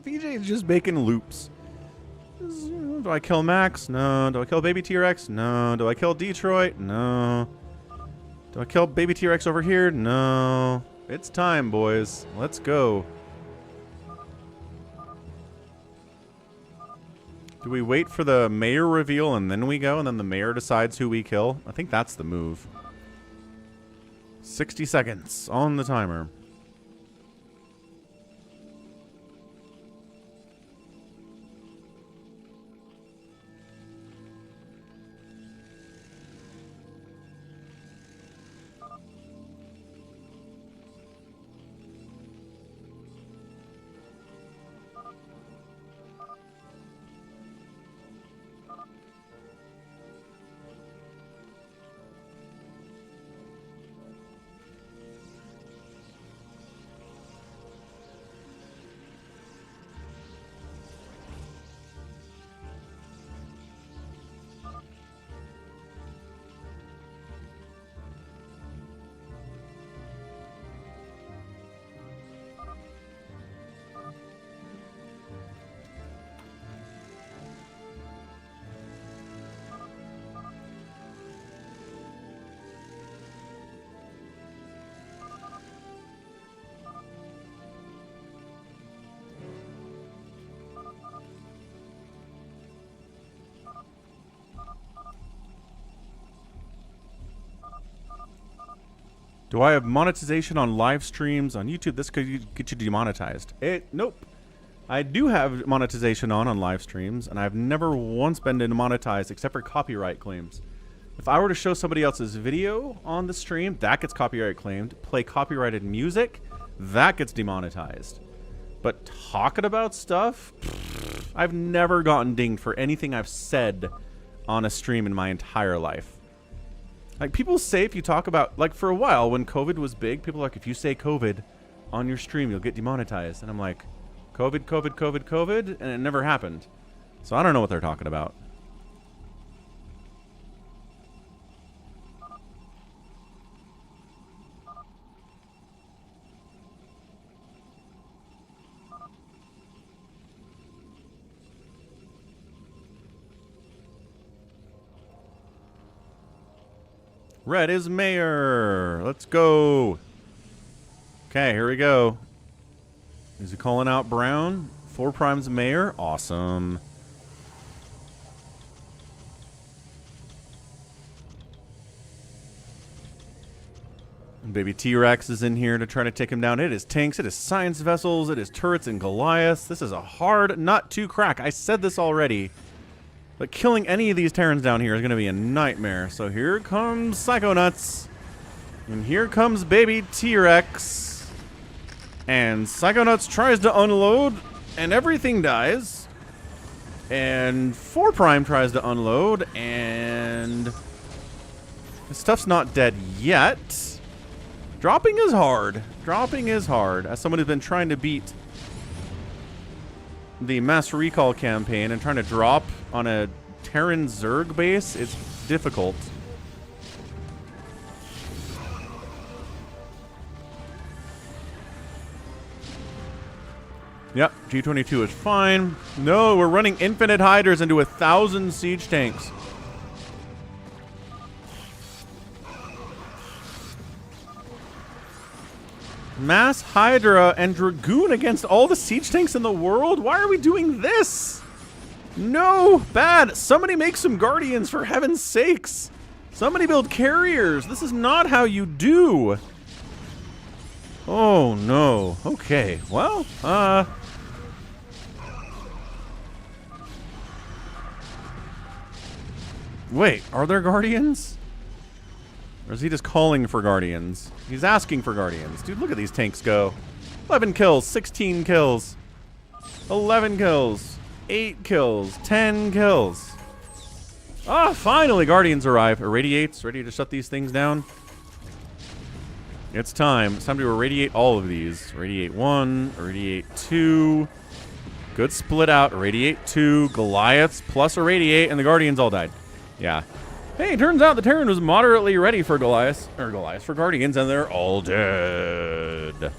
PJ is just making loops. Do I kill Max? No. Do I kill baby T-Rex? No. Do I kill Detroit? No. Do I kill baby T-Rex over here? No. It's time, boys. Let's go. Do we wait for the mayor reveal and then we go and then the mayor decides who we kill? I think that's the move. 60 seconds on the timer. Do I have monetization on live streams on YouTube? This could get you demonetized. Nope. I do have monetization on live streams, and I've never once been demonetized except for copyright claims. If I were to show somebody else's video on the stream, that gets copyright claimed. Play copyrighted music, that gets demonetized. But talking about stuff, I've never gotten dinged for anything I've said on a stream in my entire life. Like, people say if you talk about, like, for a while when COVID was big, people are like, if you say COVID on your stream, you'll get demonetized. And I'm like, COVID, COVID, COVID, COVID, and it never happened. So I don't know what they're talking about. Red is mayor. Let's go. Okay, here we go. Is he calling out brown? 4 prime's mayor. Awesome. Baby T-Rex is in here to try to take him down. It is tanks, it is science vessels, it is turrets and Goliaths. This is a hard nut to crack. I said this already. But killing any of these Terrans down here is going to be a nightmare. So here comes Psychonauts. And here comes baby T-Rex. And Psychonauts tries to unload, and everything dies. And 4 prime tries to unload, and this stuff's not dead yet. Dropping is hard. Dropping is hard. As someone who's been trying to beat the Mass Recall campaign and trying to drop on a Terran Zerg base, it's difficult. Yep, G22 is fine. No, we're running infinite hiders into 1,000 siege tanks. Mass Hydra and Dragoon against all the siege tanks in the world? Why are we doing this? No, bad. Somebody make some Guardians, for heaven's sakes. Somebody build carriers. This is not how you do. Oh, no. Okay, well, wait, are there Guardians? Or is he just calling for Guardians? He's asking for Guardians. Dude, look at these tanks go. 11 kills, 16 kills, 11 kills, 8 kills, 10 kills. Ah, finally Guardians arrive. Irradiates, ready to shut these things down. It's time. It's time to irradiate all of these. Irradiate 1, irradiate 2. Good split out. Irradiate 2, Goliaths plus irradiate, and the Guardians all died. Yeah. Hey, turns out the Terran was moderately ready for Goliaths for Guardians, and they're all dead.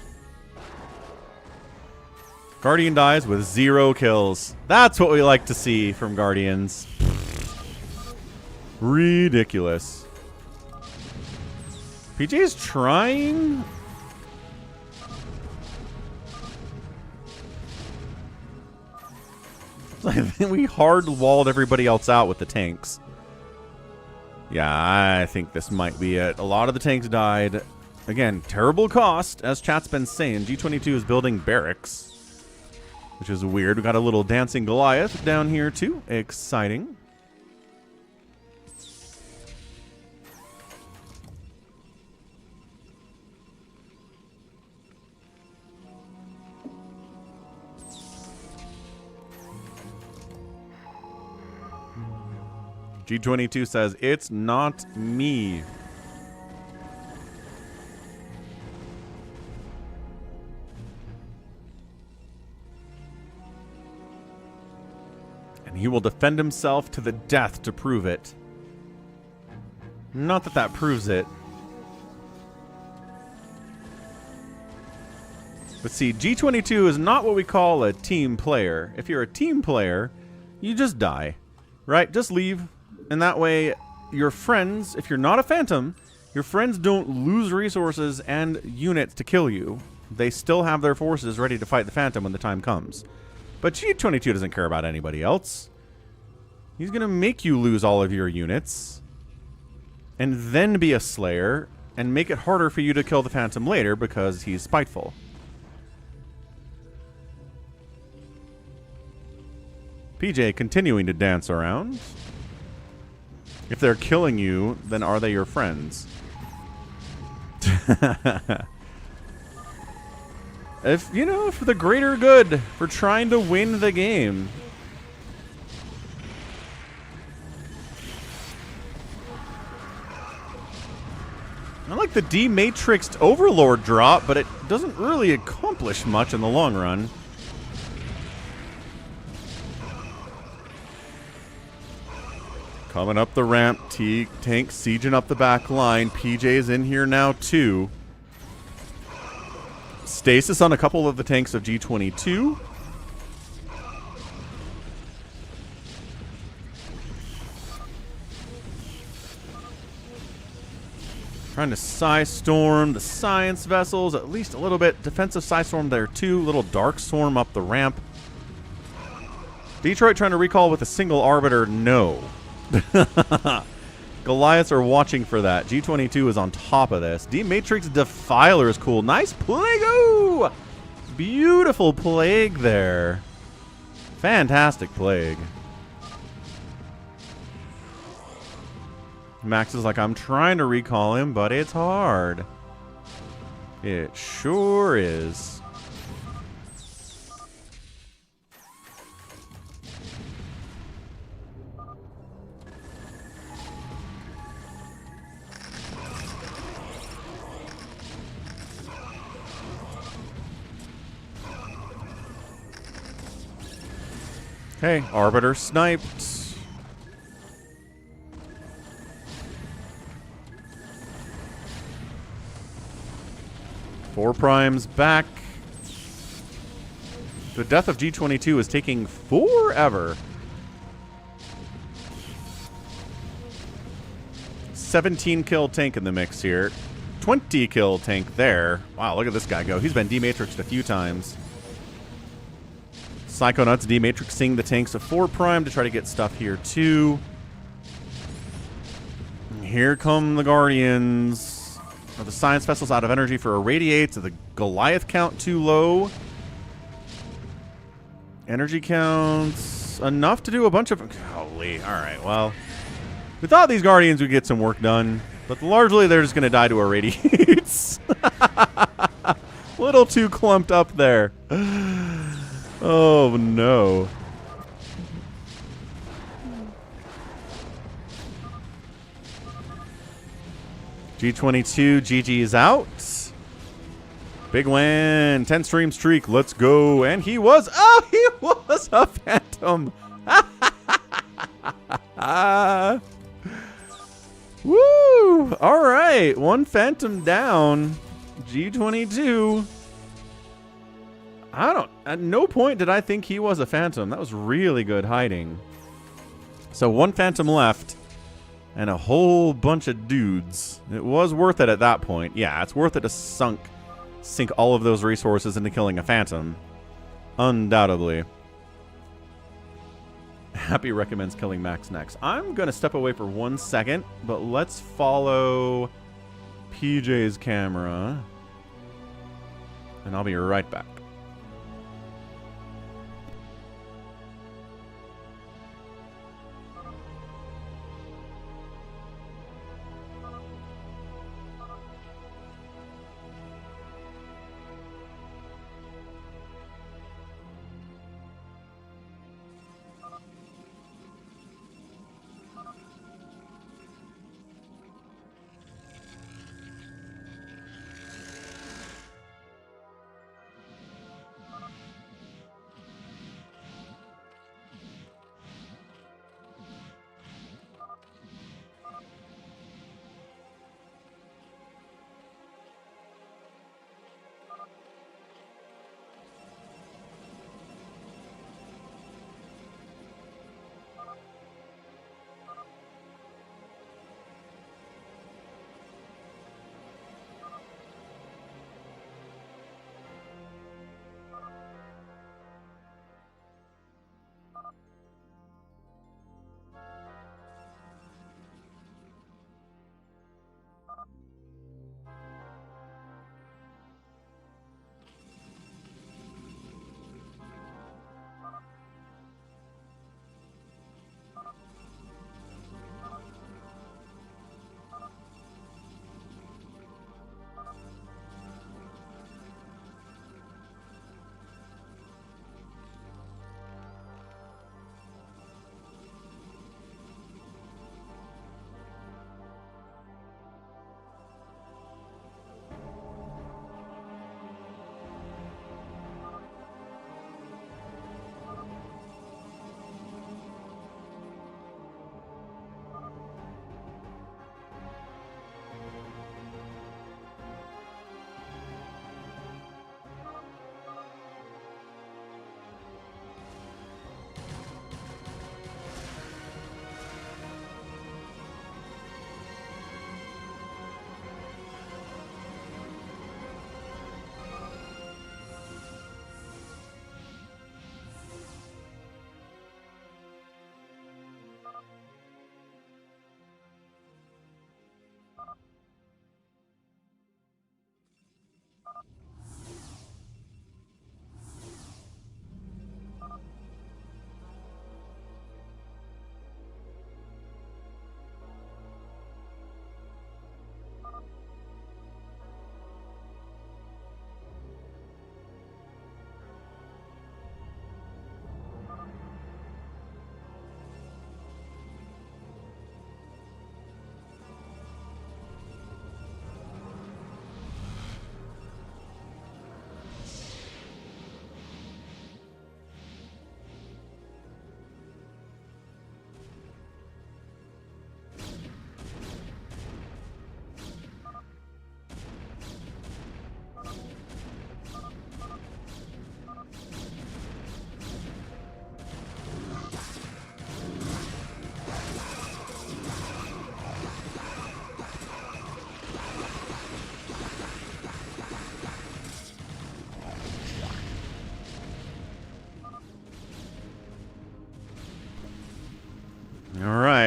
Guardian dies with 0 kills. That's what we like to see from Guardians. Ridiculous. PJ's trying. I think we hard-walled everybody else out with the tanks. Yeah, I think this might be it. A lot of the tanks died. Again, terrible cost, as chat's been saying. G22 is building barracks, which is weird. We got a little dancing Goliath down here, too. Exciting. G22 says, it's not me. And he will defend himself to the death to prove it. Not that that proves it. But see, G22 is not what we call a team player. If you're a team player, you just die. Right? Just leave. And that way, your friends, if you're not a Phantom, your friends don't lose resources and units to kill you. They still have their forces ready to fight the Phantom when the time comes. But G22 doesn't care about anybody else. He's going to make you lose all of your units, and then be a Slayer, and make it harder for you to kill the Phantom later because he's spiteful. PJ continuing to dance around. If they're killing you, then are they your friends? If, you know, for the greater good, for trying to win the game. I like the dematrixed Overlord drop, but it doesn't really accomplish much in the long run. Coming up the ramp, tank sieging up the back line. PJ's in here now too. Stasis on a couple of the tanks of G22. Trying to Psy-Storm the Science Vessels. At least a little bit. Defensive Psy-Storm there too. Little Dark Storm up the ramp. Detroit trying to recall with a single Arbiter. No. Goliaths are watching for that. G22 is on top of this. D-Matrix Defiler is cool. Nice Plague. Ooh! Beautiful Plague there. Fantastic Plague. Max is like, I'm trying to recall him, but it's hard. It sure is. Okay, Arbiter sniped. Four primes back. The death of G22 is taking forever. 17 kill tank in the mix here. 20 kill tank there. Wow, look at this guy go. He's been D-Matrixed a few times. Psychonauts D-Matrixing the tanks of 4 prime to try to get stuff here too. Here come the Guardians. Are the Science Vessels out of energy for irradiates? Are the Goliath count too low? Energy counts enough to do a bunch of... Holy. Alright, well. We thought these Guardians would get some work done, but largely they're just going to die to irradiates. Little too clumped up there. Oh, no. G22, GG is out. Big win. 10 stream streak. Let's go. And he was... Oh, he was a Phantom. Woo. All right. One Phantom down. G22. At no point did I think he was a Phantom. That was really good hiding. So one Phantom left. And a whole bunch of dudes. It was worth it at that point. Yeah, it's worth it to sink all of those resources into killing a Phantom. Undoubtedly. Happy recommends killing Max next. I'm going to step away for 1 second, but let's follow PJ's camera. And I'll be right back.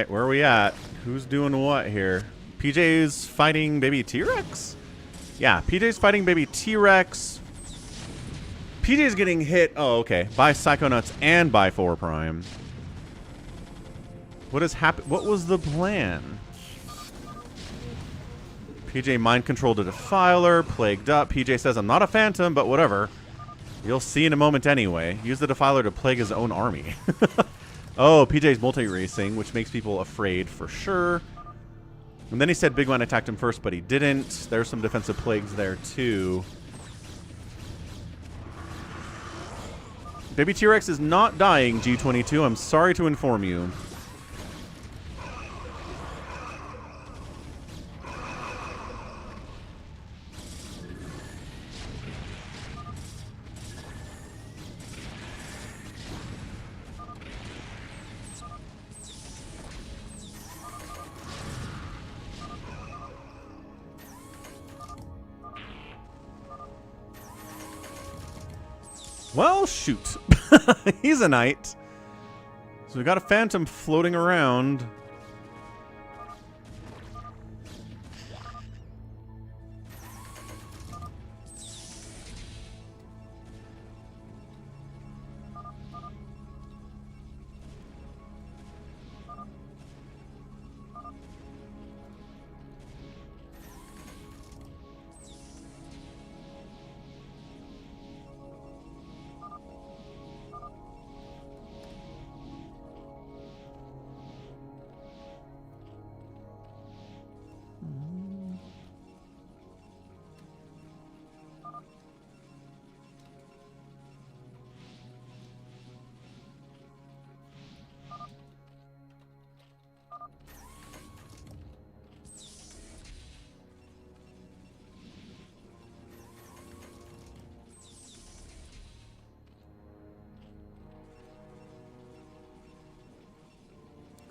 right, where are we at? Who's doing what here? PJ's fighting baby T-Rex? Yeah, PJ's fighting baby T-Rex. PJ's getting hit, oh, okay, by Psychonauts and by 4 Prime. What has happened? What was the plan? PJ mind-controlled a Defiler, plagued up. PJ says, I'm not a Phantom, but whatever. You'll see in a moment anyway. Use the Defiler to plague his own army. Oh, PJ's multi-racing, which makes people afraid for sure. And then he said Bigwan attacked him first, but he didn't. There's some defensive plagues there, too. Baby T-Rex is not dying, G22. I'm sorry to inform you. Well, shoot. He's a knight. So we got a Phantom floating around.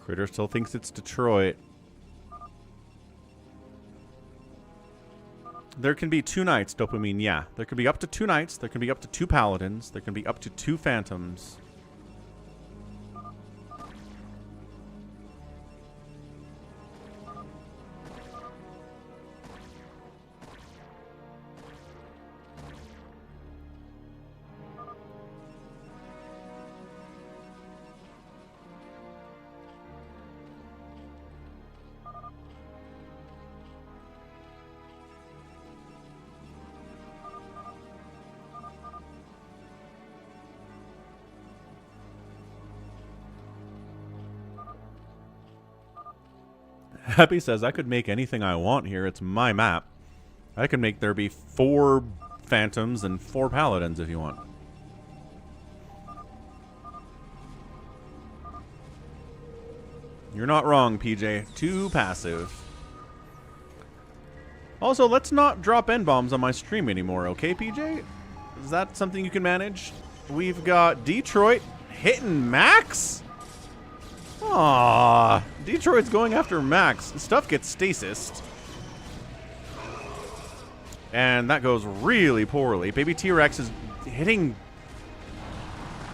Critter still thinks it's Detroit. There can be 2 knights, Dopamine, yeah. There can be up to 2 knights, there can be up to 2 paladins, there can be up to 2 phantoms. Happy says, I could make anything I want here. It's my map. I can make there be 4 phantoms and 4 paladins if you want. You're not wrong, PJ. Too passive. Also, let's not drop N-bombs on my stream anymore, okay, PJ? Is that something you can manage? We've got Detroit hitting Max? Aww, Detroit's going after Max. Stuff gets stasis. And that goes really poorly. Baby T-Rex is hitting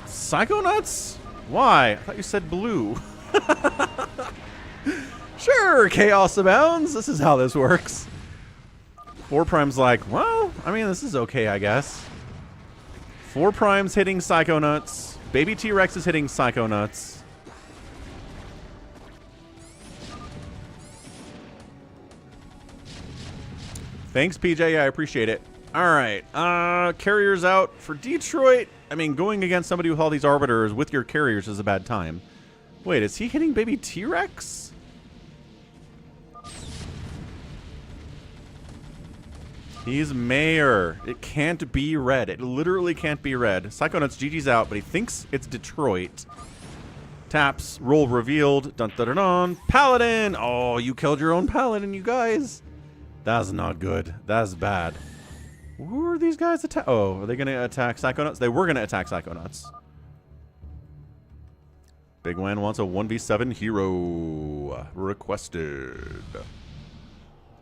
Psychonauts? Why? I thought you said blue. Sure, chaos abounds. This is how this works. 4 Prime's like, well, I mean, this is okay, I guess. 4 Prime's hitting Psychonauts. Baby T-Rex is hitting Psychonauts. Thanks, PJ. Yeah, I appreciate it. All right. Carriers out for Detroit. I mean, going against somebody with all these arbiters with your carriers is a bad time. Wait, is he hitting baby T-Rex? He's mayor. It can't be red. It literally can't be red. Psychonauts GG's out, but he thinks it's Detroit. Taps. Roll revealed. Dun dun dun dun. Paladin. Oh, you killed your own paladin, you guys. That's not good. That's bad. Who are these guys attack? Oh, are they going to attack Psychonauts? They were going to attack Psychonauts. Bigwan wants a 1v7 hero. Requested.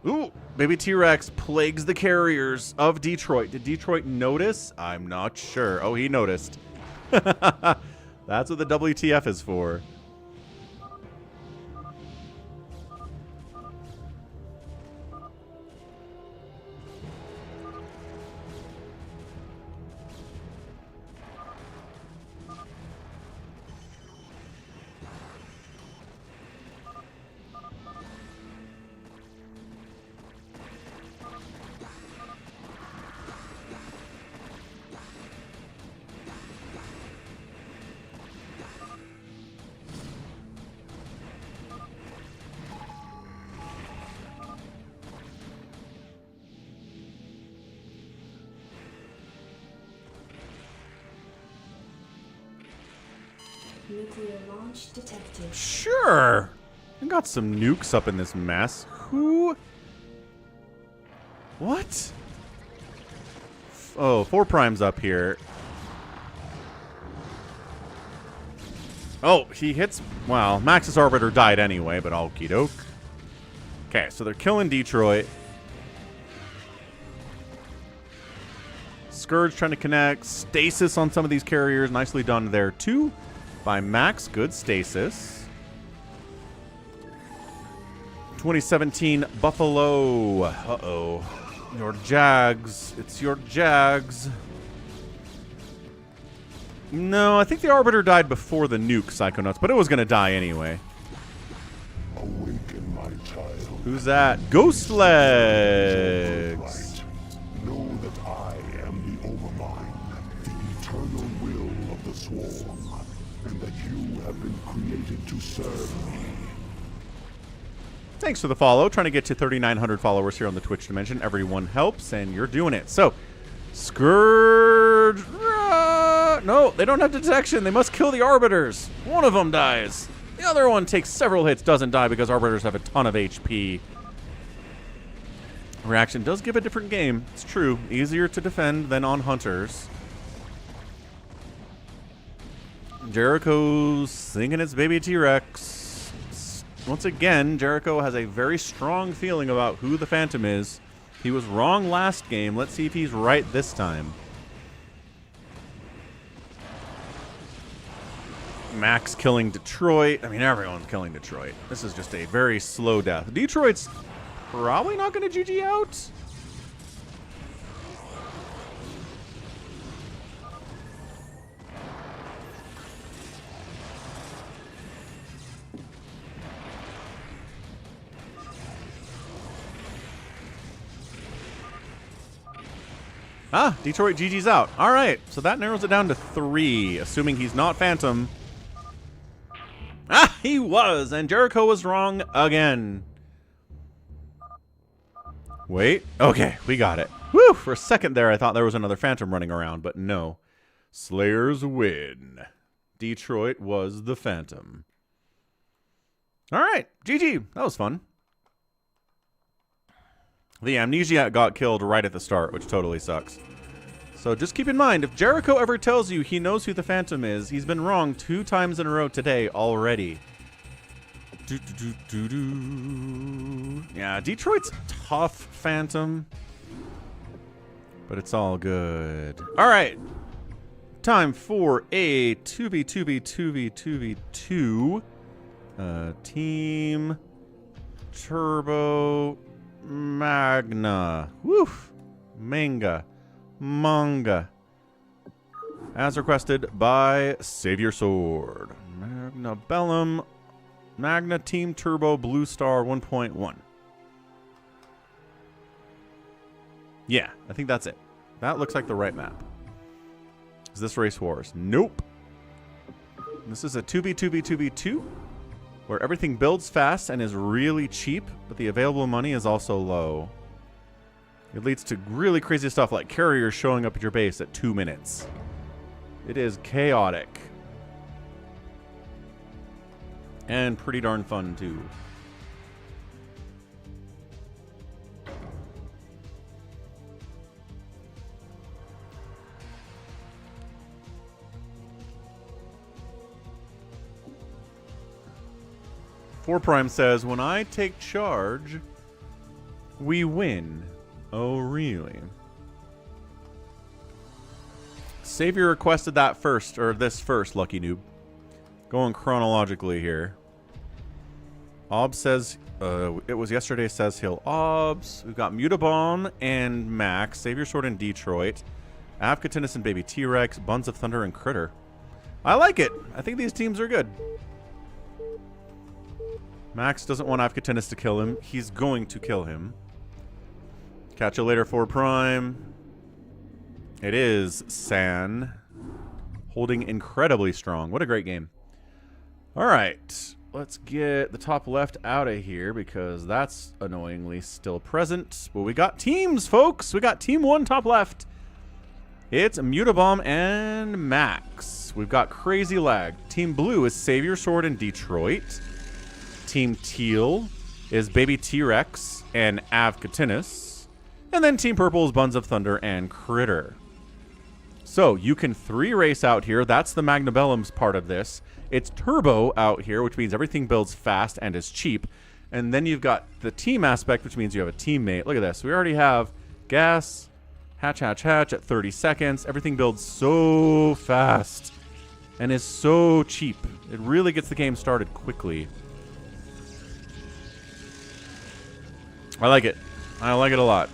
Ooh, baby T-Rex plagues the carriers of Detroit. Did Detroit notice? I'm not sure. Oh, he noticed. That's what the WTF is for. Nuclear launch detected. Sure. I got some nukes up in this mess. Who? What? Oh, 4 primes up here. Oh, he hits... Well, Max's Arbiter died anyway, but okie doke. Okay, so they're killing Detroit. Scourge trying to connect. Stasis on some of these carriers. Nicely done there, too, by Max. Good stasis. 2017 Buffalo. Uh-oh. Your Jags. It's your Jags. No, I think the Arbiter died before the nuke, Psychonauts, but it was going to die anyway. Awaken, my child. Who's that? Ghost Legs. Know that I am the Overmind, the eternal will of the Swarm, and that you have been created to serve me. Thanks for the follow. Trying to get to 3,900 followers here on the Twitch dimension. Everyone helps, and you're doing it. So, Scourge. No, they don't have detection. They must kill the Arbiters. One of them dies. The other one takes several hits, doesn't die because Arbiters have a ton of HP. Reaction does give a different game. It's true. Easier to defend than on Hunters. Jericho's singing its baby T-Rex. Once again, Jericho has a very strong feeling about who the Phantom is. He was wrong last game. Let's see if he's right this time. Max killing Detroit. I mean, everyone's killing Detroit. This is just a very slow death. Detroit's probably not going to GG out. Ah, Detroit GG's out. All right, so that narrows it down to 3, assuming he's not Phantom. Ah, he was, and Jericho was wrong again. Wait, okay, we got it. Woo, for a second there I thought there was another Phantom running around, but no. Slayers win. Detroit was the Phantom. All right, GG, that was fun. The Amnesiac got killed right at the start, which totally sucks. So just keep in mind, if Jericho ever tells you he knows who the Phantom is, he's been wrong 2 times in a row today already. Yeah, Detroit's a tough Phantom, but it's all good. All right, time for a 2v2v2v2v2. Team Turbo Magna. Woof. Manga. As requested by Savior Sword. Magna Bellum. Magna Team Turbo Blue Star 1.1. Yeah, I think that's it. That looks like the right map. Is this Race Wars? Nope. This is a 2v2v2v2 where everything builds fast and is really cheap, but the available money is also low. It leads to really crazy stuff like carriers showing up at your base at 2 minutes. It is chaotic. And pretty darn fun, too. Four Prime says, when I take charge, we win. Oh, really? Savior requested that first, or this first, Lucky Noob. Going chronologically here. Obs says, it was yesterday, says he'll Obs. We've got Mutabomb and Max, Savior Sword and Detroit, Avcatinus and Baby T-Rex, Buns of Thunder and Critter. I like it. I think these teams are good. Max doesn't want Avcatinus to kill him. He's going to kill him. Catch you later, 4 Prime. It is San. Holding incredibly strong. What a great game. All right. Let's get the top left out of here because that's annoyingly still present. But we got teams, folks. We got Team 1 top left. It's Mutabomb and Max. teams. We've got crazy lag. Team Blue is Savior Sword and Detroit. Team Teal is Baby T-Rex and Avcatinus. And then Team Purple is Buns of Thunder and Critter. So you can 3-race out here. That's the Magna Bellum's part of this. It's turbo out here, which means everything builds fast and is cheap. And then you've got the team aspect, which means you have a teammate. Look at this. We already have gas, hatch, hatch, hatch at 30 seconds. Everything builds so fast and is so cheap. It really gets the game started quickly. I like it. I like it a lot.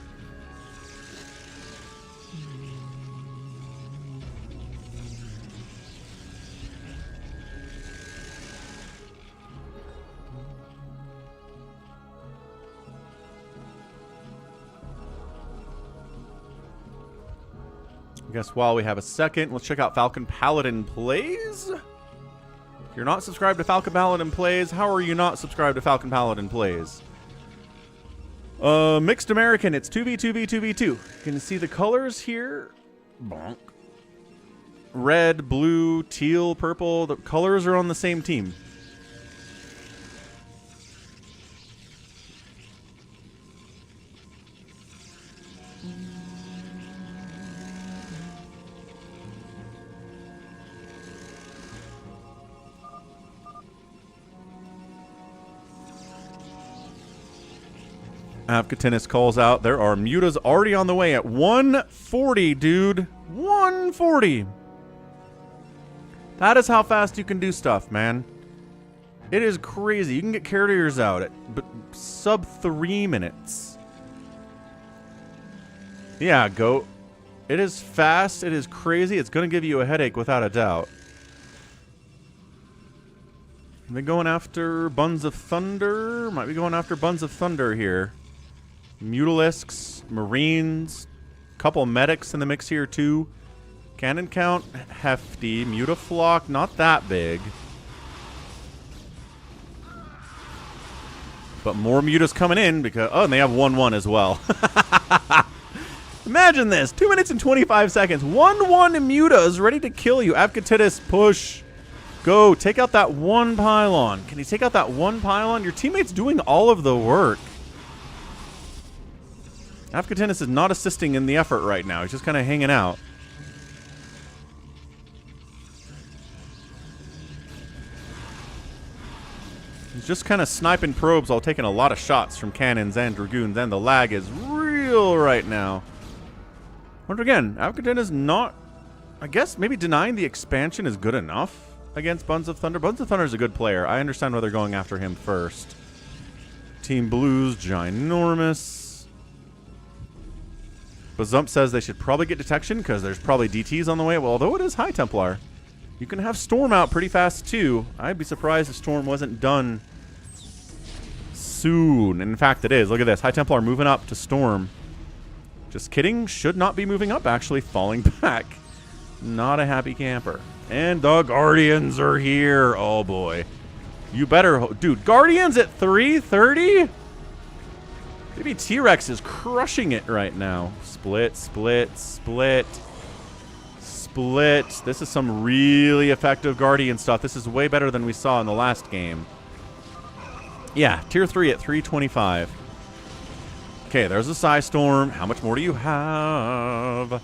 I guess while we have a second, let's check out Falcon Paladin Plays. If you're not subscribed to Falcon Paladin Plays, how are you not subscribed to Falcon Paladin Plays? Mixed American, it's 2v2v2v2. You can see the colors here. Bonk. Red, blue, teal, purple. The colors are on the same team. Avcatinus calls out. There are mutas already on the way at 140, dude. 140. That is how fast you can do stuff, man. It is crazy. You can get carriers out at sub 3 minutes. Yeah, go. It is fast. It is crazy. It's going to give you a headache without a doubt. Are they going after Buns of Thunder? Might be going after Buns of Thunder here. Mutalisks, Marines, couple medics in the mix here too. Cannon count hefty. Mutaflock not that big, but more mutas coming in because and they have 1-1 as well. Imagine this: 2 minutes and 25 seconds. 1-1 mutas ready to kill you. Avcatinus push. Go take out that one pylon. Can you take out that one pylon? Your teammate's doing all of the work. Avcatinus is not assisting in the effort right now. He's just kind of hanging out. He's just kind of sniping probes while taking a lot of shots from cannons and dragoons, and the lag is real right now. Once again, Avcatinus not... I guess maybe denying the expansion is good enough against Buns of Thunder. Buns of Thunder is a good player. I understand why they're going after him first. Team Blue's ginormous. Bazump says they should probably get detection because there's probably DTs on the way. Well, although it is High Templar, you can have Storm out pretty fast too. I'd be surprised if Storm wasn't done soon. In fact, it is. Look at this. High Templar moving up to Storm. Just kidding. Should not be moving up, actually. Falling back. Not a happy camper. And the Guardians are here. Oh, boy. You better... Dude, Guardians at 330? Maybe T-Rex is crushing it right now. Split, split, split. Split. This is some really effective Guardian stuff. This is way better than we saw in the last game. Yeah, tier 3 at 325. Okay, there's a Psy Storm. How much more do you have?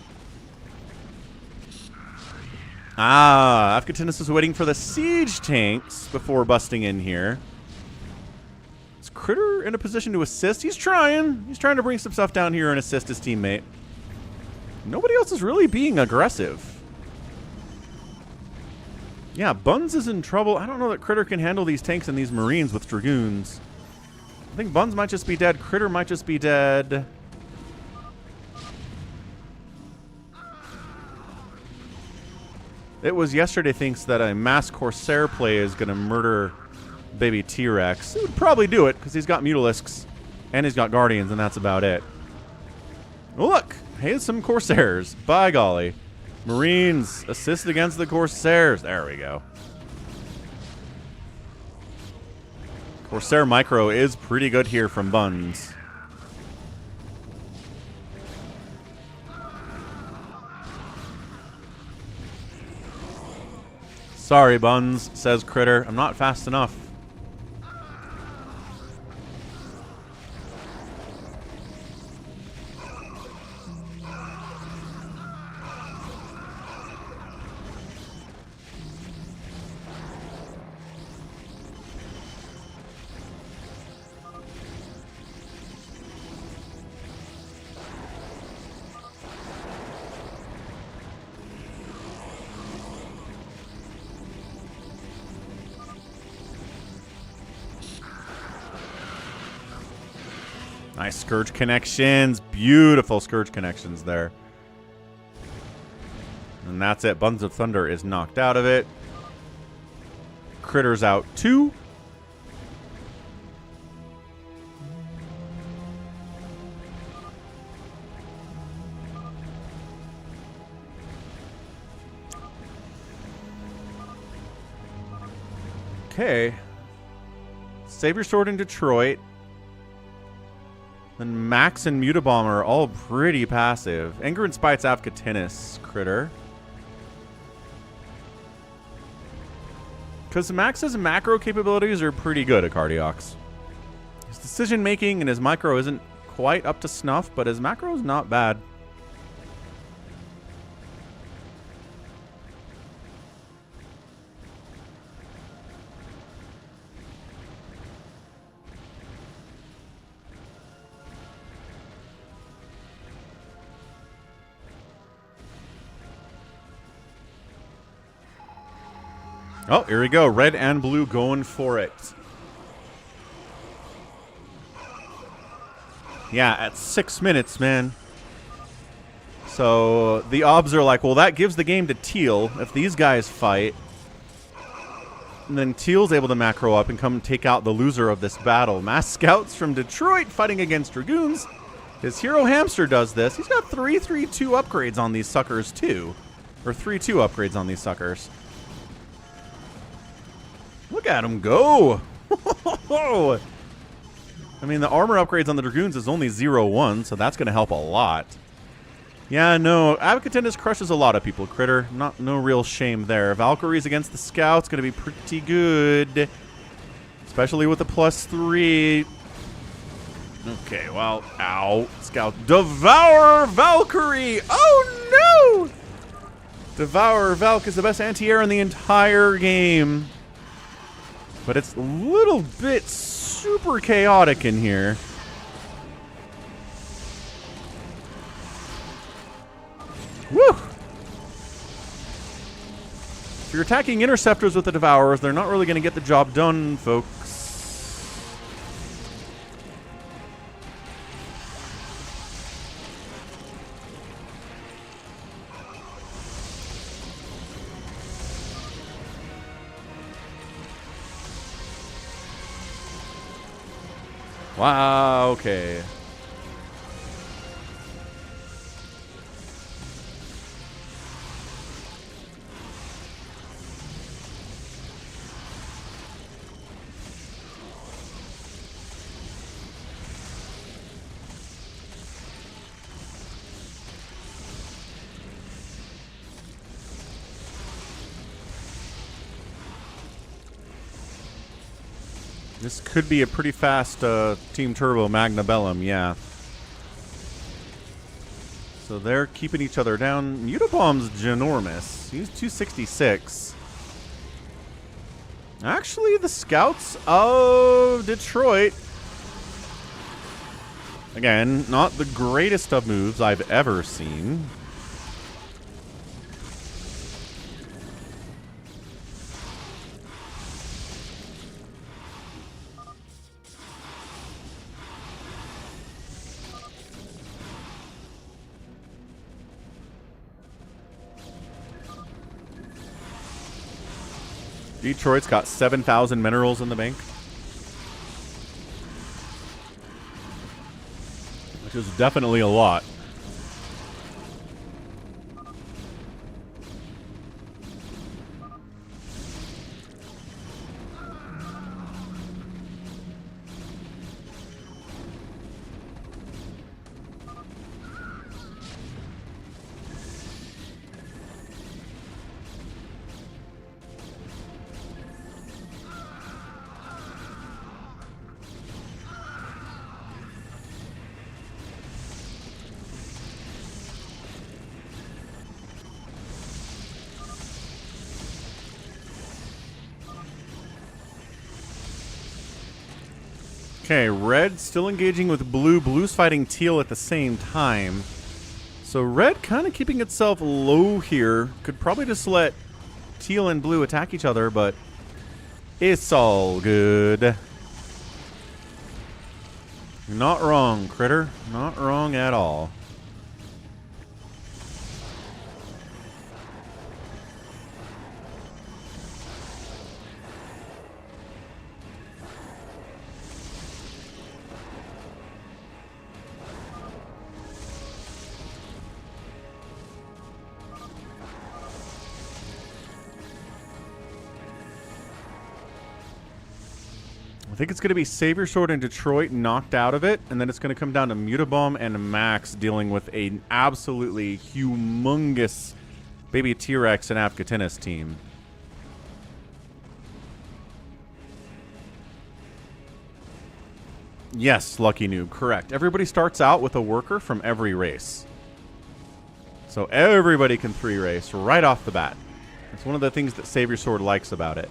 Ah, Avcatinus is waiting for the siege tanks before busting in here. Is Critter in a position to assist? He's trying. He's trying to bring some stuff down here and assist his teammate. Nobody else is really being aggressive. Yeah, Buns is in trouble. I don't know that Critter can handle these tanks and these Marines with Dragoons. I think Buns might just be dead. Critter might just be dead. It was yesterday thinks that a mass Corsair play is going to murder baby T-Rex. He would probably do it because he's got Mutalisks and he's got Guardians, and that's about it. Oh, look. Here's some Corsairs. By golly. Marines assist against the Corsairs. There we go. Corsair Micro is pretty good here from Buns. Sorry, Buns, says Critter. I'm not fast enough. Nice Scourge connections. Beautiful Scourge connections there. And that's it. Buns of Thunder is knocked out of it. Critter's out too. Okay. Save your sword in Detroit. Then Max and Mutabomb are all pretty passive. Anger and Spite's Avcatinus, Critter. Because Max's macro capabilities are pretty good at Cardiox. His decision making and his micro isn't quite up to snuff, but his macro is not bad. Oh, here we go. Red and blue going for it. Yeah, at 6 minutes, man. So the obs are like, well, that gives the game to Teal if these guys fight. And then Teal's able to macro up and come take out the loser of this battle. Mass Scouts from Detroit fighting against Dragoons. His Hero Hamster does this. He's got 3-3-2 upgrades on these suckers, too. Or 3-2 upgrades on these suckers. Look at him go! I mean, the armor upgrades on the Dragoons is only 0-1, so that's going to help a lot. Yeah, no, Avcatinus crushes a lot of people, Critter. No real shame there. Valkyries against the Scouts going to be pretty good. Especially with the +3. Okay, well, ow. Scout. Devour Valkyrie! Oh, no! Devour Valk is the best anti-air in the entire game. But it's a little bit super chaotic in here. Woo! If you're attacking interceptors with the Devourers, they're not really going to get the job done, folks. Wow, okay. This could be a pretty fast Team Turbo Magna Bellum, yeah. So they're keeping each other down. Mutabomb's ginormous. He's 266. Actually, the Scouts of Detroit, again, not the greatest of moves I've ever seen. Detroit's got 7,000 minerals in the bank, which is definitely a lot. Okay, red still engaging with blue. Blue's fighting teal at the same time. So red kind of keeping itself low here. Could probably just let teal and blue attack each other, but it's all good. Not wrong, critter. Not wrong at all. I think it's going to be Savior Sword and Detroit knocked out of it, and then it's going to come down to Mutabomb and Max dealing with an absolutely humongous baby T-Rex and Avcatinus team. Yes, Lucky Noob, correct. Everybody starts out with a worker from every race. So everybody can 3-race right off the bat. It's one of the things that Savior Sword likes about it.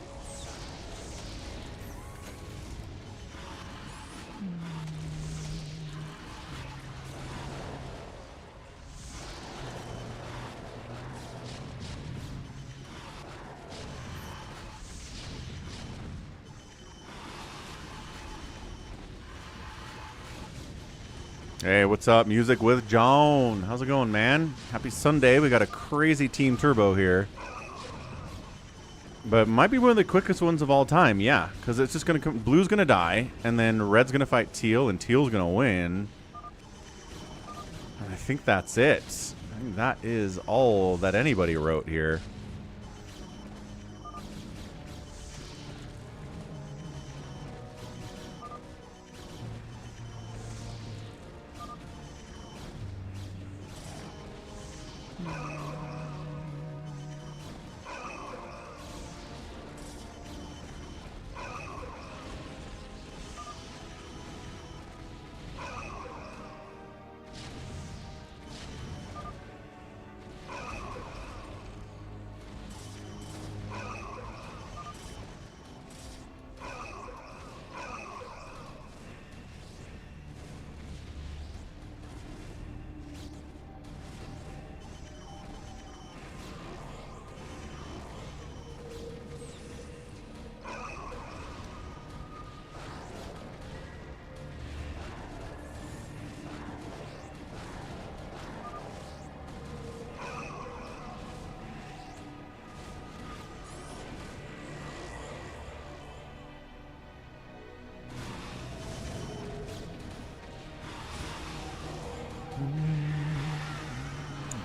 Hey, what's up? Music with John. How's it going, man? Happy Sunday. We got a crazy Team Turbo here. But might be one of the quickest ones of all time, yeah. Because it's just going to come... Blue's going to die, and then red's going to fight teal, and teal's going to win. And I think that's it. I think that is all that anybody wrote here.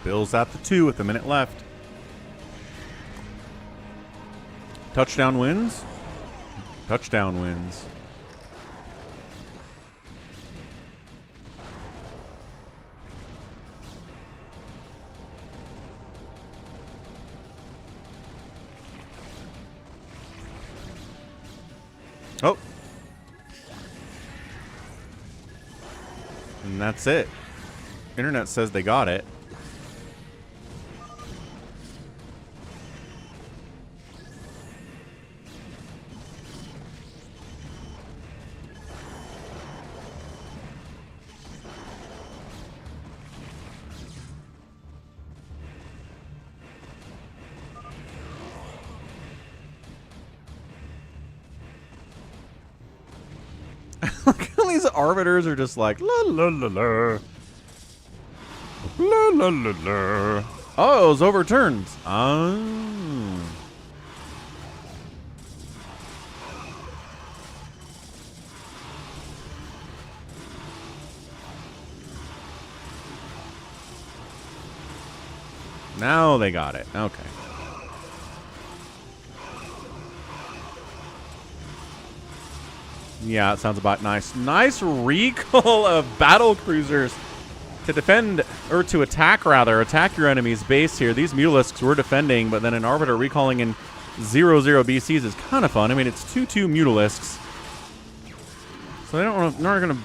Bill's at the 2 with a minute left. Touchdown wins. Touchdown wins. Oh. And that's it. Internet says they got it. These arbiters are just like la la la la la la la la. Oh, it was overturned. Oh. Now they got it. Okay. Yeah, it sounds about nice. Nice recall of battle cruisers to defend, or to attack rather, attack your enemy's base here. These Mutalisks were defending, but then an Arbiter recalling in 0-0 BCs is kind of fun. I mean, it's 2-2 Mutalisks. So they're not going to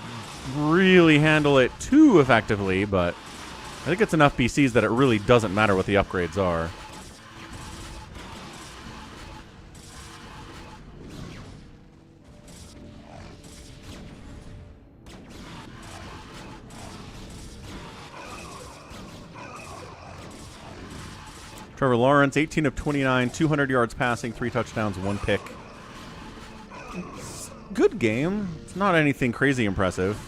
really handle it too effectively, but I think it's enough BCs that it really doesn't matter what the upgrades are. Trevor Lawrence, 18 of 29, 200 yards passing, 3 touchdowns, 1 pick. Good game. It's not anything crazy impressive.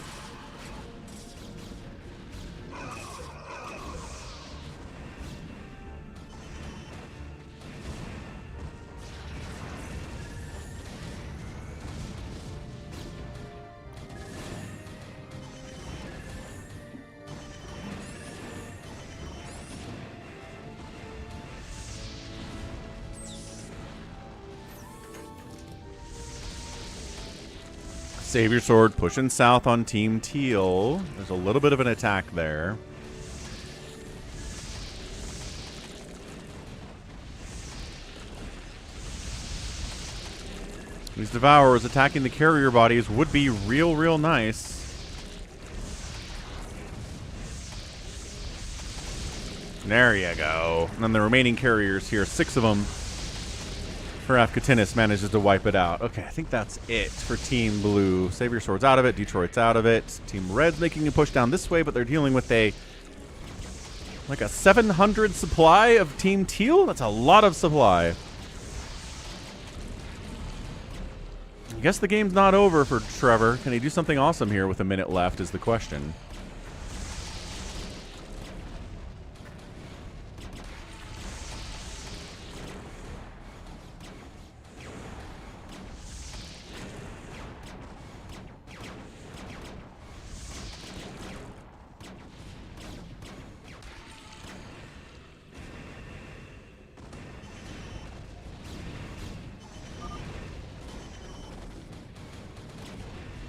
Savior Sword pushing south on Team Teal. There's a little bit of an attack there. These Devourers attacking the carrier bodies would be real nice. There you go. And then the remaining carriers here, 6 of them. For Avcatinus manages to wipe it out. Okay, I think that's it for Team Blue. Savior Sword's out of it. Detroit's out of it. Team Red's making a push down this way, but they're dealing with a 700 supply of Team Teal. That's a lot of supply. I guess the game's not over for Trevor. Can he do something awesome here with a minute left is the question.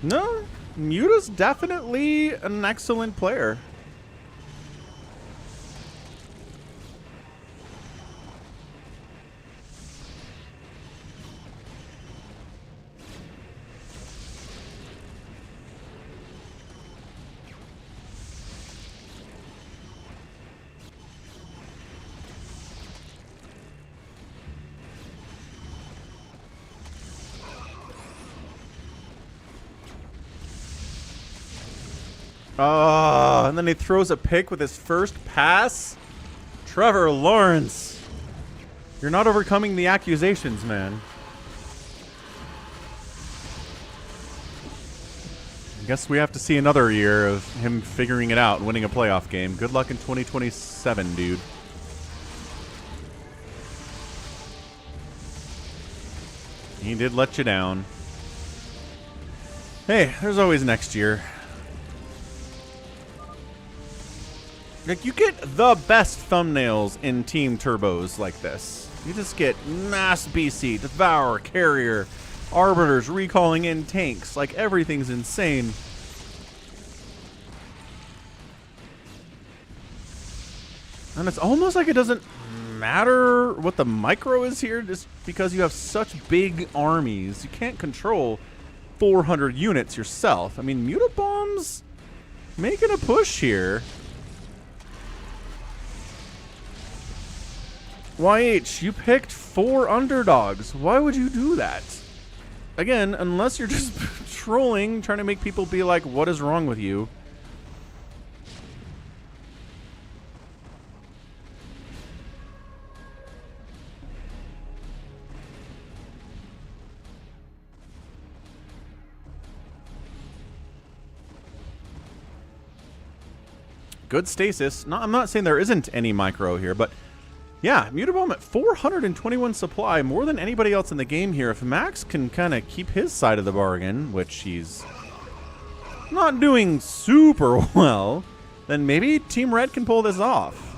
No, Muta's definitely an excellent player. Oh, and then he throws a pick with his first pass. Trevor Lawrence, you're not overcoming the accusations, man. I guess we have to see another year of him figuring it out and winning a playoff game. Good luck in 2027, dude. He did let you down. Hey, there's always next year. Like, you get the best thumbnails in Team Turbos like this. You just get Mass BC, Devourer, Carrier, Arbiters recalling in tanks. Like, everything's insane. And it's almost like it doesn't matter what the micro is here just because you have such big armies. You can't control 400 units yourself. I mean, Mutabomb's making a push here. YH, you picked 4 underdogs. Why would you do that? Again, unless you're just trolling, trying to make people be like, what is wrong with you? Good stasis. No, I'm not saying there isn't any micro here, but yeah, Mutabomb at 421 supply, more than anybody else in the game here. If Max can kind of keep his side of the bargain, which he's not doing super well, then maybe Team Red can pull this off.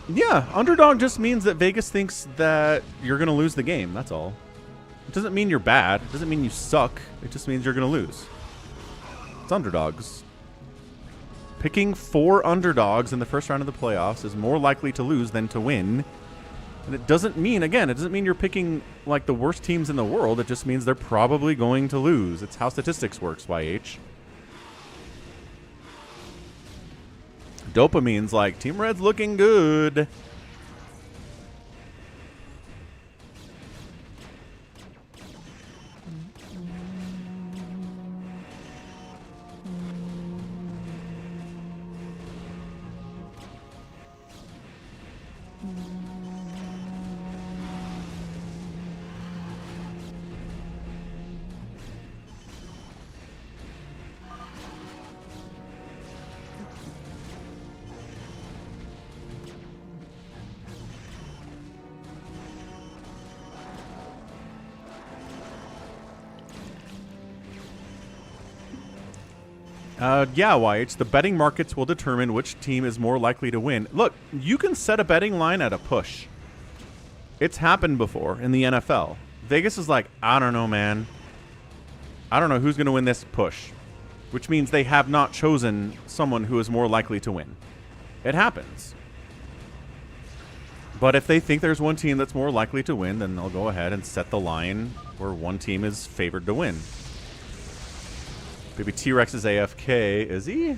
Yeah, underdog just means that Vegas thinks that you're going to lose the game. That's all. It doesn't mean you're bad. It doesn't mean you suck. It just means you're going to lose. It's underdogs. Picking 4 underdogs in the first round of the playoffs is more likely to lose than to win. And it doesn't mean, again, it doesn't mean you're picking like the worst teams in the world. It just means they're probably going to lose. It's how statistics works, YH. Dopamine's like, Team Red's looking good. Yeah, YH, the betting markets will determine which team is more likely to win. Look, you can set a betting line at a push. It's happened before in the NFL. Vegas is like, I don't know, man. I don't know who's going to win this push, which means they have not chosen someone who is more likely to win. It happens. But if they think there's one team that's more likely to win, then they'll go ahead and set the line where one team is favored to win. Maybe T-Rex is AFK. Is he?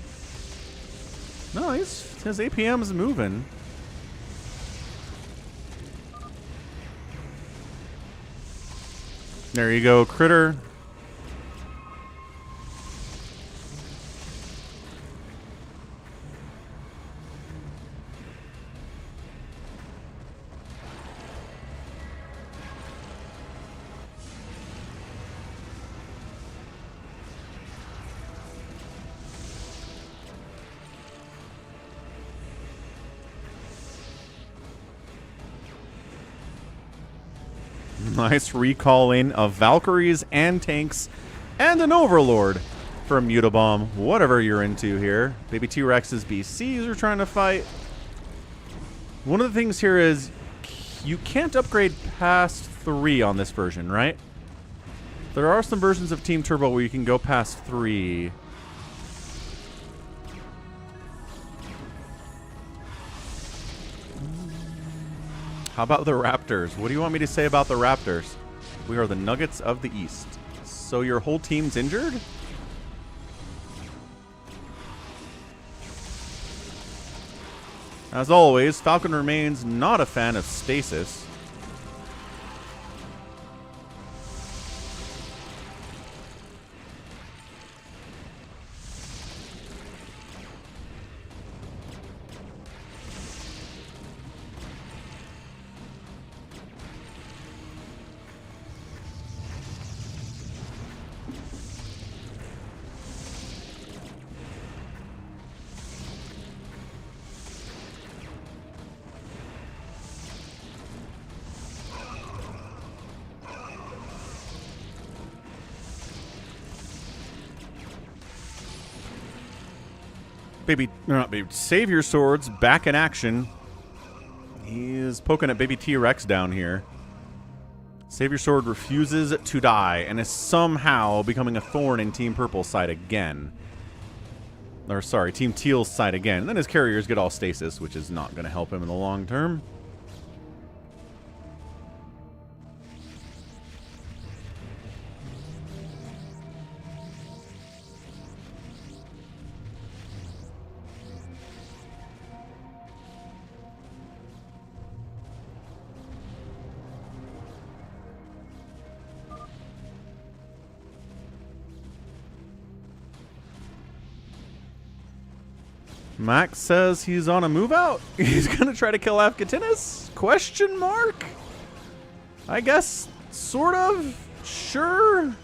No, his APM is moving. There you go, Critter. Nice recalling of Valkyries and tanks and an Overlord for Mutabomb. Whatever you're into here. Baby T-Rex's BCs are trying to fight. One of the things here is you can't upgrade past 3 on this version, right? There are some versions of Team Turbo where you can go past 3. How about the Raptors? What do you want me to say about the Raptors? We are the Nuggets of the East. So your whole team's injured? As always, Falcon remains not a fan of stasis. Baby Savior Sword's back in action. He is poking at Baby T-Rex down here. Savior Sword refuses to die and is somehow becoming a thorn in Team Purple's side again. Or sorry, Team Teal's side again. And then his carriers get all stasis, which is not going to help him in the long term. Max says he's on a move out. He's going to try to kill Avcatinus? Question mark? I guess, sort of. Sure.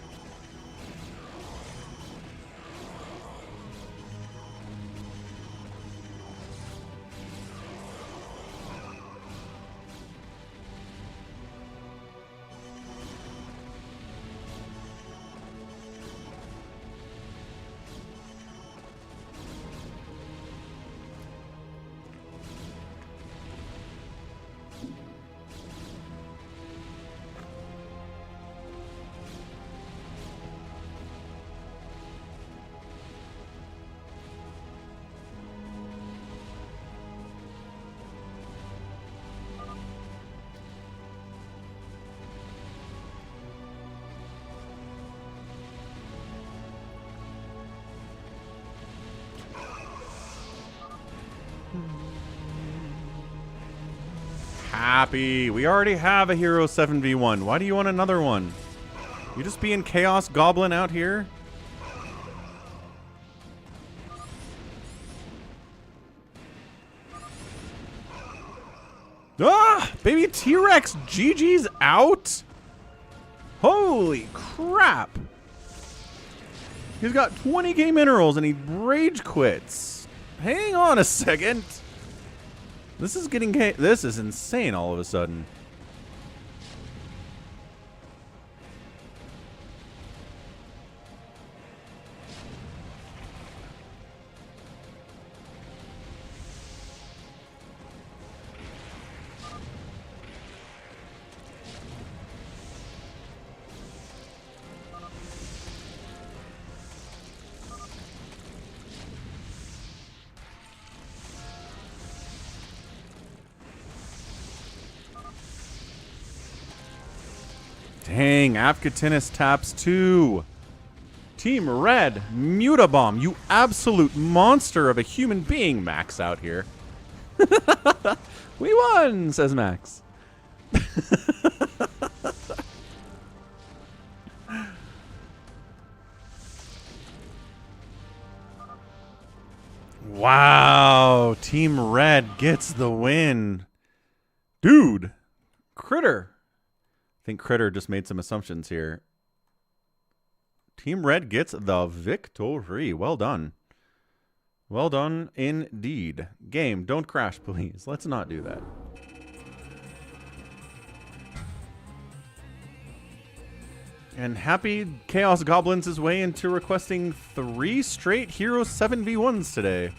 Happy. We already have a hero 7v1. Why do you want another one? You just being Chaos Goblin out here? Ah! Baby T-Rex GG's out? Holy crap! He's got 20k minerals and he rage quits. Hang on a second. This is insane all of a sudden. Dang, Avcatinus taps 2. Team Red, Mutabomb, you absolute monster of a human being, Max out here. We won, says Max. Wow, Team Red gets the win. Dude, Critter. I think Critter just made some assumptions here. Team Red gets the victory. Well done. Well done indeed. Game, don't crash, please. Let's not do that. And Happy Chaos Goblins his way into requesting 3 straight Hero 7v1s today.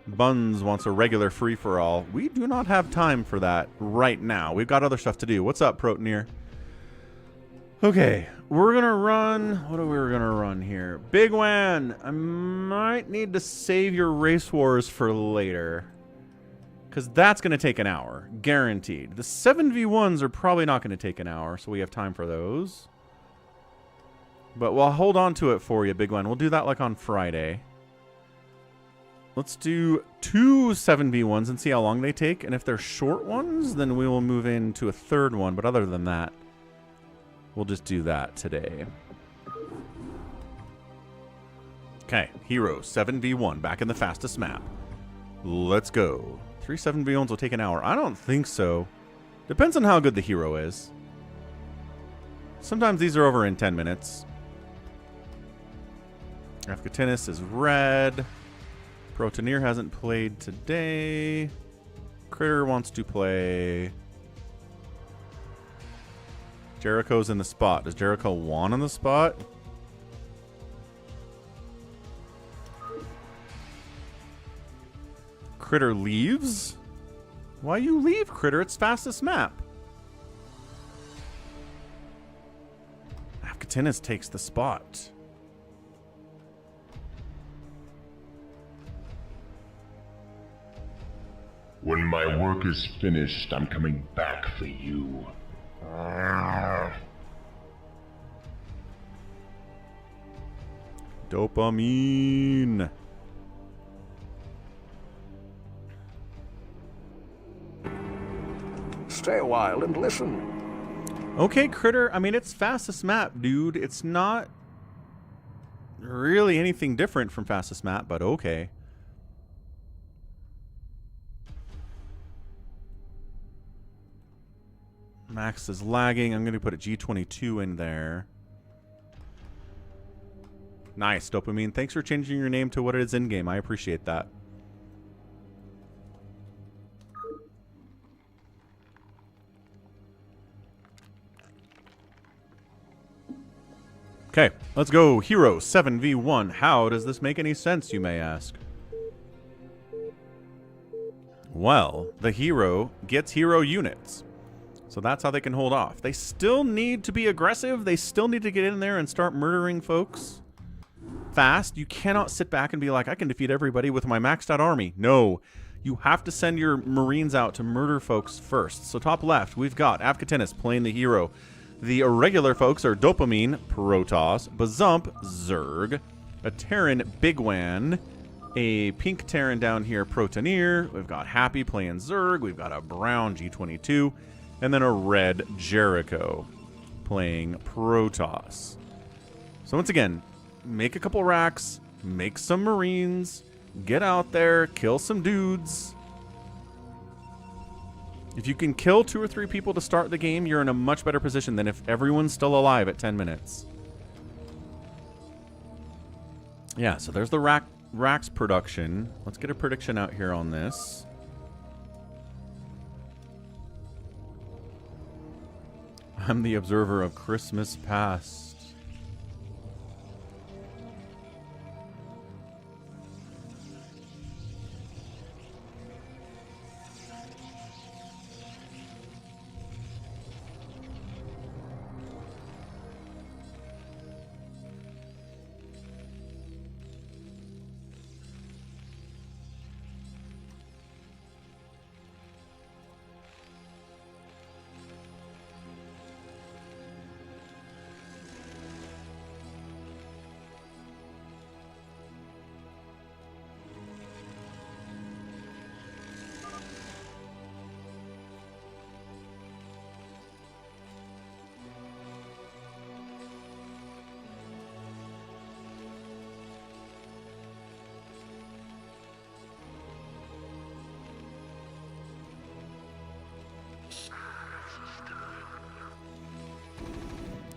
Buns wants a regular free-for-all. We do not have time for that right now. We've got other stuff to do. What's up, Protoneer? Okay, we're going to run... What are we going to run here? Bigwan, I might need to save your Race Wars for later. Because that's going to take an hour. Guaranteed. The 7v1s are probably not going to take an hour, so we have time for those. But we'll hold on to it for you, Bigwan. We'll do that like on Friday. Let's do 2 7v1s and see how long they take. And if they're short ones, then we will move into a third one. But other than that, we'll just do that today. Okay, Hero 7v1 back in the fastest map. Let's go. 3 7v1s will take an hour. I don't think so. Depends on how good the hero is. Sometimes these are over in 10 minutes. Avcatinus is red. Protoneer hasn't played today. Critter wants to play. Jericho's in the spot. Does Jericho want on the spot? Critter leaves? Why you leave, Critter? It's fastest map. Avcatinus takes the spot. When my work is finished, I'm coming back for you. Dopamine. Stay a while and listen. Okay, Critter. I mean, it's fastest map, dude. It's not really anything different from fastest map, but okay. Max is lagging. I'm going to put a G22 in there. Nice, Dopamine. Thanks for changing your name to what it is in-game. I appreciate that. Okay, let's go. Hero 7v1. How does this make any sense, you may ask? Well, the hero gets hero units. So that's how they can hold off. They still need to be aggressive. They still need to get in there and start murdering folks fast. You cannot sit back and be like, I can defeat everybody with my maxed out army. No, you have to send your Marines out to murder folks first. So top left, we've got Avcatinus playing the hero. The irregular folks are Dopamine, Protoss, Bazump, Zerg, a Terran, Bigwan, a pink Terran down here, Protoneer. We've got Happy playing Zerg. We've got a brown G22. And then a red Jericho playing Protoss. So once again, make a couple racks, make some Marines, get out there, kill some dudes. If you can kill 2 or 3 people to start the game, you're in a much better position than if everyone's still alive at 10 minutes. Yeah, so there's the racks production. Let's get a prediction out here on this. I'm the observer of Christmas past.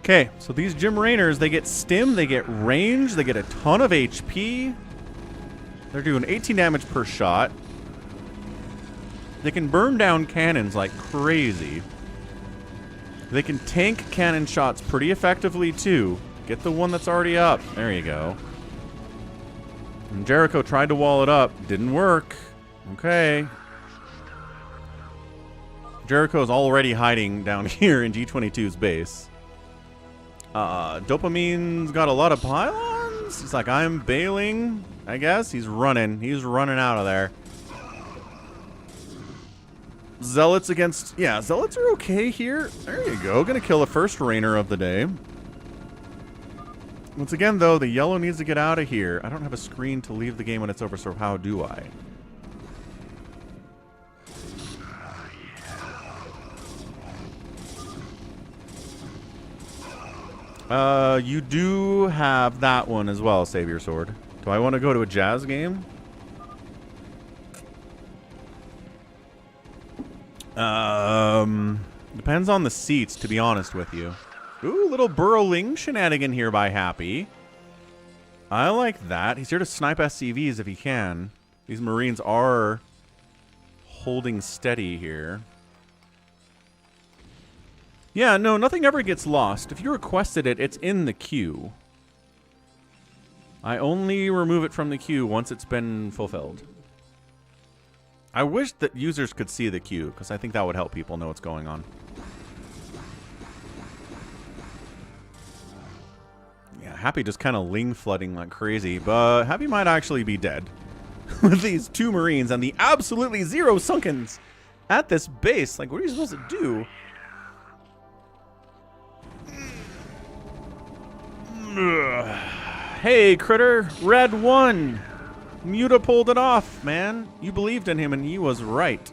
Okay, so these Gym Rainers, they get stim, they get range, they get a ton of HP. They're doing 18 damage per shot. They can burn down cannons like crazy. They can tank cannon shots pretty effectively too. Get the one that's already up. There you go. And Jericho tried to wall it up. Didn't work. Okay. Jericho's already hiding down here in G22's base. Dopamine's got a lot of pylons. He's like, I'm bailing, I guess. He's running. He's running out of there. Zealots against... Yeah, Zealots are okay here. There you go. Gonna kill the first Rainer of the day. Once again, though, the yellow needs to get out of here. I don't have a screen to leave the game when it's over, so how do I? You do have that one as well, Savior Sword. Do I want to go to a jazz game? Depends on the seats, to be honest with you. Ooh, little burrowing shenanigan here by Happy. I like that. He's here to snipe SCVs if he can. These Marines are holding steady here. Yeah, no, nothing ever gets lost. If you requested it, it's in the queue. I only remove it from the queue once it's been fulfilled. I wish that users could see the queue, because I think that would help people know what's going on. Yeah, Happy just kind of ling flooding like crazy, but Happy might actually be dead. With these 2 Marines and the absolutely 0 Sunkens at this base. Like, what are you supposed to do? Hey, Critter. Red won. Muta pulled it off, man. You believed in him, and he was right.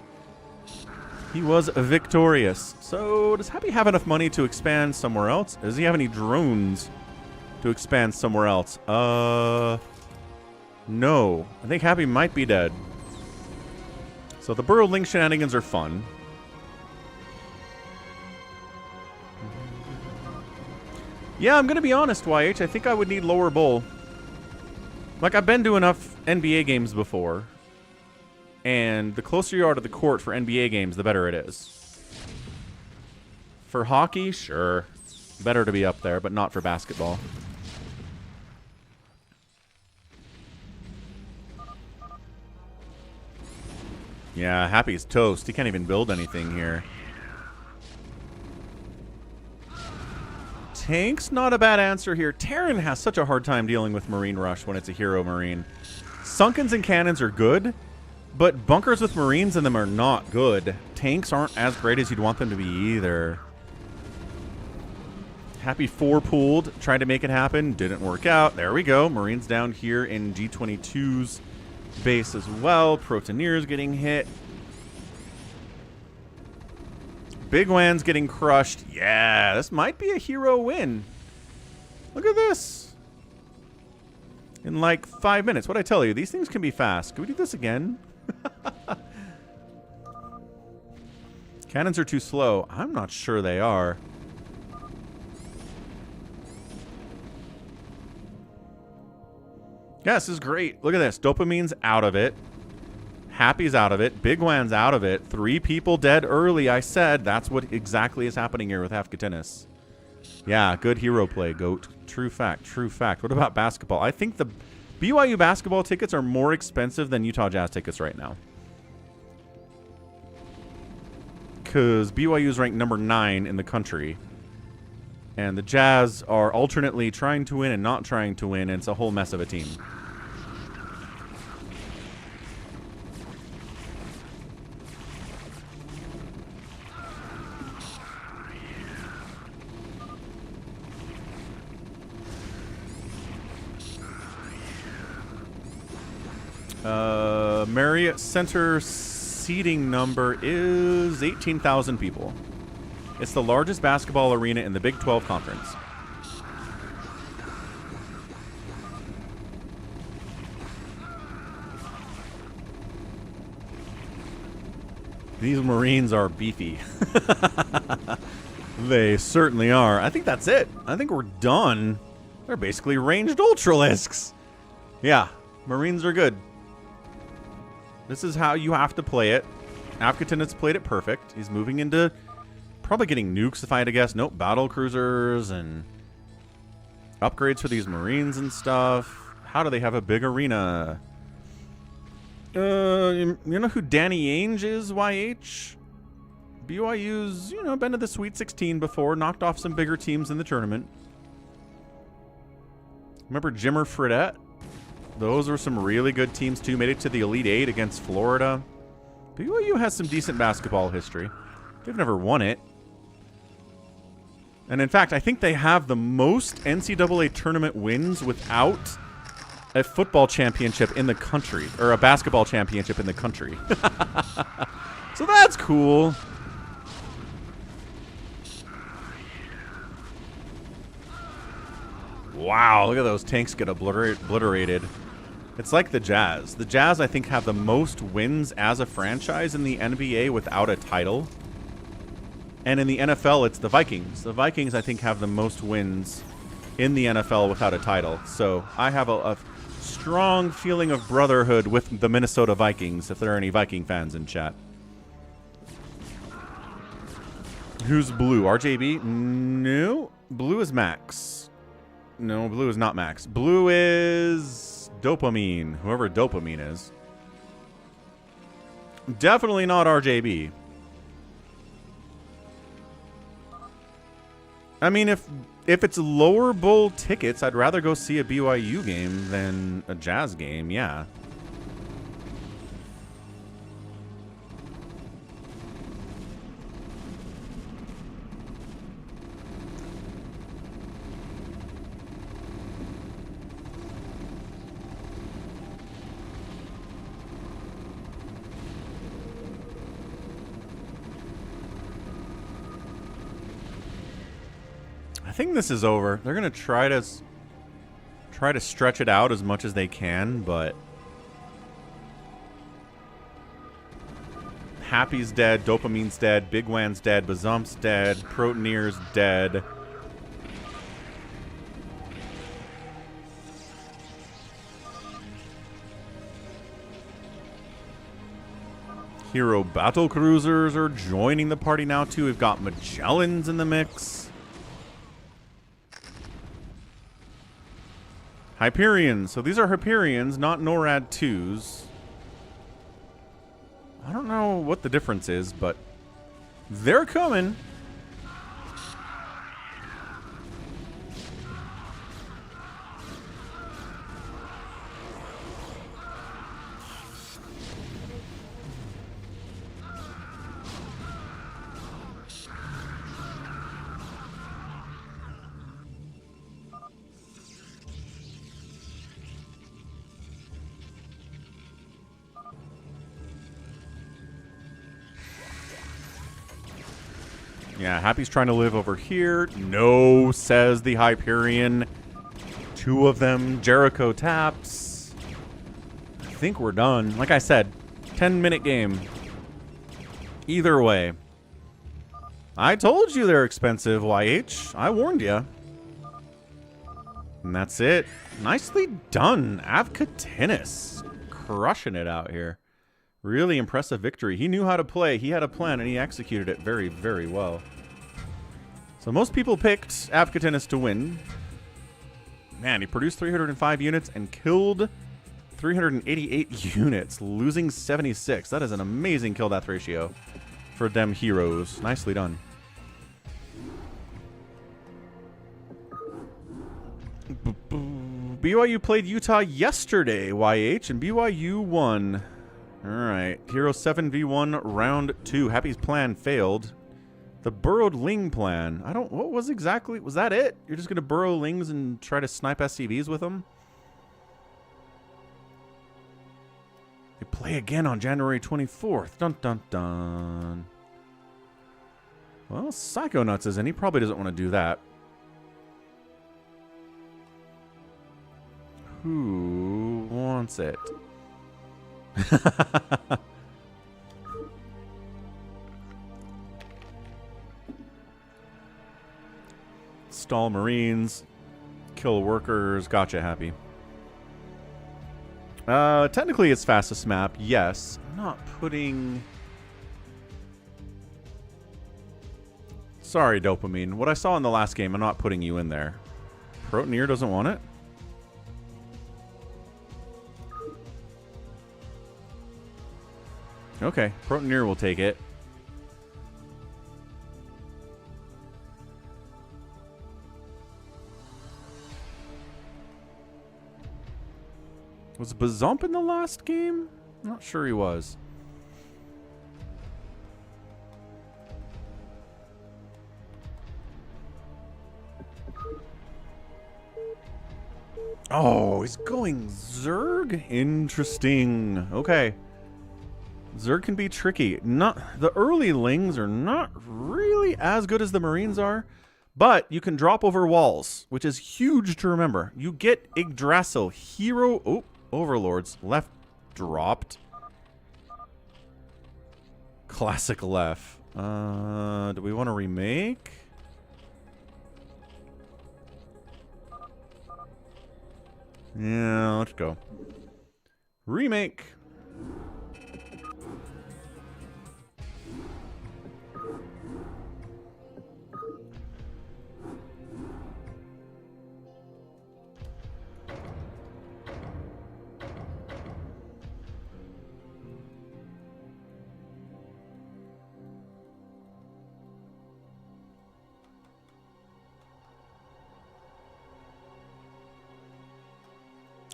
He was victorious. So, does Happy have enough money to expand somewhere else? Does he have any drones to expand somewhere else? No. I think Happy might be dead. So, the Burrow Link shenanigans are fun. Yeah, I'm going to be honest, YH. I think I would need lower bull. Like, I've been to enough NBA games before. And the closer you are to the court for NBA games, the better it is. For hockey, sure. Better to be up there, but not for basketball. Yeah, Happy's toast. He can't even build anything here. Tank's not a bad answer here. Terran has such a hard time dealing with Marine Rush when it's a hero Marine. Sunkens and cannons are good, but bunkers with Marines in them are not good. Tanks aren't as great as you'd want them to be either. Happy 4 pooled, tried to make it happen, didn't work out. There we go. Marines down here in G22's base as well. Protoneers getting hit. Bigwan's getting crushed. Yeah, this might be a hero win. Look at this. in like 5 minutes. What'd I tell you? These things can be fast. Can we do this again? Cannons are too slow. I'm not sure they are. Yeah, this is great. Look at this. Dopamine's out of it. Happy's out of it. Bigwan's out of it. 3 people dead early, I said. That's what exactly is happening here with Avcatinus. Yeah, good hero play, GOAT. True fact, true fact. What about basketball? I think the BYU basketball tickets are more expensive than Utah Jazz tickets right now. Because BYU is ranked number 9 in the country. And the Jazz are alternately trying to win and not trying to win, and it's a whole mess of a team. Marriott Center seating number is 18,000 people. It's the largest basketball arena in the Big 12 Conference. These Marines are beefy. They certainly are. I think that's it. I think we're done. They're basically ranged Ultralisks. Yeah, Marines are good. This is how you have to play it. Avcatinus played it perfect. He's moving into probably getting nukes, if I had to guess. Nope, battle cruisers and upgrades for these Marines and stuff. How do they have a big arena? You know who Danny Ainge is, YH? BYU's, you know, been to the Sweet 16 before, knocked off some bigger teams in the tournament. Remember Jimmer Fredette? Those were some really good teams, too. Made it to the Elite 8 against Florida. BYU has some decent basketball history. They've never won it. And in fact, I think they have the most NCAA tournament wins without a football championship in the country. Or a basketball championship in the country. So that's cool. Wow, look at those tanks get obliterated. It's like the Jazz. The Jazz, I think, have the most wins as a franchise in the NBA without a title. And in the NFL, it's the Vikings. The Vikings, I think, have the most wins in the NFL without a title. So I have a strong feeling of brotherhood with the Minnesota Vikings, if there are any Viking fans in chat. Who's blue? RJB? No. Blue is Max. No, blue is not Max. Blue is Dopamine, whoever Dopamine is. Definitely not RJB. I mean, if it's lower bowl tickets, I'd rather go see a BYU game than a Jazz game, yeah. I think this is over. They're gonna try to stretch it out as much as they can, but Happy's dead, Dopamine's dead, Bigwan's dead, Bazump's dead, Protoneer's dead. Hero battle cruisers are joining the party now too. We've got Magellans in the mix. Hyperions. So these are Hyperions, not NORAD 2s. I don't know what the difference is, but they're coming. Yeah, Happy's trying to live over here. No, says the Hyperion. 2 of them. Jericho taps. I think we're done. Like I said, 10-minute game. Either way. I told you they're expensive, YH. I warned you. And that's it. Nicely done, Avcatinus. Crushing it out here. Really impressive victory. He knew how to play. He had a plan, and he executed it very, very well. So most people picked Avcatinus to win. Man, he produced 305 units and killed 388 units, losing 76. That is an amazing kill-death ratio for them heroes. Nicely done. BYU played Utah yesterday, YH, and BYU won. Alright, Hero 7v1 round 2. Happy's plan failed. The burrowed ling plan. What was exactly, was that it? You're just going to burrow lings and try to snipe SCVs with them? They play again on January 24th. Dun dun dun. Well, Psychonauts is in. He probably doesn't want to do that. Who wants it? Stall Marines. Kill workers. Gotcha, Happy. Technically it's fastest map. Yes. I'm not putting... Sorry, Dopamine. What I saw in the last game, I'm not putting you in there. Protoneer doesn't want it? Okay, Protoneer will take it. Was Bazump in the last game? Not sure he was. Oh, he's going Zerg? Interesting. Okay. Zerg can be tricky. The early lings are not really as good as the Marines are, but you can drop over walls, which is huge to remember. You get Yggdrasil, hero... Oh, Overlords. Left dropped. Classic left. Do we want to remake? Yeah, let's go. Remake.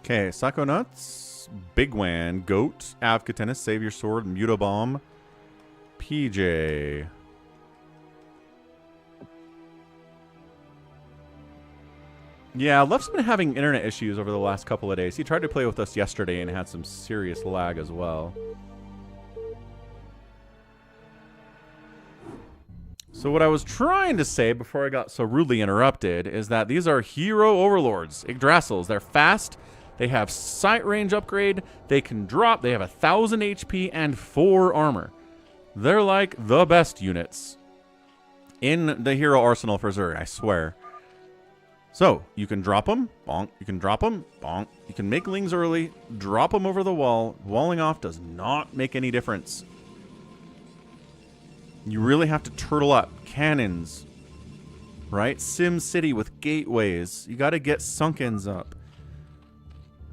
Okay, Psychonauts, Bigwan, Goat, Avcatinus, Save Your Sword, Mutabomb, PJ. Yeah, Left's been having internet issues over the last couple of days. He tried to play with us yesterday and had some serious lag as well. So what I was trying to say before I got so rudely interrupted is that these are hero overlords, Yggdrasils. They're fast. They have sight range upgrade. They can drop. They have 1,000 HP and 4 armor. They're like the best units in the hero arsenal for Zerg, I swear. So, you can drop them, bonk. You can drop them, bonk. You can make lings early, drop them over the wall. Walling off does not make any difference. You really have to turtle up. Cannons, right? Sim City with gateways. You got to get Sunkens up.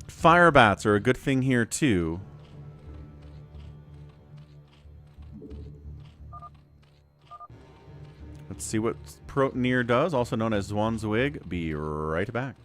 Fire bats are a good thing here too. Let's see what Protoneer does, also known as Zwanzwig. Be right back.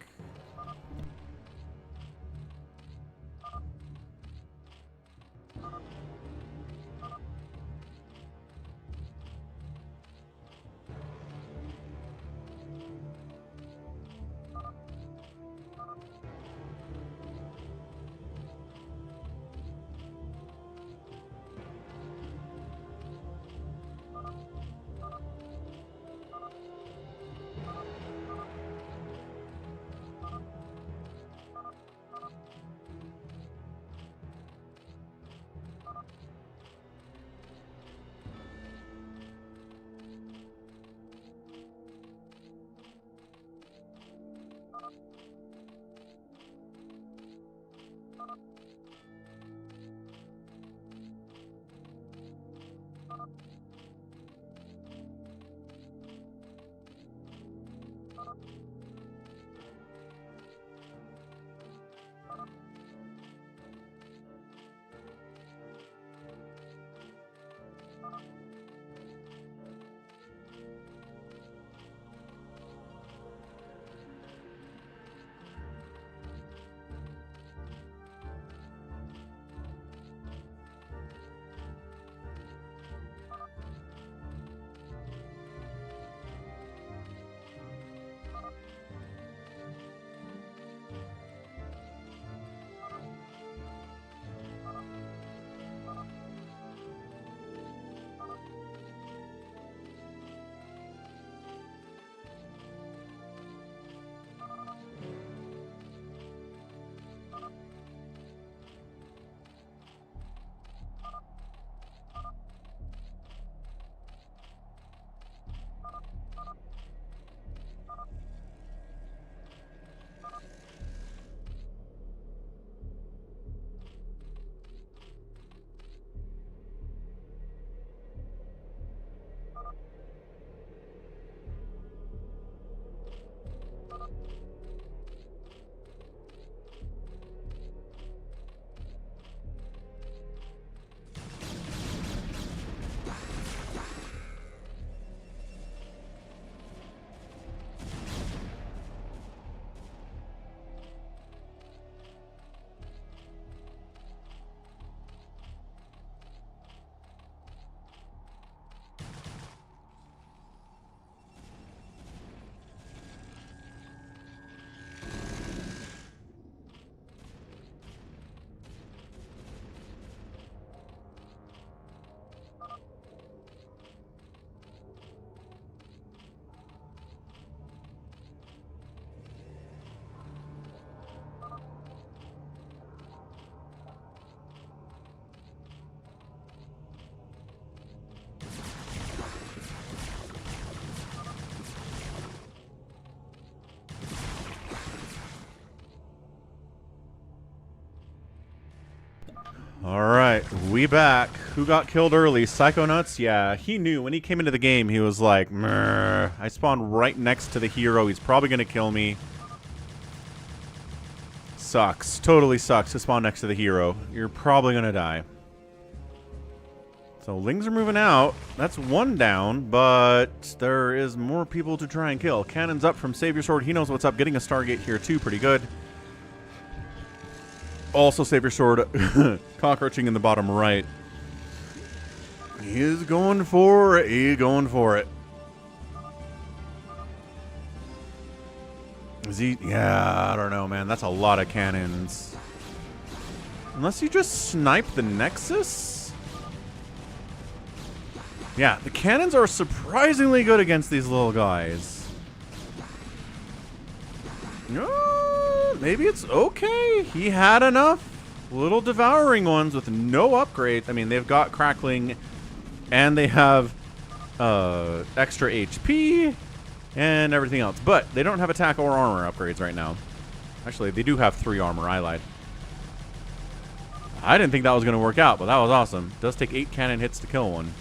Alright, we back. Who got killed early? Psychonauts? Yeah, he knew. When he came into the game, he was like, Mrr. I spawned right next to the hero. He's probably going to kill me. Sucks. Totally sucks to spawn next to the hero. You're probably going to die. So, Lings are moving out. That's one down, but there is more people to try and kill. Cannon's up from Savior Sword. He knows what's up. Getting a Stargate here, too. Pretty good. Also, Savior Sword cockroaching in the bottom right. He is going for it. He's going for it. Is he? Yeah, I don't know, man. That's a lot of cannons. Unless you just snipe the Nexus? Yeah, the cannons are surprisingly good against these little guys. No, maybe it's okay. He had enough little devouring ones with no upgrades. I mean, they've got crackling and they have extra HP and everything else. But they don't have attack or armor upgrades right now. Actually, they do have 3 armor. I lied. I didn't think that was going to work out, but that was awesome. It does take 8 cannon hits to kill one.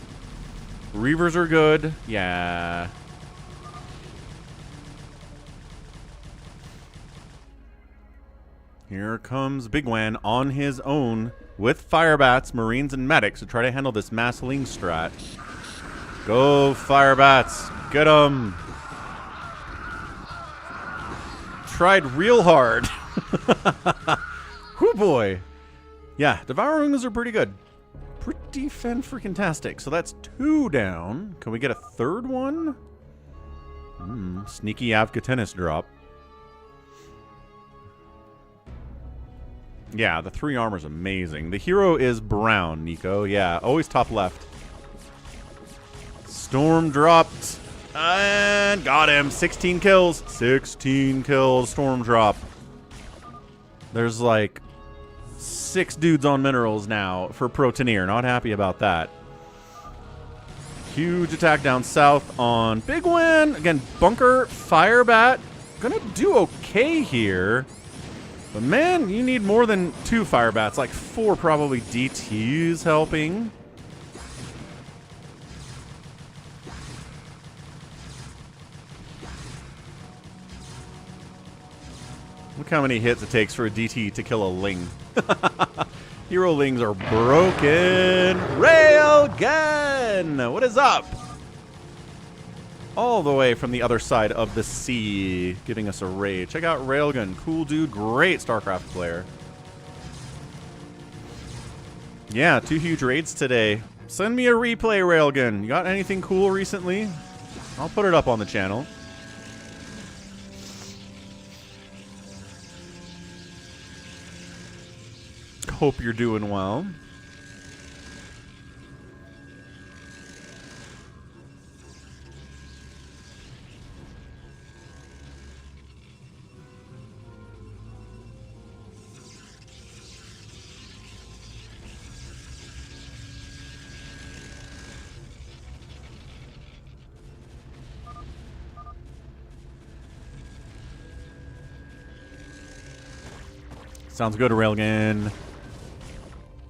Reavers are good. Yeah. Here comes Bigwan on his own with Firebats, Marines, and Medics to try to handle this mass Ling strat. Go, Firebats. Get them. Tried real hard. Whoo boy. Yeah, Devourings are pretty good. Pretty fan-freaking-tastic. So that's 2 down. Can we get a 3rd one? Sneaky Avcatinus drop. Yeah, the 3 armor's amazing. The hero is brown, Nico. Yeah, always top left. Storm dropped. And got him. 16 kills. 16 kills. Storm drop. There's like 6 dudes on minerals now for Protoneer. Not happy about that. Huge attack down south on Bigwan. Again, Bunker, Firebat. Gonna do okay here. But man, you need more than 2 Firebats. Like 4 probably DTs helping. Look how many hits it takes for a DT to kill a Ling. Hero Lings are broken. Railgun! What is up? All the way from the other side of the sea, giving us a raid. Check out Railgun. Cool dude. Great StarCraft player. Yeah, 2 huge raids today. Send me a replay, Railgun. You got anything cool recently? I'll put it up on the channel. Hope you're doing well. Sounds good, Railgun.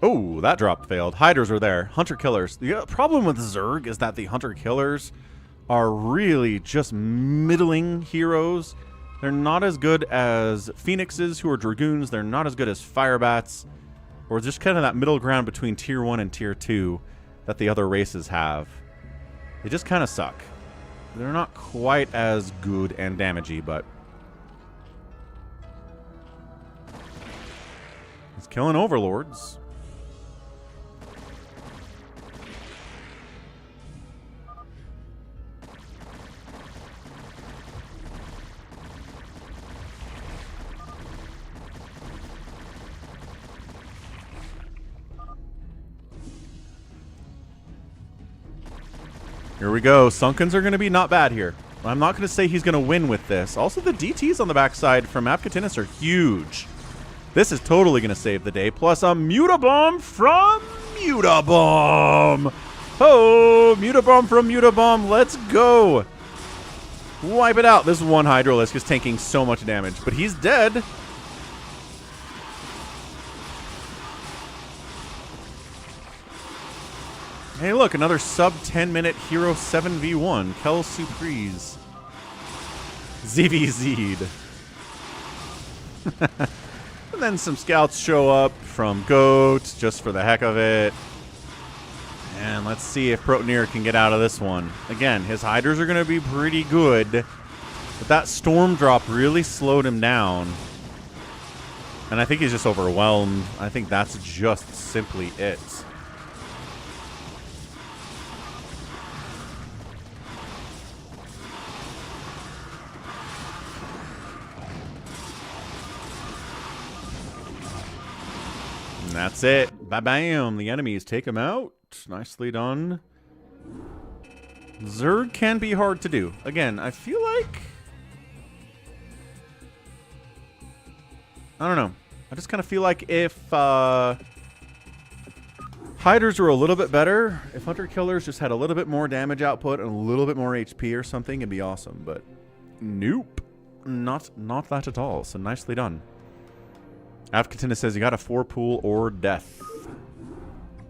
Oh, that drop failed. Hiders are there. Hunter killers. The problem with Zerg is that the hunter killers are really just middling heroes. They're not as good as Phoenixes, who are Dragoons. They're not as good as Firebats, or just kind of that middle ground between Tier 1 and Tier 2 that the other races have. They just kind of suck. They're not quite as good and damagey, but... He's killing Overlords. Here we go. Sunkens are going to be not bad here. I'm not going to say he's going to win with this. Also, the DTs on the backside from Avcatinus are huge. This is totally going to save the day. Plus a Mutabomb from Mutabomb. Oh, Mutabomb from Mutabomb. Let's go. Wipe it out. This one Hydralisk is tanking so much damage, but he's dead. Hey, look, another sub 10-minute Hero 7v1. Kel Surprise. ZVZ'd. And then some scouts show up from Goat, just for the heck of it. And let's see if Protoneer can get out of this one. Again, his Hydras are going to be pretty good, but that Storm Drop really slowed him down. And I think he's just overwhelmed. I think that's just simply it. And that's it. Ba-bam. The enemies take him out. Nicely done. Zerg can be hard to do. Again, I feel like... I don't know. I just kind of feel like if Hydras were a little bit better, if Hunter Killers just had a little bit more damage output and a little bit more HP or something, it'd be awesome. But nope. Not that at all. So nicely done. Avcatinus says you got a 4-pool or death.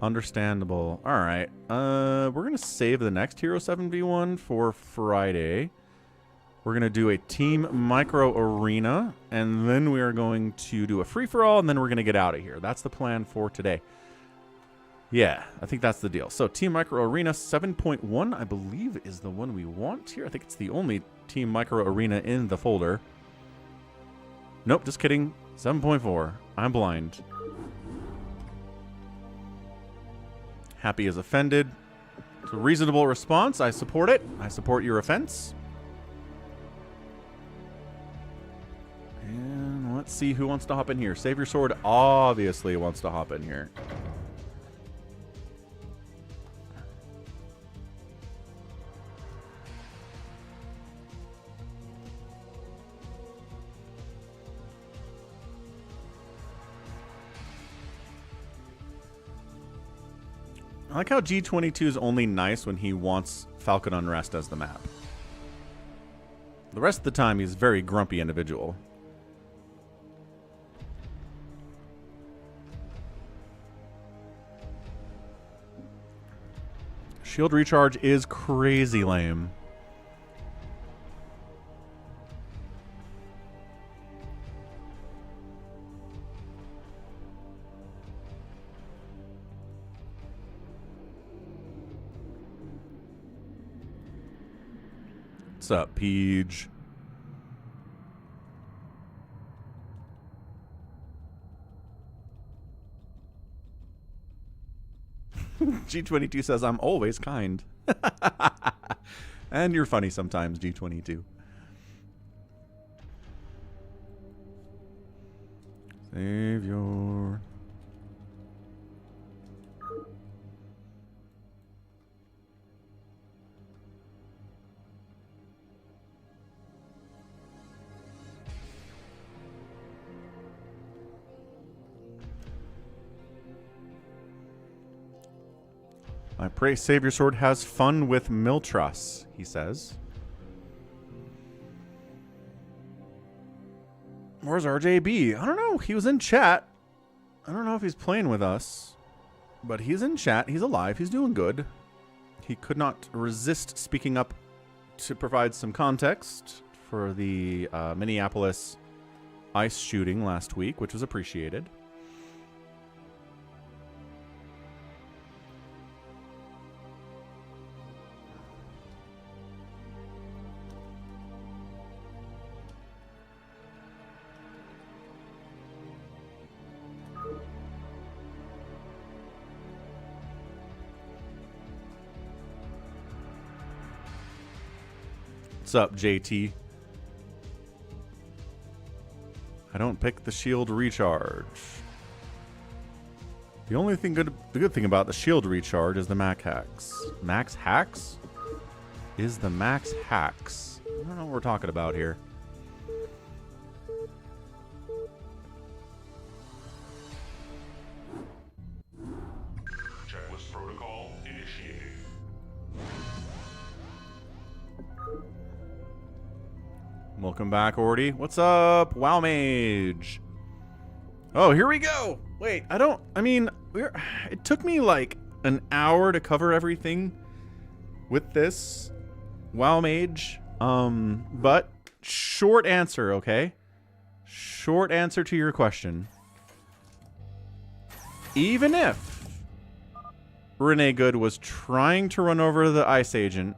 Understandable. Alright. We're going to save the next Hero 7v1 for Friday. We're going to do a Team Micro Arena, and then we are going to do a free-for-all, and then we're going to get out of here. That's the plan for today. Yeah, I think that's the deal. So Team Micro Arena 7.1, I believe, is the one we want here. I think it's the only Team Micro Arena in the folder. Nope, just kidding. 7.4. I'm blind. Happy is offended. It's a reasonable response. I support it. I support your offense. And let's see who wants to hop in here. Save Your Sword obviously wants to hop in here. I like how G22 is only nice when he wants Falcon Unrest as the map. The rest of the time, he's a very grumpy individual. Shield recharge is crazy lame. What's up, Peach? G22 says, I'm always kind. And you're funny sometimes, G22. Save your... I pray Save Your Sword has fun with Miltras, he says. Where's RJB? I don't know. He was in chat. I don't know if he's playing with us. But he's in chat. He's alive. He's doing good. He could not resist speaking up to provide some context for the Minneapolis ice shooting last week, which was appreciated. What's up, JT? I don't pick the shield recharge. The only thing the good thing about the shield recharge is the max hacks. Max hacks? Is the max hacks? I don't know what we're talking about here. Checklist protocol initiated. Welcome back, Ordy. What's up, Wow Mage? Oh, here we go. Wait, it took me like an hour to cover everything with this Wow Mage. But short answer, okay? Short answer to your question. Even if Renee Good was trying to run over the Ice Agent,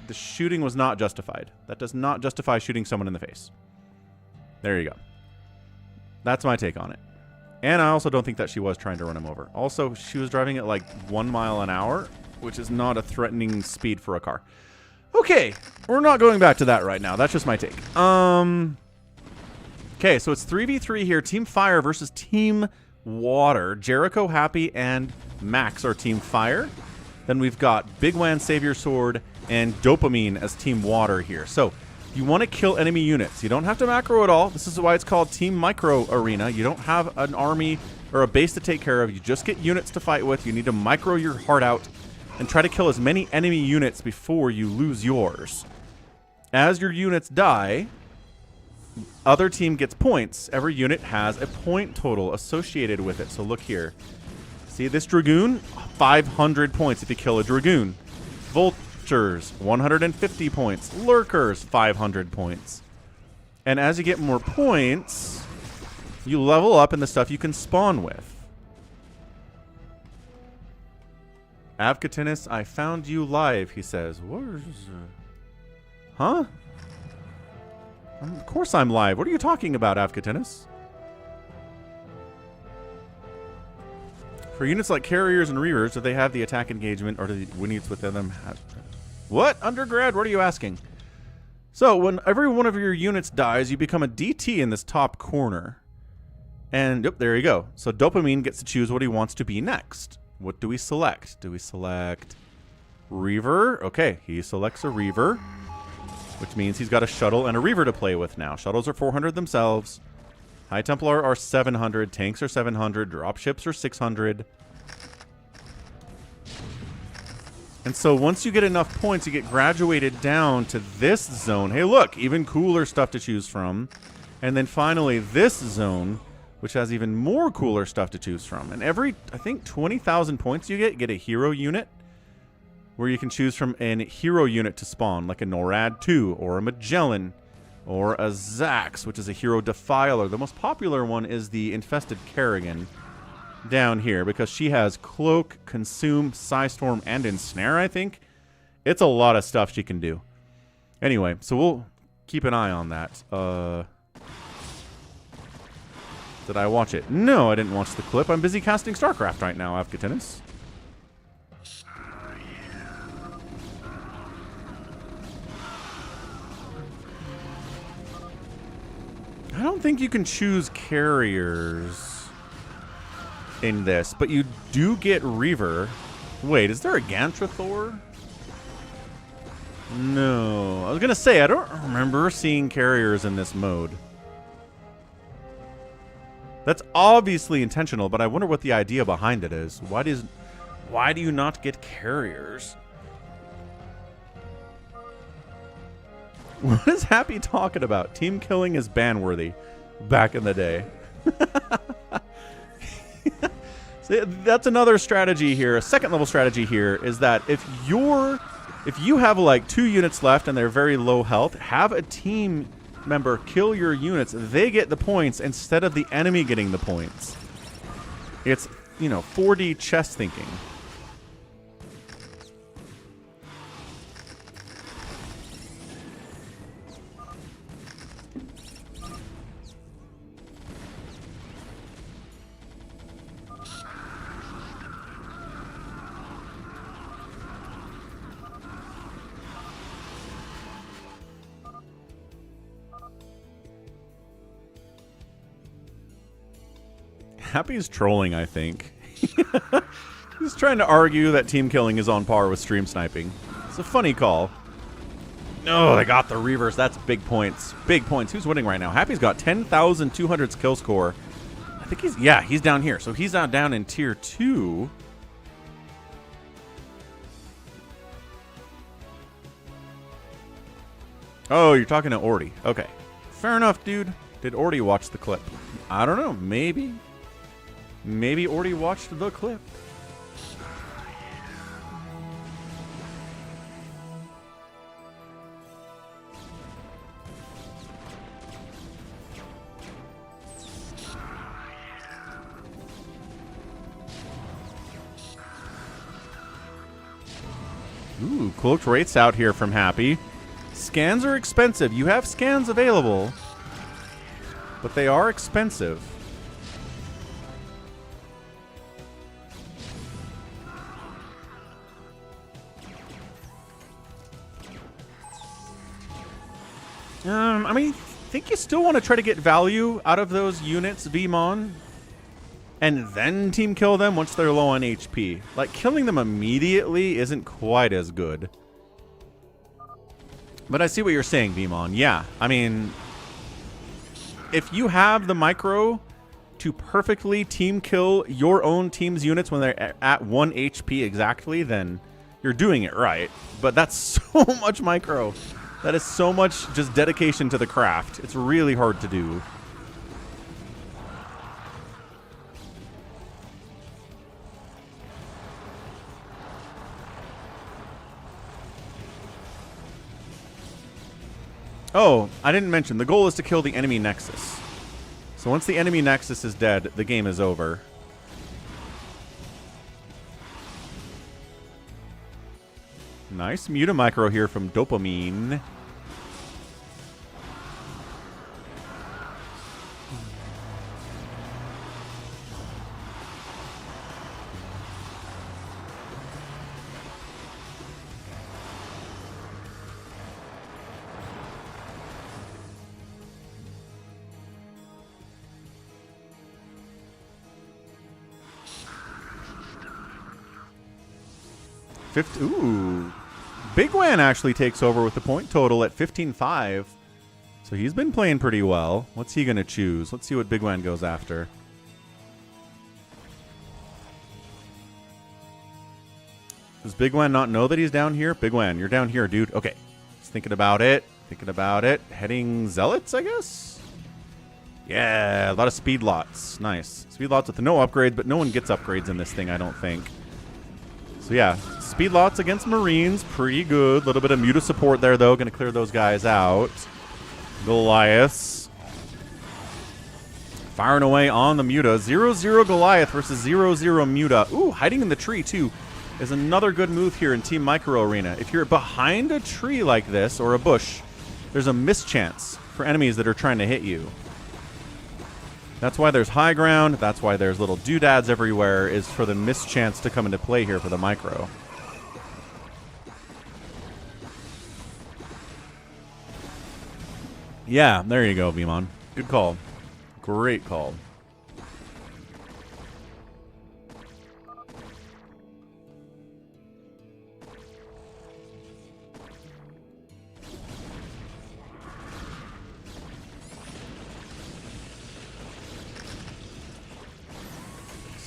the shooting was not justified. That does not justify shooting someone in the face. There you go. That's my take on it. And I also don't think that she was trying to run him over. Also, she was driving at like 1 mile an hour, which is not a threatening speed for a car. Okay, we're not going back to that right now. That's just my take. Okay, so it's 3v3 here. Team Fire versus Team Water. Jericho, Happy, and Max are Team Fire. Then we've got Bigwan Savior Sword and Dopamine as Team Water here. So you want to kill enemy units. You don't have to macro at all. This is why it's called Team Micro Arena. You don't have an army or a base to take care of. You just get units to fight with. You need to micro your heart out and try to kill as many enemy units before you lose yours. As your units die, other team gets points. Every unit has a point total associated with it. So look here. See this Dragoon? 500 points if you kill a Dragoon. Vultures, 150 points. Lurkers, 500 points. And as you get more points, you level up in the stuff you can spawn with. Avcatinus, I found you live, he says. Where's... Huh? Of course I'm live. What are you talking about, Avcatinus? For units like carriers and reavers, do they have the attack engagement, or do the units within them have... What? Undergrad? What are you asking? So, when every one of your units dies, you become a DT in this top corner. And, yep, there you go. So, Dopamine gets to choose what he wants to be next. What do we select? Do we select Reaver? Okay, he selects a Reaver, which means he's got a Shuttle and a Reaver to play with now. Shuttles are 400 themselves. High Templar are 700. Tanks are 700. Dropships are 600. And so once you get enough points, you get graduated down to this zone. Hey, look, even cooler stuff to choose from. And then finally this zone, which has even more cooler stuff to choose from. And every, I think, 20,000 points you get a hero unit where you can choose from an hero unit to spawn, like a NORAD 2 or a Magellan or a Zax, which is a hero defiler. The most popular one is the Infested Kerrigan down here because she has Cloak, Consume, Psystorm, and Ensnare, I think. It's a lot of stuff she can do. Anyway, so we'll keep an eye on that. Did I watch it? No, I didn't watch the clip. I'm busy casting StarCraft right now, Avcatinus. I don't think you can choose carriers in this, but you do get Reaver. Wait, is there a Gantrathor? No. I was going to say, I don't remember seeing carriers in this mode. That's obviously intentional, but I wonder what the idea behind it is. Why do you not get carriers? What is Happy talking about? Team killing is ban-worthy back in the day. So that's another strategy here. A second level strategy here is that if If you have like 2 units left and they're very low health, have a team member kill your units. They get the points instead of the enemy getting the points. It's, you know, 4D chess thinking. Happy's trolling, I think. He's trying to argue that team killing is on par with stream sniping. It's a funny call. No, they got the reverse. That's big points. Big points. Who's winning right now? Happy's got 10,200 skill score. I think he's, yeah, he's down here. So he's not down in tier 2. Oh, you're talking to Orty. Okay. Fair enough, dude. Did Orty watch the clip? I don't know. Maybe. Maybe Orty watched the clip. Ooh, cloaked rates out here from Happy. Scans are expensive. You have scans available, but they are expensive. I mean, I think you still want to try to get value out of those units, Vmon, and then team kill them once they're low on HP. Like, killing them immediately isn't quite as good. But I see what you're saying, Vmon. Yeah, I mean, if you have the micro to perfectly team kill your own team's units when they're at 1 HP exactly, then you're doing it right. But that's so much micro. That is so much just dedication to the craft. It's really hard to do. Oh, I didn't mention, the goal is to kill the enemy nexus. So once the enemy nexus is dead, the game is over. Nice Mutamicro here from Dopamine. Ooh. Bigwan actually takes over with the point total at 15.5. So he's been playing pretty well. What's he going to choose? Let's see what Bigwan goes after. Does Bigwan not know that he's down here? Bigwan, you're down here, dude. Okay. He's thinking about it. Thinking about it. Heading Zealots, I guess? Yeah, a lot of speed lots. Nice. Speed lots with no upgrades, but no one gets upgrades in this thing, I don't think. So yeah, speed lots against Marines, pretty good. A little bit of Muta support there, though. Going to clear those guys out. Goliaths. Firing away on the Muta. 0-0 Goliath versus 0-0 Muta. Ooh, hiding in the tree, too, is another good move here in Team Micro Arena. If you're behind a tree like this, or a bush, there's a mischance for enemies that are trying to hit you. That's why there's high ground. That's why there's little doodads everywhere, is for the mischance to come into play here for the micro. Yeah, there you go, Vmon. Good call. Great call.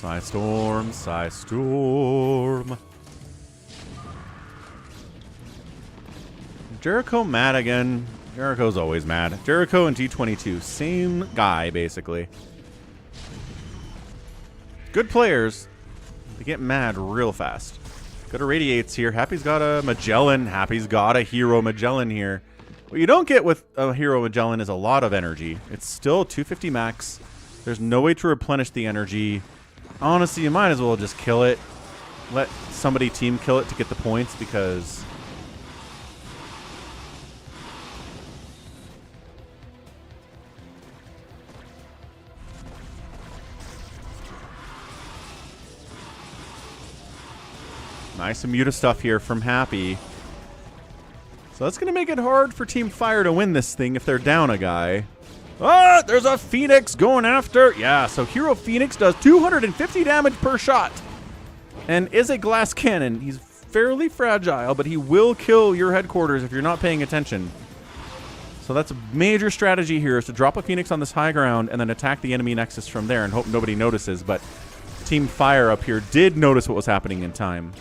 Psystorm, Psystorm. Jericho mad again. Jericho's always mad. Jericho and T22, same guy, basically. Good players. They get mad real fast. Got a Radiates here. Happy's got a Magellan. Happy's got a Hero Magellan here. What you don't get with a Hero Magellan is a lot of energy. It's still 250 max. There's no way to replenish the energy. Honestly, you might as well just kill it. Let somebody team kill it to get the points because... Nice Muta stuff here from Happy. So that's going to make it hard for Team Fire to win this thing if they're down a guy. Ah, there's a Phoenix going after. Yeah, so Hero Phoenix does 250 damage per shot and is a glass cannon. He's fairly fragile, but he will kill your headquarters if you're not paying attention. So that's a major strategy here, is to drop a Phoenix on this high ground and then attack the enemy Nexus from there and hope nobody notices. But Team Fire up here did notice what was happening in time.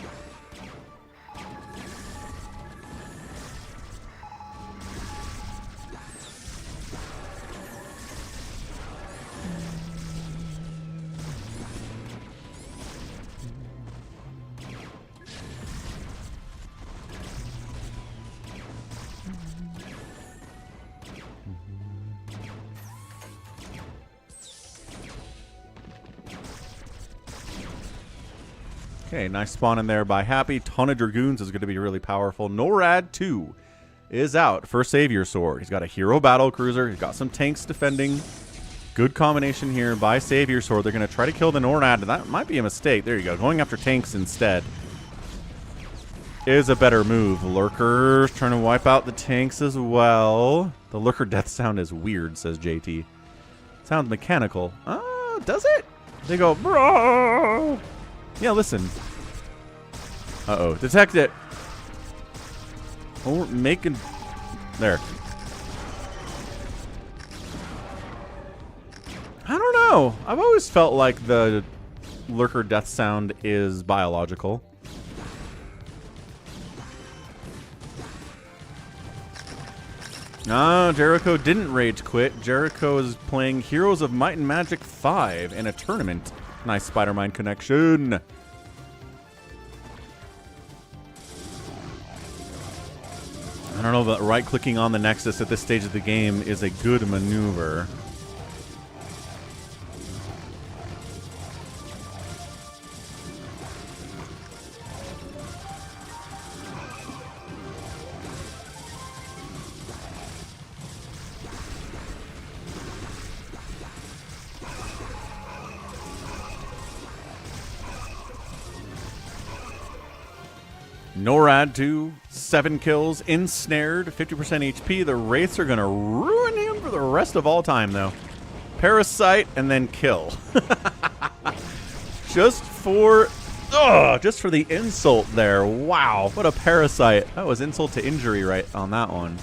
Okay, nice spawn in there by Happy. Ton of Dragoons is going to be really powerful. NORAD 2 is out for Savior Sword. He's got a Hero Battle Cruiser. He's got some tanks defending. Good combination here by Savior Sword. They're going to try to kill the NORAD. That might be a mistake. There you go. Going after tanks instead is a better move. Lurkers trying to wipe out the tanks as well. The Lurker death sound is weird, says JT. Sounds mechanical. Does it? They go, bro. Yeah, listen. Uh-oh. Detect it. Oh, we're making... There. I don't know. I've always felt like the Lurker death sound is biological. No, Jericho didn't rage quit. Jericho is playing Heroes of Might and Magic 5 in a tournament. Nice Spider-Mind connection. I don't know, but right-clicking on the Nexus at this stage of the game is a good maneuver. NORAD 2, 7 kills, ensnared, 50% HP. The Wraiths are going to ruin him for the rest of all time, though. Parasite and then kill. just for the insult there. Wow, what a Parasite. That was insult to injury right on that one.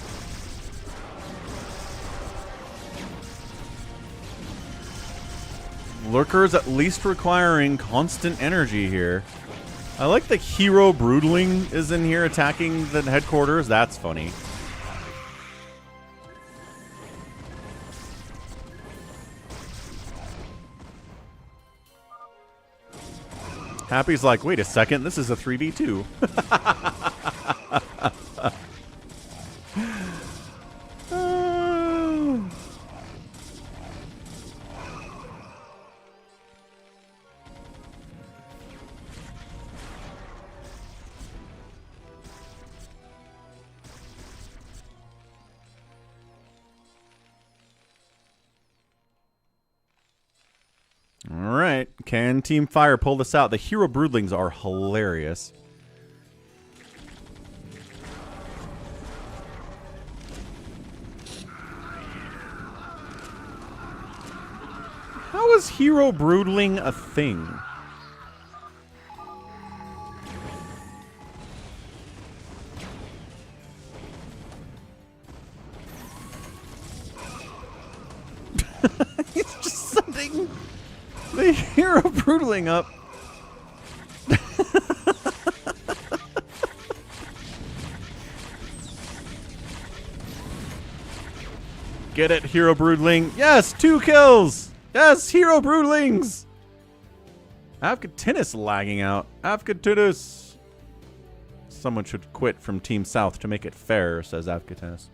Lurkers at least requiring constant energy here. I like the Hero Broodling is in here attacking the headquarters. That's funny. Happy's like, wait a second, this is a 3v2. Alright, can Team Fire pull this out? The Hero Broodlings are hilarious. How is Hero Broodling a thing? He's just sending the Hero Broodling up. Get it, Hero Broodling. Yes, 2 kills. Yes, Hero Broodlings. Avcatinus lagging out. Avcatinus. Someone should quit from Team South to make it fair, says Avcatinus.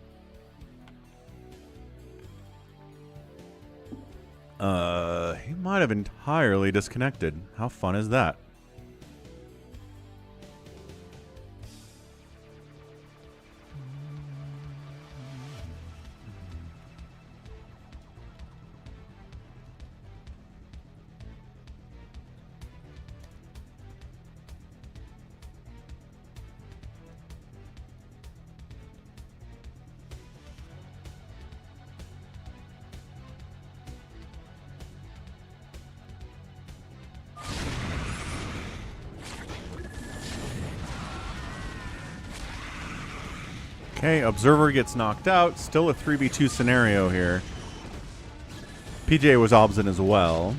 He might have entirely disconnected. How fun is that? Okay, Observer gets knocked out. Still a 3v2 scenario here. PJ was obstinate as well.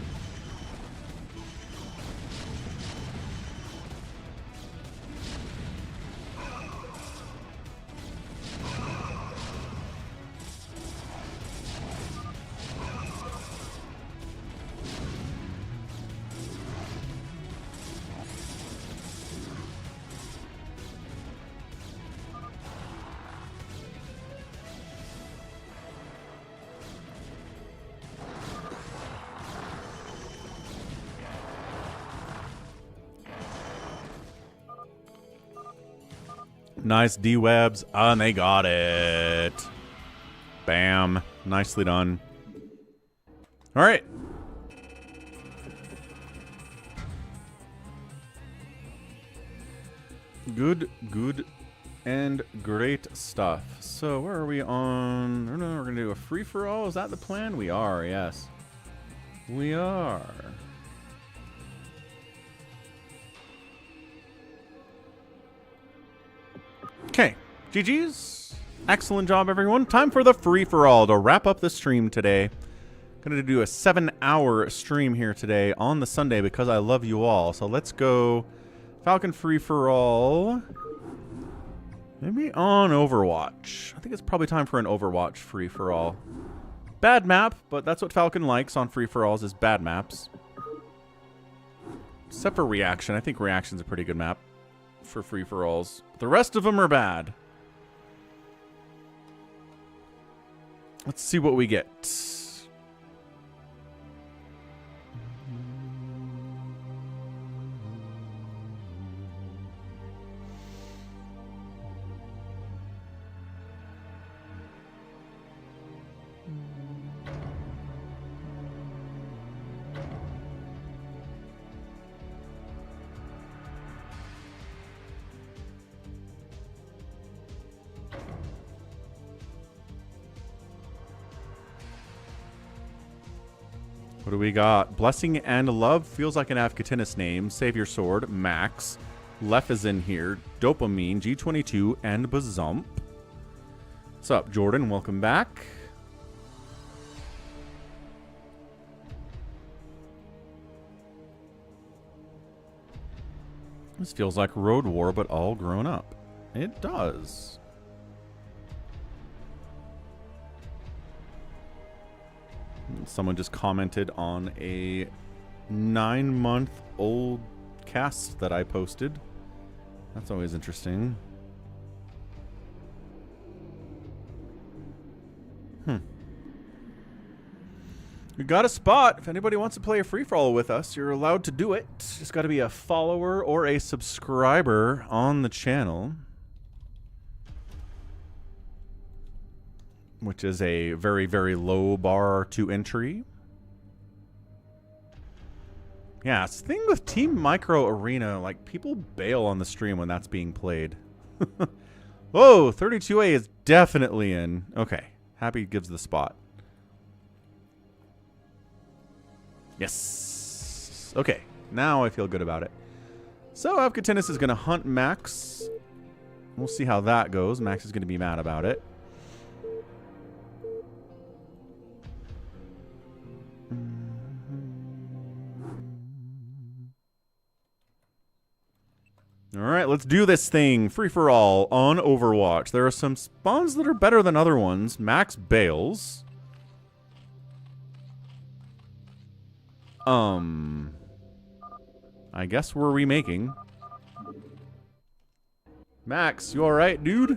Nice D-webs. And they got it. Bam. Nicely done. All right. Good, and great stuff. So where are we on? I don't know, we're going to do a free-for-all. Is that the plan? We are, yes. We are. Okay, GG's. Excellent job, everyone. Time for the free-for-all to wrap up the stream today. Going to do a 7-hour stream here today on the Sunday because I love you all. So let's go Falcon free-for-all. Maybe on Overwatch. I think it's probably time for an Overwatch free-for-all. Bad map, but that's what Falcon likes on free-for-alls is bad maps. Except for Reaction. I think Reaction's a pretty good map for free-for-alls. The rest of them are bad. Let's see what we get. What do we got? Blessing and Love feels like an Avcatinus name. Save Your Sword, Max. Lef is in here. Dopamine, G22, and Bazump. What's up, Jordan? Welcome back. This feels like Road War, but all grown up. It does. Someone just commented on a 9-month-old cast that I posted. That's always interesting. We got a spot. If anybody wants to play a free-for-all with us, you're allowed to do it. Just got to be a follower or a subscriber on the channel. Which is a very, very low bar to entry. Yeah, it's the thing with Team Micro Arena, like, people bail on the stream when that's being played. Whoa, 32A is definitely in. Okay, Happy gives the spot. Yes. Okay, now I feel good about it. So Avcatinus is going to hunt Max. We'll see how that goes. Max is going to be mad about it. Alright, let's do this thing. Free-for-all on Overwatch. There are some spawns that are better than other ones. Max bails. I guess we're remaking. Max, you alright, dude?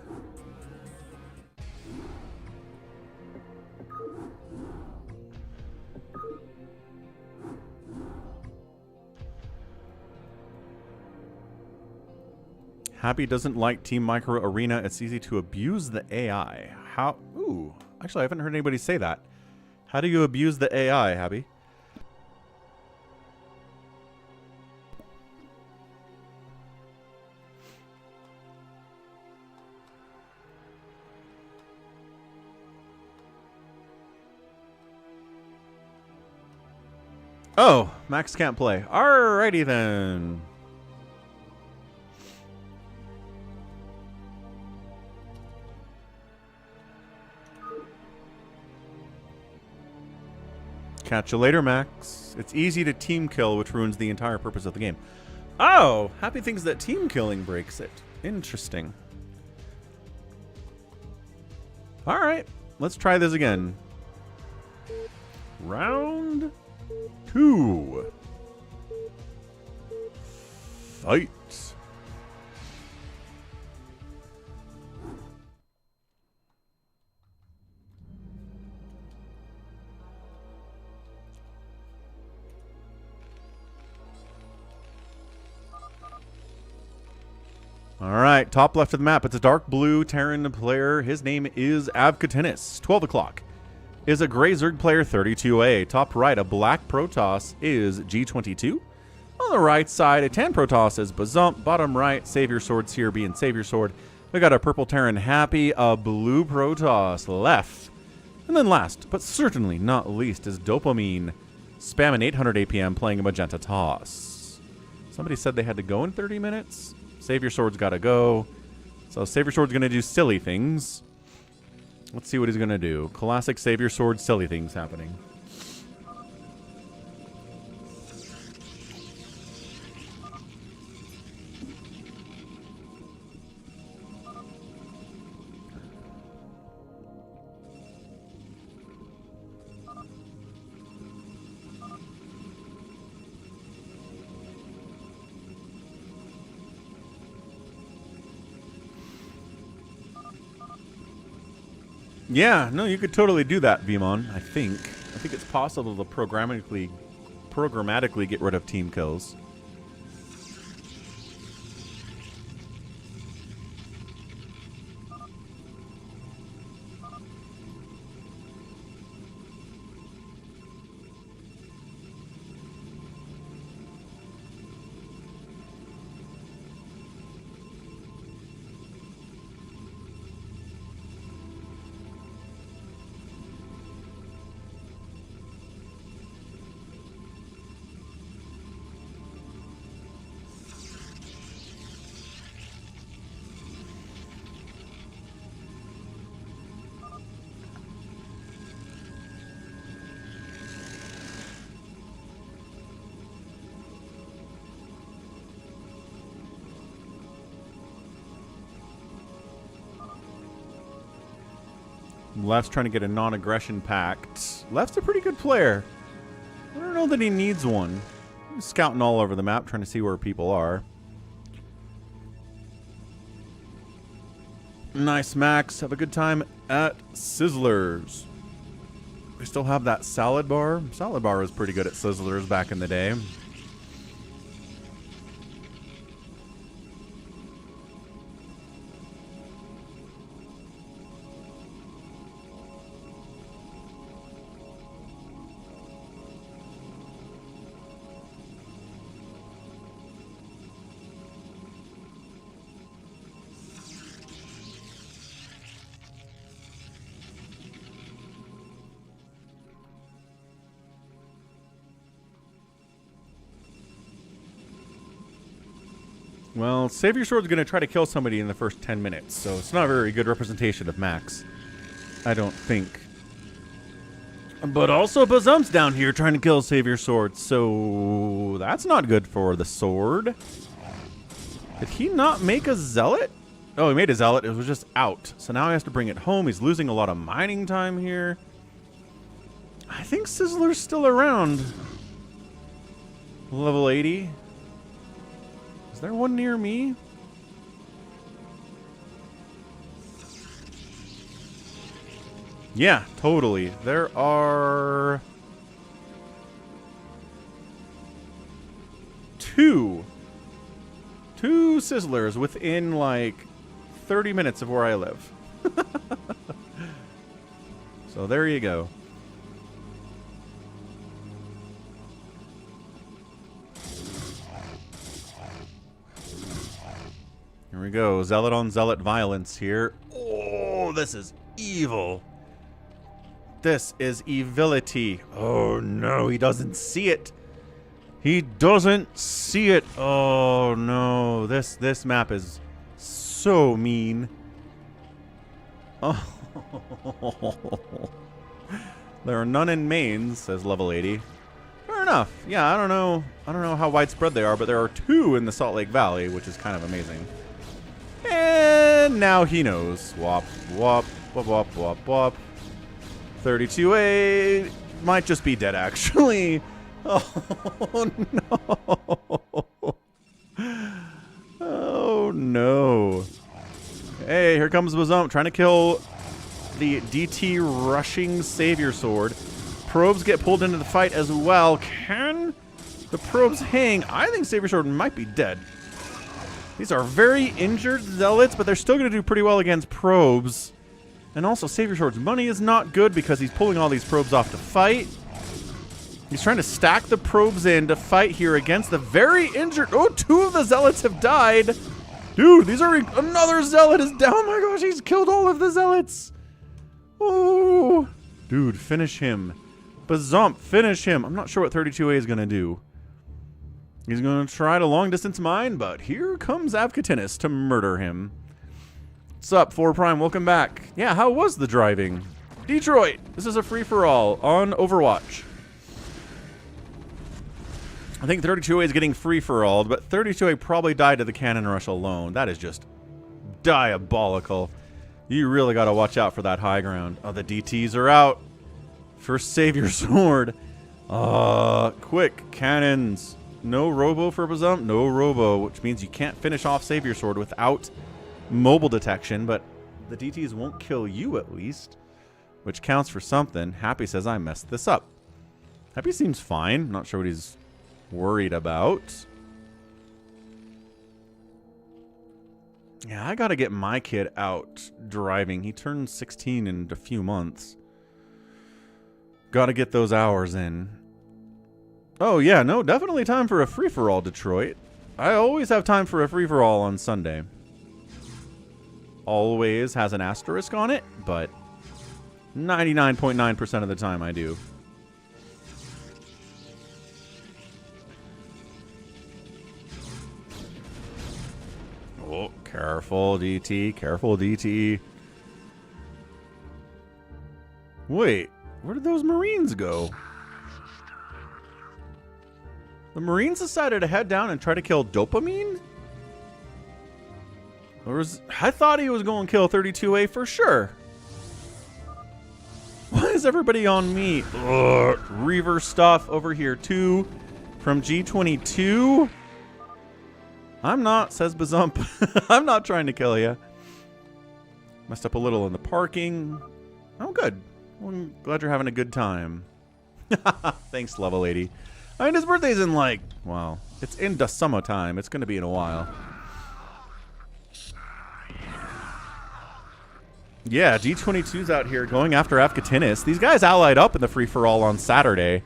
Happy doesn't like Team Micro Arena. It's easy to abuse the AI. How? Ooh, actually, I haven't heard anybody say that. How do you abuse the AI, Happy? Oh, Max can't play. Alrighty then. Catch you later, Max. It's easy to team kill, which ruins the entire purpose of the game. Oh, Happy thinks that team killing breaks it. Interesting. Alright, let's try this again. Round 2. Fight. Alright, top left of the map. It's a dark blue Terran player. His name is Avcatinus. 12 o'clock is a gray Zerg player, 32A. Top right, a black Protoss is G22. On the right side, a tan Protoss is Bazump. Bottom right, Savior Sword's here being Savior Sword. We got a purple Terran Happy, a blue Protoss left. And then last, but certainly not least, is Dopamine. Spamming 800 APM playing a magenta Toss. Somebody said they had to go in 30 minutes. Savior Sword's got to go. So Savior Sword's going to do silly things. Let's see what he's going to do. Classic Savior Sword silly things happening. Yeah, no, you could totally do that, Vmon, I think. I think it's possible to programmatically get rid of team kills. Left's trying to get a non-aggression pact. Left's a pretty good player. I don't know that he needs one. He's scouting all over the map, trying to see where people are. Nice, Max. Have a good time at Sizzlers. We still have that salad bar. Salad bar was pretty good at Sizzlers back in the day. Well, Savior Sword's going to try to kill somebody in the first 10 minutes, so it's not a very good representation of Max. I don't think. But also Bazump's down here trying to kill Savior Sword, so that's not good for the sword. Did he not make a Zealot? Oh, he made a Zealot. It was just out. So now he has to bring it home. He's losing a lot of mining time here. I think Sizzler's still around. Level 80. Is there one near me? Yeah, totally. There are two Sizzlers within like 30 minutes of where I live. So there you go. Here we go. Zealot on zealot violence here. Oh, this is evil. This is evility. Oh no, he doesn't see it. He doesn't see it. Oh no, this map is so mean. Oh. There are none in mains, says level 80. Fair enough. Yeah, I don't know how widespread they are, but there are 2 in the Salt Lake Valley, which is kind of amazing. And now he knows. Wop, wop, wop, wop, wop, wop. 32A might just be dead, actually. Oh, no. Oh, no. Hey, here comes Bazump trying to kill the DT rushing Savior Sword. Probes get pulled into the fight as well. Can the probes hang? I think Savior Sword might be dead. These are very injured zealots, but they're still going to do pretty well against probes. And also, Savior Sword's money is not good because he's pulling all these probes off to fight. He's trying to stack the probes in to fight here against the very injured... Oh, 2 of the zealots have died. Dude, these are... Another zealot is down. Oh my gosh, he's killed all of the zealots. Oh. Dude, finish him. Bazump, finish him. I'm not sure what 32A is going to do. He's going to try to long-distance mine, but here comes Avcatinus to murder him. What's up, 4 Prime? Welcome back. Yeah, how was the driving? Detroit, this is a free-for-all on Overwatch. I think 32A is getting free-for-all, but 32A probably died to the cannon rush alone. That is just diabolical. You really got to watch out for that high ground. Oh, the DTs are out for Savior Sword. Quick, cannons. No robo for Bazump? No robo, which means you can't finish off Savior Sword without mobile detection, but the DTs won't kill you at least, which counts for something. Happy says I messed this up. Happy seems fine. Not sure what he's worried about. Yeah, I gotta get my kid out driving. He turns 16 in a few months. Gotta get those hours in. Oh yeah, no, definitely time for a free-for-all, Detroit. I always have time for a free-for-all on Sunday. Always has an asterisk on it, but 99.9% of the time I do. Oh, careful, DT. Careful, DT. Wait, where did those Marines go? The Marines decided to head down and try to kill Dopamine? I thought he was going to kill 32A for sure. Why is everybody on me? Ugh, Reaver stuff over here too. From G22? I'm not, says Bazump. I'm not trying to kill you. Messed up a little in the parking. Oh, good. Well, I'm glad you're having a good time. Thanks, level 80. I mean, his birthday's in like, wow, it's in the summertime. It's going to be in a while. Yeah, G22's out here going after Avcatinus. These guys allied up in the free-for-all on Saturday.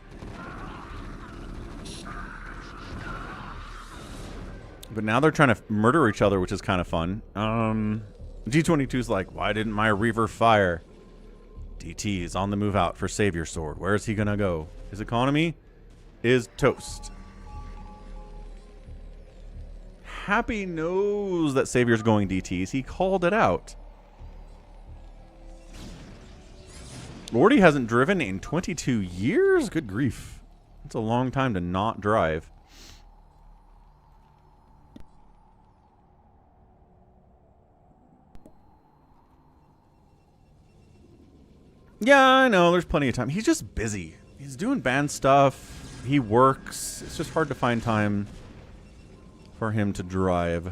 But now they're trying to murder each other, which is kind of fun. G22's like, why didn't my Reaver fire? DT is on the move out for Savior Sword. Where is he going to go? His economy is toast. Happy knows that Savior's going DTs. He called it out. Lordy hasn't driven in 22 years? Good grief. That's a long time to not drive. Yeah, I know. There's plenty of time. He's just busy. He's doing band stuff. He works. It's just hard to find time for him to drive.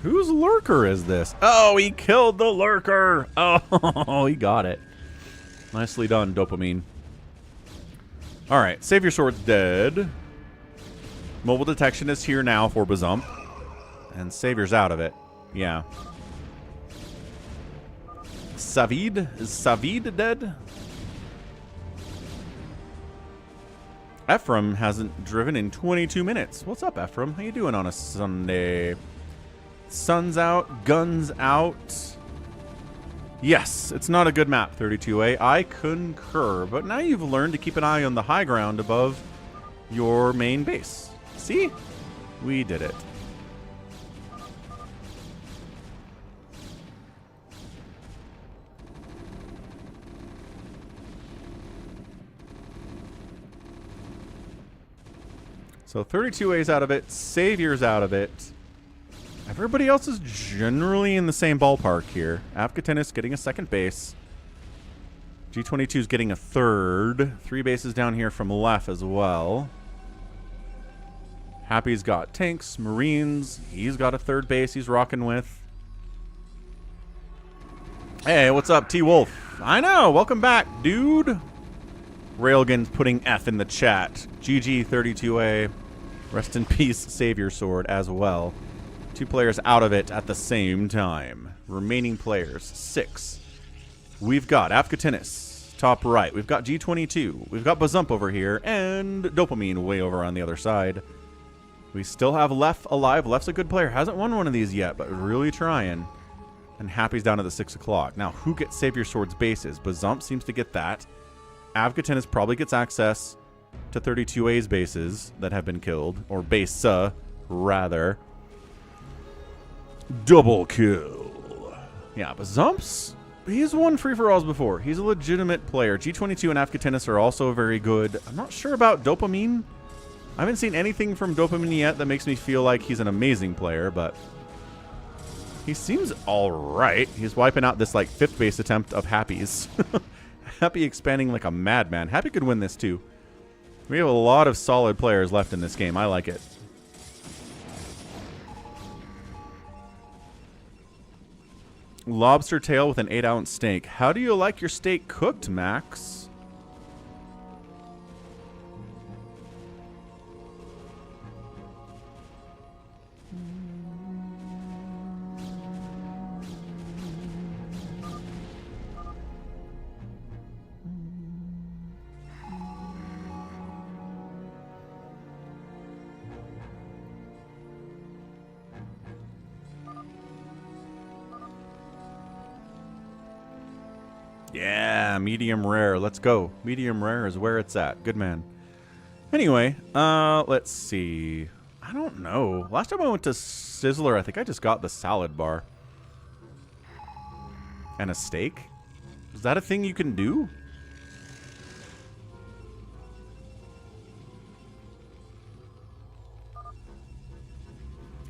Whose lurker is this? Oh, he killed the lurker. Oh, he got it. Nicely done, Dopamine. All right, Savior Sword's dead. Mobile detection is here now for Bazump. And Savior's out of it. Yeah. Savid? Is Savid dead? Ephraim hasn't driven in 22 minutes. What's up, Ephraim? How you doing on a Sunday? Sun's out, guns out. Yes, it's not a good map, 32A. I concur, but now you've learned to keep an eye on the high ground above your main base. See? We did it. So 32A's out of it, Savior's out of it. Everybody else is generally in the same ballpark here. Avcatinus getting a second base. G22's getting a third. 3 bases down here from Lef as well. Happy's got tanks, marines. He's got a third base he's rocking with. Hey, what's up, T-Wolf? I know, welcome back, dude. Railgun's putting F in the chat. GG 32A. Rest in peace, Savior Sword as well. 2 players out of it at the same time. Remaining players, 6. We've got Avcatinus, top right. We've got G22. We've got Bazump over here. And Dopamine way over on the other side. We still have Lef alive. Lef's a good player. Hasn't won one of these yet, but really trying. And Happy's down to the 6 o'clock. Now, who gets Savior Sword's bases? Bazump seems to get that. Avcatinus probably gets access to 32A's bases that have been killed. Or base, rather. Double kill. Yeah, but Zump's, he's won free-for-alls before. He's a legitimate player. G22 and Avcatinus are also very good. I'm not sure about Dopamine. I haven't seen anything from Dopamine yet that makes me feel like he's an amazing player, but he seems alright. He's wiping out this, like, 5th base attempt of Happy's. Happy expanding like a madman. Happy could win this, too. We have a lot of solid players left in this game. I like it. Lobster tail with an 8-ounce steak. How do you like your steak cooked, Max? Yeah, medium rare. Let's go. Medium rare is where it's at. Good man. Anyway, let's see. I don't know. Last time I went to Sizzler, I think I just got the salad bar. And a steak? Is that a thing you can do?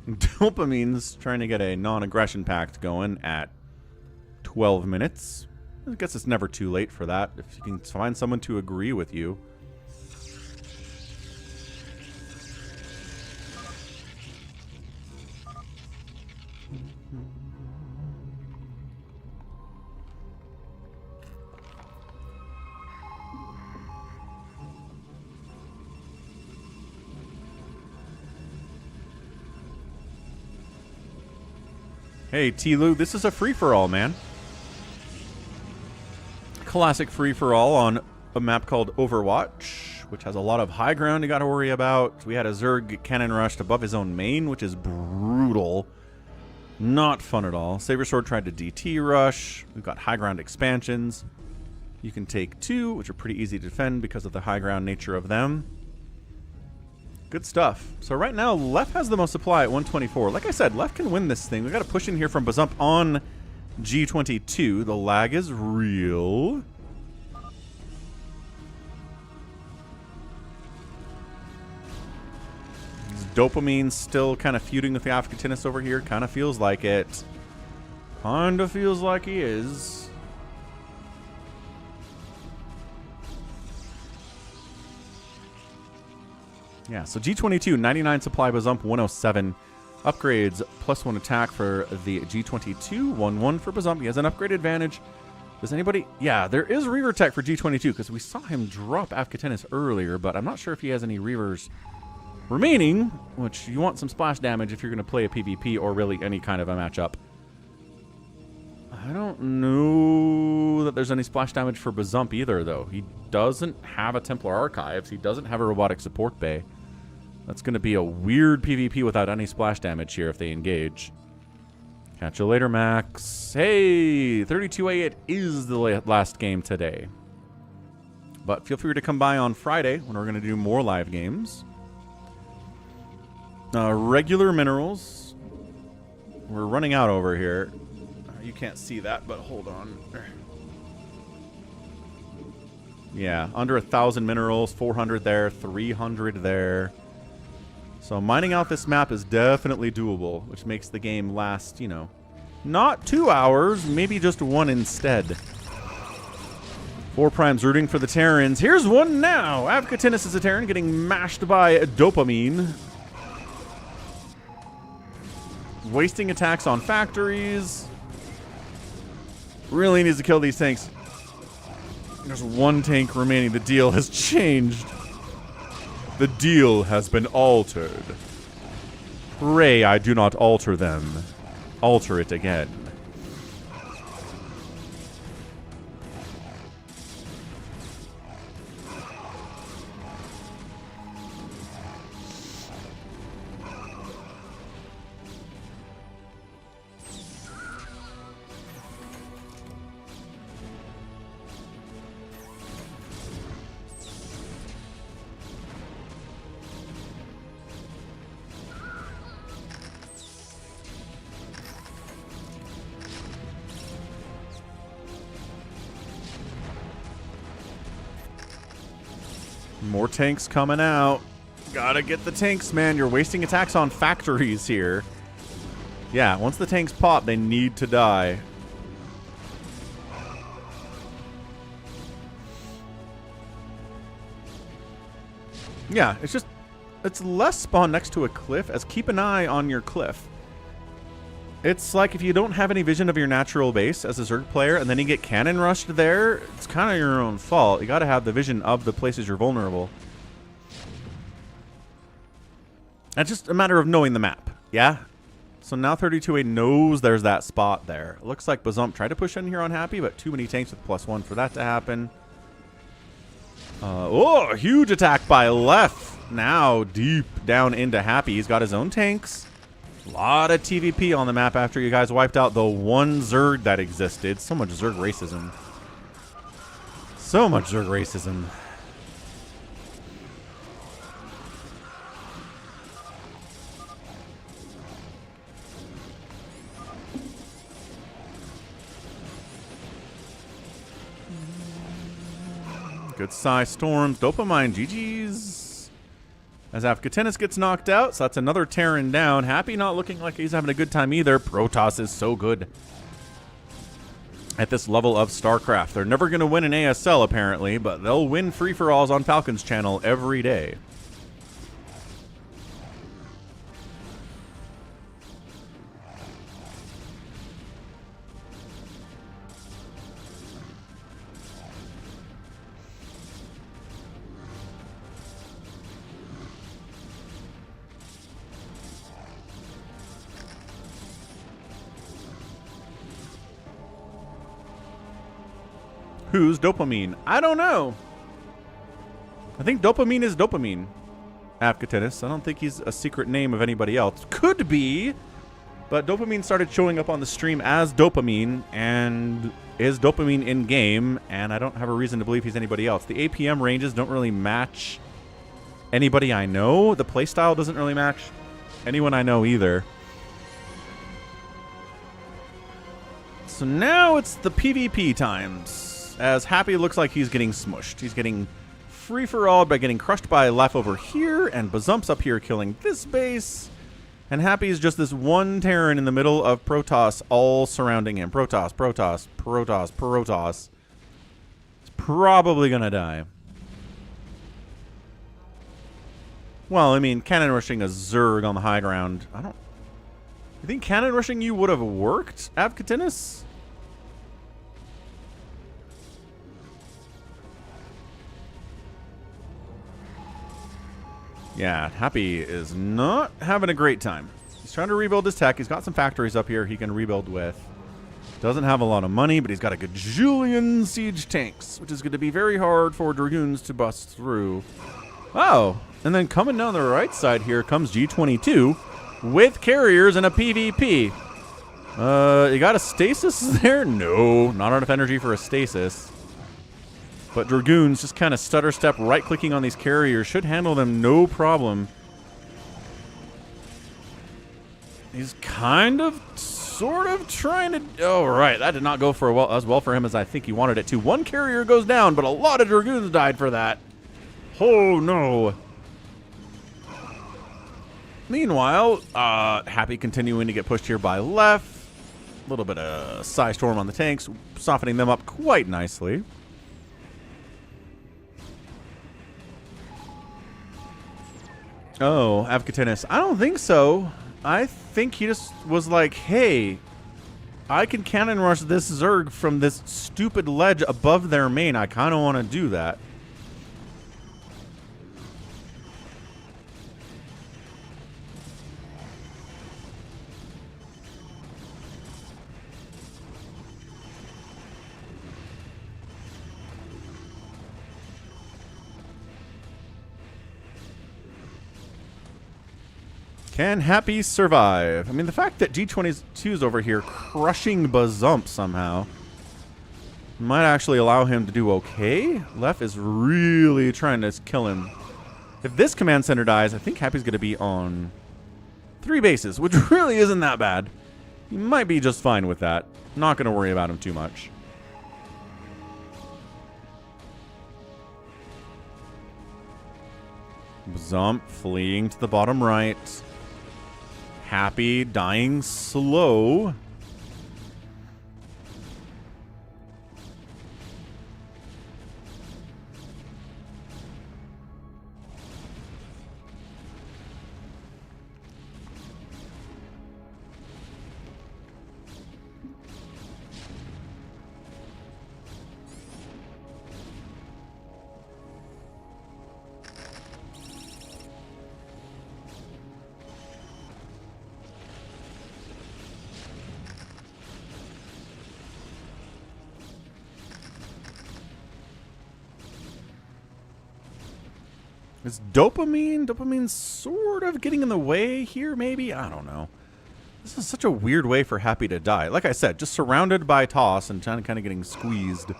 Dopamine's trying to get a non-aggression pact going at 12 minutes. I guess it's never too late for that, if you can find someone to agree with you. Hey, T-Lou, this is a free-for-all, man. Classic free-for-all on a map called Overwatch, which has a lot of high ground you got to worry about. We had a Zerg get cannon rushed above his own main, which is brutal. Not fun at all. Saber Sword tried to DT rush. We've got high ground expansions. You can take 2, which are pretty easy to defend because of the high ground nature of them. Good stuff. So right now, Lef has the most supply at 124. Like I said, Lef can win this thing. We got to push in here from Bazump on G22. The lag is real. Dopamine's still kind of feuding with the Avcatinus over here. Kind of feels like it. Kind of feels like he is. Yeah, so G22, 99 supply, Bazump 107. Upgrades, +1 attack for the G22, 1/1 for Bazump. He has an upgrade advantage. Does anybody... Yeah, there is Reaver tech for G22, because we saw him drop Avcatinus earlier, but I'm not sure if he has any Reavers remaining, which you want some splash damage if you're going to play a PvP or really any kind of a matchup. I don't know that there's any splash damage for Bazump either, though. He doesn't have a Templar Archives. He doesn't have a Robotic Support Bay. That's going to be a weird PvP without any splash damage here if they engage. Catch you later, Max. Hey, 32A, it is the last game today. But feel free to come by on Friday when we're going to do more live games. Regular minerals. We're running out over here. You can't see that, but hold on. Yeah, under 1,000 minerals, 400 there, 300 there. So mining out this map is definitely doable, which makes the game last, you know, not 2 hours, maybe just 1 instead. 4 Prime's rooting for the Terrans. Here's one now. Avcatinus is a Terran getting mashed by Dopamine. Wasting attacks on factories. Really needs to kill these tanks. There's 1 tank remaining. The deal has changed. The deal has been altered. Pray I do not alter them. Alter it again. More tanks coming out. Gotta get the tanks, man. You're wasting attacks on factories here. Yeah, once the tanks pop, they need to die. Yeah, it's less spawn next to a cliff, as keep an eye on your cliff. It's like if you don't have any vision of your natural base as a Zerg player, and then you get cannon rushed there, it's kind of your own fault. You got to have the vision of the places you're vulnerable. It's just a matter of knowing the map, yeah? So now 32A knows there's that spot there. It looks like Bazump tried to push in here on Happy, but too many tanks with +1 for that to happen. Oh, huge attack by Left. Now deep down into Happy. He's got his own tanks. A lot of TVP on the map after you guys wiped out the one Zerg that existed. So much Zerg racism. So much Zerg racism. Good size storms. Dopamine, GG's. As Avcatinus gets knocked out, so that's another Terran down. Happy not looking like he's having a good time either. Protoss is so good at this level of StarCraft. They're never going to win an ASL, apparently, but they'll win free-for-alls on Falcon's channel every day. Who's Dopamine? I don't know. I think Dopamine is Dopamine. Avcatinus. I don't think he's a secret name of anybody else. Could be. But Dopamine started showing up on the stream as Dopamine and is Dopamine in-game, and I don't have a reason to believe he's anybody else. The APM ranges don't really match anybody I know. The playstyle doesn't really match anyone I know either. So now it's the PvP times. As Happy looks like he's getting smushed. He's getting free-for-all by getting crushed by Left over here, and Bazump's up here killing this base. And Happy is just this one Terran in the middle of Protoss all surrounding him. Protoss, Protoss, Protoss, Protoss. It's probably gonna die. Well, I mean, cannon rushing a Zerg on the high ground. You think cannon rushing you would have worked, Avcatinus? Yeah, Happy is not having a great time. He's trying to rebuild his tech. He's got some factories up here he can rebuild with. Doesn't have a lot of money, but he's got a gajillion siege tanks, which is going to be very hard for Dragoons to bust through. Oh, and then coming down the right side here comes G22 with carriers and a PvP. You got a stasis there? No, not enough energy for a stasis. But Dragoons just kind of stutter step right-clicking on these carriers should handle them no problem. He's kind of, sort of trying to... Oh, right. That did not go for as well for him as I think he wanted it to. One carrier goes down, but a lot of Dragoons died for that. Oh, no. Meanwhile, Happy continuing to get pushed here by left. A little bit of Psy Storm on the tanks, softening them up quite nicely. Oh, Avcatinus. I don't think so. I think he just was like, hey, I can cannon rush this Zerg from this stupid ledge above their main. I kind of want to do that. Can Happy survive? I mean, the fact that G22's over here crushing Bazump somehow might actually allow him to do okay. Left is really trying to kill him. If this command center dies, I think Happy's going to be on 3 bases, which really isn't that bad. He might be just fine with that. Not going to worry about him too much. Bazump fleeing to the bottom right. Happy dying slow. Is Dopamine's sort of getting in the way here, maybe? I don't know. This is such a weird way for Happy to die. Like I said, just surrounded by Toss and kind of getting squeezed.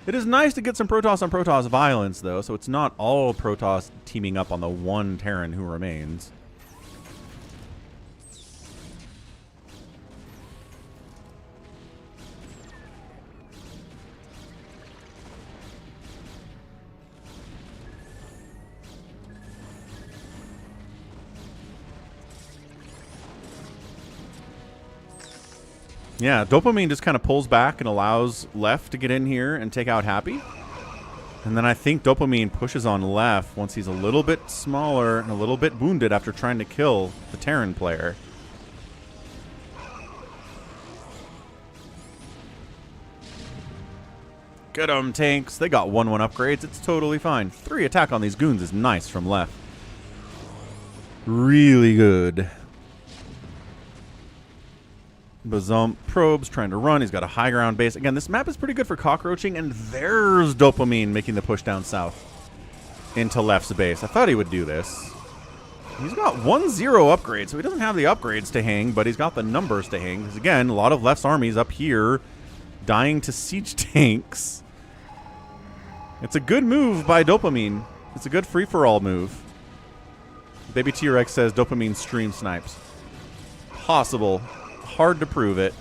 It is nice to get some Protoss on Protoss violence, though, so it's not all Protoss teaming up on the one Terran who remains. Yeah, Dopamine just kind of pulls back and allows Left to get in here and take out Happy. And then I think Dopamine pushes on Left once he's a little bit smaller and a little bit wounded after trying to kill the Terran player. Get 'em, tanks. They got 1/1 upgrades. It's totally fine. 3 attack on these goons is nice from Left. Really good. Bazump probes trying to run. He's got a high ground base. Again, this map is pretty good for cockroaching, and there's Dopamine making the push down south into Left's base. I thought he would do this. He's got 1-0 upgrades, so he doesn't have the upgrades to hang, but he's got the numbers to hang. Because again, a lot of Left's armies up here dying to siege tanks. It's a good move by Dopamine. It's a good free-for-all move. Baby T-Rex says Dopamine stream snipes. Possible. Hard to prove it.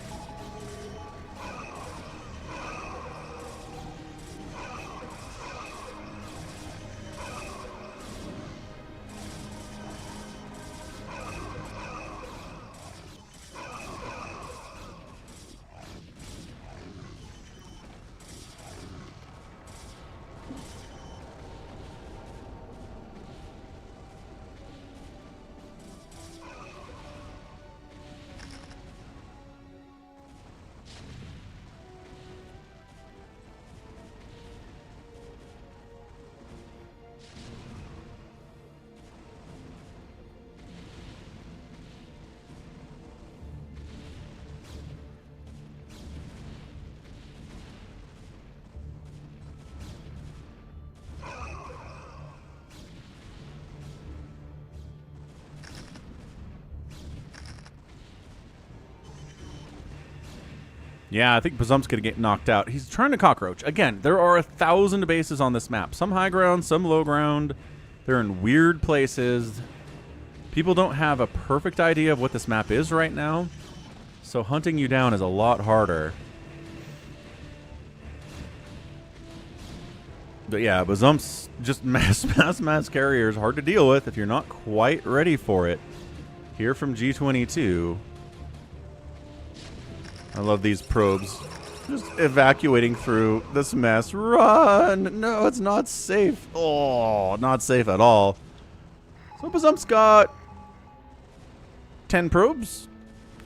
Yeah, I think Bazump's going to get knocked out. He's trying to cockroach. Again, there are 1,000 bases on this map. Some high ground, some low ground. They're in weird places. People don't have a perfect idea of what this map is right now, so hunting you down is a lot harder. But yeah, Bazump's just mass carriers, hard to deal with if you're not quite ready for it. Here from G22. I love these probes. Just evacuating through this mess. Run! No, it's not safe. Oh, not safe at all. So Bazump's got 10 probes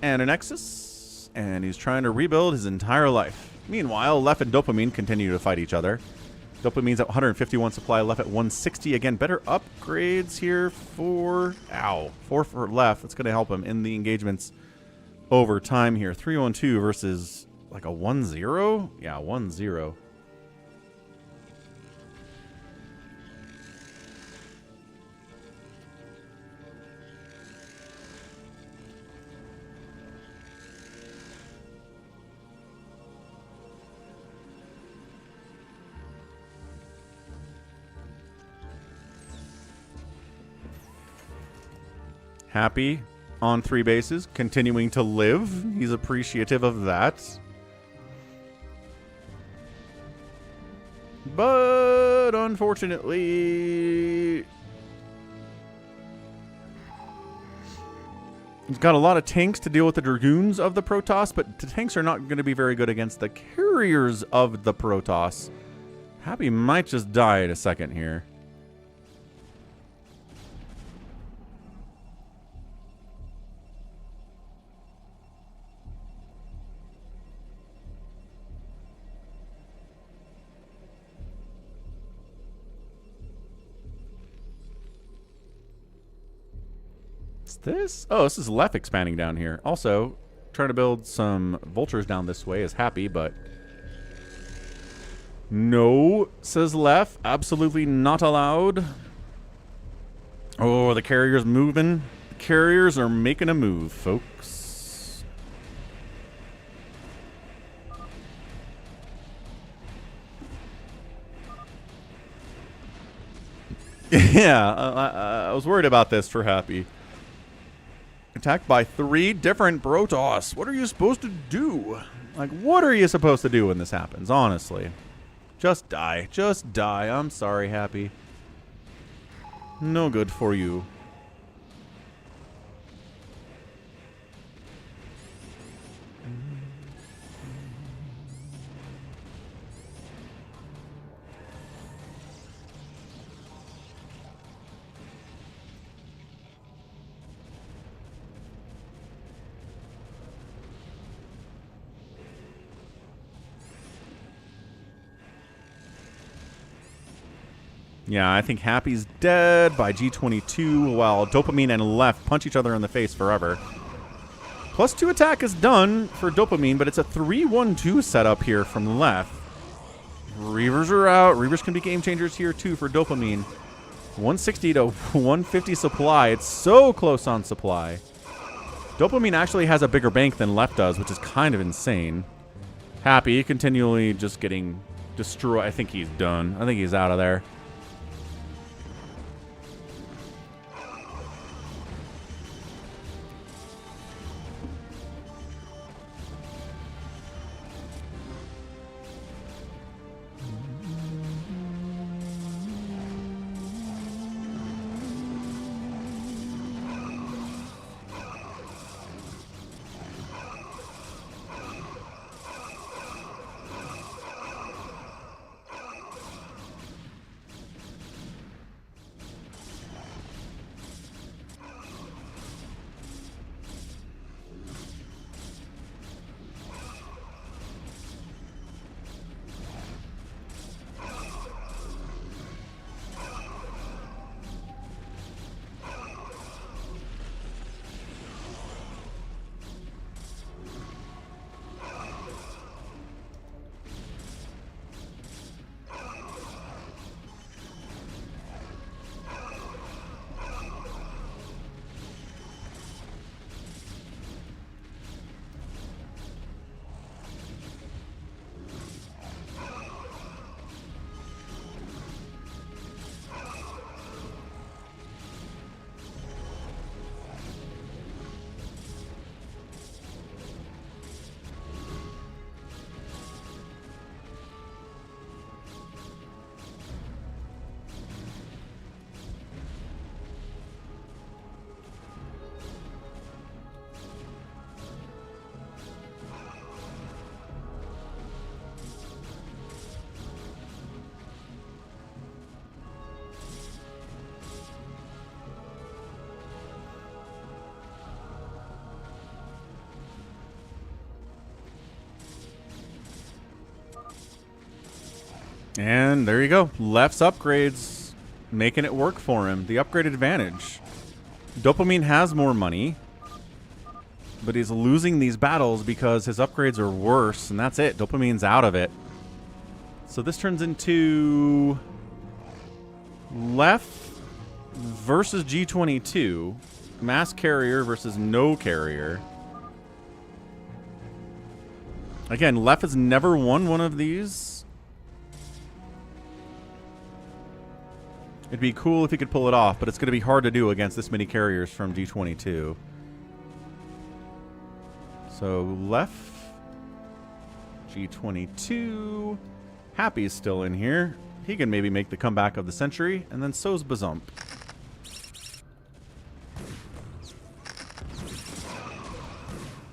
and a Nexus, and he's trying to rebuild his entire life. Meanwhile, Left and Dopamine continue to fight each other. Dopamine's at 151 supply, Left at 160. Again, better upgrades here for... Ow. 4 for Left. That's going to help him in the engagements over time here. 3-1-2 versus like a 1-0? Yeah, 1-0. Happy on 3 bases, continuing to live. He's appreciative of that. But unfortunately, he's got a lot of tanks to deal with the Dragoons of the Protoss, but the tanks are not going to be very good against the carriers of the Protoss. Happy might just die in a second here. This? Oh, this is Left expanding down here. Also, trying to build some vultures down this way is Happy, but... No, says Left. Absolutely not allowed. Oh, the carrier's moving. The carriers are making a move, folks. Yeah, I was worried about this for Happy. Attacked by 3 different Protoss. What are you supposed to do? Like, what are you supposed to do when this happens, honestly? Just die. Just die. I'm sorry, Happy. No good for you. Yeah, I think Happy's dead by G22, while Dopamine and Left punch each other in the face forever. +2 attack is done for Dopamine, but it's a 3-1-2 setup here from Left. Reavers are out. Reavers can be game changers here, too, for Dopamine. 160 to 150 supply. It's so close on supply. Dopamine actually has a bigger bank than Left does, which is kind of insane. Happy continually just getting destroyed. I think he's done. I think he's out of there. And there you go. Left's upgrades making it work for him. The upgrade advantage. Dopamine has more money, but he's losing these battles because his upgrades are worse, and that's it. Dopamine's out of it. So this turns into Left versus G22. Mass carrier versus no carrier. Again, Left has never won one of these. It'd be cool if he could pull it off, but it's going to be hard to do against this many carriers from G22. So Left, G22. Happy's still in here. He can maybe make the comeback of the century, and then so's Bazump.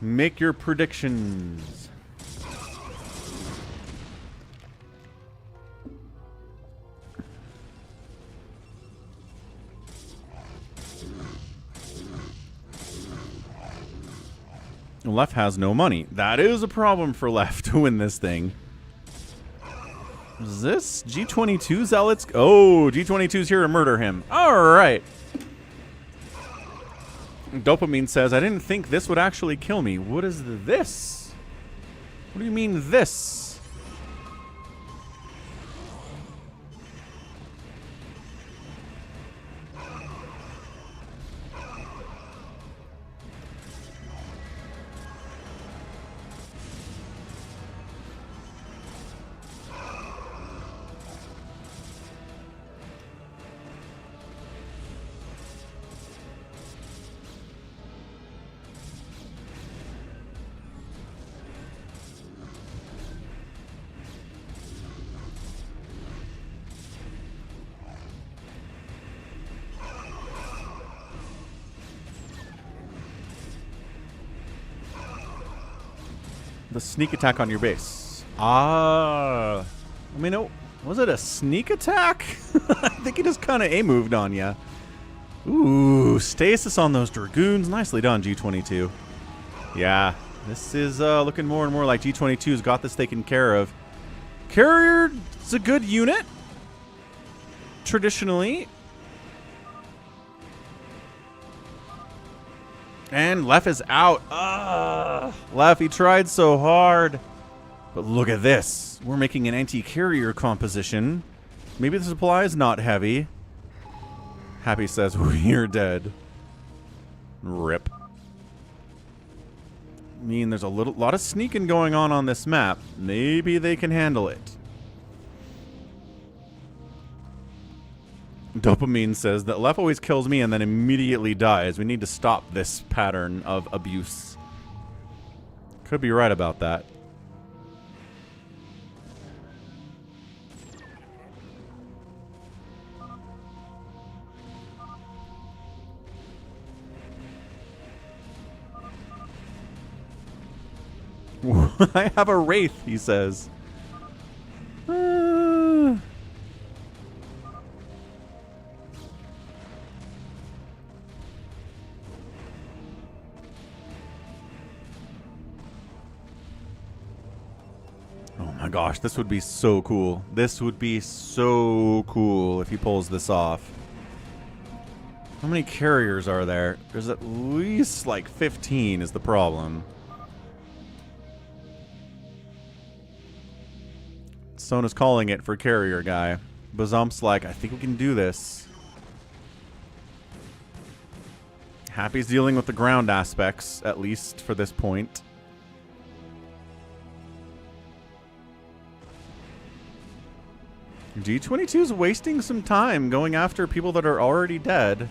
Make your predictions. Left has no money. That is a problem for Left to win this thing. Is this G22 Zealots? Oh, G22's here to murder him. All right. Dopamine says, I didn't think this would actually kill me. What is this? What do you mean this? The sneak attack on your base. Ah. I mean, was it a sneak attack? I think he just kind of A-moved on you. Ooh, stasis on those Dragoons. Nicely done, G22. Yeah, this is looking more and more like G22's got this taken care of. Carrier's a good unit. Traditionally. And Left is out. Left, he tried so hard. But look at this. We're making an anti-carrier composition. Maybe the supply is not heavy. Happy says, we're dead. Rip. I mean, there's a lot of sneaking going on this map. Maybe they can handle it. Dopamine says that Left always kills me and then immediately dies. We need to stop this pattern of abuse. Could be right about that. I have a Wraith, he says. Oh my gosh, this would be so cool. This would be so cool if he pulls this off. How many carriers are there? There's at least like 15 is the problem. Sona's calling it for carrier guy. Bazump's like, I think we can do this. Happy's dealing with the ground aspects, at least for this point. G22's wasting some time going after people that are already dead.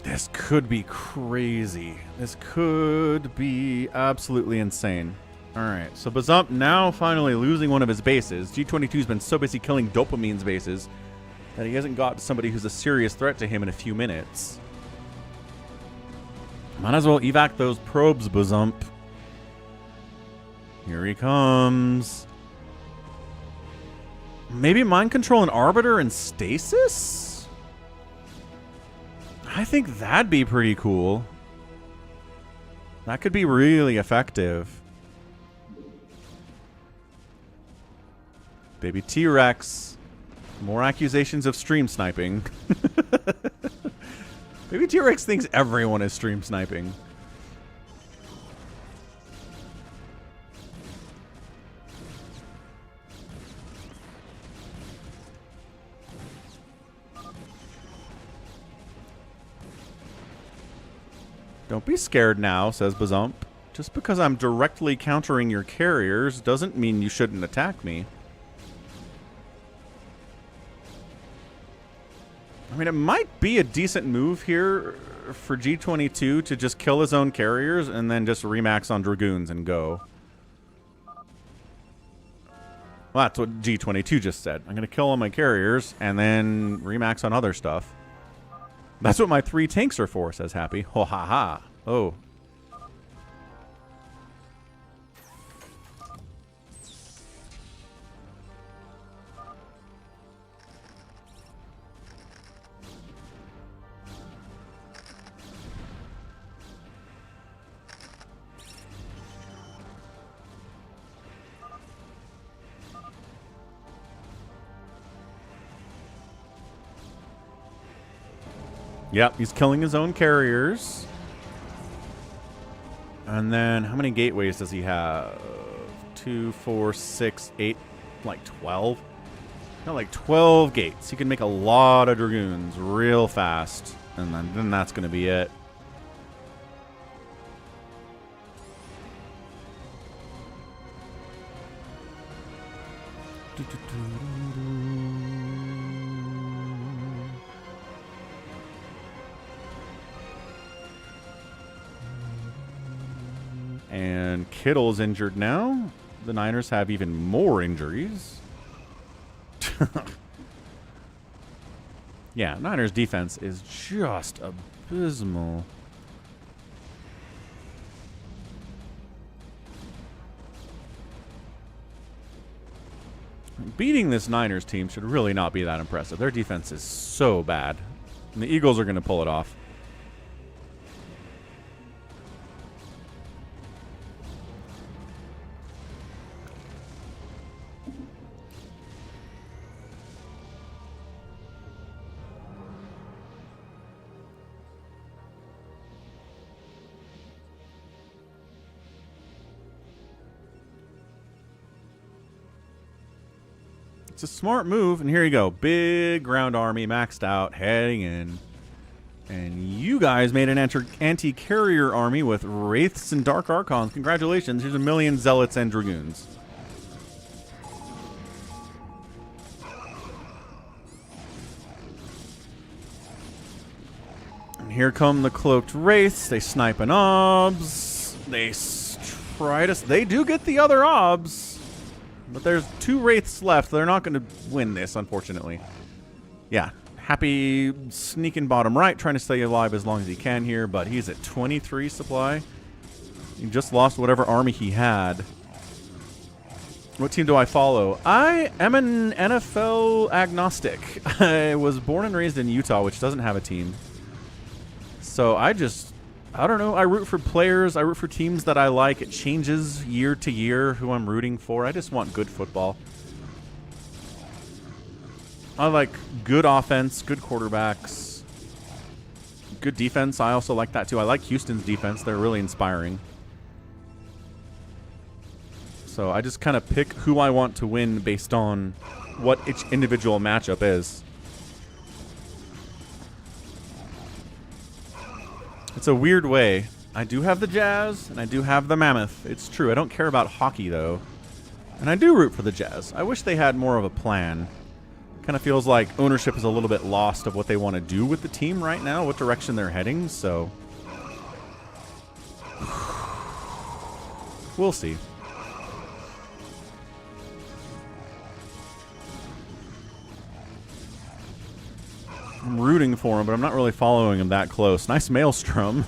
This could be crazy. This could be absolutely insane. Alright, so Bazump now finally losing one of his bases. G22's been so busy killing Dopamine's bases that he hasn't got to somebody who's a serious threat to him in a few minutes. Might as well evac those probes, Bazump. Here he comes. Maybe mind control an arbiter and stasis? I think that'd be pretty cool. That could be really effective. Baby T-Rex. More accusations of stream sniping. Baby T-Rex thinks everyone is stream sniping. Don't be scared now, says Bazump. Just because I'm directly countering your carriers doesn't mean you shouldn't attack me. I mean, it might be a decent move here for G22 to just kill his own carriers and then just remax on Dragoons and go. Well, that's what G22 just said. I'm going to kill all my carriers and then remax on other stuff. That's what my 3 tanks are for, says Happy. Ho ha ha. Oh. Yep, he's killing his own carriers. And then, how many gateways does he have? 2, 4, 6, 8, like 12? Got like 12 gates. He can make a lot of Dragoons real fast. And then that's going to be it. And Kittle's injured now. The Niners have even more injuries. Yeah, Niners defense is just abysmal. Beating this Niners team should really not be that impressive. Their defense is so bad. And the Eagles are going to pull it off. It's a smart move, and here you go. Big ground army, maxed out, heading in. And you guys made an anti-carrier army with Wraiths and Dark Archons. Congratulations. Here's 1,000,000 Zealots and Dragoons. And here come the Cloaked Wraiths. They snipe an Obs. They try to... They do get the other Obs. But there's 2 Wraiths left. They're not going to win this, unfortunately. Yeah. Happy sneaking bottom right, trying to stay alive as long as he can here, but he's at 23 supply. He just lost whatever army he had. What team do I follow? I am an NFL agnostic. I was born and raised in Utah, which doesn't have a team. So I don't know. I root for players. I root for teams that I like. It changes year to year who I'm rooting for. I just want good football. I like good offense, good quarterbacks, good defense. I also like that too. I like Houston's defense. They're really inspiring. So I just kind of pick who I want to win based on what each individual matchup is. It's a weird way. I do have the Jazz, and I do have the Mammoth. It's true. I don't care about hockey, though. And I do root for the Jazz. I wish they had more of a plan. Kind of feels like ownership is a little bit lost of what they want to do with the team right now, what direction they're heading, so... We'll see. I'm rooting for him, but I'm not really following him that close. Nice Maelstrom.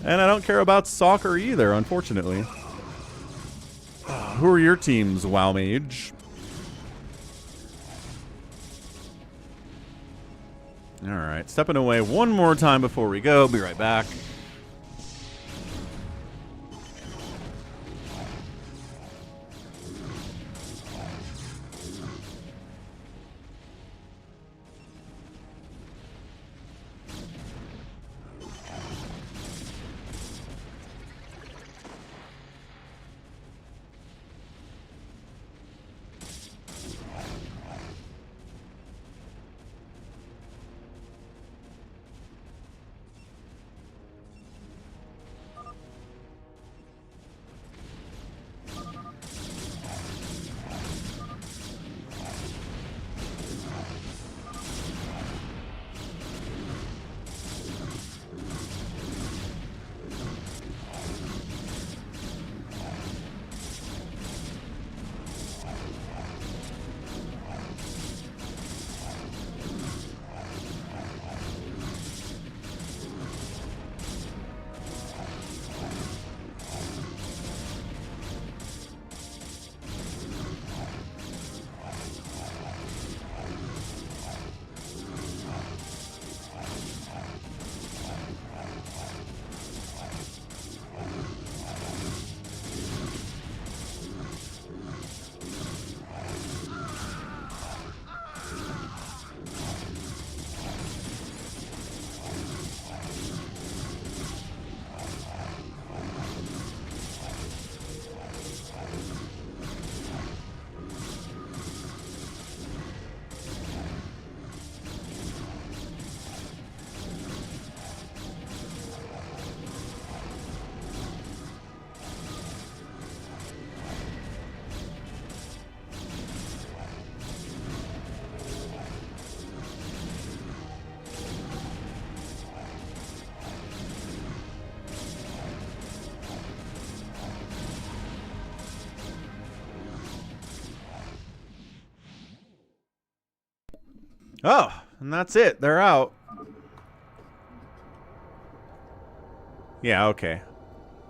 And I don't care about soccer either, unfortunately. Who are your teams, WoW Mage? Alright, stepping away one more time before we go. Be right back. Oh, and that's it. They're out. Yeah, okay.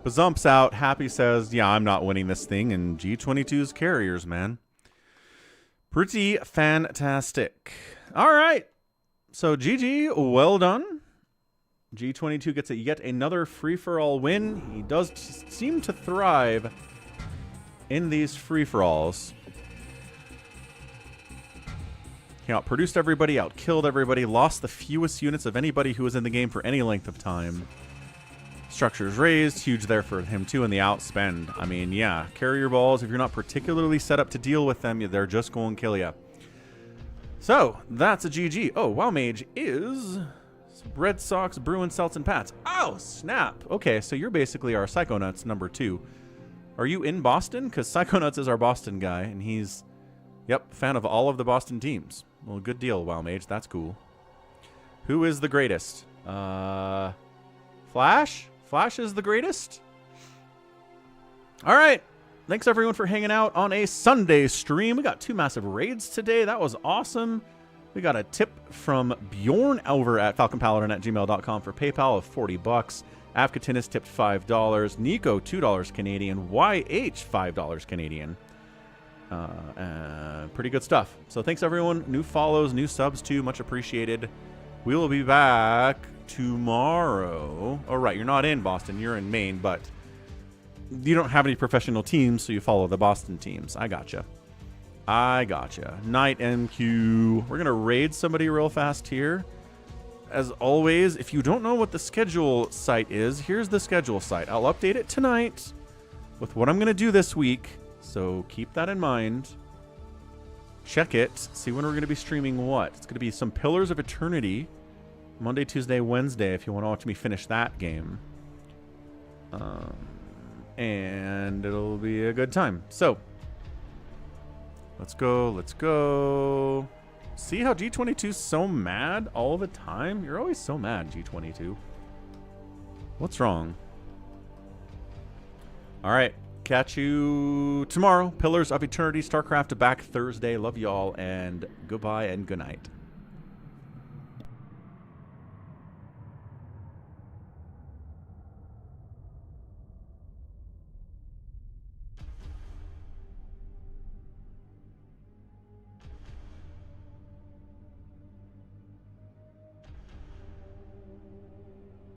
Bazump's out. Happy says, yeah, I'm not winning this thing. And G22's carriers, man. Pretty fantastic. All right. So GG, well done. G22 gets yet another free-for-all win. He does seem to thrive in these free-for-alls. He outproduced everybody, outkilled everybody, lost the fewest units of anybody who was in the game for any length of time. Structures raised, huge there for him too, and the outspend. I mean, yeah, carrier balls, if you're not particularly set up to deal with them, they're just going to kill you. So, that's a GG. Oh, WoW Mage is Red Sox, Bruin, Celts, and Pats. Oh, snap. Okay, so you're basically our Psychonauts number 2. Are you in Boston? Because Psychonauts is our Boston guy, and he's, yep, fan of all of the Boston teams. Well, good deal, WoW Mage. That's cool. Who is the greatest? Flash? Flash is the greatest? All right. Thanks, everyone, for hanging out on a Sunday stream. We got 2 massive raids today. That was awesome. We got a tip from Bjorn over at falconpaladin@gmail.com for PayPal of 40 bucks. Avcatinus tipped $5. Nico, $2 Canadian. YH, $5 Canadian. Pretty good stuff. So thanks, everyone. New follows, new subs, too. Much appreciated. We will be back tomorrow. Oh, right. You're not in Boston. You're in Maine, but you don't have any professional teams, so you follow the Boston teams. I gotcha. I gotcha. Night MQ. We're going to raid somebody real fast here. As always, if you don't know what the schedule site is, here's the schedule site. I'll update it tonight with what I'm going to do this week. So keep that in mind. Check it. See when we're going to be streaming what. It's going to be some Pillars of Eternity. Monday, Tuesday, Wednesday, if you want to watch me finish that game. And it'll be a good time. So, let's go. Let's go. See how G22's so mad all the time? You're always so mad, G22. What's wrong? All right. Catch you tomorrow. Pillars of Eternity, StarCraft back Thursday. Love y'all, and goodbye and good night.